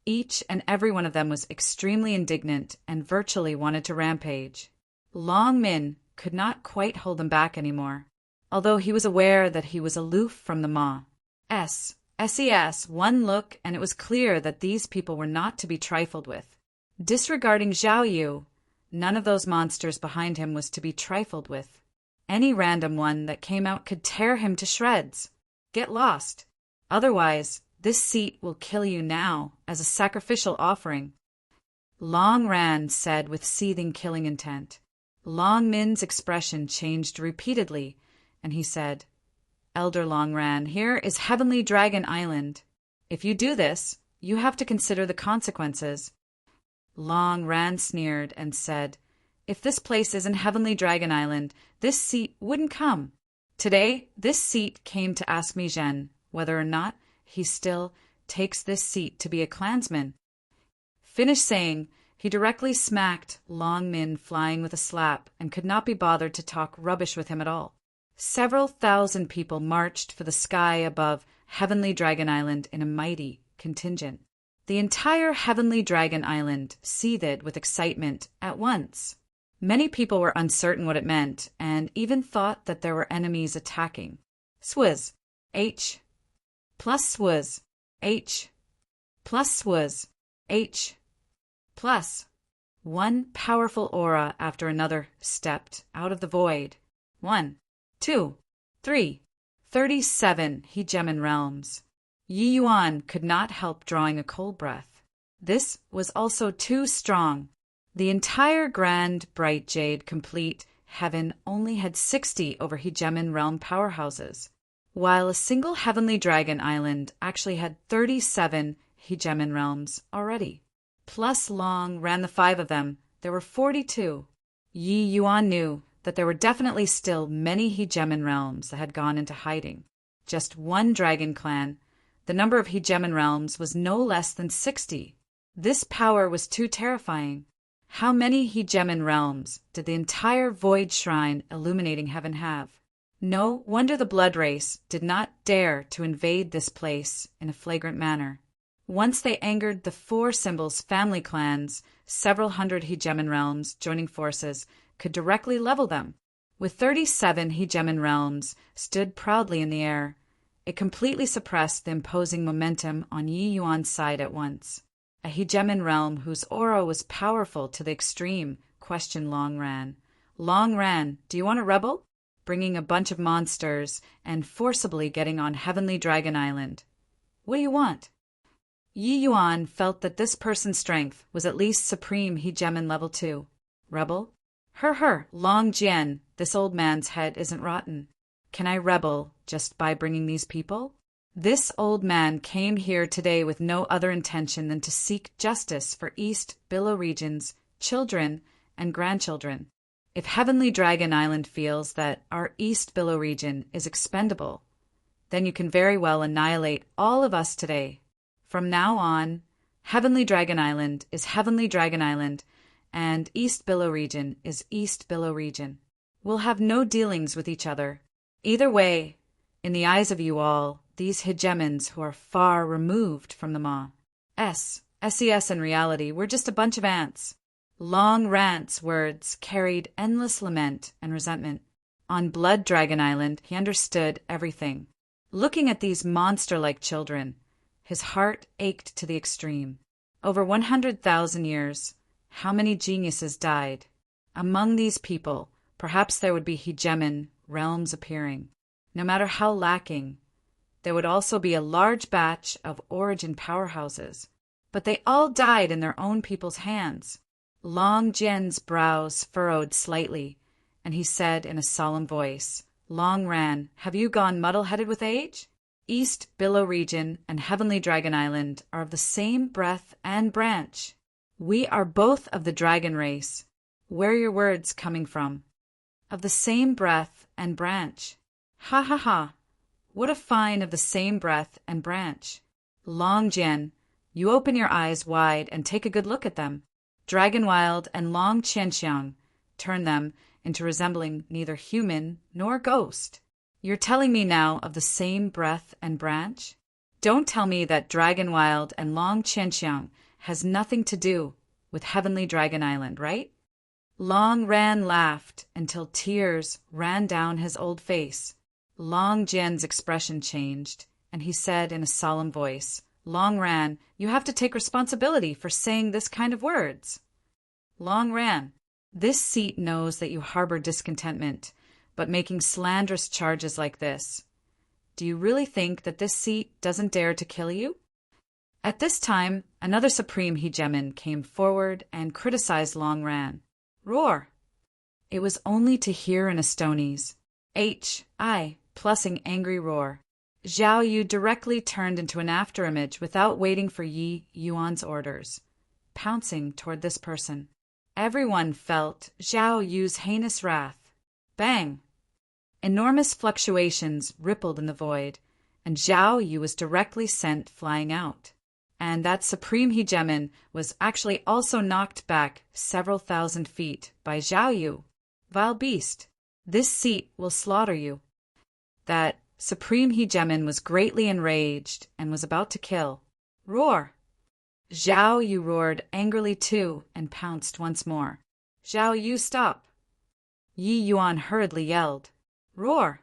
each and every one of them was extremely indignant and virtually wanted to rampage. Long Min could not quite hold him back anymore, although he was aware that he was aloof from the Ma. SES, one look and it was clear that these people were not to be trifled with. Disregarding Zhao Yu, none of those monsters behind him was to be trifled with. Any random one that came out could tear him to shreds. Get lost. Otherwise, this seat will kill you now as a sacrificial offering. Long Ran said with seething killing intent. Long Min's expression changed repeatedly, and he said, Elder Long Ran, here is Heavenly Dragon Island. If you do this, you have to consider the consequences. Long Ran sneered and said, if this place isn't Heavenly Dragon Island, this seat wouldn't come. Today, this seat came to ask me Zhen whether or not he still takes this seat to be a clansman. Finished saying, he directly smacked Long Min flying with a slap and could not be bothered to talk rubbish with him at all. Several thousand people marched for the sky above Heavenly Dragon Island in a mighty contingent. The entire Heavenly Dragon Island seethed with excitement at once. Many people were uncertain what it meant and even thought that there were enemies attacking. Swizz. H. Plus swizz. H. Plus swizz. H. Plus. One powerful aura after another stepped out of the void. 1, 2, 3, 37 Hegemon realms. Yi Yuan could not help drawing a cold breath. This was also too strong. The entire grand, bright jade complete heaven only had 60 over Hegemon realm powerhouses, while a single Heavenly Dragon Island actually had 37 Hegemon realms already. Plus Long Ran the 5 of them, there were 42. Yi Yuan knew that there were definitely still many Hegemon realms that had gone into hiding. Just one dragon clan, the number of Hegemon realms was no less than 60. This power was too terrifying. How many Hegemon realms did the entire void shrine illuminating heaven have? No wonder the blood race did not dare to invade this place in a flagrant manner. Once they angered the 4 symbols family clans, several hundred Hegemon realms joining forces could directly level them. With 37 Hegemon realms stood proudly in the air, it completely suppressed the imposing momentum on Yi Yuan's side at once. A Hegemon realm whose aura was powerful to the extreme questioned Long Ran. Long Ran, do you want to rebel? Bringing a bunch of monsters and forcibly getting on Heavenly Dragon Island. What do you want? Yi Yuan felt that this person's strength was at least supreme Hegemon level 2. Rebel? Long Jian, this old man's head isn't rotten. Can I rebel just by bringing these people? This old man came here today with no other intention than to seek justice for East Billow Region's children and grandchildren. If Heavenly Dragon Island feels that our East Billow Region is expendable, then you can very well annihilate all of us today. From now on, Heavenly Dragon Island is Heavenly Dragon Island, and East Billow Region is East Billow Region. We'll have no dealings with each other. Either way, in the eyes of you all, these hegemons who are far removed from the Maw. SES in reality, we're just a bunch of ants. Long Rant's words carried endless lament and resentment. On Blood Dragon Island, he understood everything. Looking at these monster-like children, his heart ached to the extreme. Over 100,000 years, how many geniuses died? Among these people, perhaps there would be hegemon realms appearing. No matter how lacking, there would also be a large batch of origin powerhouses. But they all died in their own people's hands. Long Jian's brows furrowed slightly, and he said in a solemn voice, Long Ran, have you gone muddle-headed with age? East Billow Region and Heavenly Dragon Island are of the same breath and branch. We are both of the dragon race. Where are your words coming from? Of the same breath and branch. Ha ha ha. What a fine of the same breath and branch. Long Jian, you open your eyes wide and take a good look at them. Dragon Wild and Long Qianxiang turn them into resembling neither human nor ghost. You're telling me now of the same breath and branch? Don't tell me that Dragon Wild and Long Qianxiang has nothing to do with Heavenly Dragon Island, right? Long Ran laughed until tears ran down his old face. Long Jian's expression changed, and he said in a solemn voice, Long Ran, you have to take responsibility for saying this kind of words. Long Ran, this seat knows that you harbor discontentment, but making slanderous charges like this. Do you really think that this seat doesn't dare to kill you? At this time, another supreme hegemon came forward and criticized Long Ran. Roar! It was only to hear in Estonies. Plussing angry roar. Zhao Yu directly turned into an afterimage without waiting for Yi Yuan's orders, pouncing toward this person. Everyone felt Zhao Yu's heinous wrath. Bang! Enormous fluctuations rippled in the void, and Zhao Yu was directly sent flying out. And that supreme hegemon was actually also knocked back several thousand feet by Zhao Yu. Vile beast, this seat will slaughter you. That supreme hegemon was greatly enraged and was about to kill. Roar! Zhao Yu roared angrily too and pounced once more. Zhao Yu, stop! Yi Yuan hurriedly yelled. Roar!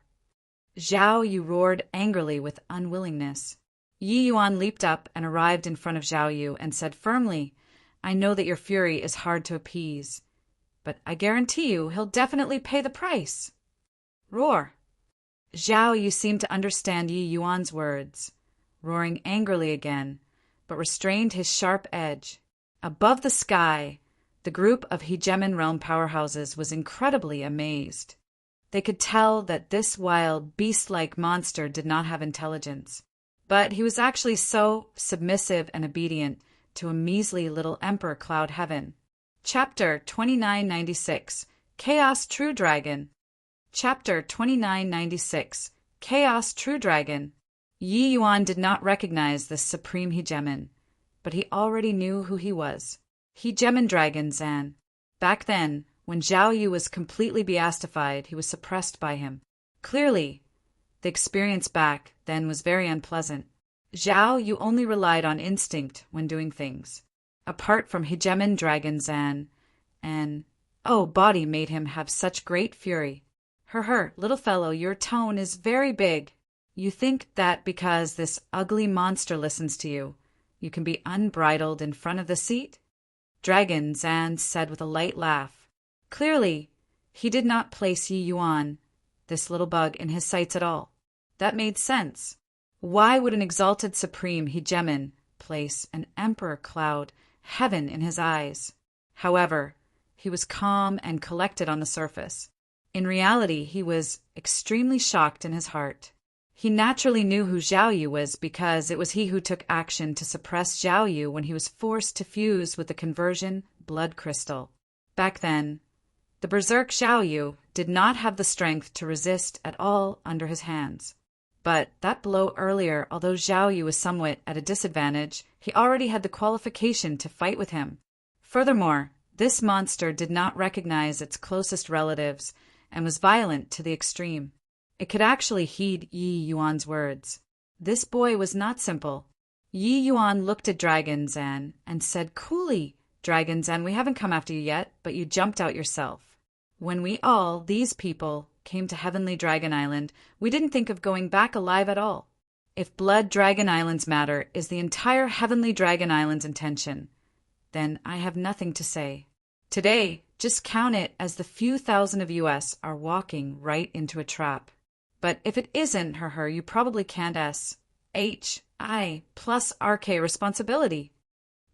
Zhao Yu roared angrily with unwillingness. Yi Yuan leaped up and arrived in front of Zhao Yu and said firmly, I know that your fury is hard to appease, but I guarantee you he'll definitely pay the price. Roar! Zhao Yu seemed to understand Yi Yuan's words, roaring angrily again, but restrained his sharp edge. Above the sky, the group of hegemon realm powerhouses was incredibly amazed. They could tell that this wild, beast-like monster did not have intelligence, but he was actually so submissive and obedient to a measly little Emperor Cloud Heaven. Chapter 2996, Chaos True Dragon. Chapter 2996, Chaos True Dragon. Yi Yuan did not recognize this supreme hegemon, but he already knew who he was. Hegemon Dragon Zan. Back then, when Zhao Yu was completely beastified, he was suppressed by him. Clearly, the experience back then was very unpleasant. Zhao Yu only relied on instinct when doing things. Apart from Hegemon Dragon Zan, body made him have such great fury. Little fellow, your tone is very big. You think that because this ugly monster listens to you, you can be unbridled in front of the seat? Dragon Zan said with a light laugh. Clearly, he did not place Yi Yuan, this little bug, in his sights at all. That made sense. Why would an exalted supreme hegemon place an Emperor Cloud Heaven in his eyes? However, he was calm and collected on the surface. In reality, he was extremely shocked in his heart. He naturally knew who Zhao Yu was because it was he who took action to suppress Zhao Yu when he was forced to fuse with the conversion blood crystal. Back then, the berserk Zhao Yu did not have the strength to resist at all under his hands. But that blow earlier, although Zhao Yu was somewhat at a disadvantage, he already had the qualification to fight with him. Furthermore, this monster did not recognize its closest relatives and was violent to the extreme. It could actually heed Yi Yuan's words. This boy was not simple. Yi Yuan looked at Dragon Zan and said coolly, "Dragon Zan, we haven't come after you yet, but you jumped out yourself. When we all, these people, came to Heavenly Dragon Island, we didn't think of going back alive at all. If Blood Dragon Island's matter is the entire Heavenly Dragon Island's intention, then I have nothing to say. Today, just count it as the few thousand of us are walking right into a trap. But if it isn't her, you probably can't S-H-I plus R-K responsibility."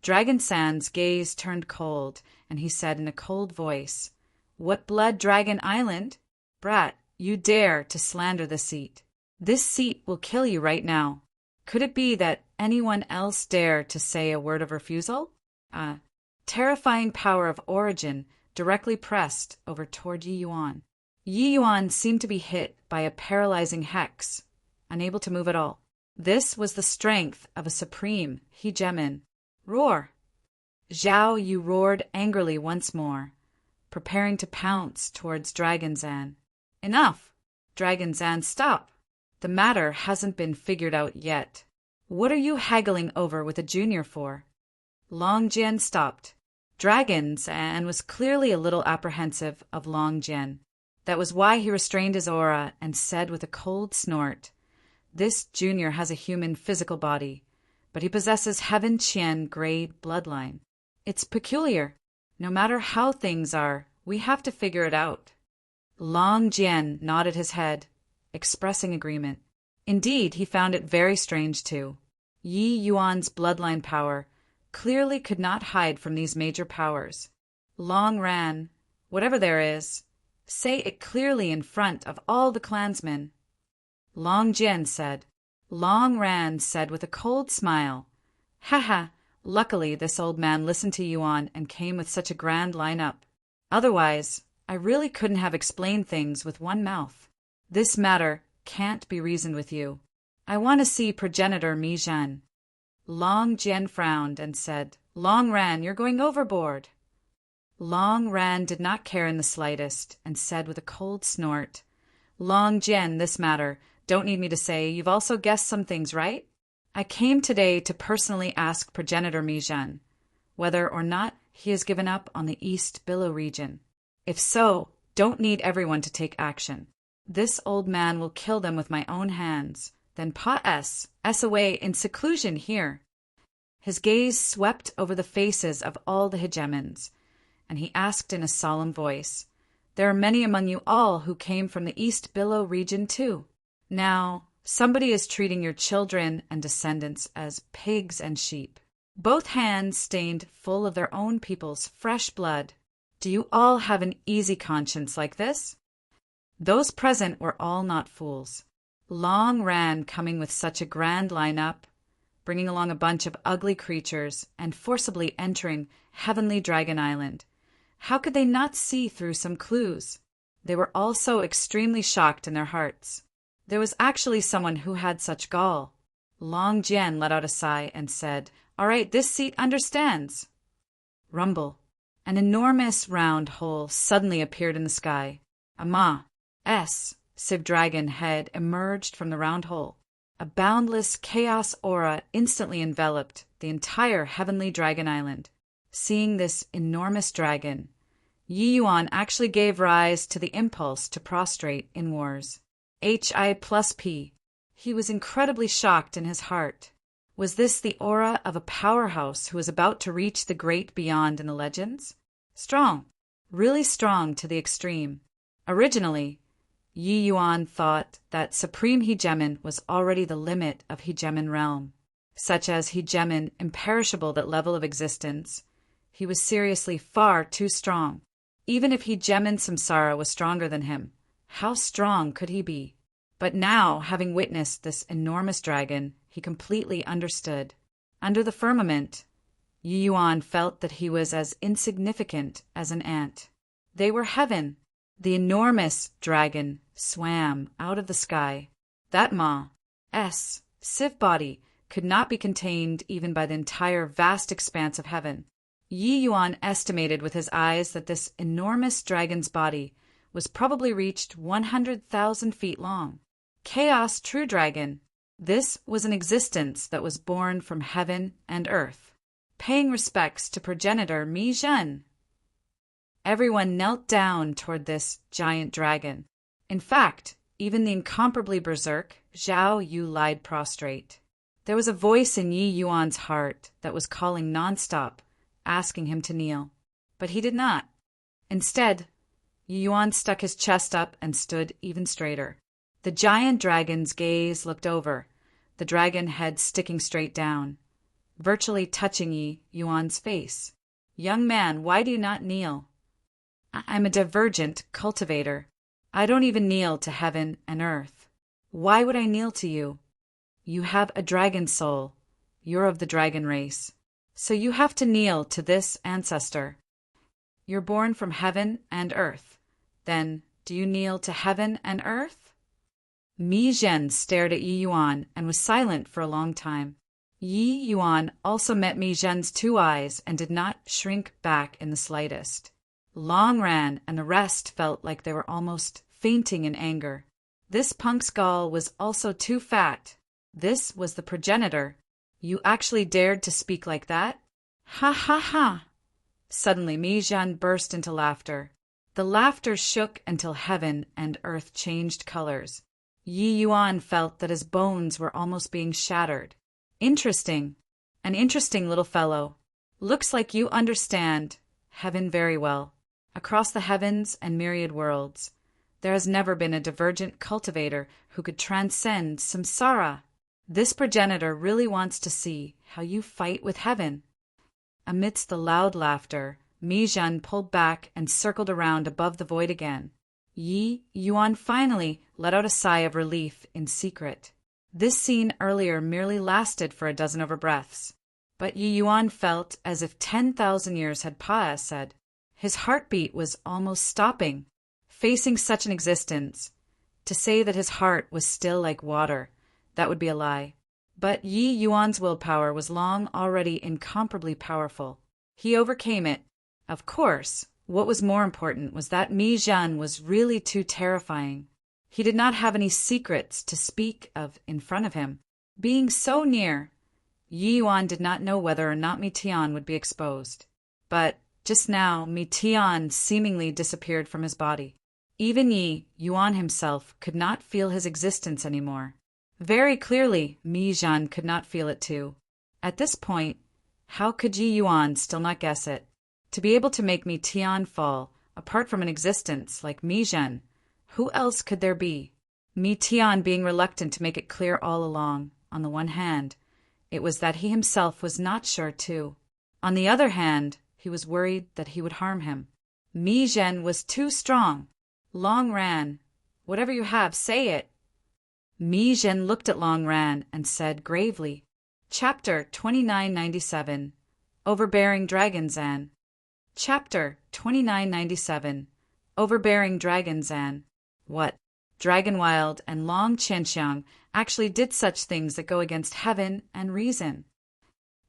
Dragon San's gaze turned cold, and he said in a cold voice, "What Blood Dragon Island? Brat, you dare to slander the seat. This seat will kill you right now. Could it be that anyone else dare to say a word of refusal?" Terrifying power of origin directly pressed over toward Yi Yuan. Yi Yuan seemed to be hit by a paralyzing hex, unable to move at all. This was the strength of a supreme hegemon. Roar! Zhao Yu roared angrily once more, preparing to pounce towards Dragon Zan. "Enough! Dragon Zan, stop! The matter hasn't been figured out yet. What are you haggling over with a junior for?" Long Jian stopped. Dragon Zan was clearly a little apprehensive of Long Jian. That was why he restrained his aura and said with a cold snort, "This junior has a human physical body, but he possesses Heaven Qian grade bloodline. It's peculiar. No matter how things are, we have to figure it out." Long Jian nodded his head, expressing agreement. Indeed, he found it very strange too. Yi Yuan's bloodline power clearly could not hide from these major powers. Long Ran, whatever there is, say it clearly in front of all the clansmen. Long Jian said. Long Ran said with a cold smile, "Ha! Luckily this old man listened to Yuan and came with such a grand line-up. Otherwise, I really couldn't have explained things with one mouth. This matter can't be reasoned with you. I want to see progenitor Mi Zhan." Long Jian frowned and said, "Long Ran, you're going overboard." Long Ran did not care in the slightest and said with a cold snort, "Long Jian, this matter, don't need me to say, you've also guessed some things, right? I came today to personally ask progenitor Mi Zhan whether or not he has given up on the East Billow region. If so, don't need everyone to take action. This old man will kill them with my own hands, then pa S away in seclusion here." His gaze swept over the faces of all the hegemons, and he asked in a solemn voice, "There are many among you all who came from the East Billow region too. Now, somebody is treating your children and descendants as pigs and sheep, both hands stained full of their own people's fresh blood. Do you all have an easy conscience like this?" Those present were all not fools. Long Ran coming with such a grand line-up, bringing along a bunch of ugly creatures and forcibly entering Heavenly Dragon Island. How could they not see through some clues? They were also extremely shocked in their hearts. There was actually someone who had such gall. Long Jian let out a sigh and said, "All right, this seat understands." Rumble. An enormous round hole suddenly appeared in the sky. Civ Dragon head emerged from the round hole. A boundless chaos aura instantly enveloped the entire Heavenly Dragon Island. Seeing this enormous dragon, Yi Yuan actually gave rise to the impulse to prostrate in wars. Hi+P. He was incredibly shocked in his heart. Was this the aura of a powerhouse who was about to reach the great beyond in the legends? Strong. Really strong to the extreme. Originally, Yi Yuan thought that Supreme Hegemon was already the limit of Hegemon realm. Such as Hegemon imperishable that level of existence, he was seriously far too strong. Even if Hegemon Samsara was stronger than him, how strong could he be? But now, having witnessed this enormous dragon, he completely understood. Under the firmament, Yi Yuan felt that he was as insignificant as an ant. They were heaven. The enormous dragon swam out of the sky. That Ma's sieve body could not be contained even by the entire vast expanse of heaven. Yi Yuan estimated with his eyes that this enormous dragon's body was probably reached 100,000 feet long. Chaos True Dragon. This was an existence that was born from heaven and earth, paying respects to progenitor Mi Zhen. Everyone knelt down toward this giant dragon. In fact, even the incomparably berserk Zhao Yu lied prostrate. There was a voice in Yi Yuan's heart that was calling nonstop, asking him to kneel. But he did not. Instead, Yi Yuan stuck his chest up and stood even straighter. The giant dragon's gaze looked over, the dragon head sticking straight down, virtually touching Yi Yuan's face. "Young man, why do you not kneel?" "I'm a divergent cultivator. I don't even kneel to heaven and earth. Why would I kneel to you? You have a dragon soul. You're of the dragon race. So you have to kneel to this ancestor. You're born from heaven and earth. Then, do you kneel to heaven and earth?" Mi Zhen stared at Yi Yuan and was silent for a long time. Yi Yuan also met Mi Zhen's two eyes and did not shrink back in the slightest. Long Ran and the rest felt like they were almost fainting in anger. This punk's gall was also too fat. This was the progenitor. You actually dared to speak like that? Ha ha ha! Suddenly Mi Zhen burst into laughter. The laughter shook until heaven and earth changed colors. Yi Yuan felt that his bones were almost being shattered. Interesting. An interesting little fellow. Looks like you understand heaven very well. Across the heavens and myriad worlds, there has never been a divergent cultivator who could transcend samsara. This progenitor really wants to see how you fight with heaven. Amidst the loud laughter, Mi Zhen pulled back and circled around above the void again. Yi Yuan finally let out a sigh of relief in secret. This scene earlier merely lasted for a dozen over breaths, but Yi Yuan felt as if 10,000 years had passed. His heartbeat was almost stopping. Facing such an existence, to say that his heart was still like water, that would be a lie. But Yi Yuan's willpower was long already incomparably powerful. He overcame it. Of course, what was more important was that Mi Zhen was really too terrifying. He did not have any secrets to speak of in front of him. Being so near, Yi Yuan did not know whether or not Mi Tian would be exposed. But just now, Mi Tian seemingly disappeared from his body. Even Yi Yuan himself could not feel his existence anymore. Very clearly, Mi Zhen could not feel it too. At this point, how could Yi Yuan still not guess it? To be able to make Mi Tian fall, apart from an existence like Mi Zhen, who else could there be? Mi Tian being reluctant to make it clear all along. On the one hand, it was that he himself was not sure too. On the other hand, he was worried that he would harm him. Mi Zhen was too strong. Long Ran, whatever you have, say it. Mi Zhen looked at Long Ran and said gravely, Chapter 2997, Overbearing Dragon Zan. Chapter 2997, Overbearing Dragon Zan. What? Dragonwild and Long Qianxiang actually did such things that go against heaven and reason.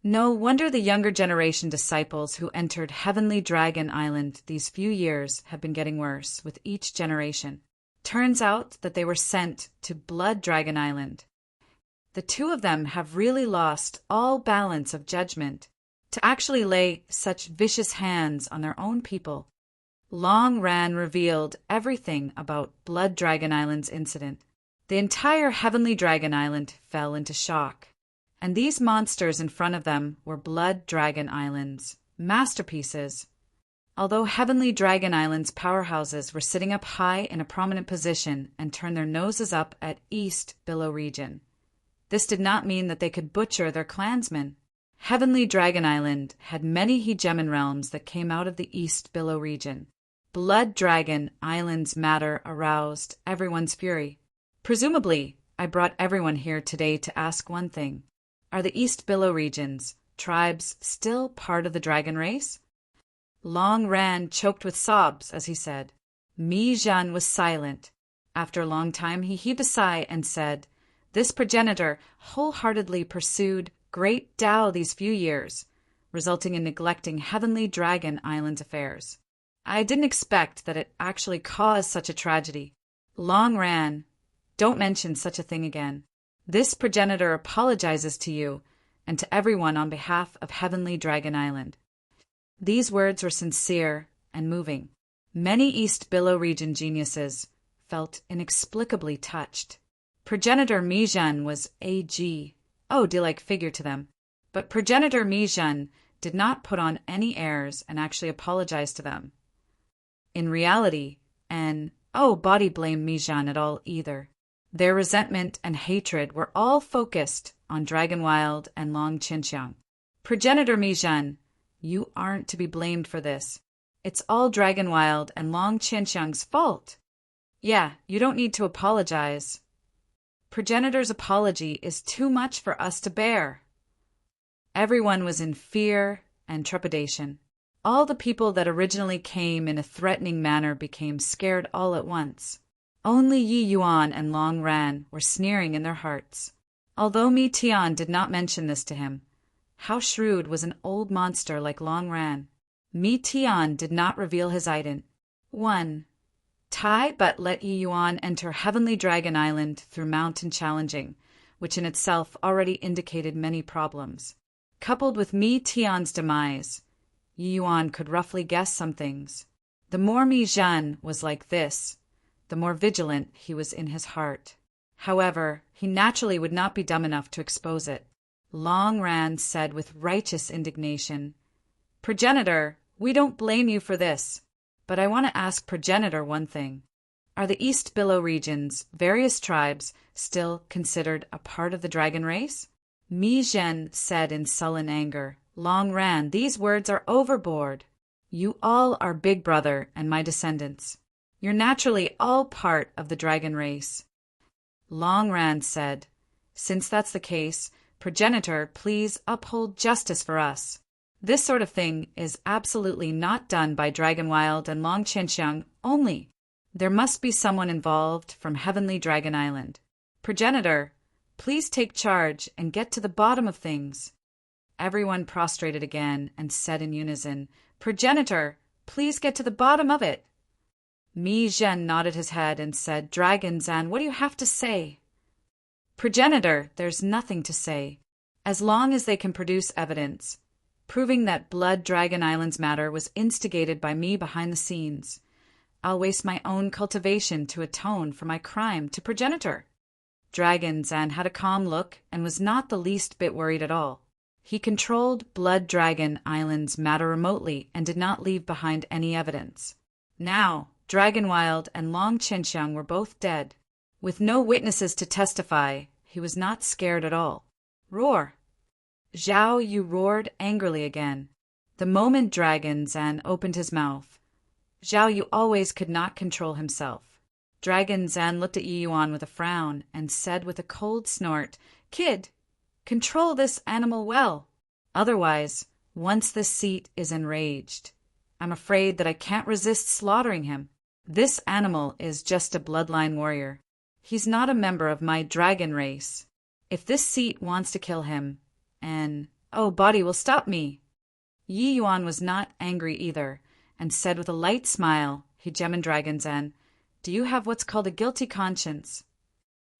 No wonder the younger generation disciples who entered Heavenly Dragon Island these few years have been getting worse with each generation. Turns out that they were sent to Blood Dragon Island. The two of them have really lost all balance of judgment to actually lay such vicious hands on their own people. Long Ran revealed everything about Blood Dragon Island's incident. The entire Heavenly Dragon Island fell into shock. And these monsters in front of them were Blood Dragon Island's masterpieces. Although Heavenly Dragon Island's powerhouses were sitting up high in a prominent position and turned their noses up at East Billow region, this did not mean that they could butcher their clansmen. Heavenly Dragon Island had many hegemon realms that came out of the East Billow region. Blood Dragon Island's matter aroused everyone's fury. Presumably, I brought everyone here today to ask one thing. Are the East Billow regions, tribes, still part of the dragon race? Long Ran choked with sobs as he said. Mi Zhan was silent. After a long time he heaved a sigh and said, "This progenitor wholeheartedly pursued great Tao these few years, resulting in neglecting Heavenly Dragon Island's affairs. I didn't expect that it actually caused such a tragedy. Long Ran, don't mention such a thing again. This progenitor apologizes to you and to everyone on behalf of Heavenly Dragon Island." These words were sincere and moving. Many East Billow region geniuses felt inexplicably touched. Progenitor Mizhan was A.G. D-like figure to them. But Progenitor Mizhan did not put on any airs and actually apologize to them. In reality, body blamed Mizhan at all either. Their resentment and hatred were all focused on Dragonwild and Long Chinxiang. Progenitor Mizhan, you aren't to be blamed for this. It's all Dragonwild and Long Chinxiang's fault. Yeah, you don't need to apologize. Progenitor's apology is too much for us to bear. Everyone was in fear and trepidation. All the people that originally came in a threatening manner became scared all at once. Only Yi Yuan and Long Ran were sneering in their hearts. Although Mi Tian did not mention this to him, how shrewd was an old monster like Long Ran. Mi Tian did not reveal his ident. 1. Tai but let Yi Yuan enter Heavenly Dragon Island through mountain challenging, which in itself already indicated many problems. Coupled with Mi Tian's demise, Yi Yuan could roughly guess some things. The more Mi Zhan was like this, the more vigilant he was in his heart. However, he naturally would not be dumb enough to expose it. Long Ran said with righteous indignation, "Progenitor, we don't blame you for this, but I want to ask Progenitor one thing. Are the East Billow region's various tribes still considered a part of the dragon race?" Mi Zhen said in sullen anger, "Long Ran, these words are overboard. You all are Big Brother and my descendants. You're naturally all part of the dragon race." Long Ran said, "Since that's the case, Progenitor, please uphold justice for us. This sort of thing is absolutely not done by Dragonwild and Long Chinxiang only. There must be someone involved from Heavenly Dragon Island. Progenitor, please take charge and get to the bottom of things." Everyone prostrated again and said in unison, "Progenitor, please get to the bottom of it." Mi Zhen nodded his head and said, "Dragon Zan, what do you have to say?" "Progenitor, there's nothing to say. As long as they can produce evidence, proving that Blood Dragon Island's matter was instigated by me behind the scenes, I'll waste my own cultivation to atone for my crime to Progenitor." Dragon Zan had a calm look and was not the least bit worried at all. He controlled Blood Dragon Island's matter remotely and did not leave behind any evidence. Now, Dragonwild and Long Chinxiang were both dead. With no witnesses to testify, he was not scared at all. "Roar!" Zhao Yu roared angrily again. The moment Dragon Zan opened his mouth, Zhao Yu always could not control himself. Dragon Zan looked at Yi Yuan with a frown and said with a cold snort, "Kid, control this animal well. Otherwise, once this seat is enraged, I'm afraid that I can't resist slaughtering him. This animal is just a bloodline warrior. He's not a member of my dragon race. If this seat wants to kill him, body will stop me." Yi Yuan was not angry either, and said with a light smile, Hegemon Dragon Zan, "Do you have what's called a guilty conscience?"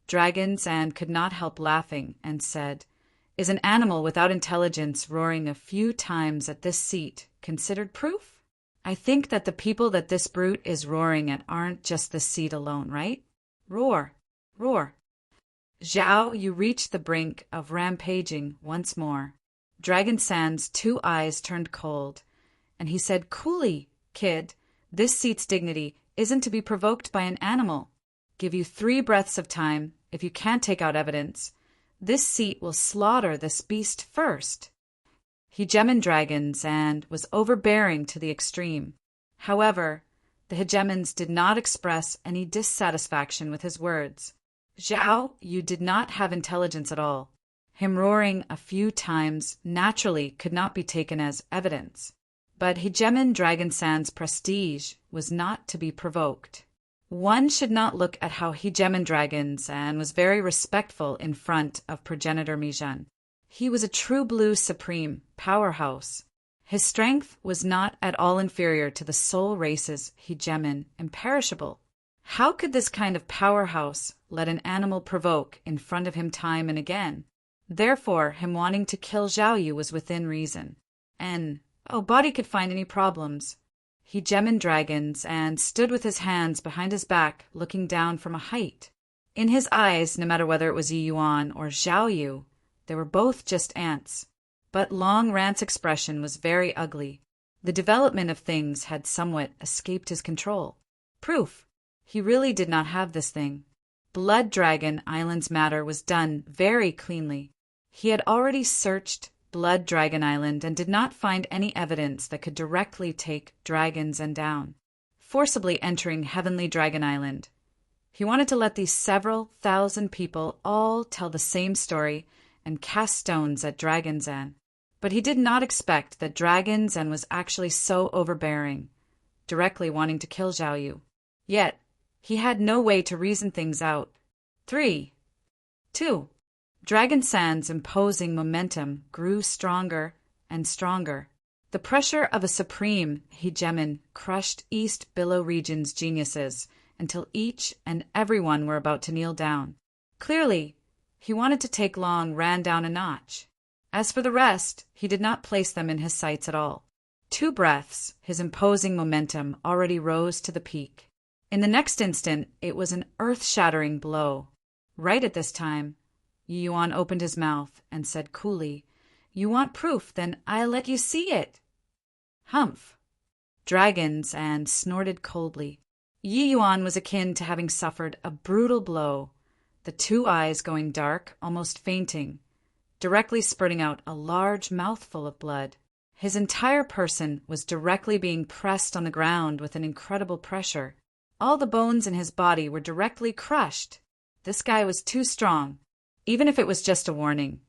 Dragon Zan could not help laughing and said, "Is an animal without intelligence roaring a few times at this seat considered proof? I think that the people that this brute is roaring at aren't just this seat alone, right? Roar, roar." Zhao Yu reached the brink of rampaging once more. Dragon Zan's 2 eyes turned cold, and he said coolly, "Kid, this seat's dignity isn't to be provoked by an animal. Give you 3 breaths of time. If you can't take out evidence, this seat will slaughter this beast first." Hegemon Dragon Zan was overbearing to the extreme. However, the Hegemons did not express any dissatisfaction with his words. Zhao, you did not have intelligence at all. Him roaring a few times naturally could not be taken as evidence. But Hegemon Dragon San's prestige was not to be provoked. One should not look at how Hegemon Dragon San was very respectful in front of progenitor Mijun. He was a true blue supreme powerhouse. His strength was not at all inferior to the soul race's Hegemon imperishable. How could this kind of powerhouse let an animal provoke in front of him time and again? Therefore, him wanting to kill Zhao Yu was within reason. And, body could find any problems. Hegemon dragons and stood with his hands behind his back looking down from a height. In his eyes, no matter whether it was Yi Yuan or Zhao Yu, they were both just ants. But Long Ran's expression was very ugly. The development of things had somewhat escaped his control. Proof. He really did not have this thing. Blood Dragon Island's matter was done very cleanly. He had already searched Blood Dragon Island and did not find any evidence that could directly take dragons and down, forcibly entering Heavenly Dragon Island. He wanted to let these several thousand people all tell the same story and cast stones at Dragonzan. But he did not expect that Dragonzan was actually so overbearing, directly wanting to kill Zhao Yu. Yet, he had no way to reason things out. 3. 2. Dragonzan's imposing momentum grew stronger and stronger. The pressure of a supreme hegemon crushed East Billow region's geniuses until each and everyone were about to kneel down. Clearly, he wanted to take Long Ran down a notch. As for the rest, he did not place them in his sights at all. 2 breaths, his imposing momentum already rose to the peak. In the next instant, it was an earth-shattering blow. Right at this time, Yi Yuan opened his mouth and said coolly, "You want proof, then I'll let you see it." Humph. Dragons and snorted coldly. Yi Yuan was akin to having suffered a brutal blow, the 2 eyes going dark, almost fainting, directly spurting out a large mouthful of blood. His entire person was directly being pressed on the ground with an incredible pressure. All the bones in his body were directly crushed. This guy was too strong. Even if it was just a warning,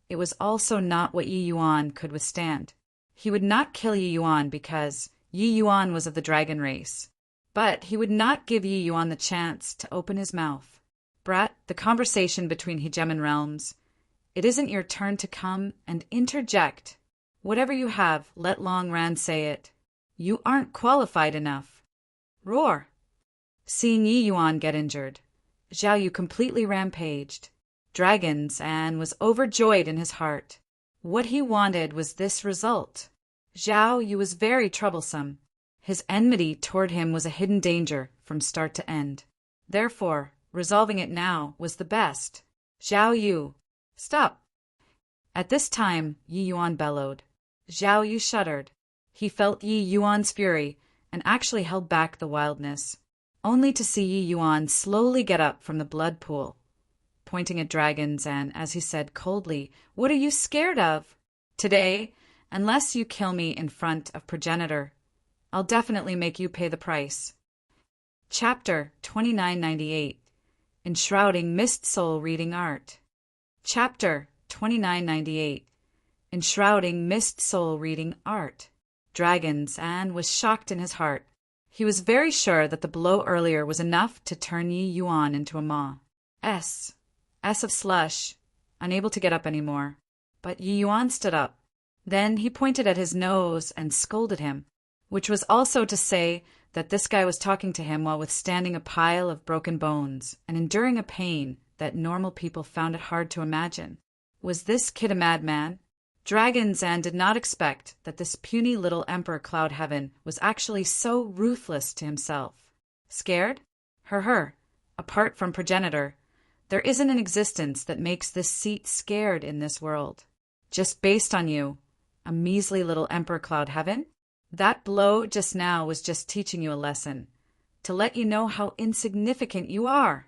it was also not what Yi Yuan could withstand. He would not kill Yi Yuan because Yi Yuan was of the dragon race. But he would not give Yi Yuan the chance to open his mouth. Brat, the conversation between Hegemon realms. It isn't your turn to come and interject. Whatever you have, let Long Ran say it. You aren't qualified enough. Roar. Seeing Yi Yuan get injured, Zhao Yu completely rampaged. Dragons and was overjoyed in his heart. What he wanted was this result. Zhao Yu was very troublesome. His enmity toward him was a hidden danger from start to end. Therefore, resolving it now was the best. Zhao Yu, stop. At this time, Yi Yuan bellowed. Zhao Yu shuddered. He felt Yi Yuan's fury and actually held back the wildness, only to see Yi Yuan slowly get up from the blood pool, pointing at dragons and, as he said coldly, "What are you scared of? Today, unless you kill me in front of progenitor, I'll definitely make you pay the price." Chapter 2998. Enshrouding Mist Soul Reading Art. Chapter 2998. Enshrouding Mist Soul Reading Art. Dragons and was shocked in his heart. He was very sure that the blow earlier was enough to turn Yi Yuan into a maw. S of slush, unable to get up any more. But Yi Yuan stood up. Then he pointed at his nose and scolded him, which was also to say that this guy was talking to him while withstanding a pile of broken bones and enduring a pain that normal people found it hard to imagine. Was this kid a madman? Dragonzan did not expect that this puny little Emperor Cloud Heaven was actually so ruthless to himself. Scared? Her. Apart from progenitor, there isn't an existence that makes this seat scared in this world. Just based on you, a measly little Emperor Cloud Heaven? That blow just now was just teaching you a lesson, to let you know how insignificant you are.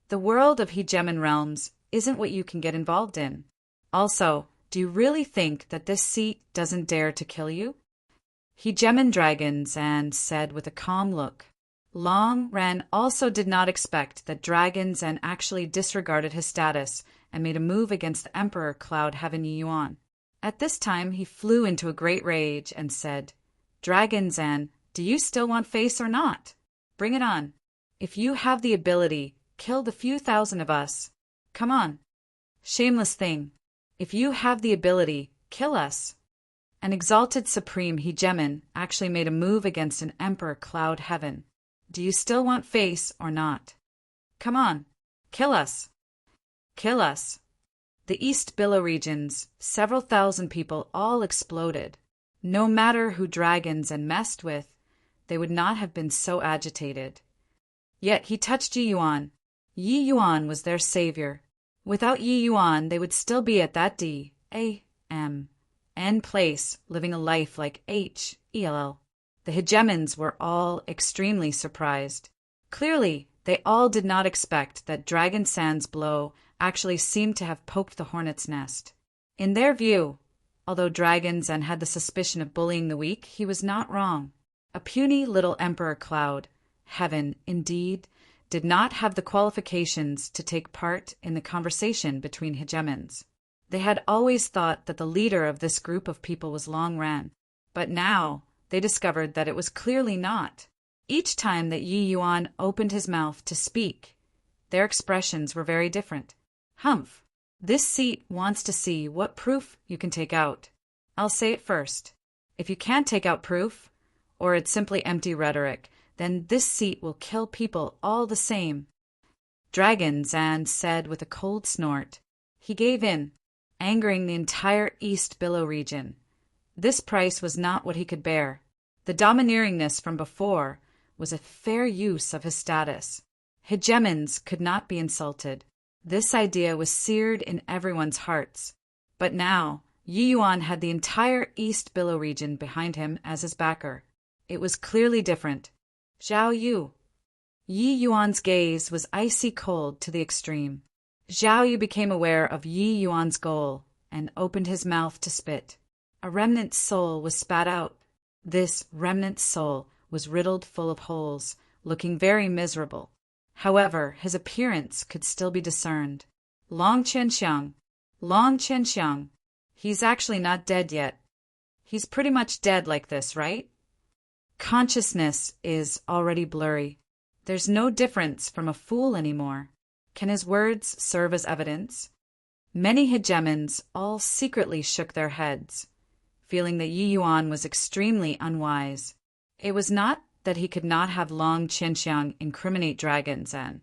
The world of Hegemon realms isn't what you can get involved in. Also, do you really think that this seat doesn't dare to kill you? Hegemon dragons and said with a calm look, Long Ren also did not expect that Dragon Zen actually disregarded his status and made a move against the Emperor Cloud Heaven Yi Yuan. At this time, he flew into a great rage and said, Dragon Zen, do you still want face or not? Bring it on. If you have the ability, kill the few thousand of us. Come on. Shameless thing. If you have the ability, kill us. An exalted supreme hegemon actually made a move against an Emperor Cloud Heaven. Do you still want face or not? Come on. Kill us. Kill us. The East Billow regions, several thousand people all exploded. No matter who dragons and messed with, they would not have been so agitated. Yet he touched Yi Yuan. Yi Yuan was their savior. Without Yi Yuan, they would still be at that D-A-M-N place, living a life like H-E-L-L. The hegemons were all extremely surprised. Clearly, they all did not expect that Dragon San's blow actually seemed to have poked the hornet's nest. In their view, although Dragon Zen had the suspicion of bullying the weak, he was not wrong. A puny little Emperor Cloud, Heaven, indeed, did not have the qualifications to take part in the conversation between hegemons. They had always thought that the leader of this group of people was Long Ran, but now they discovered that it was clearly not. Each time that Yi Yuan opened his mouth to speak, their expressions were very different. Humph! This seat wants to see what proof you can take out. I'll say it first. If you can't take out proof, or it's simply empty rhetoric, then this seat will kill people all the same. Dragon Zan said with a cold snort. He gave in, angering the entire East Billow region. This price was not what he could bear. The domineeringness from before was a fair use of his status. Hegemons could not be insulted. This idea was seared in everyone's hearts. But now, Yi Yuan had the entire East Billow region behind him as his backer. It was clearly different. Zhao Yu. Yi Yuan's gaze was icy cold to the extreme. Zhao Yu became aware of Yi Yuan's goal and opened his mouth to spit. A remnant soul was spat out. This remnant soul was riddled full of holes, looking very miserable. However, his appearance could still be discerned. Long Qianxiang. Long Qianxiang. He's actually not dead yet. He's pretty much dead like this, right? Consciousness is already blurry. There's no difference from a fool anymore. Can his words serve as evidence? Many hegemons all secretly shook their heads, feeling that Yi Yuan was extremely unwise. It was not that he could not have Long Qianxiang incriminate Dragon Zen,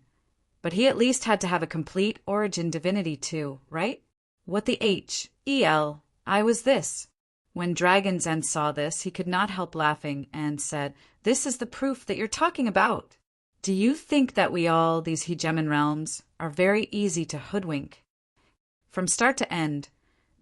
but he at least had to have a complete origin divinity too, right? What the H-E-L-I was this? When Dragon Zen saw this, he could not help laughing and said, "This is the proof that you're talking about. Do you think that we all, these hegemon realms, are very easy to hoodwink?" From start to end,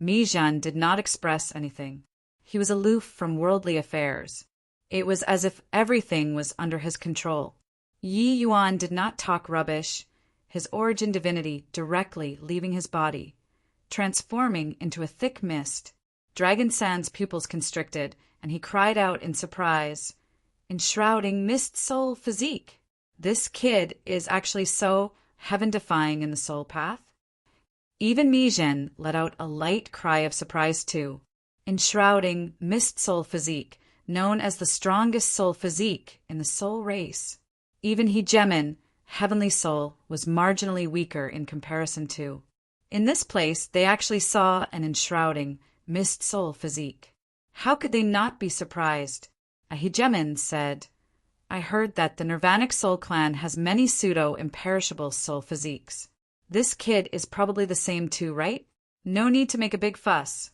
Mijan did not express anything. He was aloof from worldly affairs. It was as if everything was under his control. Yi Yuan did not talk rubbish, his origin divinity directly leaving his body, transforming into a thick mist. Dragon San's pupils constricted, and he cried out in surprise, "Enshrouding mist soul physique! This kid is actually so heaven-defying in the soul path?" Even Mijan let out a light cry of surprise too. Enshrouding mist soul physique, known as the strongest soul physique in the soul race. Even hegemon, heavenly soul, was marginally weaker in comparison to. In this place, they actually saw an enshrouding mist soul physique. How could they not be surprised? A hegemon said, "I heard that the Nirvanic Soul Clan has many pseudo-imperishable soul physiques. This kid is probably the same too, right? No need to make a big fuss."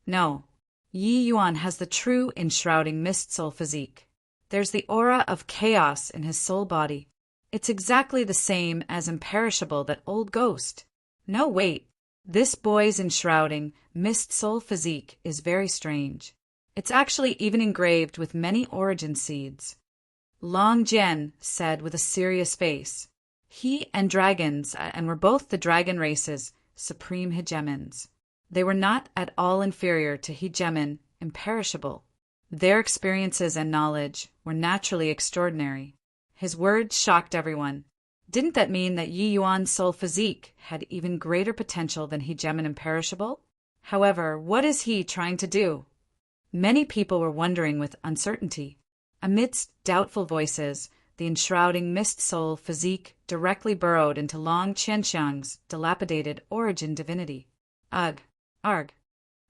No, Yi Yuan has the true enshrouding mist soul physique. There's the aura of chaos in his soul body. It's exactly the same as imperishable that old ghost. No, wait. This boy's enshrouding mist soul physique is very strange. It's actually even engraved with many origin seeds. Long Jian said with a serious face. He and dragons, and were both the dragon race's supreme hegemons. They were not at all inferior to hegemon imperishable. Their experiences and knowledge were naturally extraordinary. His words shocked everyone. Didn't that mean that Yi Yuan's soul physique had even greater potential than Hegemon Imperishable? However, what is he trying to do? Many people were wondering with uncertainty. Amidst doubtful voices, the enshrouding mist soul physique directly burrowed into Long Qianxiang's dilapidated origin divinity. Ugh! Arg!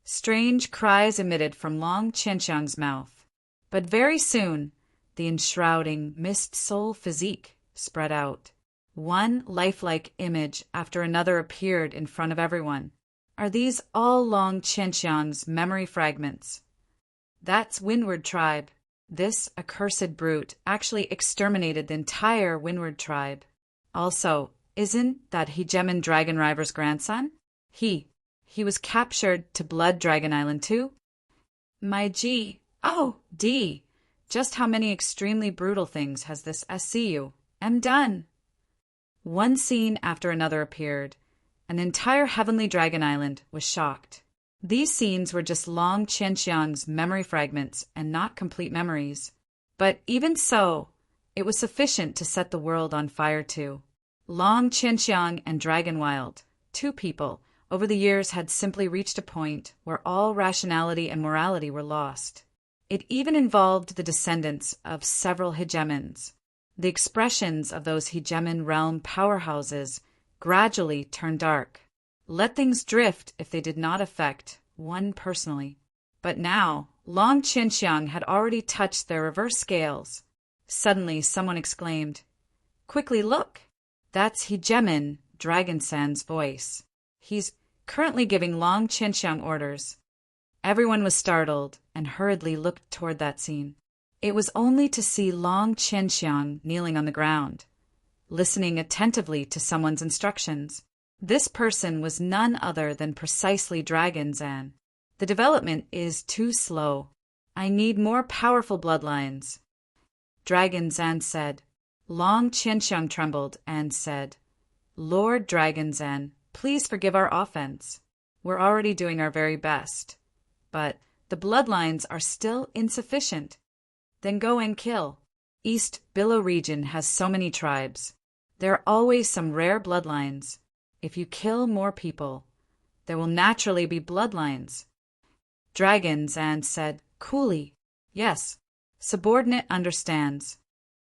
Strange cries emitted from Long Qianxiang's mouth. But very soon, the enshrouding mist soul physique spread out. One lifelike image after another appeared in front of everyone. Are these all Long Qianxiang's memory fragments? That's Windward tribe. This accursed brute actually exterminated the entire Windward tribe. Also, isn't that Hegemon Dragon River's grandson? He was captured to Blood Dragon Island too? My G. Oh, D. Just how many extremely brutal things has this SCU? Am done. One scene after another appeared. An entire Heavenly Dragon Island was shocked. These scenes were just Long Qianxiang's memory fragments and not complete memories. But even so, it was sufficient to set the world on fire too. Long Qianxiang and Dragonwild, two people, over the years had simply reached a point where all rationality and morality were lost. It even involved the descendants of several hegemons. The expressions of those hegemon realm powerhouses gradually turned dark. Let things drift if they did not affect one personally. But now, Long Qianxiang had already touched their reverse scales. Suddenly, someone exclaimed, "Quickly look! That's Hegemon Dragon San's voice. He's currently giving Long Qianxiang orders." Everyone was startled and hurriedly looked toward that scene. It was only to see Long Qianxiang kneeling on the ground, listening attentively to someone's instructions. This person was none other than precisely Dragon Zan. The development is too slow. I need more powerful bloodlines. Dragon Zan said. Long Qianxiang trembled and said, "Lord Dragon Zan, please forgive our offense. We're already doing our very best. But the bloodlines are still insufficient. Then go and kill. East Billow region has so many tribes. There are always some rare bloodlines. If you kill more people, there will naturally be bloodlines." Dragon Zan said coolly, "Yes, subordinate understands."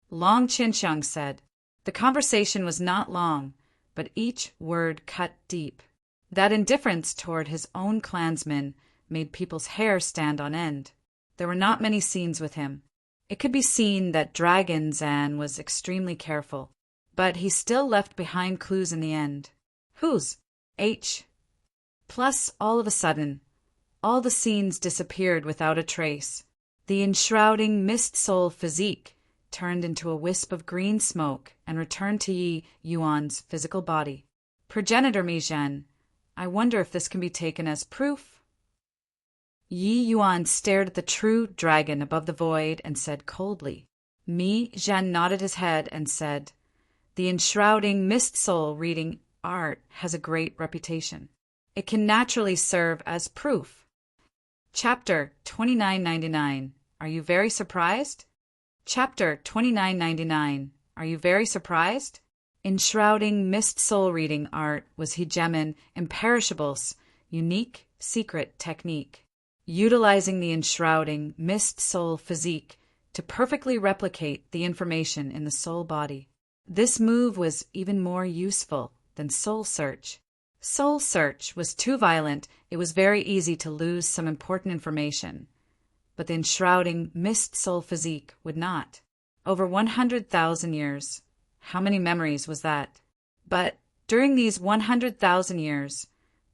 Long Qianxiang said. The conversation was not long, but each word cut deep. That indifference toward his own clansmen made people's hair stand on end. There were not many scenes with him. It could be seen that Dragon Zan was extremely careful, but he still left behind clues in the end. Whose? H. Plus, all of a sudden, all the scenes disappeared without a trace. The enshrouding mist soul physique turned into a wisp of green smoke and returned to Yi Yuan's physical body. Progenitor Mi Zhen, I wonder if this can be taken as proof? Yi Yuan stared at the true dragon above the void and said coldly. Mi Zhen nodded his head and said, "The enshrouding mist soul reading art has a great reputation. It can naturally serve as proof." Chapter 2999. Are you very surprised? Chapter 2999. Are you very surprised? Enshrouding mist soul reading art was Hegemon Imperishable's unique secret technique, utilizing the enshrouding mist soul physique to perfectly replicate the information in the soul body. This move was even more useful than Soul Search. Soul Search was too violent, it was very easy to lose some important information. But the enshrouding mist soul physique would not. Over 100,000 years. How many memories was that? But during these 100,000 years,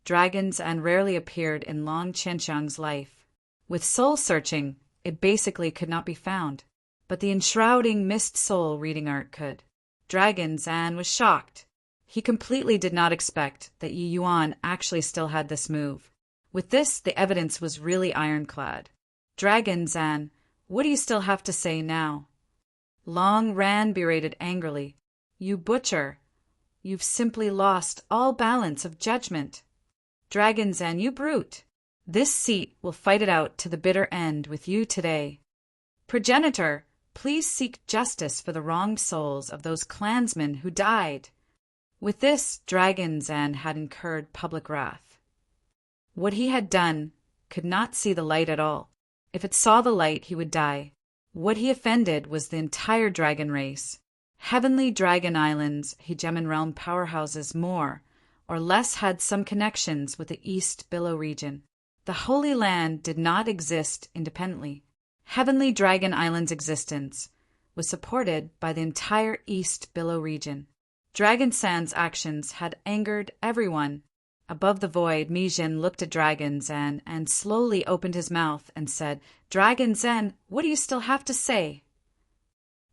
dragons and rarely appeared in Long Qianxiang's life. With soul searching, it basically could not be found. But the enshrouding mist soul reading art could. Dragon Zan was shocked. He completely did not expect that Yi Yuan actually still had this move. With this, the evidence was really ironclad. Dragon Zan, what do you still have to say now? Long Ran berated angrily. You butcher. You've simply lost all balance of judgment. Dragon Zan, you brute. This seat will fight it out to the bitter end with you today. Progenitor, Please seek justice for the wronged souls of those clansmen who died." With this, Dragon Zan had incurred public wrath. What he had done could not see the light at all. If it saw the light, he would die. What he offended was the entire dragon race. Heavenly Dragon Islands, Hegemon Realm powerhouses more or less had some connections with the East Billow region. The Holy Land did not exist independently. Heavenly Dragon Island's existence was supported by the entire East Billow region. Dragon San's actions had angered everyone. Above the void, Mijin looked at Dragon Zan and slowly opened his mouth and said, "Dragon Zan, what do you still have to say?"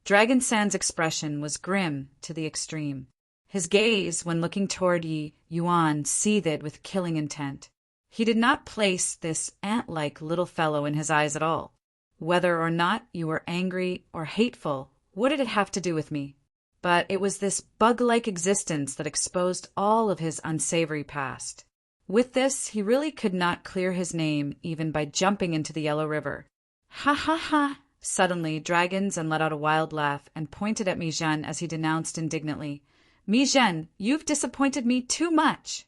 Dragon San's expression was grim to the extreme. His gaze, when looking toward Yi Yuan, seethed with killing intent. He did not place this ant-like little fellow in his eyes at all. Whether or not you were angry or hateful, what did it have to do with me? But it was this bug-like existence that exposed all of his unsavory past. With this, he really could not clear his name even by jumping into the Yellow River. "Ha ha ha!" Suddenly, Dragon Zan let out a wild laugh and pointed at Mijin as he denounced indignantly, "Mijin, you've disappointed me too much!"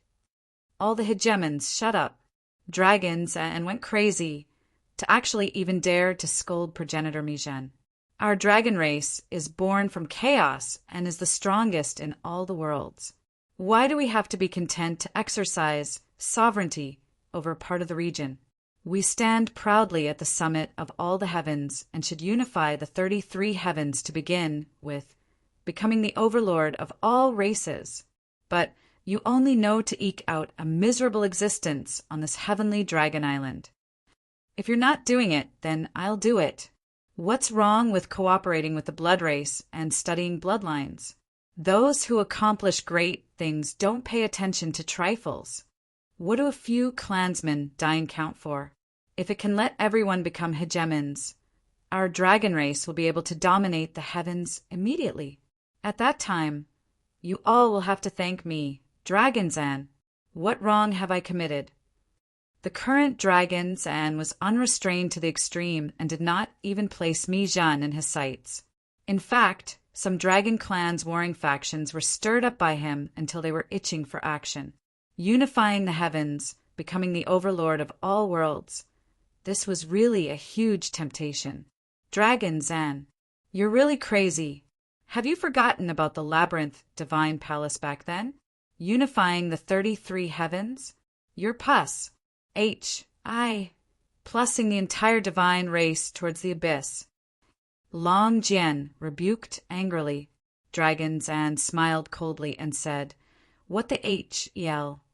All the hegemons shut up. Dragon Zan went crazy to actually even dare to scold progenitor Mijin. "Our dragon race is born from chaos and is the strongest in all the worlds. Why do we have to be content to exercise sovereignty over a part of the region? We stand proudly at the summit of all the heavens and should unify the 33 heavens to begin with, becoming the overlord of all races. But you only know to eke out a miserable existence on this heavenly dragon island. If you're not doing it, then I'll do it. What's wrong with cooperating with the blood race and studying bloodlines? Those who accomplish great things don't pay attention to trifles. What do a few clansmen dying count for? If it can let everyone become hegemons, our dragon race will be able to dominate the heavens immediately. At that time, you all will have to thank me, Dragon Zan. What wrong have I committed?" The current Dragon Zan was unrestrained to the extreme and did not even place Mijin in his sights. In fact, some dragon clans' warring factions were stirred up by him until they were itching for action. Unifying the heavens, becoming the overlord of all worlds. This was really a huge temptation. Dragon Zan, you're really crazy. Have you forgotten about the Labyrinth Divine Palace back then? Unifying the 33 heavens? You're pus. Plussing the entire divine race towards the abyss. Long Jian rebuked angrily. Dragon Zan smiled coldly and said, "What the H-L?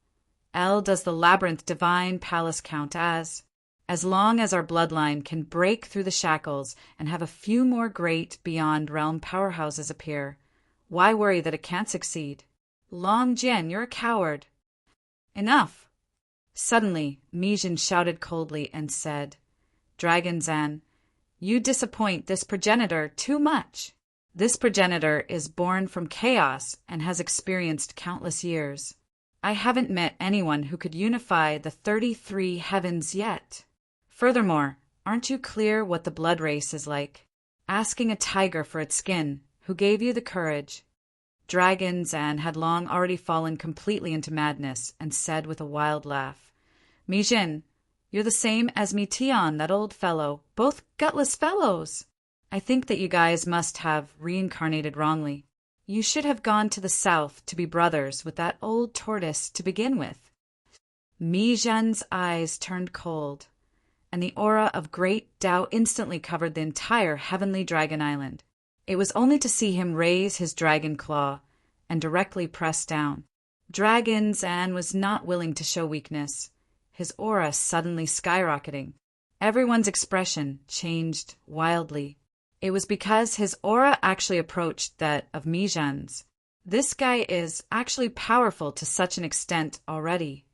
L does the Labyrinth Divine Palace count as? As long as our bloodline can break through the shackles and have a few more great beyond realm powerhouses appear, why worry that it can't succeed? Long Jian, you're a coward." "Enough!" Suddenly, Mijin shouted coldly and said, "Dragon Zan, you disappoint this progenitor too much. This progenitor is born from chaos and has experienced countless years. I haven't met anyone who could unify the 33 heavens yet. Furthermore, aren't you clear what the blood race is like? Asking a tiger for its skin, who gave you the courage?" Dragon Zan had long already fallen completely into madness and said with a wild laugh, "Mijin, you're the same as Mi Tian, that old fellow, both gutless fellows. I think that you guys must have reincarnated wrongly. You should have gone to the south to be brothers with that old tortoise to begin with." Mijin's eyes turned cold, and the aura of great Tao instantly covered the entire heavenly dragon island. It was only to see him raise his dragon claw and directly press down. Dragon Zan was not willing to show weakness, his aura suddenly skyrocketing. Everyone's expression changed wildly. It was because his aura actually approached that of Mijin's. This guy is actually powerful to such an extent already.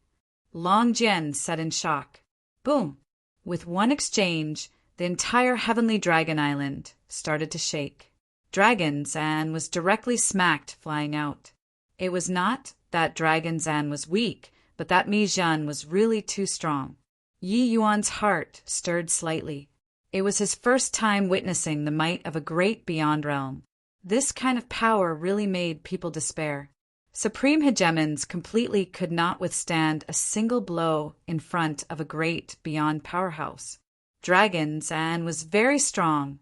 Long Jian said in shock. Boom! With one exchange, the entire heavenly dragon island started to shake. Dragon Zan was directly smacked, flying out. It was not that Dragon Zan was weak, but that Mijin was really too strong. Yi Yuan's heart stirred slightly. It was his first time witnessing the might of a great beyond realm. This kind of power really made people despair. Supreme hegemons completely could not withstand a single blow in front of a great beyond powerhouse. Dragon Zan was very strong,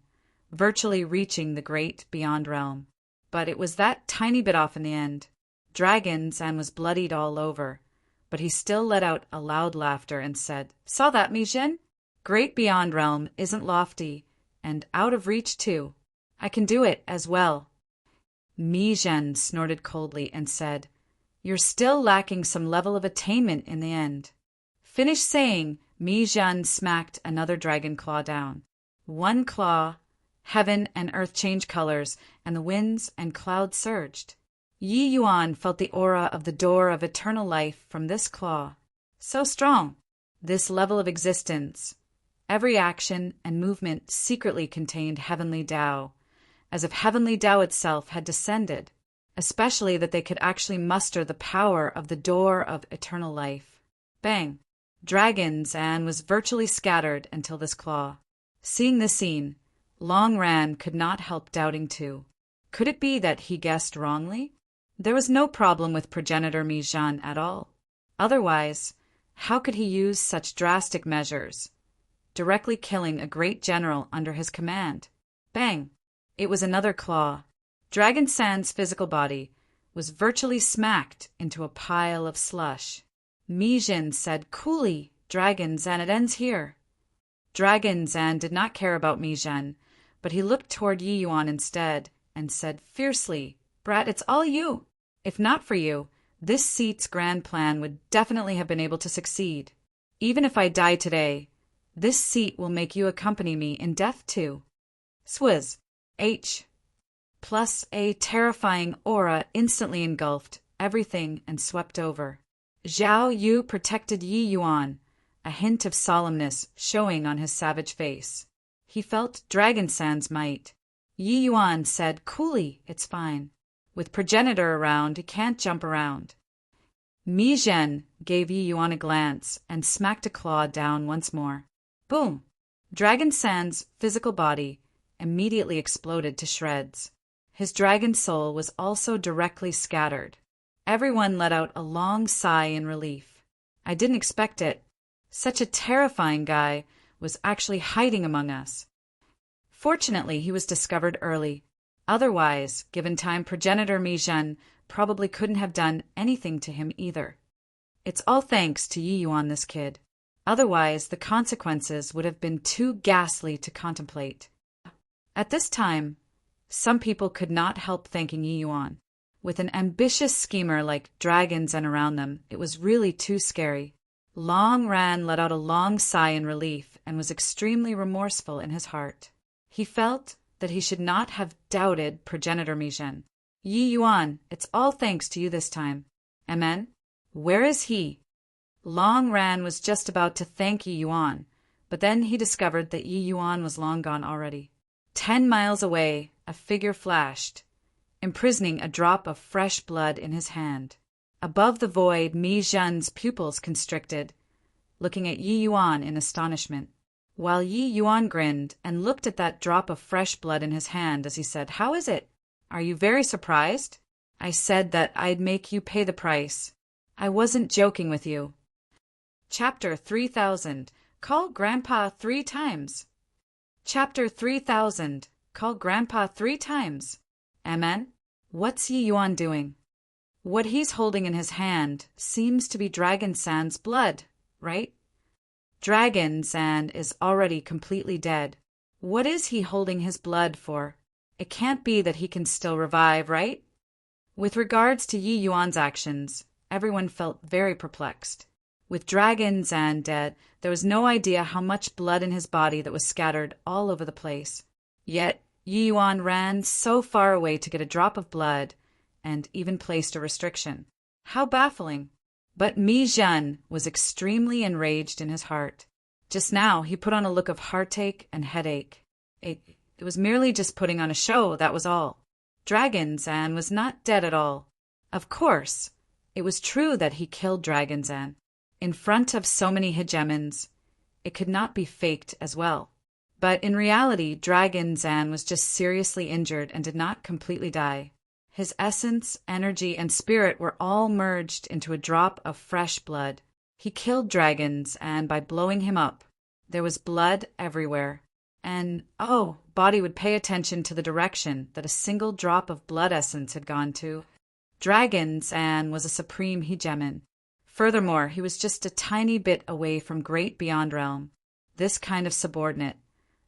virtually reaching the great beyond realm. But it was that tiny bit off in the end. Dragon Zan was bloodied all over, but he still let out a loud laughter and said, "Saw that, Mi Jin? Great beyond realm isn't lofty, and out of reach too. I can do it as well." Mi Zhen snorted coldly and said, "You're still lacking some level of attainment in the end." Finished saying, Mi Zhen smacked another dragon claw down. One claw, heaven and earth changed colors, and the winds and clouds surged. Yi Yuan felt the aura of the door of eternal life from this claw. So strong, this level of existence. Every action and movement secretly contained heavenly Tao, as if heavenly Tao itself had descended, especially that they could actually muster the power of the door of eternal life. Bang! Dragon Zan was virtually scattered until this claw. Seeing this scene, Long Ran could not help doubting too. Could it be that he guessed wrongly? There was no problem with progenitor Mi Zhan at all. Otherwise, how could he use such drastic measures, directly killing a great general under his command? Bang! It was another claw. Dragon San's physical body was virtually smacked into a pile of slush. Mi Jin said coolly, "Dragon Zan, it ends here." Dragon Zan did not care about Mi Zhen, but he looked toward Yi Yuan instead and said fiercely, "Brat, it's all you. If not for you, this seat's grand plan would definitely have been able to succeed. Even if I die today, this seat will make you accompany me in death too." Swizz. H. Plus a terrifying aura instantly engulfed everything and swept over. Zhao Yu protected Yi Yuan, a hint of solemnness showing on his savage face. He felt Dragon San's might. Yi Yuan said coolly, "It's fine. With progenitor around, he can't jump around." Mi Zhen gave Yi Yuan a glance and smacked a claw down once more. Boom! Dragon San's physical body immediately exploded to shreds. His dragon soul was also directly scattered. Everyone let out a long sigh in relief. I didn't expect it. Such a terrifying guy was actually hiding among us. Fortunately, he was discovered early. Otherwise, given time, progenitor Mi Zhen probably couldn't have done anything to him either. It's all thanks to Yi Yuan, this kid. Otherwise, the consequences would have been too ghastly to contemplate. At this time, some people could not help thanking Yi Yuan. With an ambitious schemer like dragons and around them, it was really too scary. Long Ran let out a long sigh in relief and was extremely remorseful in his heart. He felt that he should not have doubted progenitor Mi Zhen. Yi Yuan, it's all thanks to you this time. Amen? Where is he? Long Ran was just about to thank Yi Yuan, but then he discovered that Yi Yuan was long gone already. 10 miles away, a figure flashed, imprisoning a drop of fresh blood in his hand. Above the void, Mi Zhen's pupils constricted, looking at Yi Yuan in astonishment, while Yi Yuan grinned and looked at that drop of fresh blood in his hand as he said, "How is it? Are you very surprised? I said that I'd make you pay the price. I wasn't joking with you." Chapter 3000. Call Grandpa 3 times. Chapter 3000. Call Grandpa 3 times. Amen? What's Yi Yuan doing? What he's holding in his hand seems to be Dragon San's blood, right? Dragon San is already completely dead. What is he holding his blood for? It can't be that he can still revive, right? With regards to Yi Yuan's actions, everyone felt very perplexed. With Dragon Zan dead, there was no idea how much blood in his body that was scattered all over the place. Yet, Yi Yuan ran so far away to get a drop of blood, and even placed a restriction. How baffling! But Mi Zhen was extremely enraged in his heart. Just now, he put on a look of heartache and headache. It was merely just putting on a show, that was all. Dragon Zan was not dead at all. Of course, it was true that he killed Dragon Zan. In front of so many hegemons, it could not be faked as well. But in reality, Dragon Zan was just seriously injured and did not completely die. His essence, energy, and spirit were all merged into a drop of fresh blood. He killed dragons, and by blowing him up, there was blood everywhere. And, body would pay attention to the direction that a single drop of blood essence had gone to. Dragon Zan was a supreme hegemon. Furthermore, he was just a tiny bit away from great beyond realm. This kind of subordinate.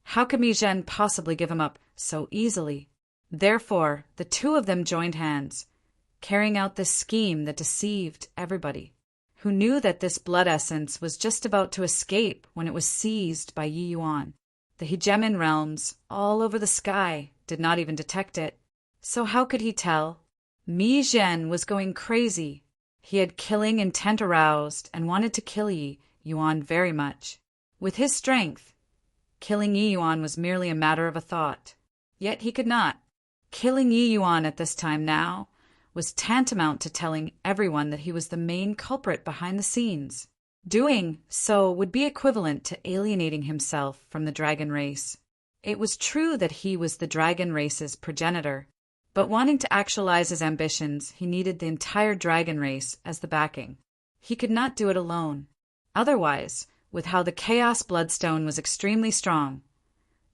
How could Mi Zhen possibly give him up so easily? Therefore, the two of them joined hands, carrying out this scheme that deceived everybody, who knew that this blood essence was just about to escape when it was seized by Yi Yuan. The hegemon realms, all over the sky, did not even detect it. So how could he tell? Mi Zhen was going crazy. He had killing intent aroused and wanted to kill Yi Yuan very much. With his strength, killing Yi Yuan was merely a matter of a thought. Yet he could not. Killing Yi Yuan at this time now was tantamount to telling everyone that he was the main culprit behind the scenes. Doing so would be equivalent to alienating himself from the dragon race. It was true that he was the dragon race's progenitor, but wanting to actualize his ambitions, he needed the entire dragon race as the backing. He could not do it alone. Otherwise, with how the Chaos Bloodstone was extremely strong,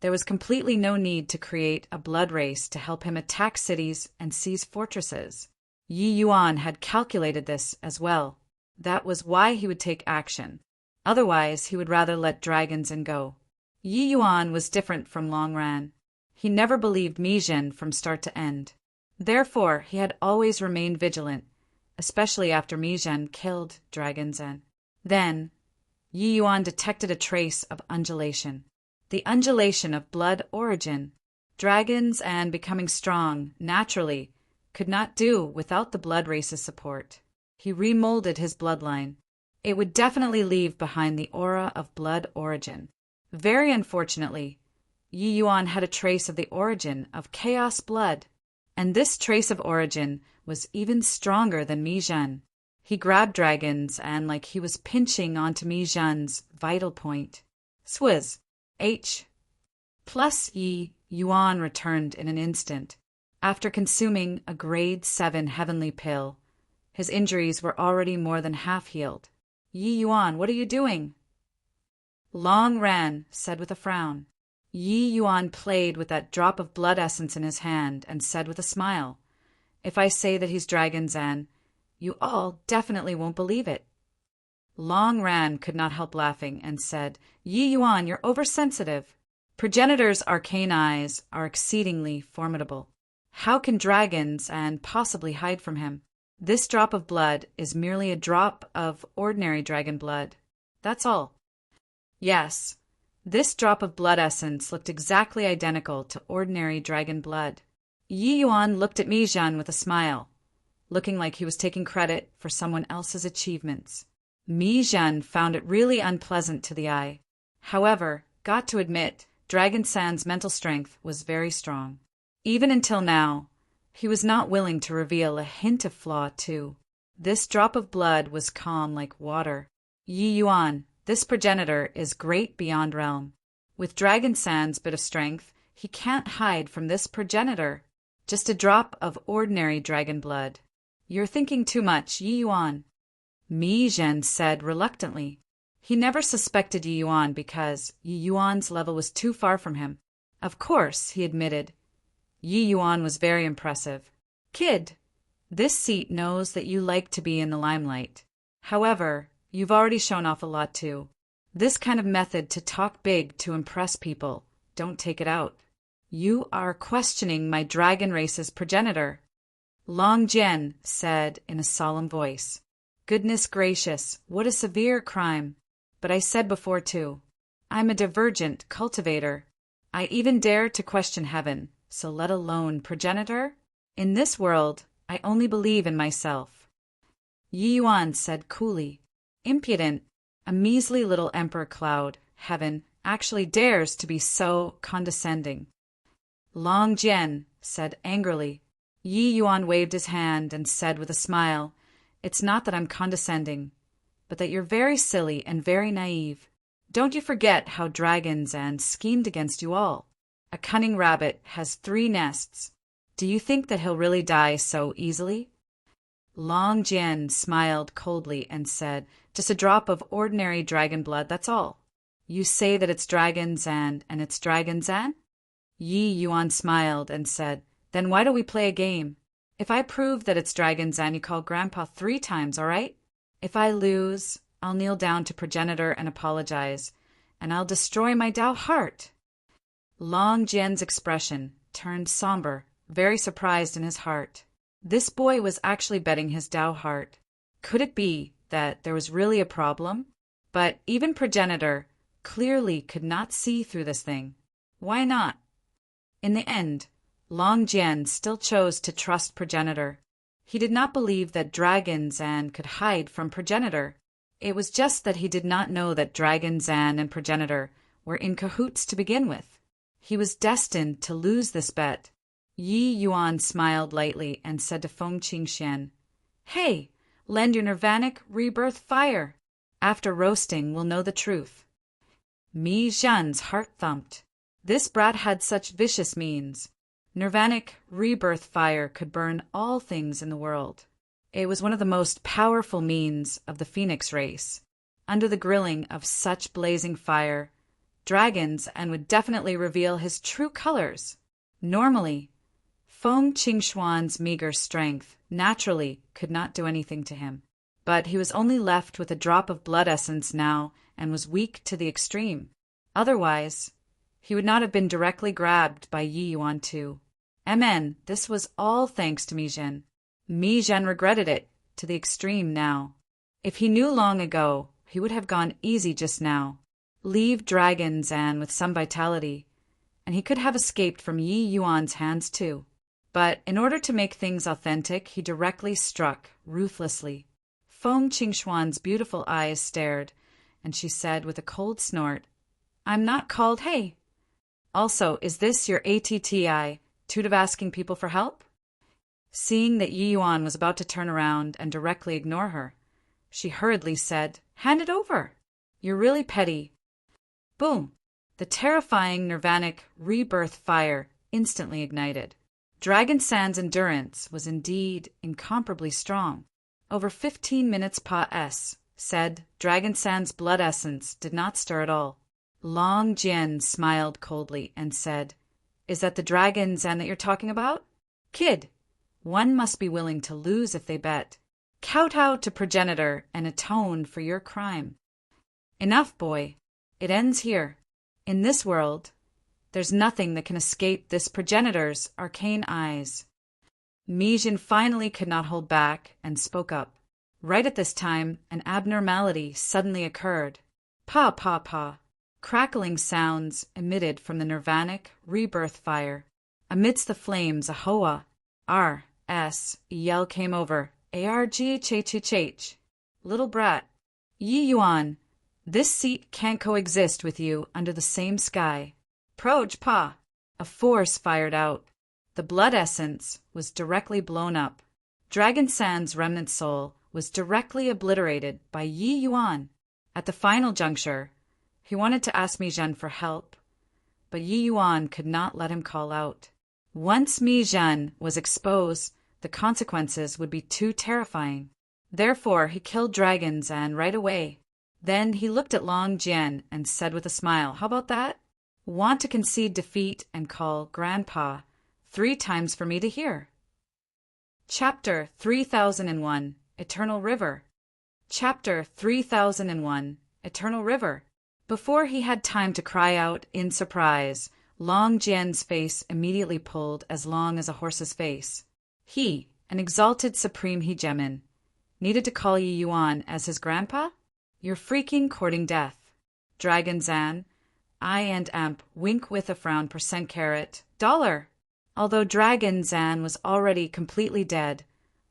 there was completely no need to create a blood race to help him attack cities and seize fortresses. Yi Yuan had calculated this as well. That was why he would take action. Otherwise, he would rather let Dragon Zan go. Yi Yuan was different from Long Ran. He never believed Mi Zhen from start to end. Therefore, he had always remained vigilant, especially after Mi Zhen killed Dragon Zan. Then, Yi Yuan detected a trace of undulation. The undulation of blood origin. Dragons and becoming strong, naturally, could not do without the blood race's support. He remolded his bloodline. It would definitely leave behind the aura of blood origin. Very unfortunately, Yi Yuan had a trace of the origin of chaos blood, and this trace of origin was even stronger than Mi Zhen. He grabbed dragons and like he was pinching onto Mi Zhen's vital point. Swizz. H. Plus Yi Yuan returned in an instant. After consuming a grade 7 heavenly pill, his injuries were already more than half healed. Yi Yuan, what are you doing? Long Ran said with a frown. Yi Yuan played with that drop of blood essence in his hand and said with a smile, "If I say that he's Dragon Zan, you all definitely won't believe it." Long Ran could not help laughing and said, "Yi Yuan, you're oversensitive. Progenitor's arcane eyes are exceedingly formidable. How can dragons and possibly hide from him? This drop of blood is merely a drop of ordinary dragon blood. That's all." Yes, this drop of blood essence looked exactly identical to ordinary dragon blood. Yi Yuan looked at Mi Zhen with a smile, looking like he was taking credit for someone else's achievements. Mi Zhen found it really unpleasant to the eye. However, got to admit, Dragon Zan's mental strength was very strong. Even until now, he was not willing to reveal a hint of flaw too. This drop of blood was calm like water. Yi Yuan, this progenitor is great beyond realm. With Dragon Zan's bit of strength, he can't hide from this progenitor. Just a drop of ordinary dragon blood. You're thinking too much, Yi Yuan. Mi Zhen said reluctantly. He never suspected Yi Yuan because Yi Yuan's level was too far from him. Of course, he admitted. Yi Yuan was very impressive. "Kid, this seat knows that you like to be in the limelight. However, you've already shown off a lot too. This kind of method to talk big to impress people, don't take it out. You are questioning my dragon race's progenitor." Long Jian said in a solemn voice. "Goodness gracious, what a severe crime. But I said before too, I'm a divergent cultivator. I even dare to question heaven, so let alone progenitor? In this world, I only believe in myself." Yi Yuan said coolly. "Impudent, a measly little emperor cloud, heaven, actually dares to be so condescending." Long Jian said angrily. Yi Yuan waved his hand and said with a smile, "It's not that I'm condescending, but that you're very silly and very naive. Don't you forget how Dragon Zan schemed against you all. A cunning rabbit has 3 nests. Do you think that he'll really die so easily? Long Jian smiled coldly and said, just a drop of ordinary dragon blood, that's all. You say that it's Dragon Zan and it's Dragon Zan? Yi Yuan smiled and said, then why don't we play a game? If I prove that it's Dragon Zan, you call Grandpa 3 times, all right? If I lose, I'll kneel down to progenitor and apologize, and I'll destroy my Dao heart. Long Jian's expression turned somber, very surprised in his heart. This boy was actually betting his Dao heart. Could it be that there was really a problem? But even progenitor clearly could not see through this thing. Why not? In the end, Long Jian still chose to trust progenitor. He did not believe that Dragon Zan could hide from progenitor. It was just that he did not know that Dragon Zan and progenitor were in cahoots to begin with. He was destined to lose this bet. Yi Yuan smiled lightly and said to Feng Qingxian, hey, lend your Nirvanic rebirth fire. After roasting, we'll know the truth. Mi Zhan's heart thumped. This brat had such vicious means. Nirvanic rebirth fire could burn all things in the world. It was one of the most powerful means of the Phoenix race. Under the grilling of such blazing fire, dragons and would definitely reveal his true colors. Normally, Feng Qingxuan's meager strength naturally could not do anything to him. But he was only left with a drop of blood essence now and was weak to the extreme. Otherwise, he would not have been directly grabbed by Yi Yuan too. This was all thanks to Mi Zhen. Mi Zhen regretted it to the extreme now. If he knew long ago, he would have gone easy just now. Leave Dragon Zan with some vitality, and he could have escaped from Yi Yuan's hands too. But in order to make things authentic, he directly struck, ruthlessly. Feng Qingxuan's beautiful eyes stared, and she said with a cold snort, I'm not called Hey. Also, is this your ATTI? Toot of asking people for help? Seeing that Yi Yuan was about to turn around and directly ignore her, she hurriedly said, hand it over. You're really petty. Boom! The terrifying Nirvanic rebirth fire instantly ignited. Dragon Zan's endurance was indeed incomparably strong. Over 15 minutes pa said Dragon Zan's blood essence did not stir at all. Long Jian smiled coldly and said, is that the Dragon Zan that you're talking about? Kid, one must be willing to lose if they bet. Kowtow to progenitor and atone for your crime. Enough, boy. It ends here. In this world, there's nothing that can escape this progenitor's arcane eyes. Mi Zhen finally could not hold back and spoke up. Right at this time, an abnormality suddenly occurred. Pa, pa, pa. Crackling sounds emitted from the Nirvanic rebirth fire. Amidst the flames, a hoa, R.S. yell came over. A-R-G-H-H-H. Little brat. Yi Yuan, this seat can't coexist with you under the same sky. Proj pa. A force fired out. The blood essence was directly blown up. Dragon Zan's remnant soul was directly obliterated by Yi Yuan. At the final juncture, he wanted to ask Mi Zhen for help, but Yi Yuan could not let him call out. Once Mi Zhen was exposed, the consequences would be too terrifying. Therefore, he killed Dragon Zan right away. Then he looked at Long Jian and said with a smile, how about that? Want to concede defeat and call Grandpa 3 times for me to hear. Chapter 3001, Eternal River. Chapter 3001, Eternal River. Before he had time to cry out in surprise, Long Jian's face immediately pulled as long as a horse's face. He, an exalted supreme hegemon, needed to call Yi Yuan as his grandpa? You're freaking courting death. Dragon Zan, I and Amp wink with a frown %. Dollar. Although Dragon Zan was already completely dead,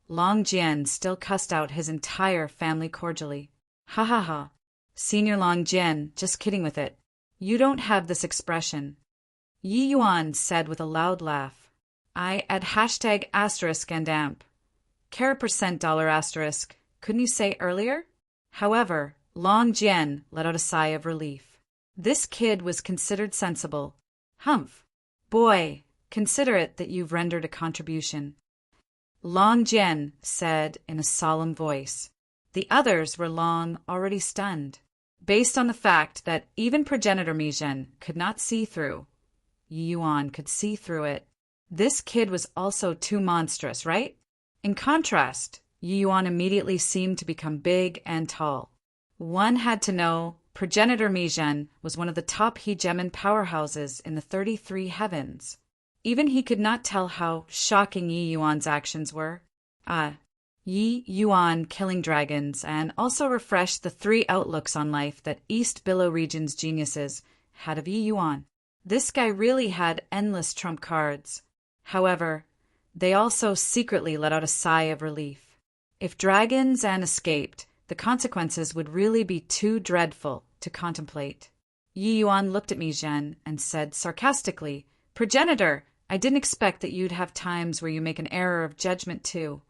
Long Jian still cussed out his entire family cordially. Ha ha ha. Senior Long Jian, just kidding with it. You don't have this expression. Yi Yuan said with a loud laugh. I add #* and amp. Care $% $. Couldn't you say earlier? However, Long Jian let out a sigh of relief. This kid was considered sensible. Humph. Boy, consider it that you've rendered a contribution. Long Jian said in a solemn voice. The others were long already stunned. Based on the fact that even progenitor Mi Zhen could not see through, Yi Yuan could see through it. This kid was also too monstrous, right? In contrast, Yi Yuan immediately seemed to become big and tall. One had to know progenitor Mi Zhen was one of the top hegemon powerhouses in the 33 heavens. Even he could not tell how shocking Yi Yuan's actions were. Yi Yuan killing dragons, and also refreshed the 3 outlooks on life that East Billow region's geniuses had of Yi Yuan. This guy really had endless trump cards. However, they also secretly let out a sigh of relief. If dragons and escaped, the consequences would really be too dreadful to contemplate. Yi Yuan looked at Mi Zhen and said sarcastically, Progenitor, I didn't expect that you'd have times where you make an error of judgment too.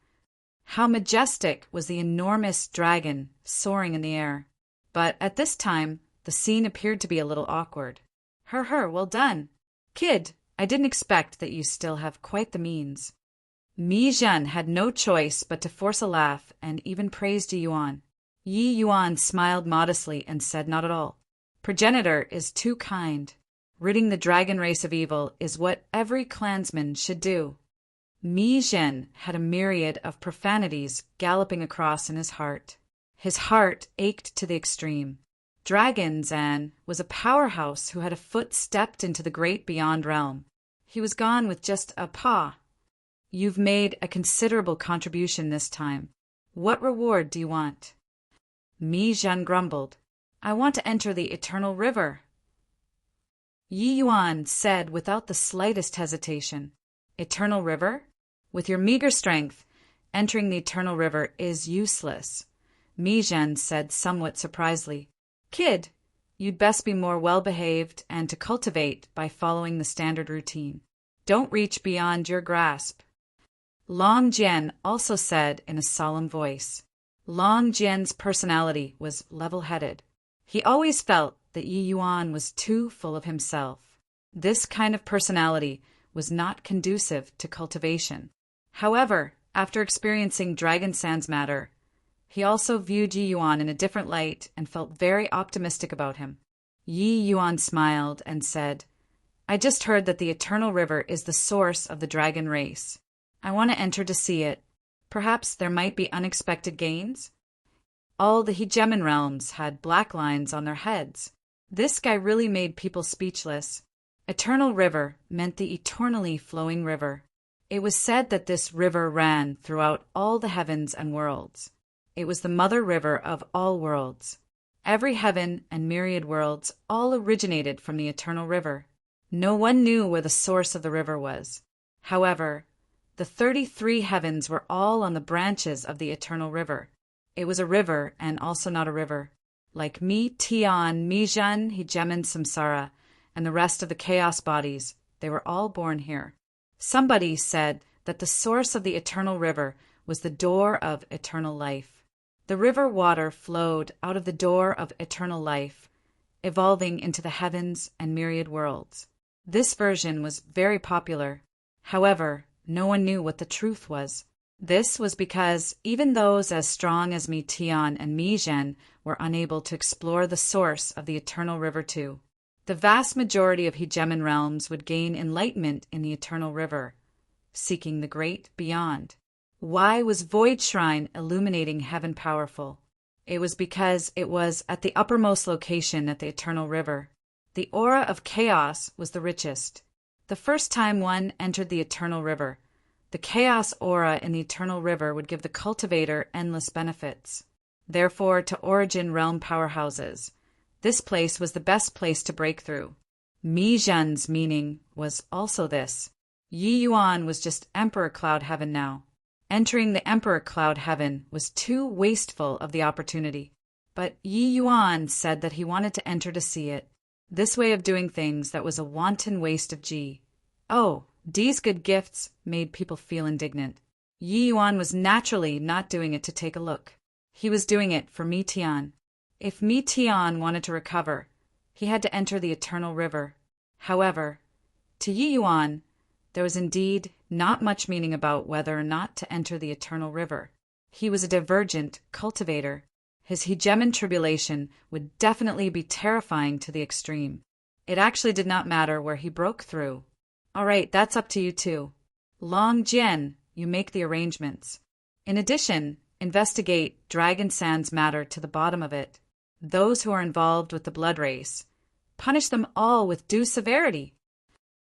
How majestic was the enormous dragon soaring in the air. But at this time, the scene appeared to be a little awkward. Well done. Kid, I didn't expect that you still have quite the means. Mi Zhen had no choice but to force a laugh and even praised Yi Yuan. Yi Yuan smiled modestly and said not at all. Progenitor is too kind. Ridding the dragon race of evil is what every clansman should do. Mi Zhen had a myriad of profanities galloping across in his heart. His heart ached to the extreme. Dragon Zan was a powerhouse who had a foot stepped into the great beyond realm. He was gone with just a paw. You've made a considerable contribution this time. What reward do you want? Mi Zhen grumbled. I want to enter the Eternal River. Yi Yuan said without the slightest hesitation. Eternal River? With your meager strength, entering the Eternal River is useless. Mi Zhen said somewhat surprisedly. Kid, you'd best be more well-behaved and to cultivate by following the standard routine. Don't reach beyond your grasp. Long Jian also said in a solemn voice. Long Jian's personality was level-headed. He always felt that Yi Yuan was too full of himself. This kind of personality was not conducive to cultivation. However, after experiencing Dragon Sands matter, he also viewed Yi Yuan in a different light and felt very optimistic about him. Yi Yuan smiled and said, I just heard that the Eternal River is the source of the dragon race. I want to enter to see it. Perhaps there might be unexpected gains? All the hegemon realms had black lines on their heads. This guy really made people speechless. Eternal River meant the eternally flowing river. It was said that this river ran throughout all the heavens and worlds. It was the mother river of all worlds. Every heaven and myriad worlds all originated from the Eternal River. No one knew where the source of the river was. However, the 33 heavens were all on the branches of the Eternal River. It was a river and also not a river. Like Mi Tian, Mi Zhen, Hegemon Samsara, and the rest of the chaos bodies, they were all born here. Somebody said that the source of the Eternal River was the door of eternal life. The river water flowed out of the door of eternal life, evolving into the heavens and myriad worlds. This version was very popular. However, no one knew what the truth was. This was because even those as strong as Mi Tian and Mi Zhen were unable to explore the source of the Eternal River too. The vast majority of hegemon realms would gain enlightenment in the Eternal River, seeking the great beyond. Why was Void Shrine illuminating heaven powerful? It was because it was at the uppermost location at the Eternal River. The aura of chaos was the richest. The first time one entered the Eternal River, the chaos aura in the Eternal River would give the cultivator endless benefits. Therefore, to origin realm powerhouses, this place was the best place to break through. Mi Zhen's meaning was also this. Yi Yuan was just Emperor Cloud Heaven now. Entering the Emperor Cloud Heaven was too wasteful of the opportunity. But Yi Yuan said that he wanted to enter to see it. This way of doing things that was a wanton waste of Ji. Oh, Di's good gifts made people feel indignant. Yi Yuan was naturally not doing it to take a look. He was doing it for Mi Tian. If Mi Tian wanted to recover, He had to enter the eternal river. However, to Yi Yuan, there was indeed not much meaning about whether or not to enter the eternal river. He was a divergent cultivator. His hegemon tribulation would definitely be terrifying to the extreme. It actually did not matter where he broke through. All right, that's up to you too. Long Jian, you make the arrangements. In addition, investigate Dragon Sands matter to the bottom of it. Those who are involved with the blood race, punish them all with due severity.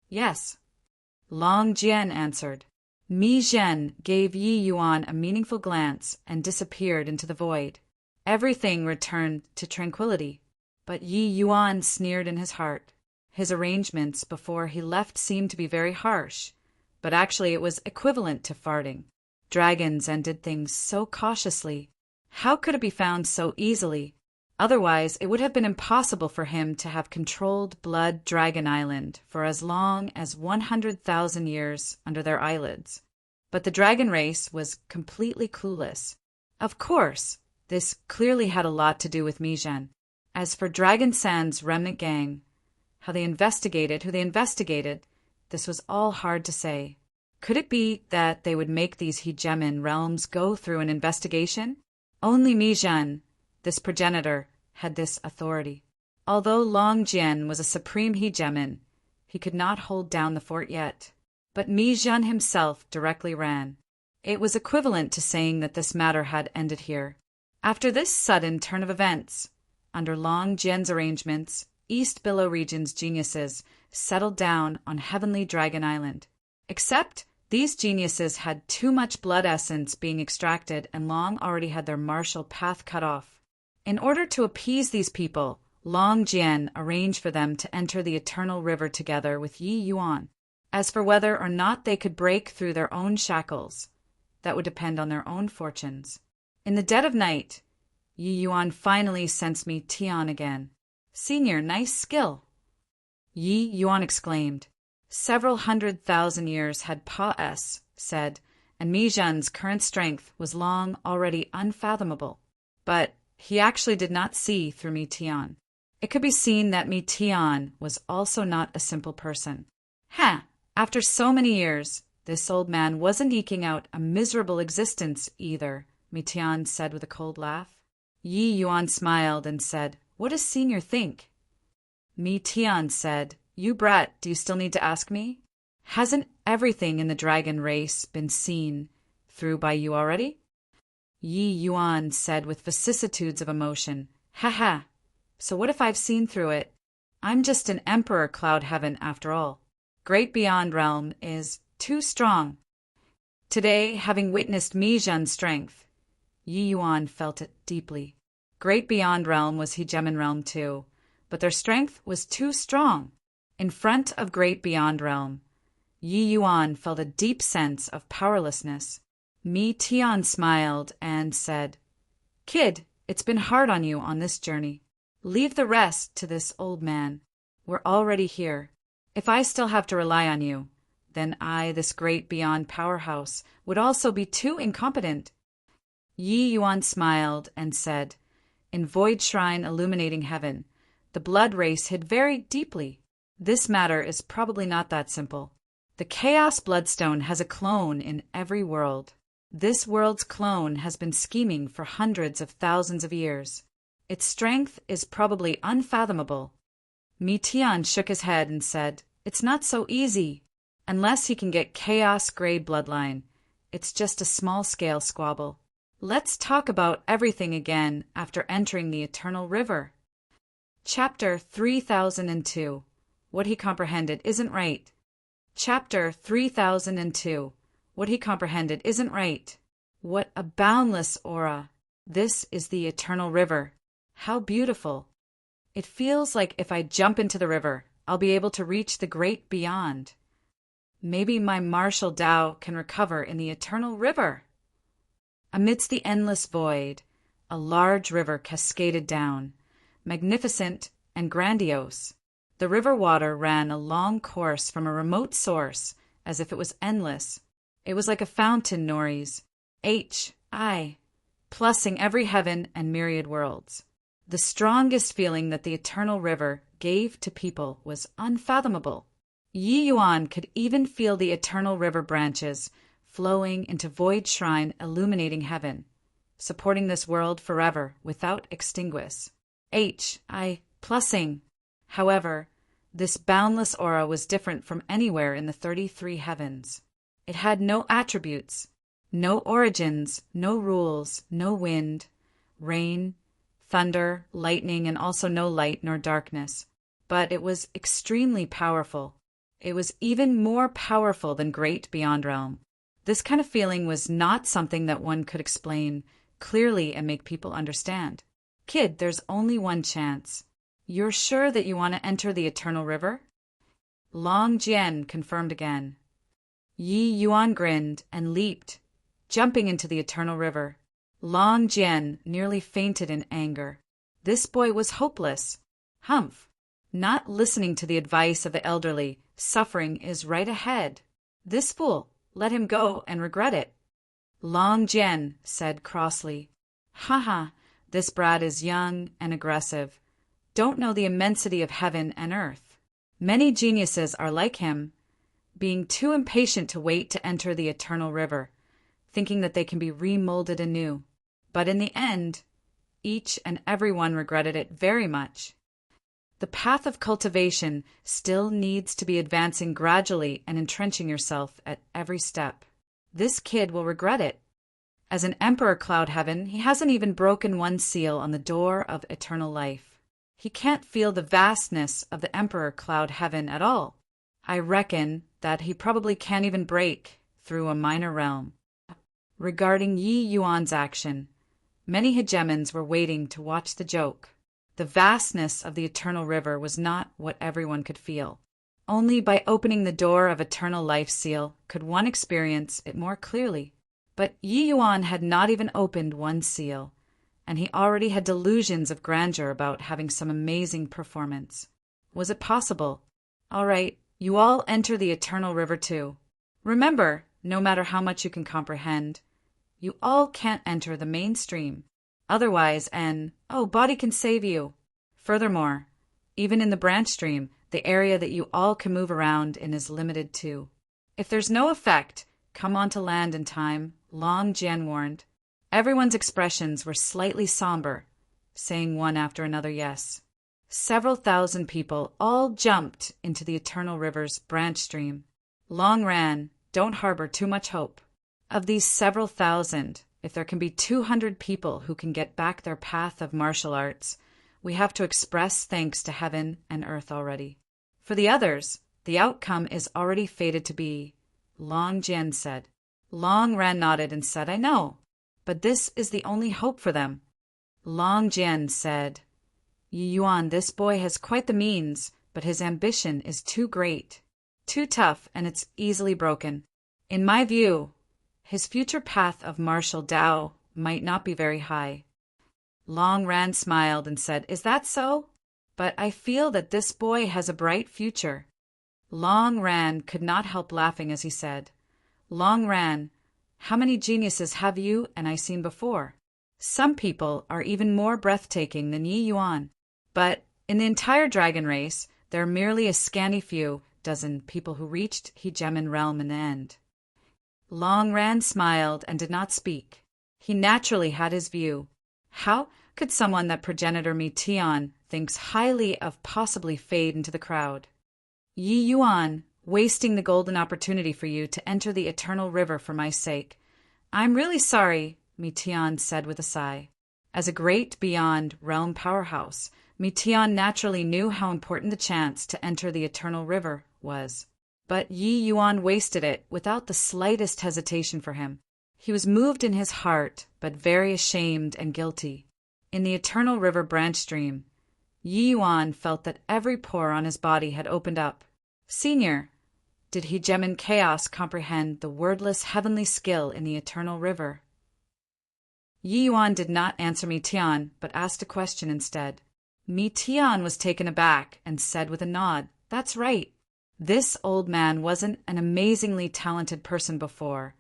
Yes. Long Jian answered. Mi Zhen gave Yi Yuan a meaningful glance and disappeared into the void. Everything returned to tranquility, but Yi Yuan sneered in his heart. His arrangements before he left seemed to be very harsh, but actually it was equivalent to farting. Dragons ended things so cautiously. How could it be found so easily? Otherwise, it would have been impossible for him to have controlled Blood Dragon Island for as long as 100,000 years under their eyelids. But the dragon race was completely clueless. Of course, this clearly had a lot to do with Mi Zhen. As for Dragon Sands' remnant gang, who they investigated, this was all hard to say. Could it be that they would make these hegemon realms go through an investigation? Only Mi Zhen, this progenitor, had this authority. Although Long Jian was a supreme hegemon, he could not hold down the fort yet. But Mi Zhen himself directly ran. It was equivalent to saying that this matter had ended here. After this sudden turn of events, under Long Jian's arrangements, East Billow Region's geniuses settled down on Heavenly Dragon Island. Except these geniuses had too much blood essence being extracted and Long already had their martial path cut off. In order to appease these people, Long Jian arranged for them to enter the Eternal River together with Yi Yuan. As for whether or not they could break through their own shackles, that would depend on their own fortunes. In the dead of night, Yi Yuan finally sensed Mi Tian again. Senior, nice skill. Yi Yuan exclaimed. Several 100,000 years had Pa-S said, and Mi Zhen's current strength was Long already unfathomable. But he actually did not see through Mi Tian. It could be seen that Mi Tian was also not a simple person. After so many years, this old man wasn't eking out a miserable existence either, Mi Tian said with a cold laugh. Yi Yuan smiled and said, "What does Senior think?" Mi Tian said, "You brat, do you still need to ask me? Hasn't everything in the dragon race been seen through by you already?" Yi Yuan said with vicissitudes of emotion, "Ha. So what if I've seen through it? I'm just an Emperor Cloud Heaven after all. Great Beyond Realm is too strong." Today, having witnessed Mi Zhen's strength, Yi Yuan felt it deeply. Great Beyond Realm was Hegemon Realm too, but their strength was too strong. In front of Great Beyond Realm, Yi Yuan felt a deep sense of powerlessness. Mi Tian smiled and said, "Kid, it's been hard on you on this journey. Leave the rest to this old man. We're already here. If I still have to rely on you, then I, this great beyond powerhouse, would also be too incompetent." Yi Yuan smiled and said, "In Void Shrine illuminating heaven, the blood race hid very deeply. This matter is probably not that simple. The Chaos Bloodstone has a clone in every world. This world's clone has been scheming for hundreds of thousands of years. Its strength is probably unfathomable." Mi Tian shook his head and said, "It's not so easy. Unless he can get Chaos Grade Bloodline, it's just a small-scale squabble. Let's talk about everything again after entering the Eternal River." Chapter 3002. What he comprehended isn't right. Chapter 3002. What he comprehended isn't right. What a boundless aura. This is the Eternal River. How beautiful. It feels like if I jump into the river, I'll be able to reach the great beyond. Maybe my martial Tao can recover in the Eternal River. Amidst the endless void, a large river cascaded down, magnificent and grandiose. The river water ran a long course from a remote source, as if it was endless. It was like a fountain noise, plusing every heaven and myriad worlds. The strongest feeling that the Eternal River gave to people was unfathomable. Yi Yuan could even feel the eternal river branches flowing into Void Shrine, illuminating heaven, supporting this world forever without extinguish. Plussing. However, this boundless aura was different from anywhere in the 33 heavens. It had no attributes, no origins, no rules, no wind, rain, thunder, lightning, and also no light nor darkness. But it was extremely powerful. It was even more powerful than great beyond realm. This kind of feeling was not something that one could explain clearly and make people understand. Kid, there's only one chance. You're sure that you want to enter the eternal river? Long Jian confirmed again. Yi Yuan grinned and leaped, jumping into the eternal river. Long Jian nearly fainted in anger. This boy was hopeless. Humph! Not listening to the advice of the elderly, suffering is right ahead. This fool, let him go and regret it. Long Jian said crossly, Haha, this brat is young and aggressive. Don't know the immensity of heaven and earth. Many geniuses are like him, being too impatient to wait to enter the eternal river, thinking that they can be remolded anew. But in the end, each and every one regretted it very much. The path of cultivation still needs to be advancing gradually and entrenching yourself at every step. This kid will regret it. As an Emperor Cloud Heaven, he hasn't even broken one seal on the door of eternal life. He can't feel the vastness of the Emperor Cloud Heaven at all. I reckon that he probably can't even break through a minor realm. Regarding Yi Yuan's action, many hegemons were waiting to watch the joke. The vastness of the eternal river was not what everyone could feel. Only by opening the door of eternal life seal could one experience it more clearly. But Yi Yuan had not even opened one seal, and he already had delusions of grandeur about having some amazing performance. Was it possible? All right, you all enter the eternal river too. Remember, no matter how much you can comprehend, you all can't enter the mainstream. Otherwise, body can save you. Furthermore, even in the branch stream, the area that you all can move around in is limited too. If there's no effect, come onto land in time, Long Jian warned. Everyone's expressions were slightly somber, saying one after another yes. Several thousand people all jumped into the eternal river's branch stream. Long ran, don't harbor too much hope. Of these several thousand, if there can be 200 people who can get back their path of martial arts, we have to express thanks to heaven and earth already. For the others, the outcome is already fated to be, Long Jian said. Long Ran nodded and said, I know, but this is the only hope for them. Long Jian said, Yi Yuan, this boy has quite the means, but his ambition is too great, too tough, and it's easily broken. In my view, his future path of martial Dao might not be very high. Long Ran smiled and said, Is that so? But I feel that this boy has a bright future. Long Ran could not help laughing as he said, Long Ran, how many geniuses have you and I seen before? Some people are even more breathtaking than Yi Yuan. But in the entire dragon race, there are merely a scanty few dozen people who reached Hegemon realm in the end. Long Ran smiled and did not speak. He naturally had his view. How could someone that progenitor Mi Tian thinks highly of possibly fade into the crowd? Yi Yuan, wasting the golden opportunity for you to enter the eternal river for my sake. I'm really sorry, Mi Tian said with a sigh. As a great beyond realm powerhouse, Mi Tian naturally knew how important the chance to enter the eternal river was. But Yi Yuan wasted it without the slightest hesitation for him. He was moved in his heart, but very ashamed and guilty. In the eternal river branch stream, Yi Yuan felt that every pore on his body had opened up. Senior, did Hegemon Chaos comprehend the wordless heavenly skill in the eternal river? Yi Yuan did not answer Mi Tian, but asked a question instead. Mi Tian was taken aback and said with a nod, That's right. This old man wasn't an amazingly talented person before,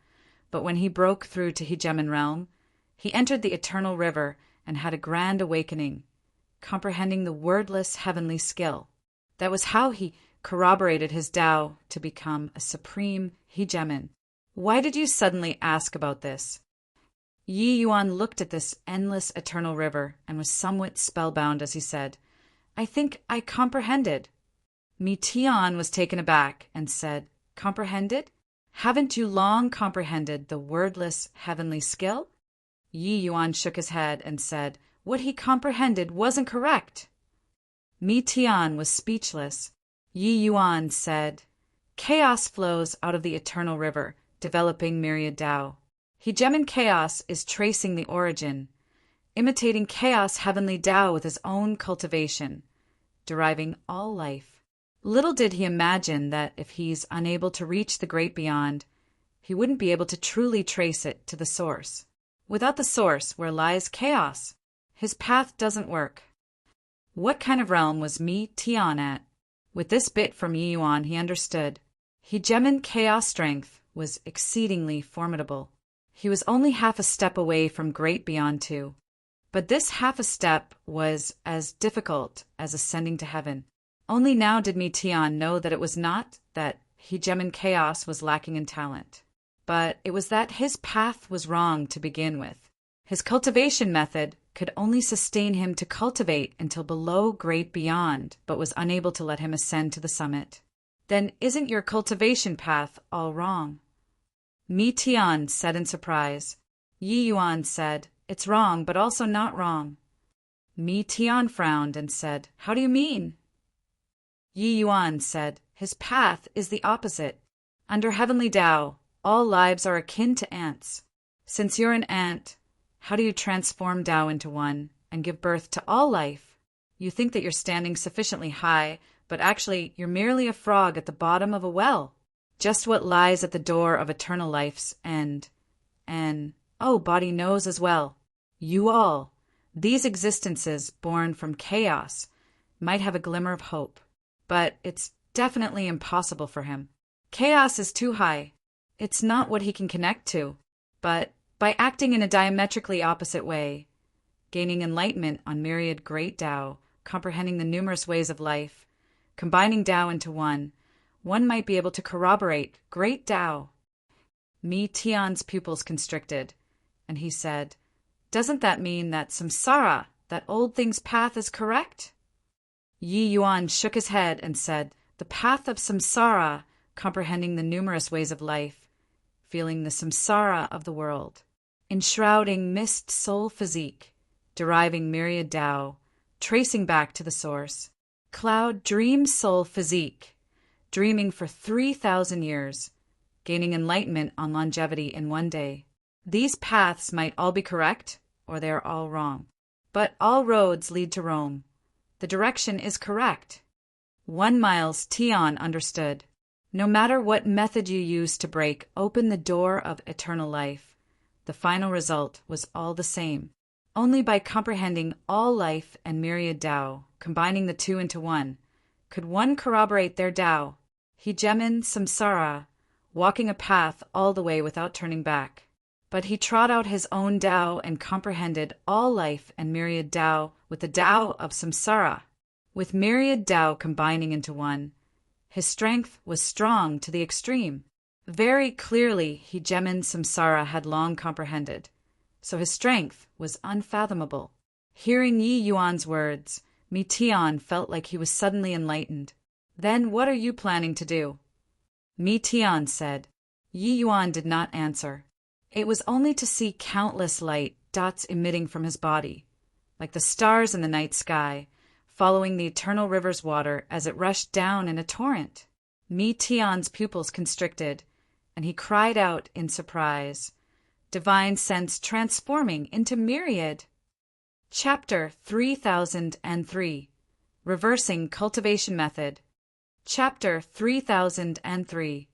but when he broke through to Hegemon realm, he entered the eternal river and had a grand awakening. comprehending the wordless heavenly skill. That was how he corroborated his Tao to become a supreme hegemon. Why did you suddenly ask about this? Yi Yuan looked at this endless eternal river and was somewhat spellbound as he said, I think I comprehended. Mi Tian was taken aback and said, Comprehended? Haven't you long comprehended the wordless heavenly skill? Yi Yuan shook his head and said, What he comprehended wasn't correct. Mi Tian was speechless. Yi Yuan said, Chaos flows out of the eternal river, developing myriad Tao. Hegemon chaos is tracing the origin, imitating chaos heavenly Tao with his own cultivation, deriving all life. Little did he imagine that if he's unable to reach the great beyond, he wouldn't be able to truly trace it to the source. Without the source, where lies chaos? His path doesn't work. What kind of realm was Mi Tian at? With this bit from Yi Yuan, he understood. Hegemon chaos strength was exceedingly formidable. He was only half a step away from great beyond too. But this half a step was as difficult as ascending to heaven. Only now did Mi Tian know that it was not that Hegemon chaos was lacking in talent, but it was that his path was wrong to begin with. His cultivation method could only sustain him to cultivate until below great beyond, but was unable to let him ascend to the summit. Then isn't your cultivation path all wrong? Mi Tian said in surprise. Yi Yuan said, It's wrong, but also not wrong. Mi Tian frowned and said, How do you mean? Yi Yuan said, His path is the opposite. Under heavenly Tao, all lives are akin to ants. Since you're an ant, how do you transform Tao into one and give birth to all life? You think that you're standing sufficiently high, but actually you're merely a frog at the bottom of a well. Just what lies at the door of eternal life's end. And, body knows as well. You all, these existences born from chaos, might have a glimmer of hope. But it's definitely impossible for him. Chaos is too high. It's not what he can connect to. But by acting in a diametrically opposite way, gaining enlightenment on myriad great Tao, comprehending the numerous ways of life, combining Tao into one might be able to corroborate great Tao. Mi Tian's pupils constricted, and he said, Doesn't that mean that samsara, that old thing's path, is correct? Yi Yuan shook his head and said, The path of samsara, comprehending the numerous ways of life, feeling the samsara of the world, enshrouding mist soul physique, deriving myriad Tao, tracing back to the source, cloud dream soul physique, dreaming for 3,000 years, gaining enlightenment on longevity in one day. These paths might all be correct, or they are all wrong. But all roads lead to Rome. The direction is correct. 1 miles Tian understood. No matter what method you use to break open the door of eternal life, the final result was all the same. Only by comprehending all life and myriad Tao, combining the two into one, could one corroborate their Tao, Hegemon samsara, walking a path all the way without turning back. But he trod out his own Tao and comprehended all life and myriad Tao with the Tao of samsara. With myriad Tao combining into one, his strength was strong to the extreme. Very clearly Hegemon samsara had long comprehended, so his strength was unfathomable. Hearing Yi Yuan's words, Mi Tian felt like he was suddenly enlightened. Then what are you planning to do? Mi Tian said. Yi Yuan did not answer. It was only to see countless light dots emitting from his body, like the stars in the night sky, following the eternal river's water as it rushed down in a torrent. Mi Tian's pupils constricted, and he cried out in surprise, divine sense transforming into myriad. Chapter 3003. Reversing Cultivation Method. Chapter 3003.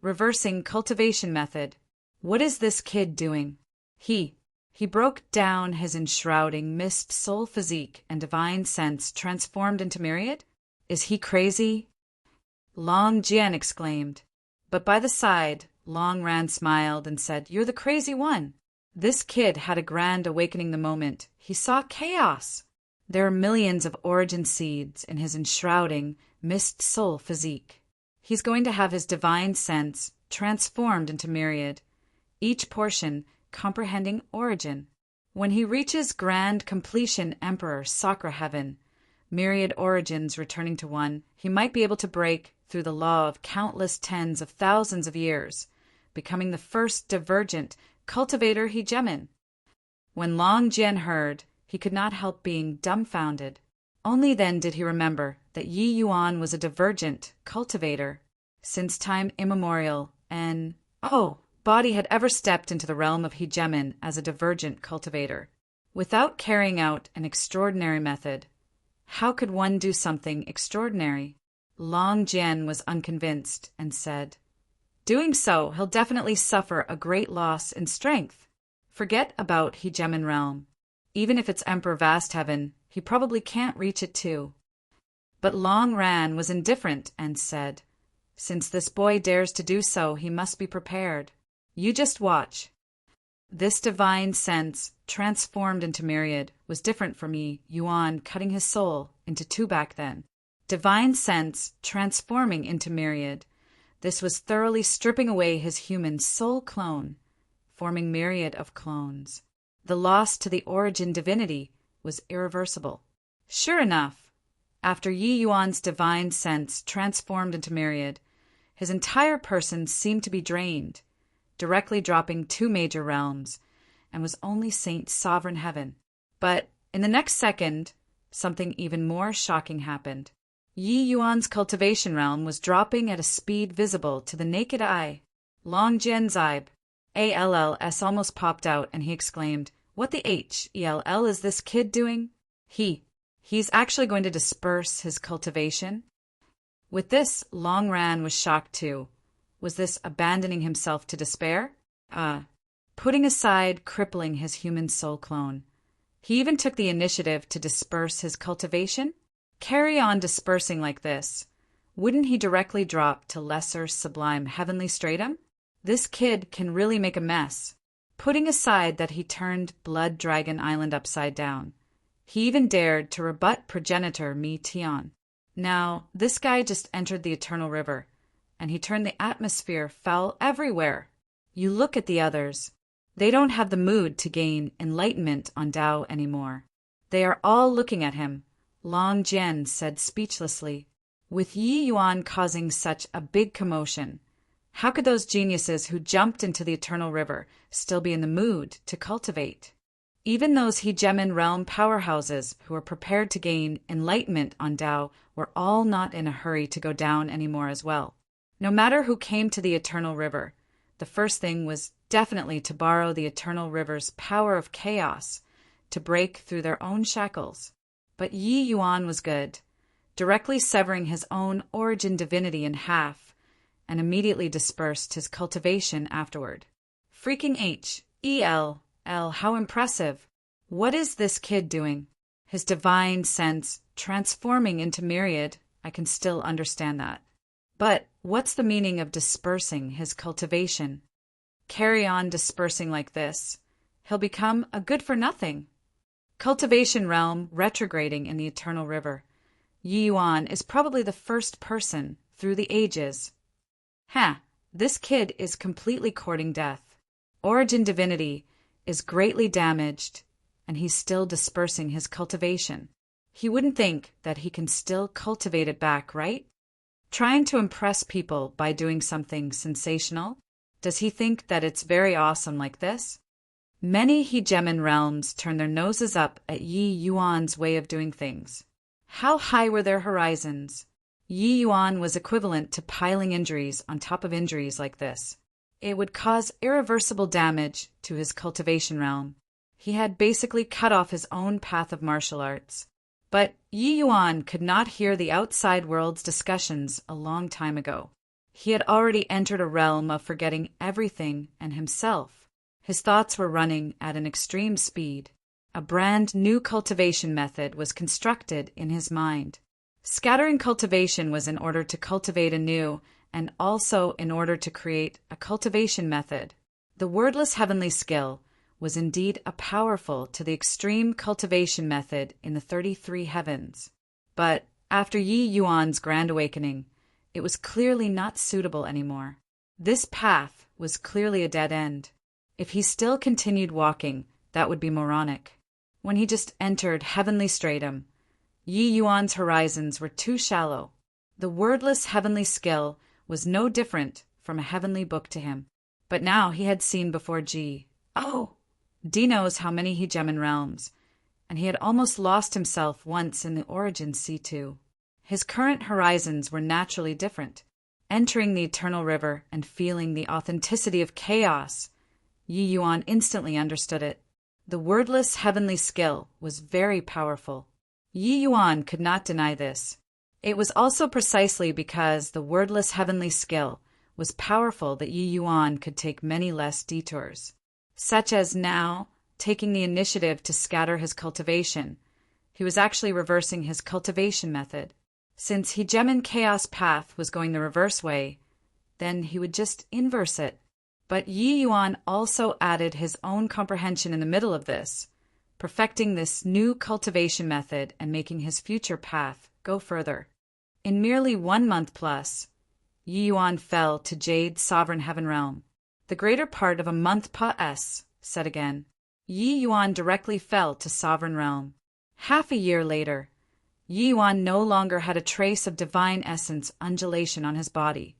Reversing Cultivation Method. What is this kid doing? He broke down his enshrouding mist soul physique and divine sense transformed into myriad? Is he crazy? Long Jian exclaimed. But by the side, Long Ran smiled and said, You're the crazy one. This kid had a grand awakening the moment he saw chaos. There are millions of origin seeds in his enshrouding, mist soul physique. He's going to have his divine sense transformed into myriad, each portion comprehending origin. When he reaches grand completion Emperor Sakra heaven, myriad origins returning to one, he might be able to break through the law of countless tens of thousands of years, becoming the first divergent cultivator hegemon. When Long Jian heard, he could not help being dumbfounded. Only then did he remember that Yi Yuan was a divergent cultivator. Since time immemorial, body had ever stepped into the realm of hegemon as a divergent cultivator. Without carrying out an extraordinary method, how could one do something extraordinary? Long Jian was unconvinced and said, "Doing so, he'll definitely suffer a great loss in strength. Forget about hegemon realm. Even if it's Emperor Vast Heaven, he probably can't reach it too." But Long Ran was indifferent and said, "Since this boy dares to do so, he must be prepared. You just watch." This divine sense, transformed into myriad, was different from Yi Yuan cutting his soul into two back then. Divine sense transforming into myriad. This was thoroughly stripping away his human soul clone, forming myriad of clones. The loss to the origin divinity was irreversible. Sure enough, after Yi Yuan's divine sense transformed into myriad, his entire person seemed to be drained, directly dropping 2 major realms, and was only Saint Sovereign Heaven. But in the next second, something even more shocking happened. Yi Yuan's cultivation realm was dropping at a speed visible to the naked eye. Long Jian's ALLS almost popped out, and he exclaimed, "What the HELL is this kid doing? He's actually going to disperse his cultivation?" With this, Long Ran was shocked too. Was this abandoning himself to despair? Putting aside crippling his human soul clone. He even took the initiative to disperse his cultivation? Carry on dispersing like this. Wouldn't he directly drop to lesser sublime heavenly stratum? This kid can really make a mess. Putting aside that he turned Blood Dragon Island upside down, he even dared to rebut progenitor Mi Tian. Now, this guy just entered the Eternal River, and he turned the atmosphere foul everywhere. You look at the others. They don't have the mood to gain enlightenment on Tao anymore. They are all looking at him, Long Jian said speechlessly. With Yi Yuan causing such a big commotion, how could those geniuses who jumped into the Eternal River still be in the mood to cultivate? Even those hegemon realm powerhouses who were prepared to gain enlightenment on Tao were all not in a hurry to go down anymore as well. No matter who came to the Eternal River, the first thing was definitely to borrow the Eternal River's power of chaos to break through their own shackles. But Yi Yuan was good, directly severing his own origin divinity in half, and immediately dispersed his cultivation afterward. Freaking HELL, how impressive. What is this kid doing? His divine sense transforming into myriad, I can still understand that. But what's the meaning of dispersing his cultivation? Carry on dispersing like this. He'll become a good-for-nothing. Cultivation realm retrograding in the Eternal River. Yi Yuan is probably the first person through the ages. This kid is completely courting death. Origin divinity is greatly damaged, and he's still dispersing his cultivation. He wouldn't think that he can still cultivate it back, right? Trying to impress people by doing something sensational? Does he think that it's very awesome like this? Many hegemon realms turn their noses up at Yi Yuan's way of doing things. How high were their horizons? Yi Yuan was equivalent to piling injuries on top of injuries like this. It would cause irreversible damage to his cultivation realm. He had basically cut off his own path of martial arts. But Yi Yuan could not hear the outside world's discussions a long time ago. He had already entered a realm of forgetting everything and himself. His thoughts were running at an extreme speed. A brand new cultivation method was constructed in his mind. Scattering cultivation was in order to cultivate anew, and also in order to create a cultivation method. The wordless heavenly skill was indeed a powerful to the extreme cultivation method in the 33 heavens. But after Yi Yuan's grand awakening, it was clearly not suitable anymore. This path was clearly a dead end. If he still continued walking, that would be moronic. When he just entered heavenly stratum, Yi Yuan's horizons were too shallow. The wordless heavenly skill was no different from a heavenly book to him. But now he had seen before Ji. Oh! D knows how many he Gemin realms, and he had almost lost himself once in the origin C2. His current horizons were naturally different. Entering the eternal river and feeling the authenticity of chaos, Yi Yuan instantly understood it. The wordless heavenly skill was very powerful. Yi Yuan could not deny this. It was also precisely because the wordless heavenly skill was powerful that Yi Yuan could take many less detours, such as now taking the initiative to scatter his cultivation. He was actually reversing his cultivation method. Since he Gemin Chaos path was going the reverse way, then he would just inverse it. But Yi Yuan also added his own comprehension in the middle of this, perfecting this new cultivation method and making his future path go further. In merely 1 month plus, Yi Yuan fell to Jade Sovereign Heaven Realm. The greater part of a month pas, said again. Yi Yuan directly fell to Sovereign Realm. Half a year later, Yi Yuan no longer had a trace of divine essence undulation on his body,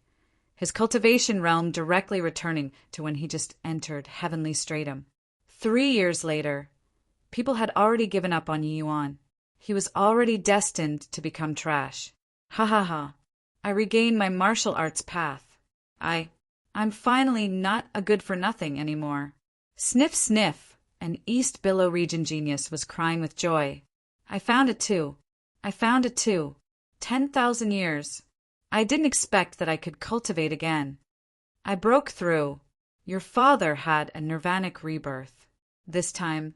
his cultivation realm directly returning to when he just entered heavenly stratum. 3 years later, people had already given up on Yi Yuan. He was already destined to become trash. Ha ha ha. I regained my martial arts path. I'm finally not a good-for-nothing anymore. Sniff sniff, an East Billow region genius was crying with joy. I found it too. 10,000 years. I didn't expect that I could cultivate again. I broke through. Your father had a nirvanic rebirth. This time,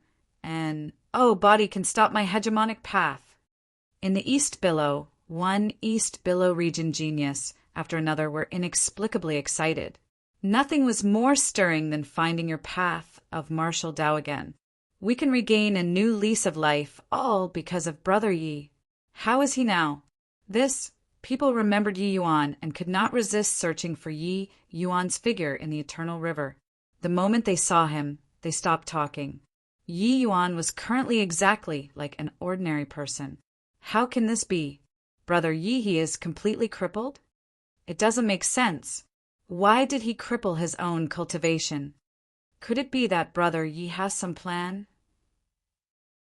body can stop my hegemonic path. In the East Billow, one East Billow region genius after another were inexplicably excited. Nothing was more stirring than finding your path of martial Tao again. We can regain a new lease of life, all because of Brother Yi. How is he now? People remembered Yi Yuan and could not resist searching for Yi Yuan's figure in the eternal river. The moment they saw him, they stopped talking. Yi Yuan was currently exactly like an ordinary person. How can this be? Brother Yi, he is completely crippled? It doesn't make sense. Why did he cripple his own cultivation? Could it be that Brother Yi has some plan?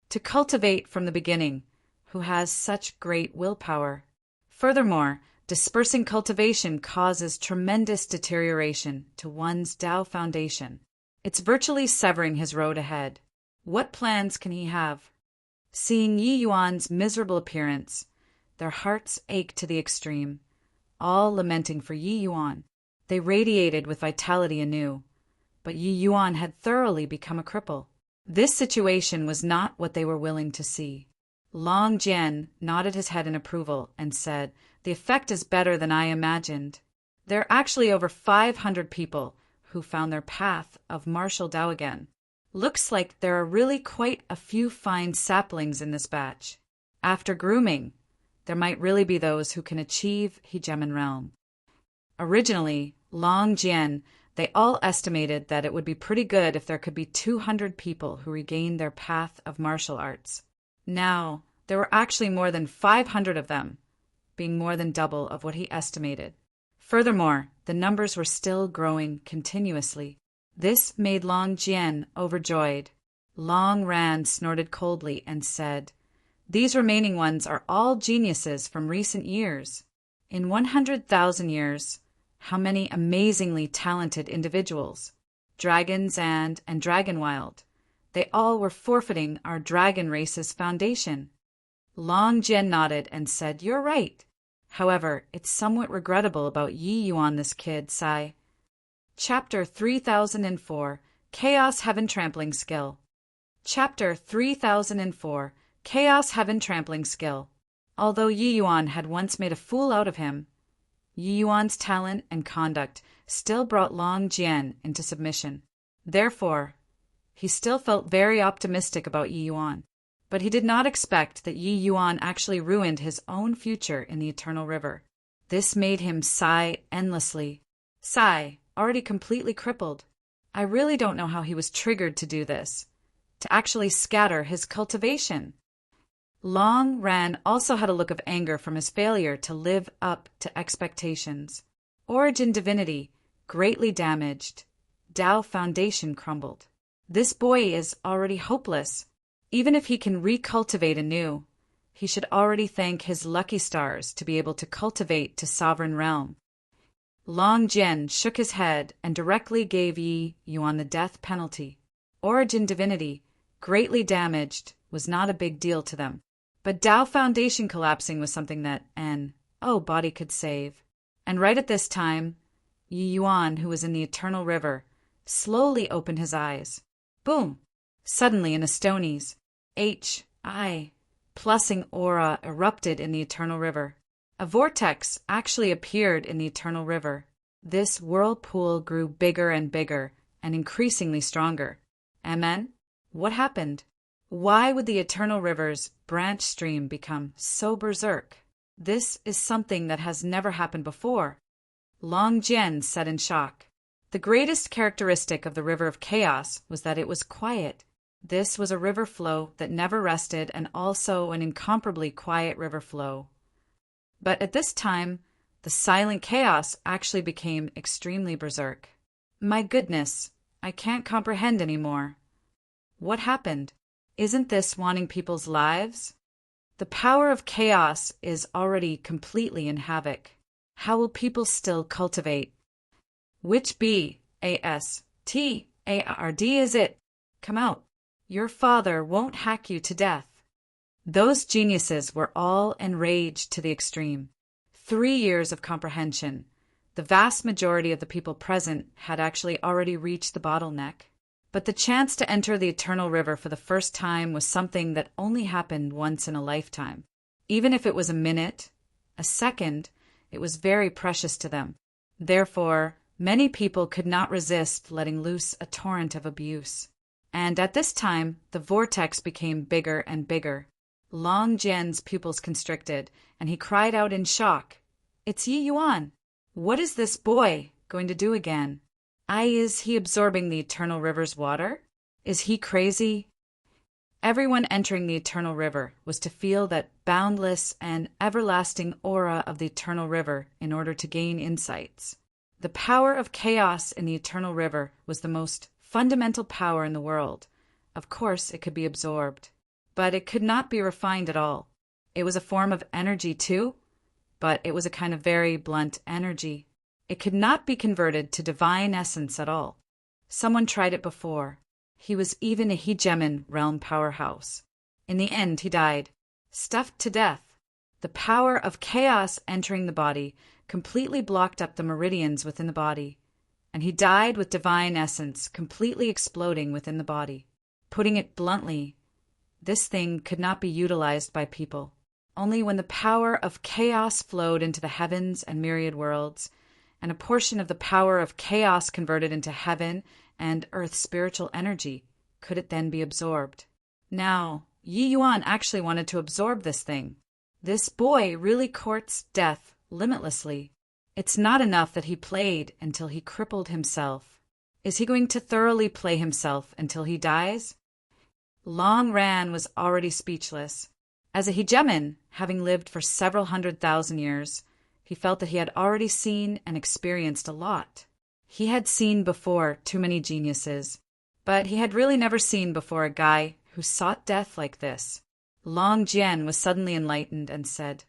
To cultivate from the beginning, who has such great willpower. Furthermore, dispersing cultivation causes tremendous deterioration to one's Tao foundation. It's virtually severing his road ahead. What plans can he have? Seeing Yi Yuan's miserable appearance, their hearts ached to the extreme, all lamenting for Yi Yuan. They radiated with vitality anew, but Yi Yuan had thoroughly become a cripple. This situation was not what they were willing to see. Long Jian nodded his head in approval and said, "The effect is better than I imagined. There are actually over 500 people who found their path of martial Tao again. Looks like there are really quite a few fine saplings in this batch. After grooming, there might really be those who can achieve Hegemon Realm." Originally, Long Jian, they all estimated that it would be pretty good if there could be 200 people who regained their path of martial arts. Now, there were actually more than 500 of them, being more than double of what he estimated. Furthermore, the numbers were still growing continuously. This made Long Jian overjoyed. Long Ran snorted coldly and said, "These remaining ones are all geniuses from recent years. In 100,000 years, how many amazingly talented individuals, dragons and dragonwild. They all were forfeiting our dragon race's foundation." Long Jian nodded and said, "You're right. However, it's somewhat regrettable about Yi Yuan, this kid, sigh." Chapter 3004, Chaos Heaven Trampling Skill. Chapter 3004, Chaos Heaven Trampling Skill. Although Yi Yuan had once made a fool out of him, Yi Yuan's talent and conduct still brought Long Jian into submission. Therefore, He still felt very optimistic about Yi Yuan, but he did not expect that Yi Yuan actually ruined his own future in the Eternal River. This made him sigh endlessly. Sigh, already completely crippled. I really don't know how he was triggered to do this, to actually scatter his cultivation. Long Ran also had a look of anger from his failure to live up to expectations. Origin divinity, greatly damaged. Tao foundation crumbled. This boy is already hopeless. Even if he can recultivate anew, he should already thank his lucky stars to be able to cultivate to sovereign realm. Long Jian shook his head and directly gave Yi Yuan the death penalty. Origin divinity, greatly damaged, was not a big deal to them. But Tao foundation collapsing was something that body could save. And right at this time, Yi Yuan, who was in the Eternal River, slowly opened his eyes. Boom! Suddenly in a Stonies, plusing aura erupted in the Eternal River. A vortex actually appeared in the Eternal River. This whirlpool grew bigger and bigger, and increasingly stronger. Amen? What happened? Why would the Eternal River's branch stream become so berserk? This is something that has never happened before. Long Jian said in shock. The greatest characteristic of the River of Chaos was that it was quiet. This was a river flow that never rested and also an incomparably quiet river flow. But at this time, the silent chaos actually became extremely berserk. My goodness, I can't comprehend anymore. What happened? Isn't this wanting people's lives? The power of chaos is already completely in havoc. How will people still cultivate? Which BASTARD is it? Come out. Your father won't hack you to death. Those geniuses were all enraged to the extreme. 3 years of comprehension. The vast majority of the people present had actually already reached the bottleneck. But the chance to enter the Eternal River for the first time was something that only happened once in a lifetime. Even if it was a minute, a second, it was very precious to them. Therefore, many people could not resist letting loose a torrent of abuse. And at this time, the vortex became bigger and bigger. Long Jian's pupils constricted, and he cried out in shock, "It's Yi Yuan! What is this boy going to do again? Is he absorbing the Eternal River's water? Is he crazy?" Everyone entering the Eternal River was to feel that boundless and everlasting aura of the Eternal River in order to gain insights. The power of chaos in the Eternal River was the most fundamental power in the world. Of course, it could be absorbed, but it could not be refined at all. It was a form of energy too, but it was a kind of very blunt energy. It could not be converted to divine essence at all. Someone tried it before. He was even a hegemon realm powerhouse. In the end, he died, stuffed to death. The power of chaos entering the body completely blocked up the meridians within the body, and he died with divine essence completely exploding within the body. Putting it bluntly, this thing could not be utilized by people. Only when the power of chaos flowed into the heavens and myriad worlds, and a portion of the power of chaos converted into heaven and earth's spiritual energy, could it then be absorbed. Now, Yi Yuan actually wanted to absorb this thing. This boy really courts death limitlessly. It's not enough that he played until he crippled himself. Is he going to thoroughly play himself until he dies? Long Ran was already speechless. As a hegemon, having lived for several 100,000 years, he felt that he had already seen and experienced a lot. He had seen before too many geniuses, but he had really never seen before a guy who sought death like this. Long Jian was suddenly enlightened and said,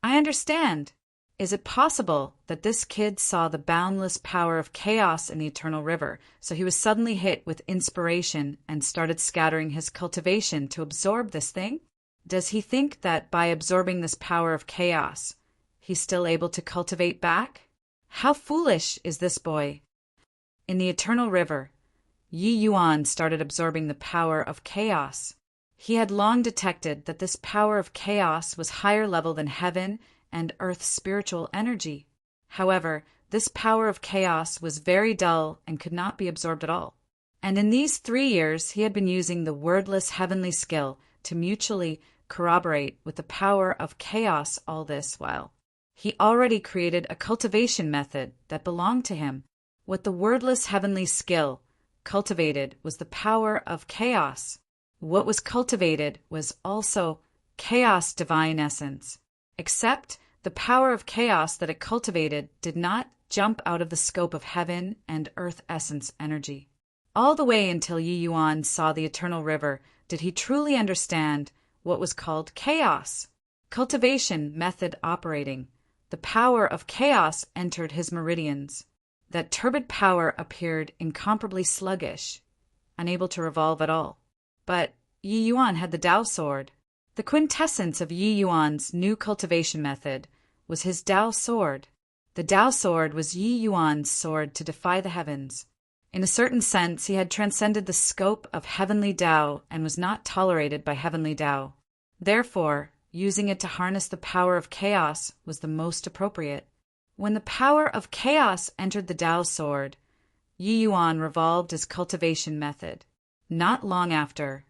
"I understand. Is it possible that this kid saw the boundless power of chaos in the Eternal River, so he was suddenly hit with inspiration and started scattering his cultivation to absorb this thing? Does he think that by absorbing this power of chaos, he's still able to cultivate back? How foolish is this boy?" In the Eternal River, Yi Yuan started absorbing the power of chaos. He had long detected that this power of chaos was higher level than heaven and earth's spiritual energy. However, this power of chaos was very dull and could not be absorbed at all. And in these 3 years he had been using the wordless heavenly skill to mutually corroborate with the power of chaos all this while. He already created a cultivation method that belonged to him. What the wordless heavenly skill cultivated was the power of chaos. What was cultivated was also chaos divine essence. Except the power of chaos that it cultivated did not jump out of the scope of heaven and earth essence energy. All the way until Yi Yuan saw the eternal river did he truly understand what was called chaos. Cultivation method operating. The power of chaos entered his meridians. That turbid power appeared incomparably sluggish, unable to revolve at all. But Yi Yuan had the Tao sword. The quintessence of Yi Yuan's new cultivation method was his Tao sword. The Tao sword was Yi Yuan's sword to defy the heavens. In a certain sense, he had transcended the scope of heavenly Tao and was not tolerated by heavenly Tao. Therefore, using it to harness the power of chaos was the most appropriate. When the power of chaos entered the Tao sword, Yi Yuan revolved his cultivation method. Not long after,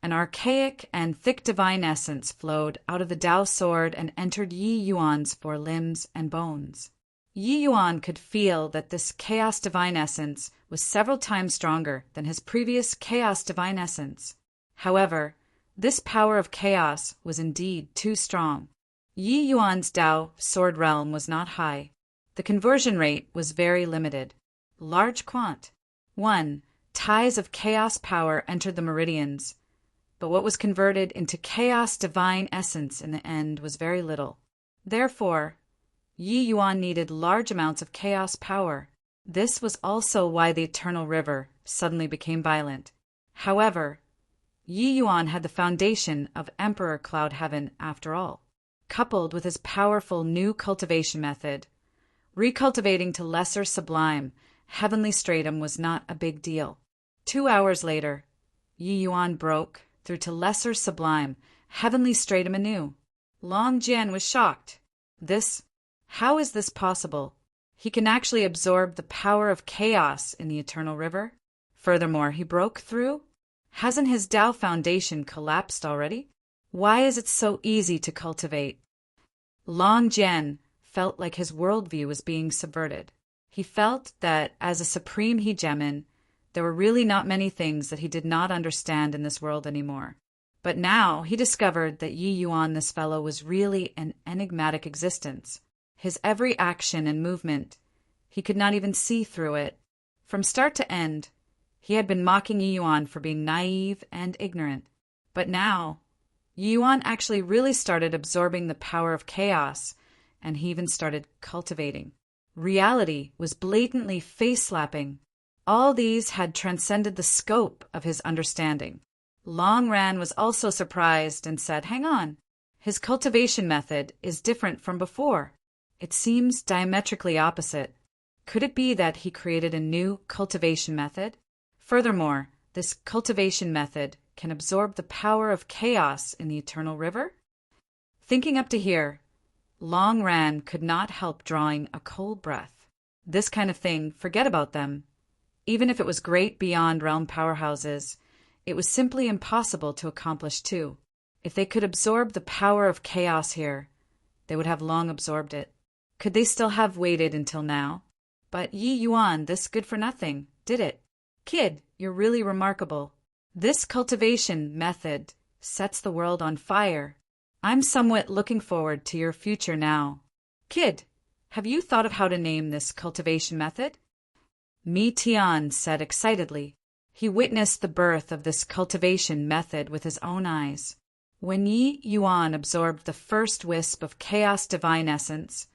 an archaic and thick divine essence flowed out of the Tao sword and entered Yi Yuan's 4 limbs and bones. Yi Yuan could feel that this chaos divine essence was several times stronger than his previous chaos divine essence. However, this power of chaos was indeed too strong. Yi Yuan's Tao sword realm was not high. The conversion rate was very limited. Large quant. 1. Ties of chaos power entered the meridians, but what was converted into chaos divine essence in the end was very little. Therefore, Yi Yuan needed large amounts of chaos power. This was also why the eternal river suddenly became violent. However, Yi Yuan had the foundation of Emperor Cloud Heaven after all. Coupled with his powerful new cultivation method, recultivating to lesser sublime, heavenly stratum was not a big deal. 2 hours later, Yi Yuan broke through to lesser sublime, heavenly stratum anew. Long Jian was shocked. How is this possible? He can actually absorb the power of chaos in the eternal river. Furthermore, he broke through? Hasn't his Tao foundation collapsed already? Why is it so easy to cultivate? Long Jian felt like his worldview was being subverted. He felt that as a supreme hegemon, there were really not many things that he did not understand in this world anymore. But now he discovered that Yi Yuan, this fellow, was really an enigmatic existence. His every action and movement, he could not even see through it. From start to end, he had been mocking Yi Yuan for being naive and ignorant. But now, Yi Yuan actually really started absorbing the power of chaos, and he even started cultivating. Reality was blatantly face-slapping. All these had transcended the scope of his understanding. Long Ran was also surprised and said, "Hang on, his cultivation method is different from before. It seems diametrically opposite. Could it be that he created a new cultivation method? Furthermore, this cultivation method can absorb the power of chaos in the eternal river?" Thinking up to here, Long Ran could not help drawing a cold breath. This kind of thing, forget about them. Even if it was great beyond realm powerhouses, it was simply impossible to accomplish too. If they could absorb the power of chaos here, they would have long absorbed it. Could they still have waited until now? But Yi Yuan, this good-for-nothing, did it. Kid, you're really remarkable. This cultivation method sets the world on fire. I'm somewhat looking forward to your future now. Kid, have you thought of how to name this cultivation method? Mi Tian said excitedly. He witnessed the birth of this cultivation method with his own eyes. When Yi Yuan absorbed the first wisp of chaos divine essence,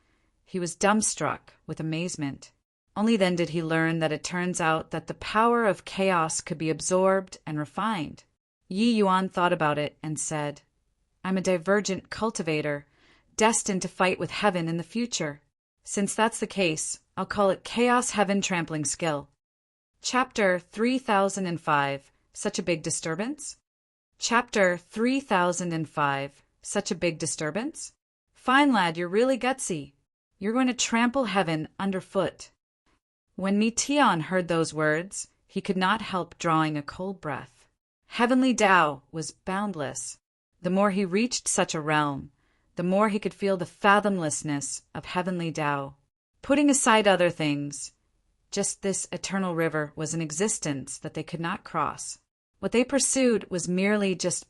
he was dumbstruck with amazement. Only then did he learn that it turns out that the power of chaos could be absorbed and refined. Yi Yuan thought about it and said, "I'm a divergent cultivator, destined to fight with heaven in the future. Since that's the case, I'll call it Chaos Heaven Trampling Skill." Chapter 3005, Such a Big Disturbance? Chapter 3005, Such a Big Disturbance? Fine, lad, you're really gutsy. You're going to trample heaven underfoot. When Mi Tian heard those words, he could not help drawing a cold breath. Heavenly Tao was boundless. The more he reached such a realm, the more he could feel the fathomlessness of heavenly Tao. Putting aside other things, just this eternal river was an existence that they could not cross. What they pursued was merely just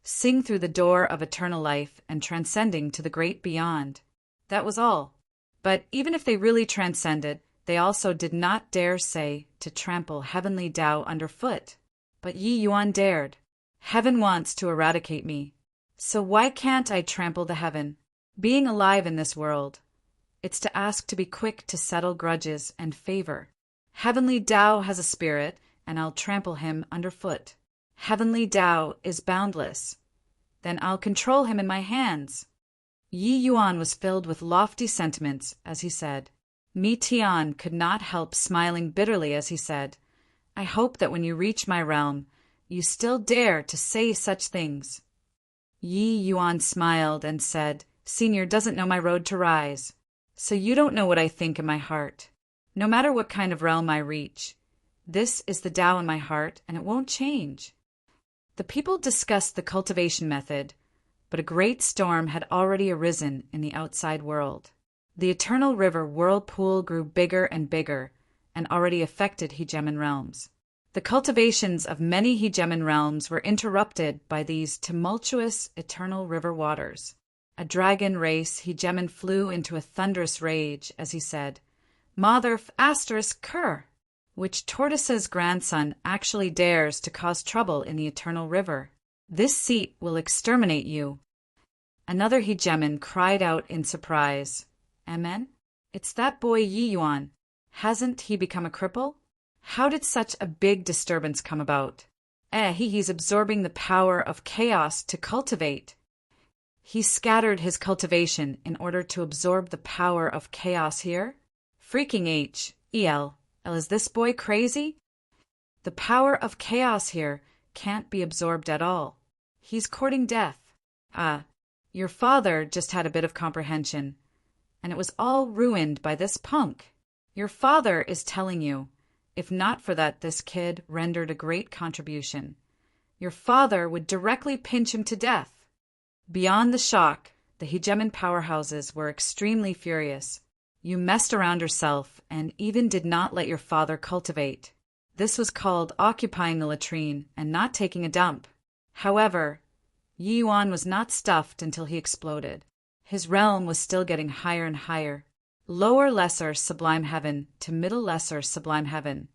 sing through the door of eternal life and transcending to the great beyond. That was all. But even if they really transcended, they also did not dare say to trample heavenly Tao underfoot. But Yi Yuan dared. Heaven wants to eradicate me. So why can't I trample the heaven? Being alive in this world, it's to ask to be quick to settle grudges and favor. Heavenly Tao has a spirit, and I'll trample him underfoot. Heavenly Tao is boundless. Then I'll control him in my hands. Yi Yuan was filled with lofty sentiments as he said. Mi Tian could not help smiling bitterly as he said, I hope that when you reach my realm, you still dare to say such things. Yi Yuan smiled and said, Senior doesn't know my road to rise. So you don't know what I think in my heart. No matter what kind of realm I reach, this is the Tao in my heart, and it won't change. The people discussed the cultivation method, but a great storm had already arisen in the outside world. The eternal river whirlpool grew bigger and bigger, and already affected hegemon realms. The cultivations of many hegemon realms were interrupted by these tumultuous eternal river waters. A dragon race hegemon flew into a thunderous rage as he said, Mother ****, which Tortoise's grandson actually dares to cause trouble in the eternal river. This seat will exterminate you. Another hegemon cried out in surprise, Amen? It's that boy Yi Yuan. Hasn't he become a cripple? How did such a big disturbance come about? He's absorbing the power of chaos to cultivate. He scattered his cultivation in order to absorb the power of chaos here? Freaking H.E.L. Is this boy crazy? The power of chaos here can't be absorbed at all. He's courting death. Your father just had a bit of comprehension, and it was all ruined by this punk. Your father is telling you, if not for that this kid rendered a great contribution, your father would directly pinch him to death. Beyond the shock, the hegemon powerhouses were extremely furious. You messed around yourself and even did not let your father cultivate. This was called occupying the latrine and not taking a dump. However, Yi Yuan was not stuffed until he exploded. His realm was still getting higher and higher. Lower lesser sublime heaven to middle lesser sublime heaven,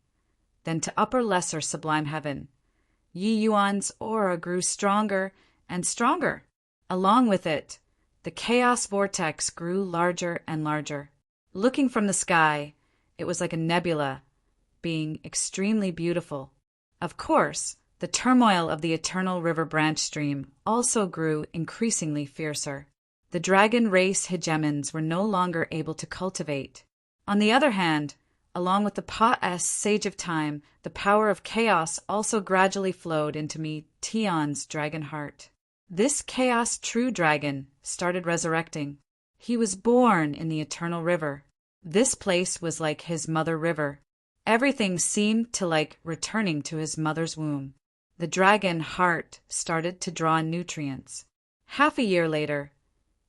then to upper lesser sublime heaven. Yi Yuan's aura grew stronger and stronger. Along with it, the chaos vortex grew larger and larger. Looking from the sky, it was like a nebula, being extremely beautiful. Of course, the turmoil of the eternal river branch stream also grew increasingly fiercer. The dragon race hegemons were no longer able to cultivate. On the other hand, along with the sage of time, the power of chaos also gradually flowed into Mi Tian's dragon heart. This chaos true dragon started resurrecting. He was born in the eternal river. This place was like his mother river. Everything seemed to like returning to his mother's womb. The dragon heart started to draw nutrients. Half a year later,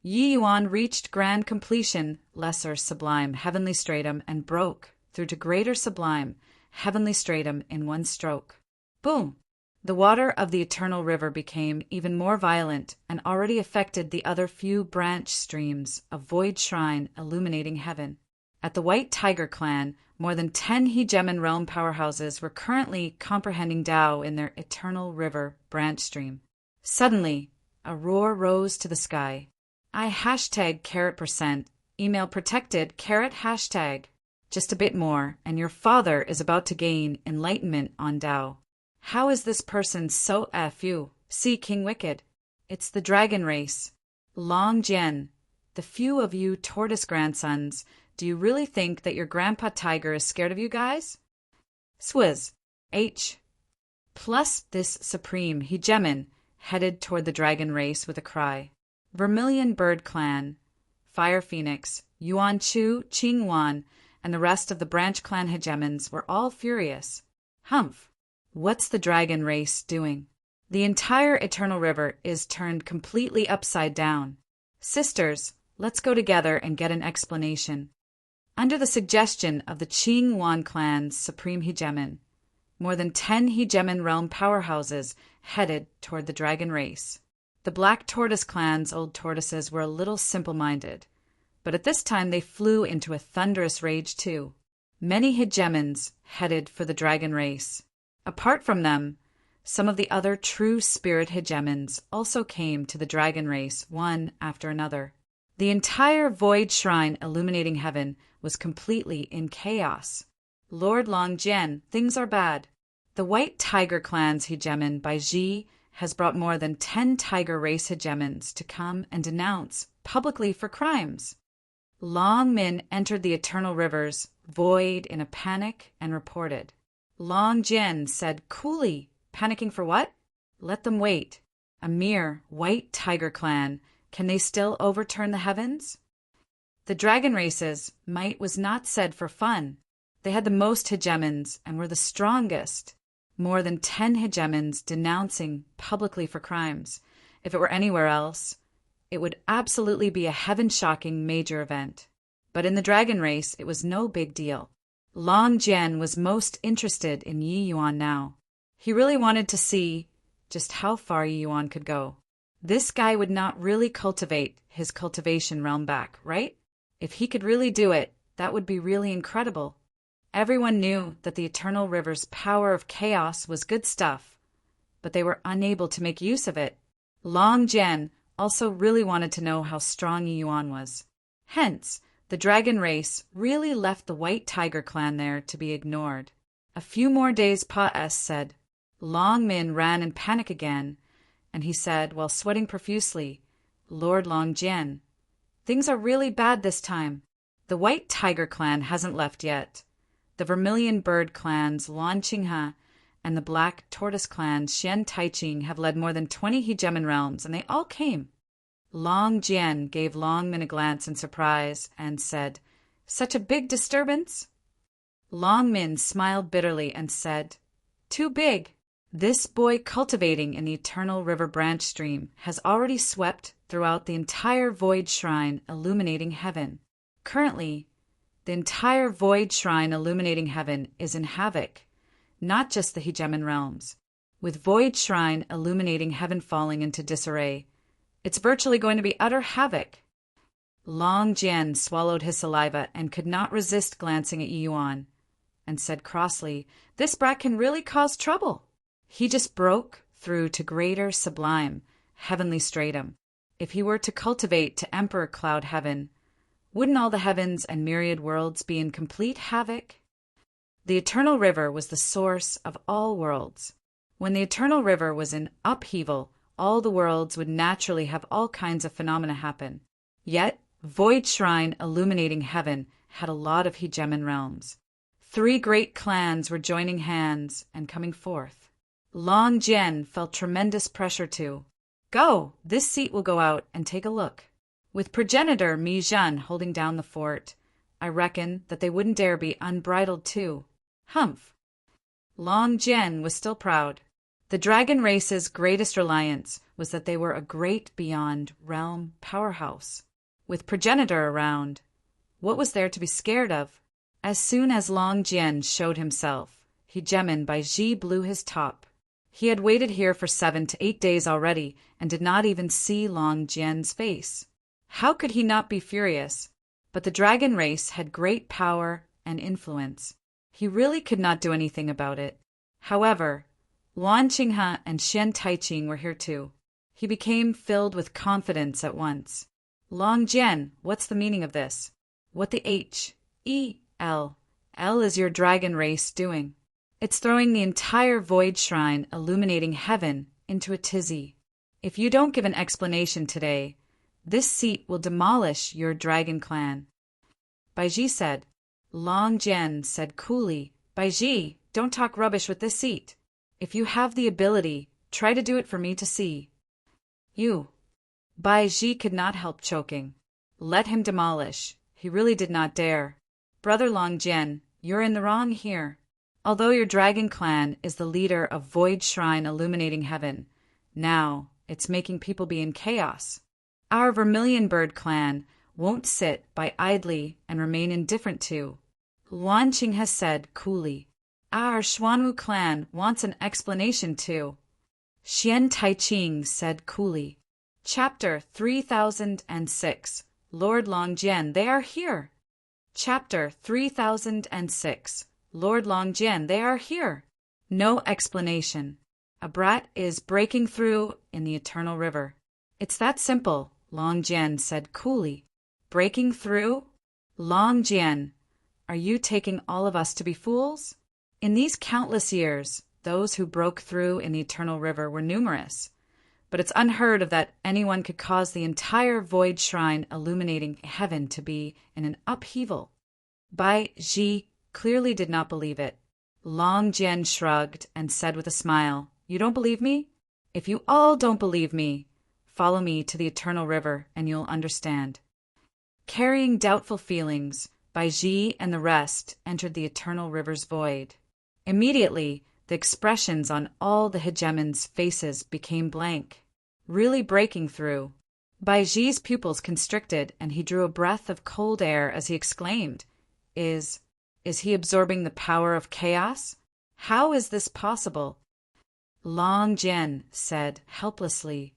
Yi Yuan reached grand completion, lesser sublime heavenly stratum, and broke through to greater sublime heavenly stratum in one stroke. Boom! The water of the eternal river became even more violent and already affected the other few branch streams of void shrine illuminating heaven. At the White Tiger clan, more than 10 hegemon realm powerhouses were currently comprehending Tao in their eternal river branch stream. Suddenly, a roar rose to the sky. #% email protected #. Just a bit more, and your father is about to gain enlightenment on Tao. How is this person so fu? See King Wicked. It's the dragon race. Long Jian, the few of you tortoise grandsons, do you really think that your grandpa tiger is scared of you guys? Swizz. H. Plus this supreme hegemon headed toward the dragon race with a cry. Vermilion Bird Clan, Fire Phoenix, Yuan Chu, Qing Wan, and the rest of the branch clan hegemons were all furious. Humph! What's the dragon race doing? The entire Eternal River is turned completely upside down. Sisters, let's go together and get an explanation. Under the suggestion of the Qing Yuan clan's supreme hegemon, more than 10 hegemon realm powerhouses headed toward the dragon race. The Black Tortoise clan's old tortoises were a little simple-minded, but at this time they flew into a thunderous rage too. Many hegemons headed for the dragon race. Apart from them, some of the other true spirit hegemons also came to the dragon race one after another. The entire void shrine illuminating heaven was completely in chaos. Lord Longjian, things are bad. The White Tiger clan's hegemon Baiji has brought more than 10 tiger race hegemons to come and denounce publicly for crimes. Long Min entered the Eternal River's void in a panic and reported. Long Jian said coolly, panicking for what? Let them wait. A mere White Tiger clan, can they still overturn the heavens? The dragon race's might was not said for fun. They had the most hegemons and were the strongest. More than 10 hegemons denouncing publicly for crimes. If it were anywhere else, it would absolutely be a heaven-shocking major event. But in the dragon race, it was no big deal. Long Jian was most interested in Yi Yuan now. He really wanted to see just how far Yi Yuan could go. This guy would not really cultivate his cultivation realm back, right? If he could really do it, that would be really incredible. Everyone knew that the Eternal River's power of chaos was good stuff, but they were unable to make use of it. Long Jian also really wanted to know how strong Yi Yuan was. Hence, the dragon race really left the White Tiger clan there to be ignored. A few more days said. Long Min ran in panic again, and he said, while sweating profusely, Lord Longjian, things are really bad this time. The White Tiger clan hasn't left yet. The Vermilion Bird clans Lan Qinghe and the Black Tortoise clan Xian Taiqing have led more than 20 hegemon realms, and they all came. Long Jian gave Long Min a glance in surprise and said, Such a big disturbance? Long Min smiled bitterly and said, Too big. This boy cultivating in the Eternal River branch stream has already swept throughout the entire void shrine illuminating heaven. Currently, the entire void shrine illuminating heaven is in havoc, not just the hegemon realms. With void shrine illuminating heaven falling into disarray, it's virtually going to be utter havoc. Long Jian swallowed his saliva and could not resist glancing at Yi Yuan, and said crossly, This brat can really cause trouble. He just broke through to greater sublime, heavenly stratum. If he were to cultivate to Emperor Cloud Heaven, wouldn't all the heavens and myriad worlds be in complete havoc? The Eternal River was the source of all worlds. When the Eternal River was in upheaval, all the worlds would naturally have all kinds of phenomena happen. Yet, Void Shrine illuminating heaven had a lot of hegemon realms. 3 great clans were joining hands and coming forth. Long Jian felt tremendous pressure to go. This seat will go out and take a look. With progenitor Mi Zhen holding down the fort, I reckon that they wouldn't dare be unbridled too. Humph. Long Jian was still proud. The dragon race's greatest reliance was that they were a great beyond realm powerhouse. With progenitor around, what was there to be scared of? As soon as Long Jian showed himself, hegemon Baiji blew his top. He had waited here for 7 to 8 days already and did not even see Long Jian's face. How could he not be furious? But the dragon race had great power and influence. He really could not do anything about it. However, Lan Qinghe and Xian Taiqing were here too. He became filled with confidence at once. Long Jian, what's the meaning of this? What the H-E-L is your dragon race doing? It's throwing the entire void shrine illuminating heaven into a tizzy. If you don't give an explanation today, this seat will demolish your dragon clan. Baiji said. Long Jian said coolly, Baiji, don't talk rubbish with this seat. If you have the ability, try to do it for me to see. You. Baiji could not help choking. Let him demolish. He really did not dare. Brother Longjian, you're in the wrong here. Although your dragon clan is the leader of Void Shrine illuminating heaven, now it's making people be in chaos. Our Vermilion Bird clan won't sit by idly and remain indifferent to. Luan Qing has said coolly. Our Xuanwu clan wants an explanation too. Xian Taiqing said coolly. Chapter 3006. Lord Longjian, they are here. Chapter 3006. Lord Longjian, they are here. No explanation. A brat is breaking through in the eternal river. It's that simple, Longjian said coolly. Breaking through? Longjian, are you taking all of us to be fools? In these countless years, those who broke through in the eternal river were numerous. But it's unheard of that anyone could cause the entire Void Shrine illuminating heaven to be in an upheaval. Bai Zhi clearly did not believe it. Longjian shrugged and said with a smile, You don't believe me? If you all don't believe me, follow me to the eternal river and you'll understand. Carrying doubtful feelings, Bai Zhi and the rest entered the eternal river's void. Immediately, the expressions on all the hegemons' faces became blank, really breaking through. Bai Zhi's pupils constricted and he drew a breath of cold air as he exclaimed, Is he absorbing the power of chaos? How is this possible? Longjian said helplessly.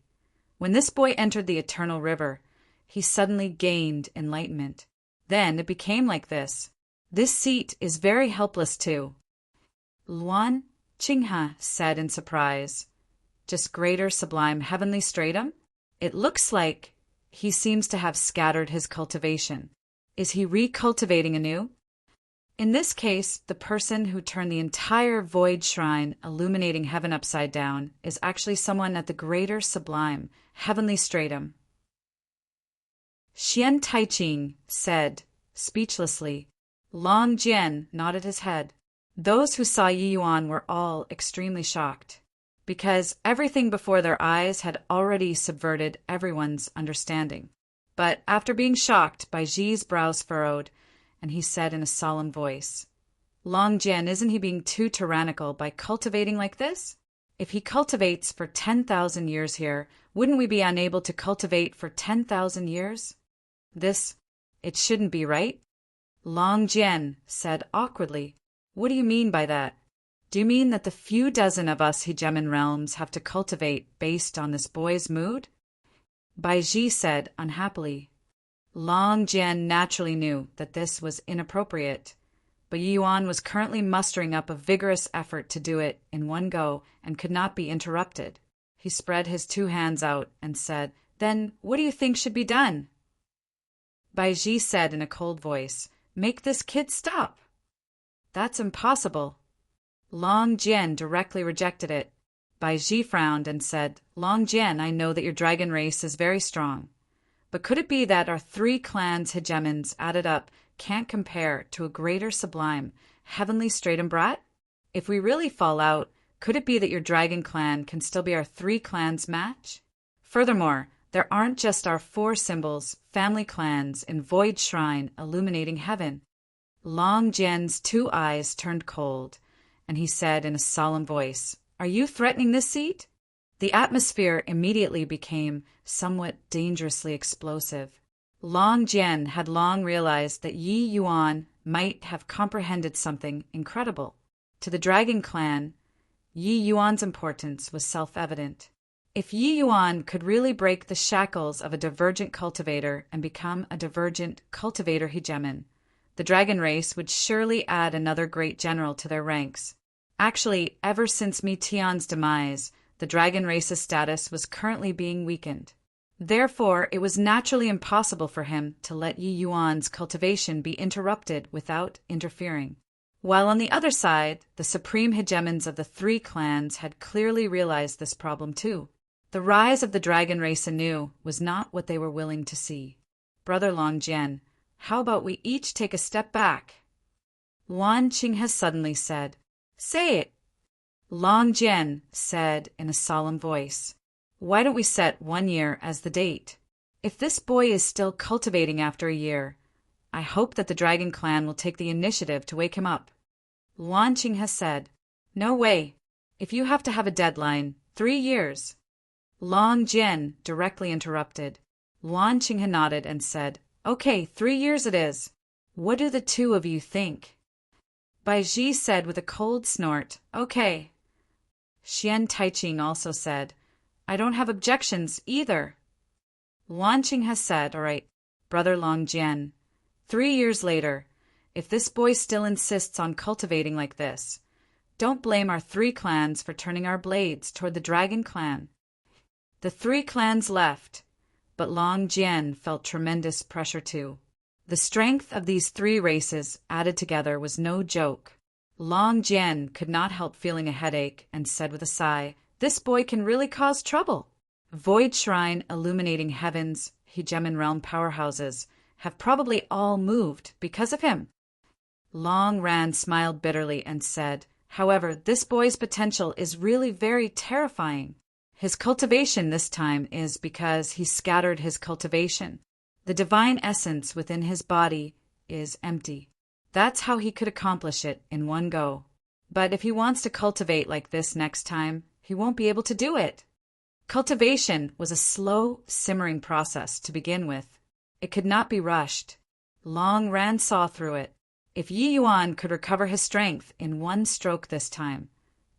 When this boy entered the eternal river, he suddenly gained enlightenment. Then it became like this. This seat is very helpless too. Luan Qinghe said in surprise. Just greater sublime heavenly stratum? It looks like he seems to have scattered his cultivation. Is he recultivating anew? In this case, the person who turned the entire Void Shrine illuminating heaven upside down is actually someone at the greater sublime heavenly stratum. Xian Taiqing said, speechlessly. Longjian nodded his head. Those who saw Yi Yuan were all extremely shocked, because everything before their eyes had already subverted everyone's understanding. But after being shocked, Bai Zhi's brows furrowed, and he said in a solemn voice, Longjian, isn't he being too tyrannical by cultivating like this? If he cultivates for 10,000 years here, wouldn't we be unable to cultivate for 10,000 years? It shouldn't be right. Longjian said awkwardly, What do you mean by that? Do you mean that the few dozen of us hegemon realms have to cultivate based on this boy's mood? Bai Zhi said unhappily. Longjian naturally knew that this was inappropriate, but Yi Yuan was currently mustering up a vigorous effort to do it in one go and could not be interrupted. He spread his two hands out and said, Then what do you think should be done? Bai Zhi said in a cold voice, Make this kid stop. That's impossible. Longjian directly rejected it. Bai Zhi frowned and said, Longjian, I know that your dragon race is very strong. But could it be that our 3 clans' hegemons added up can't compare to a greater sublime, heavenly stratum brat? If we really fall out, could it be that your dragon clan can still be our 3 clans' match? Furthermore, there aren't just our 4 symbols, family clans in Void Shrine illuminating heaven. Longjian's 2 eyes turned cold, and he said in a solemn voice, Are you threatening this seat? The atmosphere immediately became somewhat dangerously explosive. Longjian had long realized that Yi Yuan might have comprehended something incredible. To the Dragon Clan, Yi Yuan's importance was self-evident. If Yi Yuan could really break the shackles of a divergent cultivator and become a divergent cultivator hegemon, the dragon race would surely add another great general to their ranks. Actually, ever since Mi Tian's demise, the dragon race's status was currently being weakened. Therefore, it was naturally impossible for him to let Yi Yuan's cultivation be interrupted without interfering. While on the other side, the supreme hegemons of the 3 clans had clearly realized this problem too. The rise of the dragon race anew was not what they were willing to see. Brother Longjian, how about we each take a step back? Luan Qinghe suddenly said, Say it. Longjian said in a solemn voice, Why don't we set 1 year as the date? If this boy is still cultivating after a year, I hope that the Dragon Clan will take the initiative to wake him up. Luan Qing has said, No way. If you have to have a deadline, 3 years. Long Jian directly interrupted. Luan Qing nodded and said, Okay, 3 years it is. What do the two of you think? Bai Ji said with a cold snort, Okay. Xian Taiqing also said, I don't have objections either. Luan Qing has said, All right, Brother Long Jian. 3 years later, if this boy still insists on cultivating like this, don't blame our 3 clans for turning our blades toward the Dragon Clan. The 3 clans left, but Long Jian felt tremendous pressure too. The strength of these 3 races added together was no joke. Long Jian could not help feeling a headache and said with a sigh, This boy can really cause trouble. Void Shrine, Illuminating Heaven's Hegemon Realm powerhouses have probably all moved because of him. Long Ran smiled bitterly and said, However, this boy's potential is really very terrifying. His cultivation this time is because he scattered his cultivation. The divine essence within his body is empty. That's how he could accomplish it in one go. But if he wants to cultivate like this next time, he won't be able to do it. Cultivation was a slow, simmering process to begin with. It could not be rushed. Long Ran saw through it. If Yi Yuan could recover his strength in one stroke this time,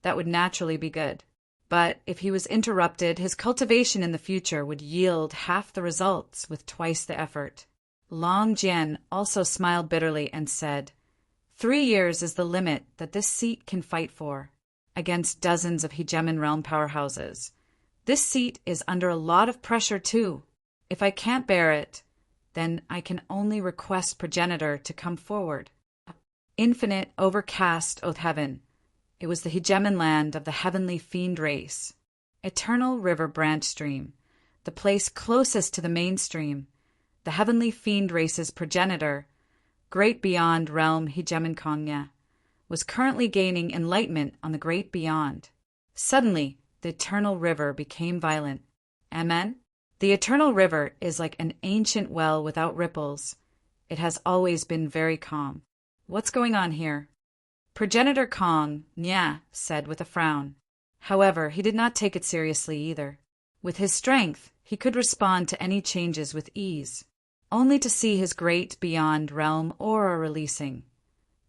that would naturally be good. But if he was interrupted, his cultivation in the future would yield half the results with twice the effort. Long Jian also smiled bitterly and said, 3 years is the limit that this seat can fight for, against dozens of Hegemon Realm powerhouses. This seat is under a lot of pressure too. If I can't bear it, then I can only request Progenitor to come forward. Infinite, overcast, Oath Heaven. It was the Hegemon land of the heavenly fiend race. Eternal River Branch Stream, the place closest to the mainstream. The heavenly fiend race's progenitor, Great Beyond Realm Hegemon Kongya, was currently gaining enlightenment on the Great Beyond. Suddenly, the Eternal River became violent. Amen? The Eternal River is like an ancient well without ripples. It has always been very calm. What's going on here? Progenitor Kong, Nya, said with a frown. However, he did not take it seriously either. With his strength, he could respond to any changes with ease, only to see his Great Beyond Realm aura releasing,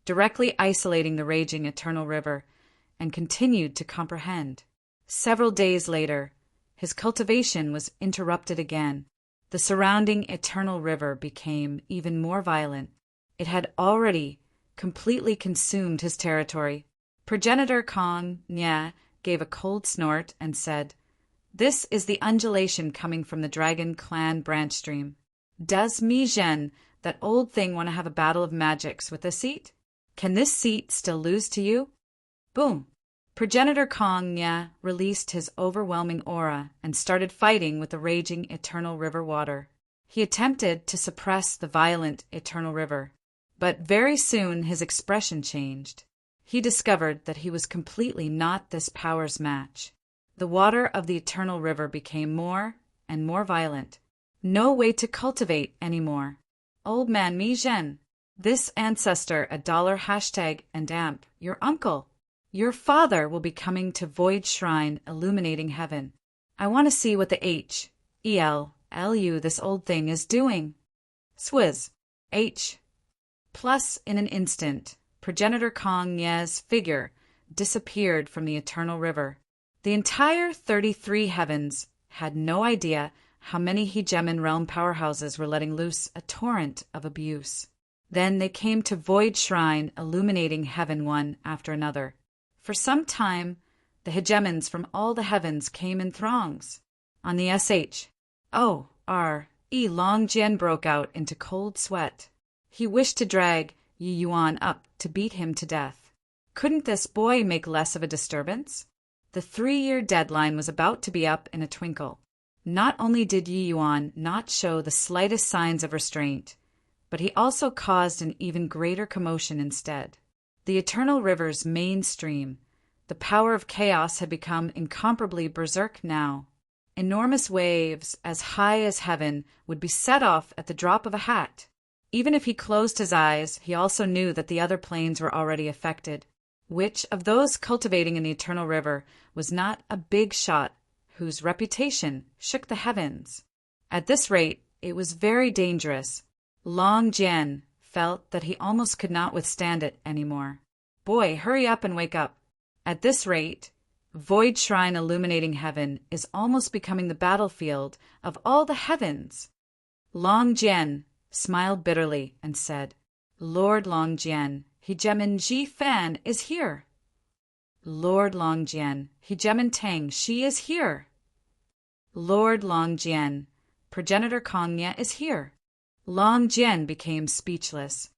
directly isolating the raging Eternal River, and continued to comprehend. Several days later, his cultivation was interrupted again. The surrounding Eternal River became even more violent. It had already completely consumed his territory. Progenitor Kong Nya gave a cold snort and said, This is the undulation coming from the Dragon Clan branch stream. Does Mi Zhen, that old thing, want to have a battle of magics with this seat? Can this seat still lose to you? Boom! Progenitor Kong Nya released his overwhelming aura and started fighting with the raging Eternal River water. He attempted to suppress the violent Eternal River, but very soon his expression changed. He discovered that he was completely not this power's match. The water of the Eternal River became more and more violent. No way to cultivate anymore. Old man Mi Zhen, this ancestor $, and amp, your uncle. Your father will be coming to Void Shrine, Illuminating Heaven. I want to see what the H-E-L-L-U this old thing is doing. Swizz. H. Plus, in an instant, Progenitor Kong Nye's figure disappeared from the Eternal River. The entire 33 heavens had no idea how many Hegemon Realm powerhouses were letting loose a torrent of abuse. Then they came to Void Shrine, Illuminating Heaven one after another. For some time, the Hegemons from all the heavens came in throngs. On the S-H-O-R-E, Long Jian broke out into cold sweat. He wished to drag Yi Yuan up to beat him to death. Couldn't this boy make less of a disturbance? The 3-year deadline was about to be up in a twinkle. Not only did Yi Yuan not show the slightest signs of restraint, but he also caused an even greater commotion instead. The Eternal River's main stream, the power of chaos, had become incomparably berserk now. Enormous waves as high as heaven would be set off at the drop of a hat. Even if he closed his eyes, he also knew that the other planes were already affected. Which of those cultivating in the eternal river was not a big shot whose reputation shook the heavens? At this rate, it was very dangerous. Long Jian felt that he almost could not withstand it anymore. Boy, hurry up and wake up. At this rate, Void Shrine illuminating heaven is almost becoming the battlefield of all the heavens. Long Jian smiled bitterly and said, Lord Long Jian, Hegemin Ji Fan is here. Lord Long Jian, Hegemin Tang, she is here. Lord Long Jian, Progenitor Kongya is here. Long Jian became speechless.